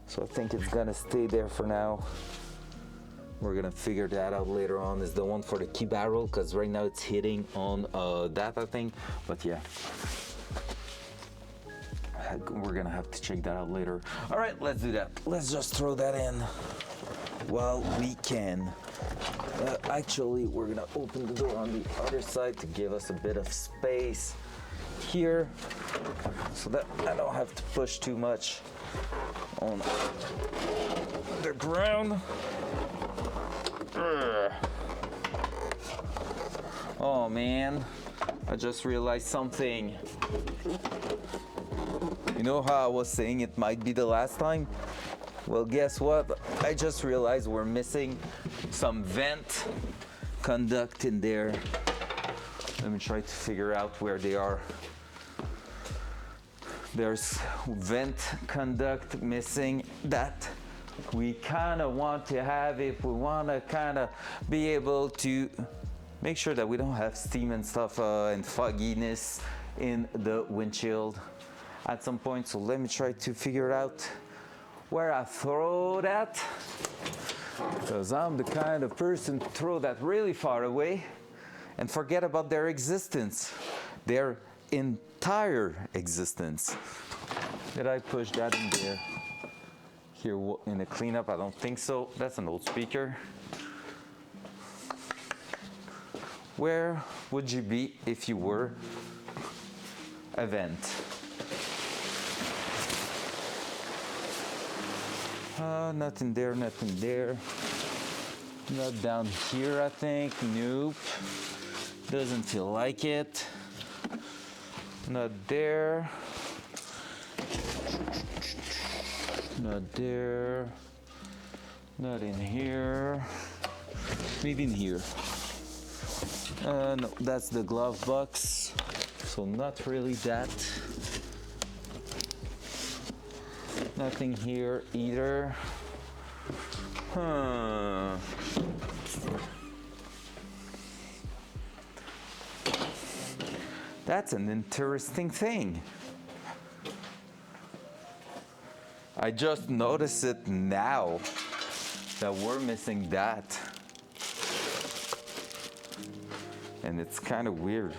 So I think it's gonna stay there for now. We're gonna figure that out later on. Is the one for the key barrel, because right now it's hitting on that, I think. But yeah, we're gonna have to check that out later. All right, let's do that. Let's just throw that in while we can. Actually, we're gonna open the door on the other side to give us a bit of space here, so that I don't have to push too much on the ground. Oh man, I just realized something. You know how I was saying it might be the last time? Well, guess what? I just realized we're missing some vent conduct in there. Let me try to figure out where they are. There's vent conduct missing that we kind of want to have if we want to kind of be able to make sure that we don't have steam and stuff and fogginess in the windshield at some point. So let me try to figure out where I throw that, because I'm the kind of person to throw that really far away and forget about their existence, their entire existence. Did I push that in there? Here in the cleanup, I don't think so. That's an old speaker. Where would you be if you were a vent? Nothing there, nothing there. Not down here, I think. Nope. Doesn't feel like it. Not there. Not there. Not in here. Maybe in here. No, that's the glove box. So not really that. Nothing here either. That's an interesting thing. I just noticed it now that we're missing that. And it's kind of weird.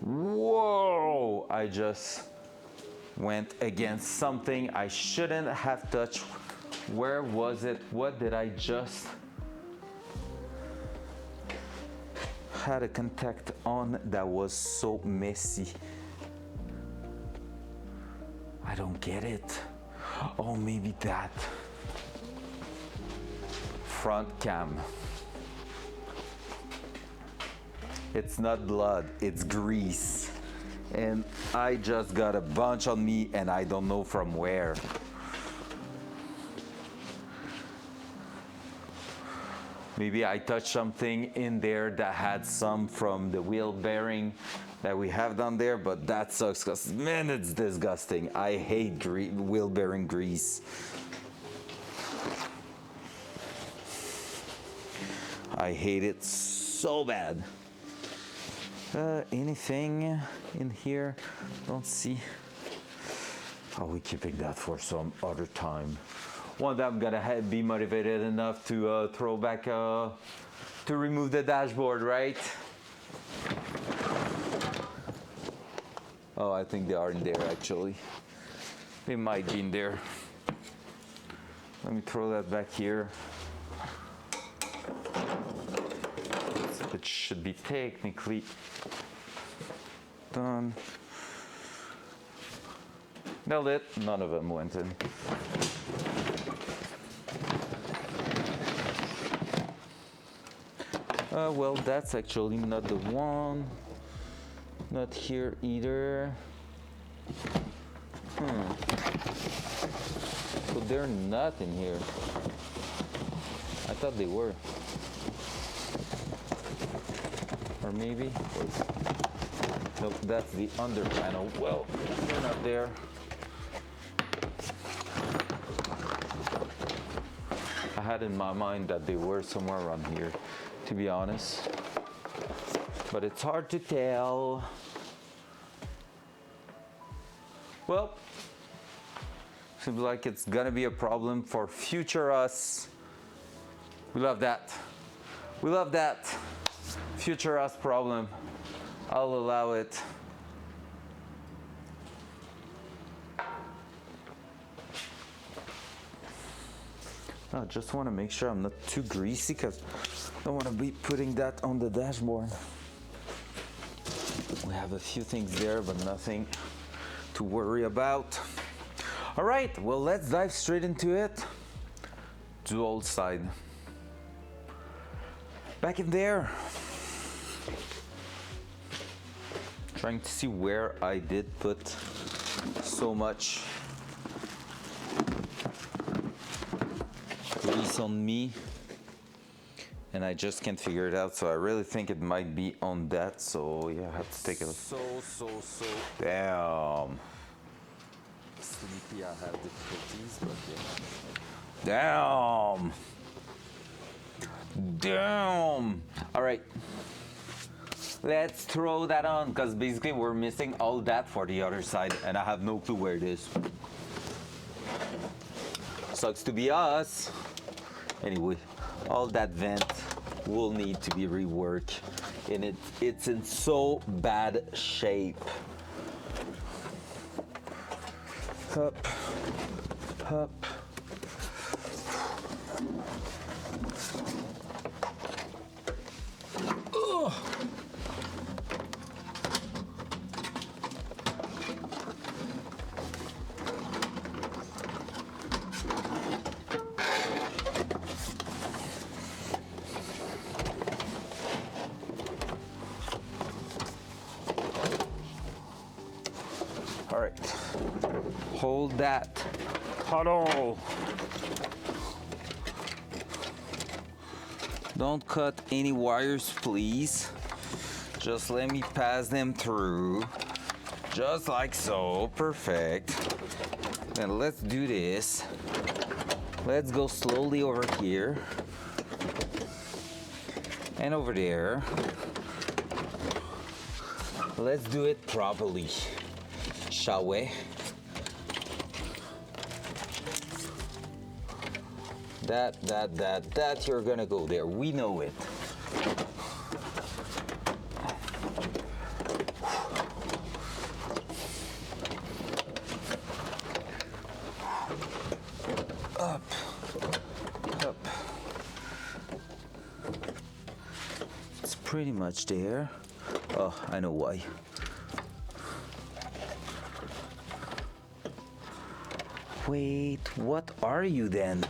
Whoa! I just went against something I shouldn't have touched. Where was it? What did I just had a contact on that was so messy? I don't get it. Oh, maybe that. Front cam. It's not blood, it's grease. And I just got a bunch on me and I don't know from where. Maybe I touched something in there that had some from the wheel bearing that we have down there, but that sucks because, man, it's disgusting. I hate wheel bearing grease. I hate it so bad. Anything in here? Don't see. Oh, we're keeping that for some other time. One day I'm gonna be motivated enough to throw back, to remove the dashboard, right? Oh, I think they are in there actually. They might be in there. Let me throw that back here. It should be technically done. Nailed it. None of them went in. Well, that's actually not the one. Not here either. So they're not in here. I thought they were. Or maybe. Nope, that's the under panel. Well, they're not there. I had in my mind that they were somewhere around here, to be honest. But it's hard to tell. Well, seems like it's gonna be a problem for future us. We love that. We love that. Future us problem. I'll allow it. I just want to make sure I'm not too greasy because I don't want to be putting that on the dashboard. We have a few things there, but nothing to worry about. All right, well, let's dive straight into it. Dual side. Back in there. Trying to see where I did put so much grease on me, and I just can't figure it out. So I really think it might be on that. So yeah, I have to take a look. So damn. Sleepy, I have difficulties, but yeah. Damn. All right. Let's throw that on, because basically we're missing all that for the other side, and I have no clue where it is. Sucks to be us. Anyway, all that vent will need to be reworked, and it's in so bad shape. Up, up. All right, hold that. Huddle. Don't cut any wires, please. Just let me pass them through. Just like so, perfect. Then let's do this. Let's go slowly over here. And over there. Let's do it properly. Shall we? That, you're gonna go there. We know it. Up, up. It's pretty much there. Oh, I know why. Wait, what are you then?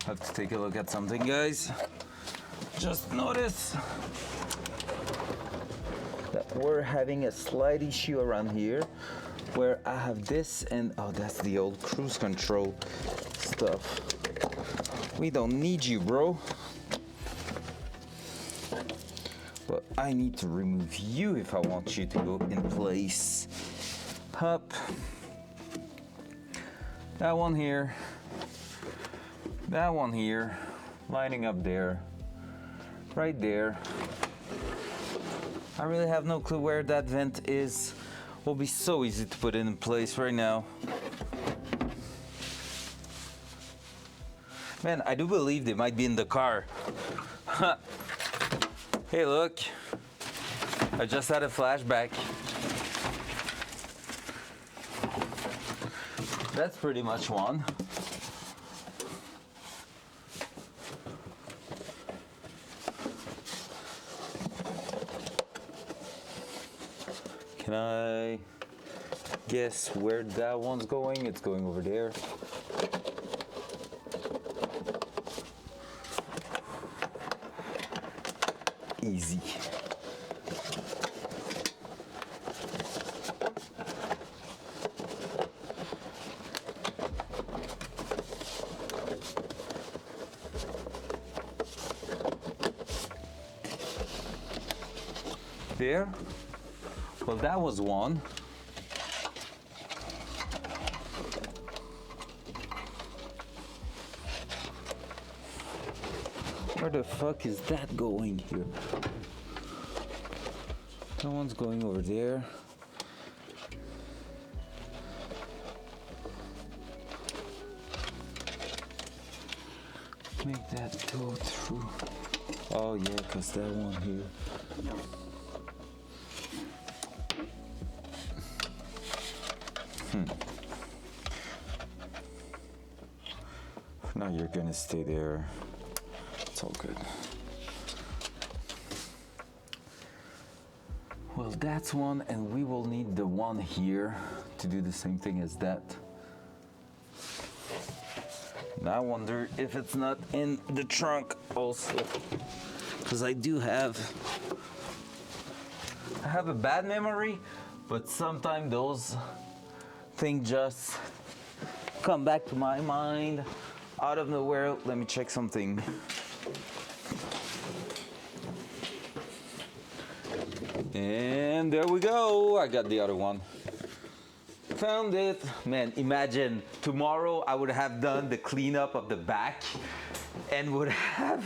Have to take a look at something, guys. Just notice that we're having a slight issue around here where I have this, and oh, that's the old cruise control stuff. We don't need you, bro. But I need to remove you if I want you to go in place. Up. That one here. That one here. Lining up there. Right there. I really have no clue where that vent is. Will be so easy to put it in place right now. Man, I do believe they might be in the car. Hey, look. I just had a flashback. That's pretty much one. Can I guess where that one's going? It's going over there. Easy. There. Well, that was one. Where the fuck is that going here? That one's going over there. Make that go through. Oh yeah, cause that one here. Now you're gonna stay there. It's all good. Well, that's one, and we will need the one here to do the same thing as that. Now I wonder if it's not in the trunk also, because I have a bad memory, but sometimes those things just come back to my mind out of nowhere. Let me check something. And there we go. I got the other one. Found it. Man, imagine tomorrow I would have done the cleanup of the back and would have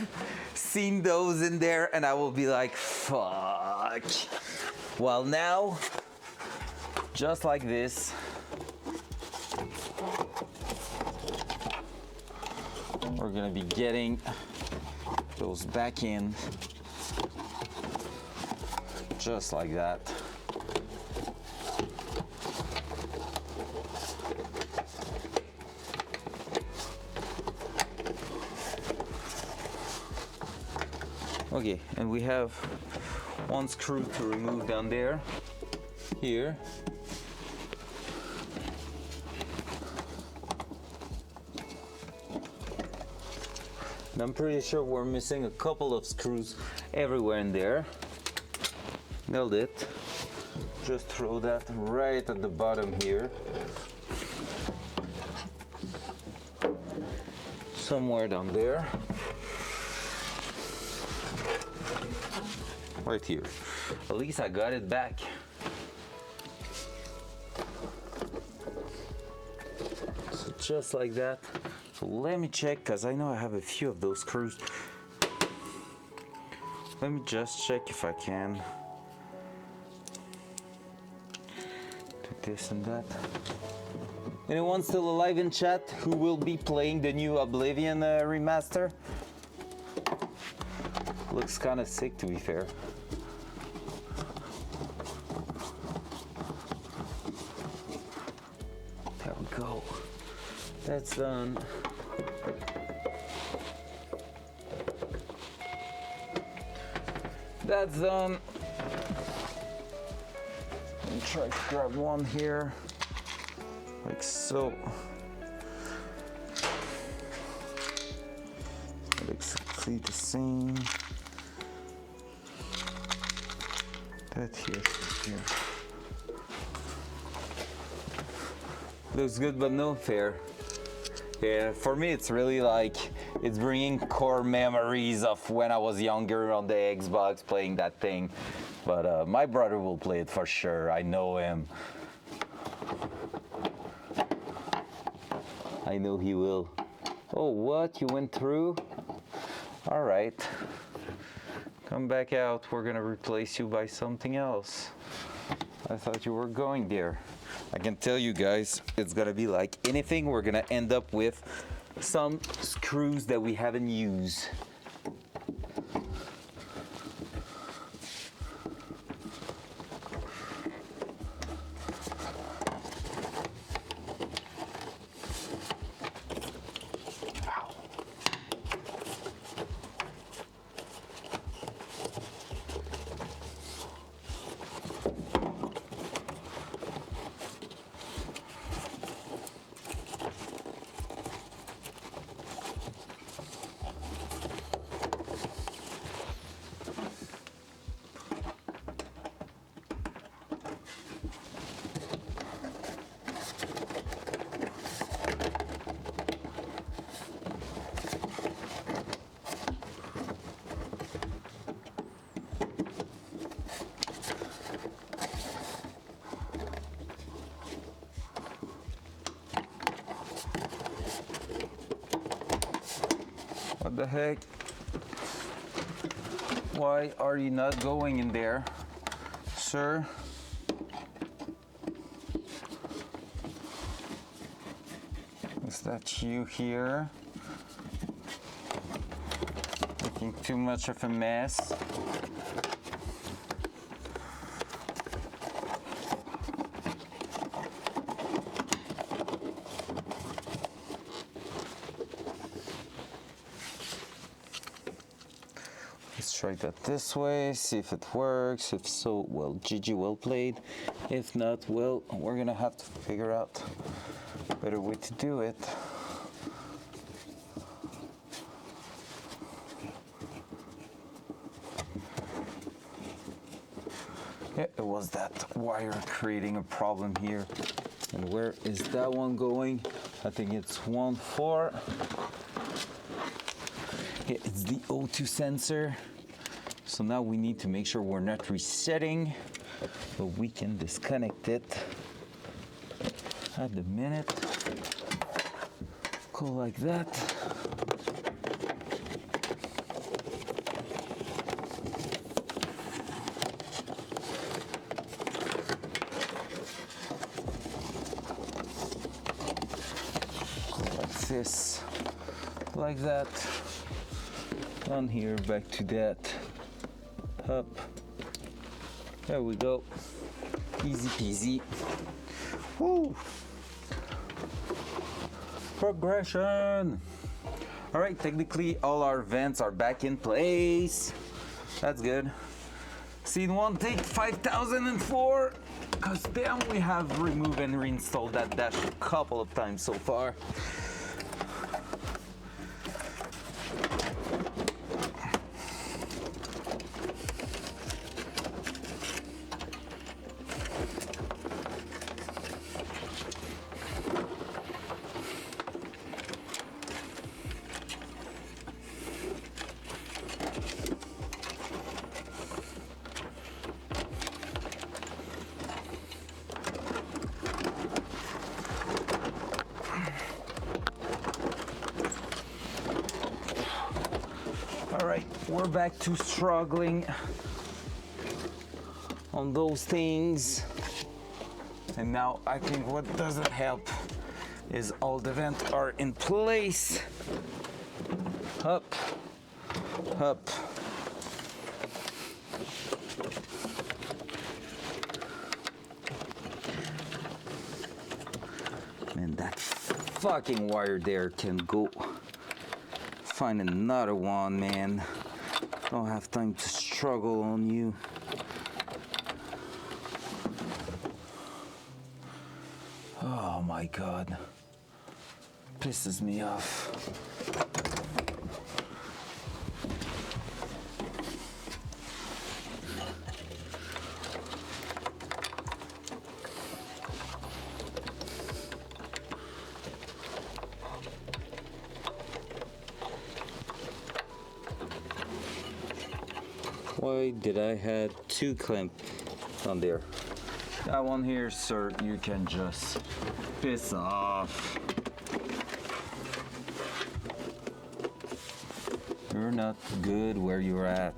seen those in there, and I will be like, fuck. Well, now, just like this, we're gonna be getting those back in, just like that. Okay, and we have one screw to remove down there, here. And I'm pretty sure we're missing a couple of screws everywhere in there. Nailed it. Just throw that right at the bottom here. Somewhere down there. Right here. At least I got it back. So just like that. So let me check, because I know I have a few of those screws. Let me just check if I can do this and that. Anyone still alive in chat who will be playing the new Oblivion remaster? Looks kind of sick, to be fair. There we go. That's done. That's done. And try to grab one here, like so. Exactly the same. That here. Looks good, but no fair. Yeah, for me it's really like it's bringing core memories of when I was younger on the Xbox playing that thing. But my brother will play it for sure. I know him. I know he will. Oh, what? You went through? All right. Come back out. We're gonna replace you by something else. I thought you were going there. I can tell you guys, it's gonna be like anything. We're gonna end up with some screws that we haven't used. What the heck? Why are you not going in there, sir? Is that you here? Making too much of a mess. Let's try that this way, see if it works. If so, well, GG, well played. If not, well, we're gonna have to figure out a better way to do it. Yeah, it was that wire creating a problem here. And where is that one going? I think it's 1.4. Yeah, it's the O2 sensor. So now we need to make sure we're not resetting, but we can disconnect it at the minute. Go like that. Go like this, like that. On here, back to that. Up. There we go. Easy peasy. Woo! Progression! Alright, technically all our vents are back in place. That's good. Scene 1, take 5004. Cause damn, we have removed and reinstalled that dash a couple of times so far. Alright, we're back to struggling on those things. And now I think what doesn't help is all the vents are in place. Up, up. Man, that fucking wire there can go. Find another one, man. Don't have time to struggle on you. Oh my god. Pisses me off. Why did I had 2 clamp on there? That one here, sir, you can just piss off. You're not good where you're at.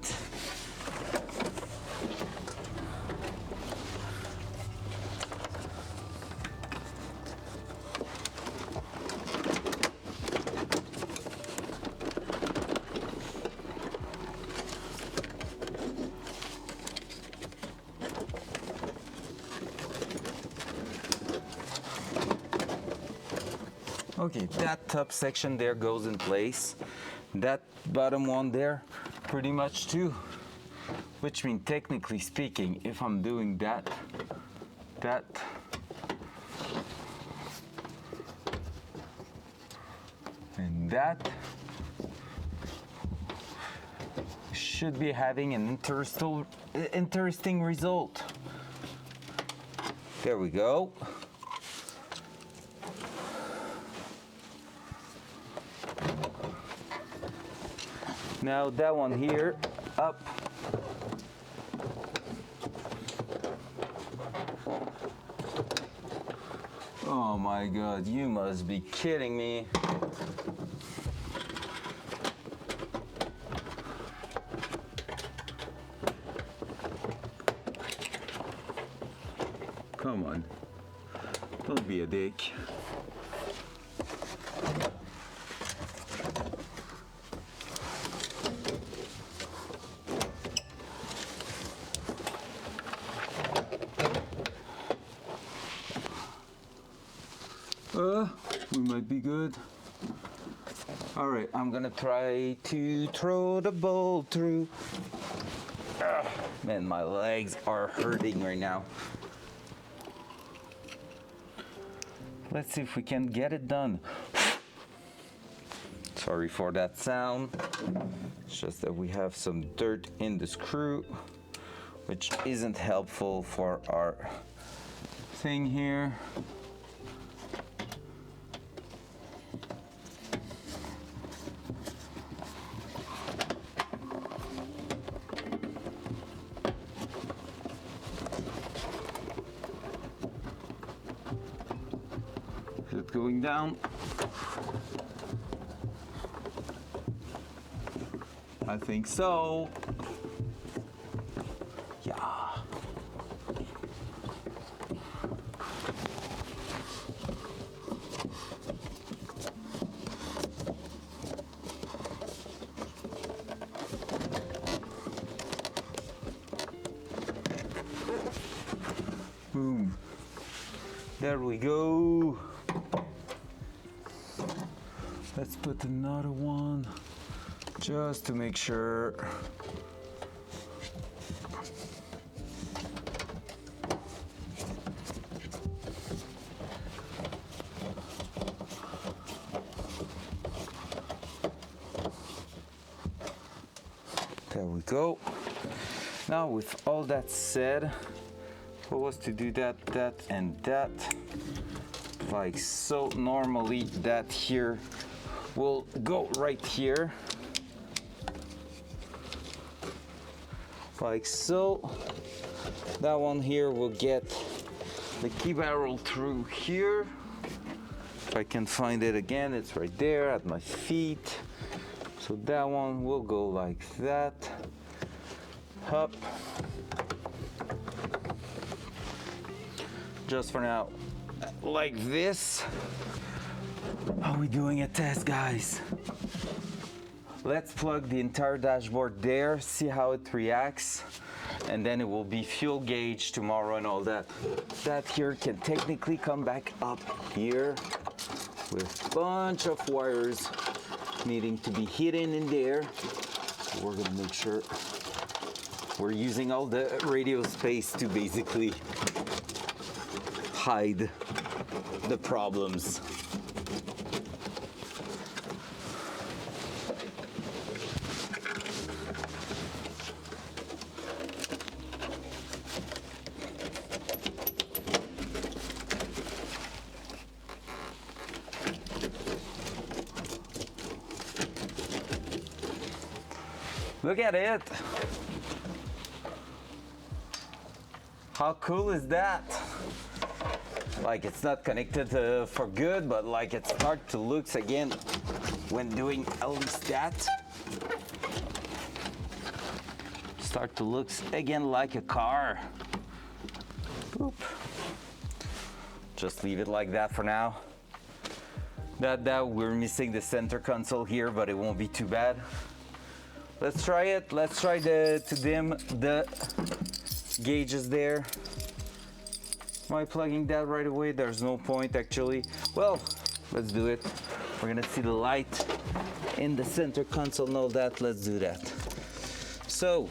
Okay, that top section there goes in place. That bottom one there, pretty much too. Which means, technically speaking, if I'm doing that, and that, should be having an interesting result. There we go. Now that one here, up. Oh my God, you must be kidding me. Come on, don't be a dick. We might be good. All right, I'm gonna try to throw the ball through. Man, my legs are hurting right now. Let's see if we can get it done. Sorry for that sound. It's just that we have some dirt in the screw, which isn't helpful for our thing here. Is it going down? I think so. Yeah. Boom. There we go. Let's put another one just to make sure. There we go. Now with all that said, what was to do that, and that, like so. Normally that here will go right here, like so. That one here will get the key barrel through here. If I can find it again, it's right there at my feet. So that one will go like that, up. Just for now, like this. Are we doing a test, guys? Let's plug the entire dashboard there, see how it reacts, and then it will be fuel gauge tomorrow and all that. That here can technically come back up here with a bunch of wires needing to be hidden in there. So we're gonna make sure we're using all the radio space to basically hide the problems. Look at it. How cool is that? Like it's not connected for good, but like it starts to look again when doing at least that. Start to look again like a car. Boop. Just leave it like that for now. That we're missing the center console here, but it won't be too bad. Let's try it. Let's try to dim the gauges there. Am I plugging that right away? There's no point actually. Well, let's do it. We're gonna see the light in the center console and all that. Let's do that. So,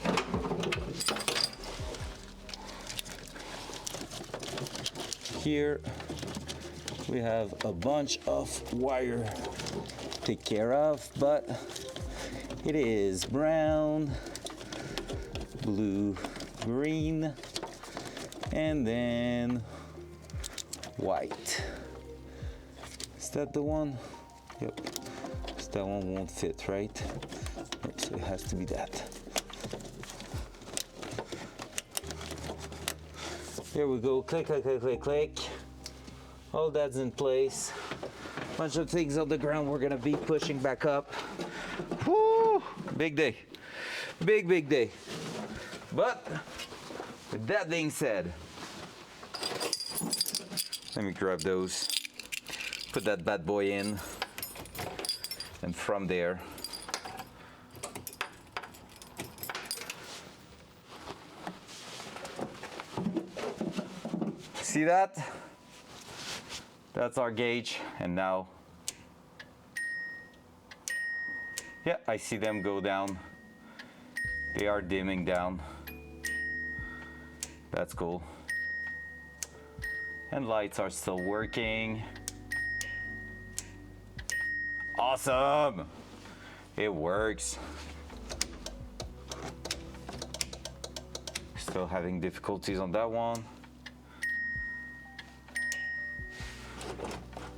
here we have a bunch of wire to take care of, but it is brown, blue, green, and then white. Is that the one? Yep. So that one won't fit, right? Nope, so it has to be that. Here we go. Click, click, click, click, click. All that's in place. Bunch of things on the ground we're gonna be pushing back up. Woo! Big day. Big, big day. But with that being said, let me grab those. Put that bad boy in. And from there, see that? That's our gauge, and now, yeah, I see them go down. They are dimming down. That's cool. And lights are still working. Awesome! It works. Still having difficulties on that one.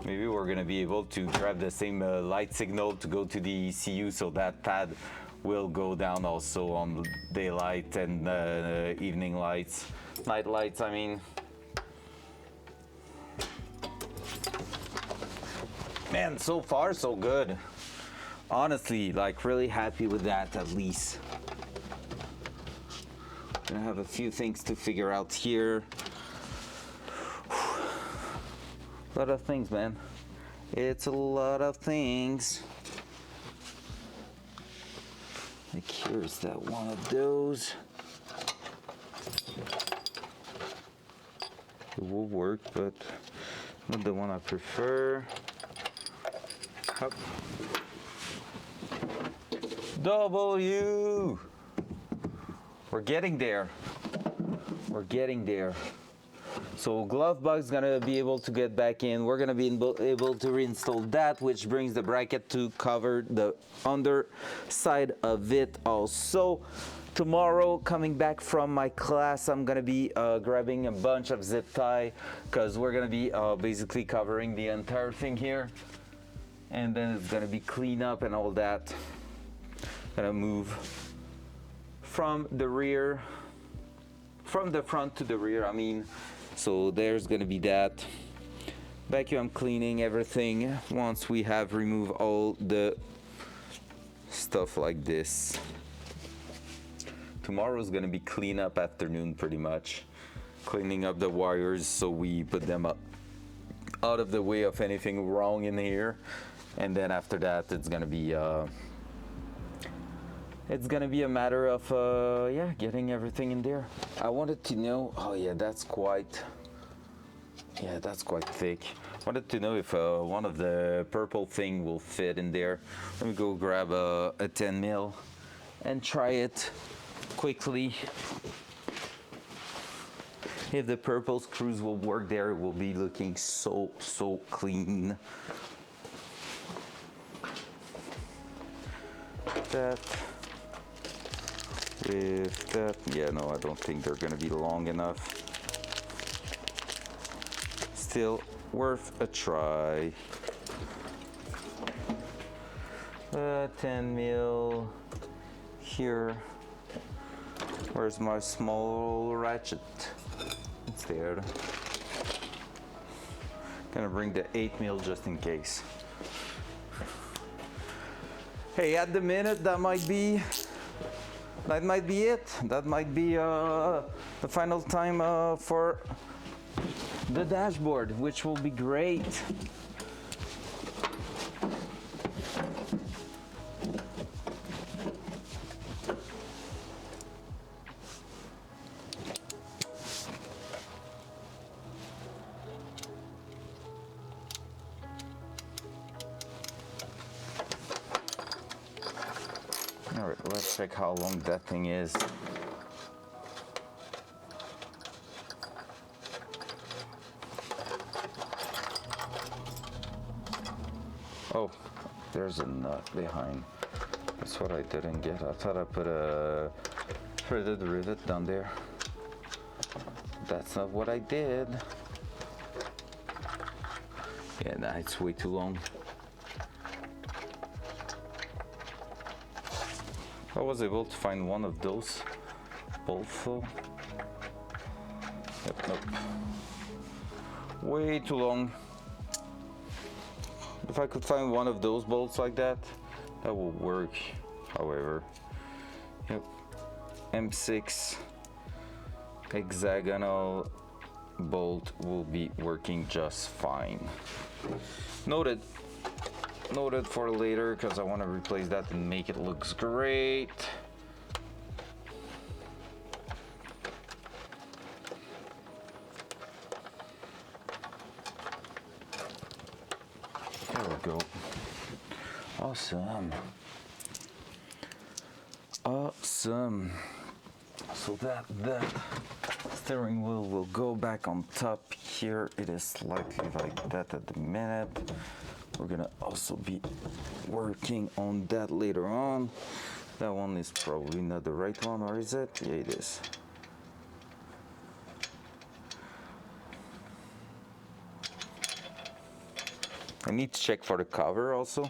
Maybe we're gonna be able to grab the same light signal to go to the ECU, so that pad will go down also on daylight and evening lights, night lights, I mean. Man, so far so good. Honestly, like really happy with that at least. I have a few things to figure out here. A lot of things, man. It's a lot of things. Like here's that one of those. It will work, but not the one I prefer. Up. W. We're getting there. We're getting there. So glove box gonna be able to get back in. We're gonna be able to reinstall that, which brings the bracket to cover the underside of it also. Tomorrow, coming back from my class, I'm gonna be grabbing a bunch of zip tie because we're gonna be basically covering the entire thing here. And then it's gonna be clean up and all that. Gonna move from the rear, from the front to the rear, I mean. So there's gonna be that. Vacuum cleaning everything once we have removed all the stuff like this. Tomorrow's gonna be clean up afternoon pretty much. Cleaning up the wires so we put them up out of the way of anything wrong in here. And then after that it's gonna be a matter of yeah, getting everything in there. I wanted to know, oh yeah, that's quite thick. Wanted to know if one of the purple thing will fit in there. Let me go grab a 10 mil and try it quickly. If the purple screws will work there, it will be looking so clean. That with that, yeah, no, I don't think they're gonna be long enough. Still worth a try. 10 mil here. Where's my small ratchet? bolts there. Gonna bring the 8mm just in case. Hey, at the minute that might be it. That might be the final time for the dashboard, which will be great. All right, let's check how long that thing is. Oh, there's a nut behind. That's what I didn't get. I thought I put a threaded rivet down there. That's not what I did. Yeah, nah, it's way too long. I was able to find one of those bolts though. Yep, nope. Way too long. If I could find one of those bolts like that, that would work. However, yep, M6 hexagonal bolt will be working just fine. Noted. Noted for later, because I want to replace that and make it looks great. There we go. Awesome. Awesome. So that steering wheel will go back on top here. It is slightly like that at the minute. We're gonna also be working on that later on. That one is probably not the right one, or is it? Yeah, it is. I need to check for the cover also.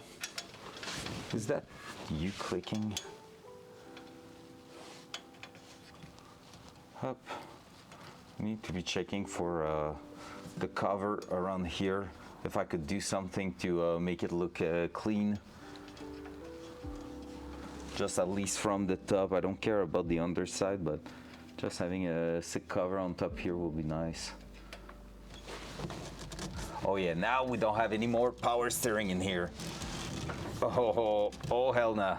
Is that you clicking? Up. Need to be checking for the cover around here. If I could do something to make it look clean. Just at least from the top. I don't care about the underside, but just having a sick cover on top here will be nice. Oh yeah, now we don't have any more power steering in here. Oh hell nah.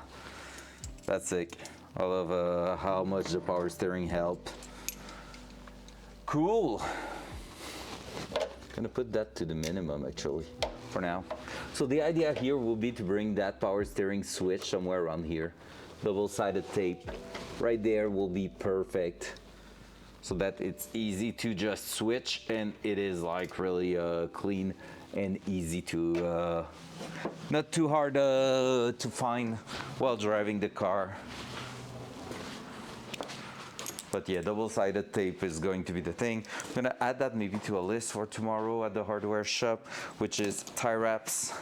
That's sick. I love how much the power steering helped. Cool. Gonna put that to the minimum actually for now. So the idea here will be to bring that power steering switch somewhere around here. Double-sided tape right there will be perfect, so that it's easy to just switch and it is like really clean and easy to not too hard to find while driving the car. But yeah, double-sided tape is going to be the thing. I'm gonna add that maybe to a list for tomorrow at the hardware shop, which is tie wraps.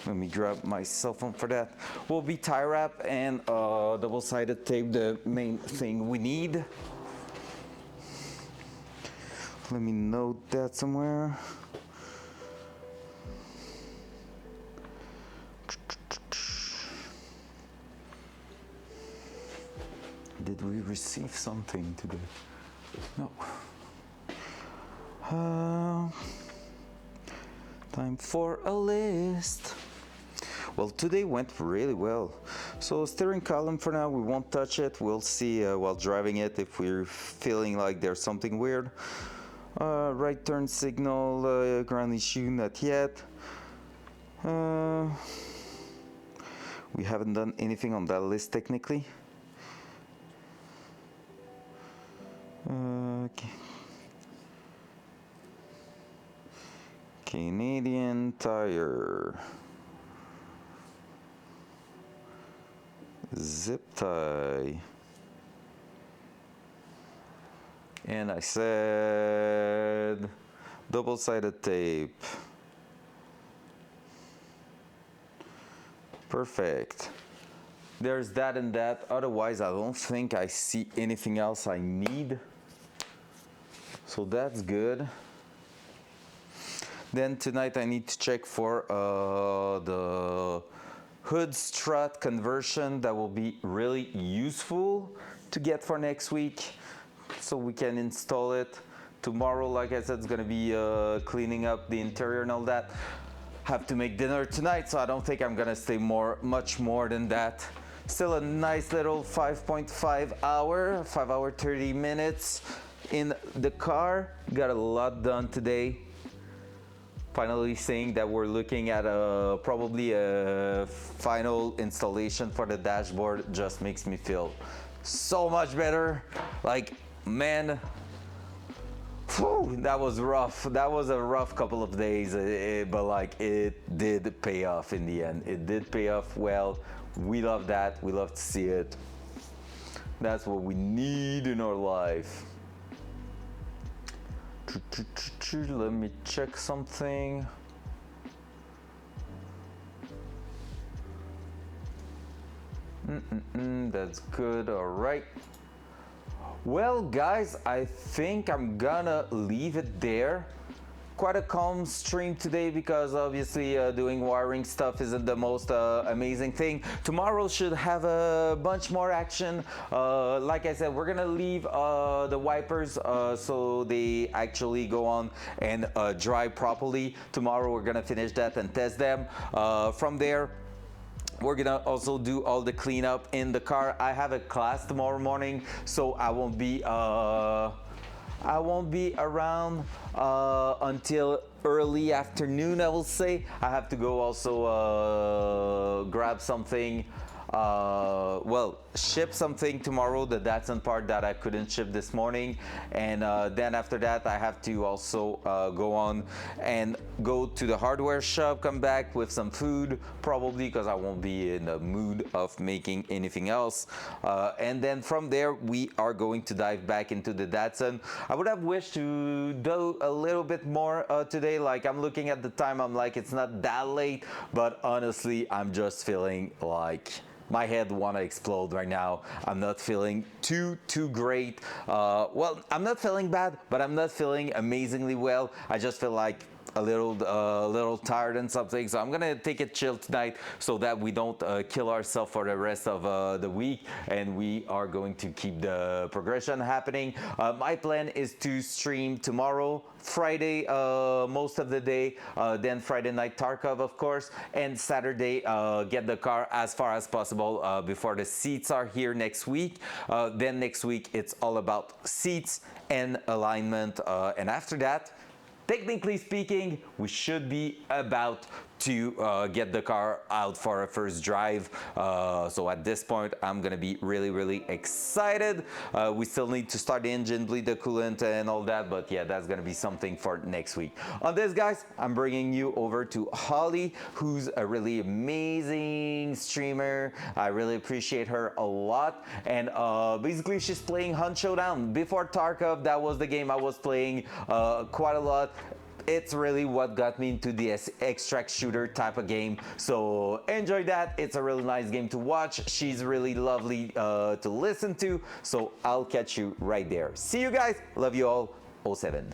Let me grab my cell phone for that. Will be tie wrap and double-sided tape, the main thing we need. Let me note that somewhere. Did we receive something today? No. Time for a list. Well, today went really well. So steering column for now, we won't touch it. We'll see while driving it if we're feeling like there's something weird. Right turn signal, ground issue, not yet. We haven't done anything on that list technically. Okay. Canadian Tire. Zip tie. And I said double-sided tape. Perfect. There's that and that. Otherwise, I don't think I see anything else I need. So So that's good. Then tonight I need to check for the hood strut conversion. That will be really useful to get for next week, so we can install it. Tomorrow, like I said, it's gonna be cleaning up the interior and all that. Have to make dinner tonight, so I don't think I'm gonna stay much more than that. Still a nice little 5.5 hour, 5 hour 30 minutes in the car. Got a lot done today. Finally saying that we're looking at probably a final installation for the dashboard just makes me feel so much better. Like, man, whew, that was rough. That was a rough couple of days, but like it did pay off in the end. It did pay off well. We love that. We love to see it. That's what we need in our life. Let me check something. That's good. All right. Well, guys, I think I'm gonna leave it there. Quite a calm stream today because obviously doing wiring stuff isn't the most amazing thing. Tomorrow should have a bunch more action. Like I said, we're gonna leave the wipers so they actually go on and dry properly. Tomorrow we're gonna finish that and test them. From there, we're gonna also do all the cleanup in the car. I have a class tomorrow morning, so I won't be around until early afternoon, I will say. I have to go also grab something, well, ship something tomorrow, the Datsun part that I couldn't ship this morning. And then after that, I have to also go on and go to the hardware shop, come back with some food, probably because I won't be in the mood of making anything else. And then from there, we are going to dive back into the Datsun. I would have wished to do a little bit more today. Like, I'm looking at the time, I'm like, it's not that late, but honestly, I'm just feeling like my head wanna explode right now. I'm not feeling too great. Well, I'm not feeling bad, but I'm not feeling amazingly well. I just feel like a little tired and something, so I'm gonna take it chill tonight so that we don't kill ourselves for the rest of the week, and we are going to keep the progression happening. My plan is to stream tomorrow, Friday, most of the day, then Friday night Tarkov, of course, and Saturday get the car as far as possible before the seats are here next week. Then next week it's all about seats and alignment, and after that, technically speaking, we should be about to get the car out for a first drive. So at this point, I'm gonna be really excited. We still need to start the engine, bleed the coolant and all that, but yeah, that's gonna be something for next week. On this, guys, I'm bringing you over to Holly, who's a really amazing streamer. I really appreciate her a lot. And basically, she's playing Hunt Showdown. Before Tarkov, that was the game I was playing quite a lot. It's really what got me into the extract shooter type of game. So enjoy that. It's a really nice game to watch. She's really lovely to listen to. So I'll catch you right there. See you guys. Love you all. 07.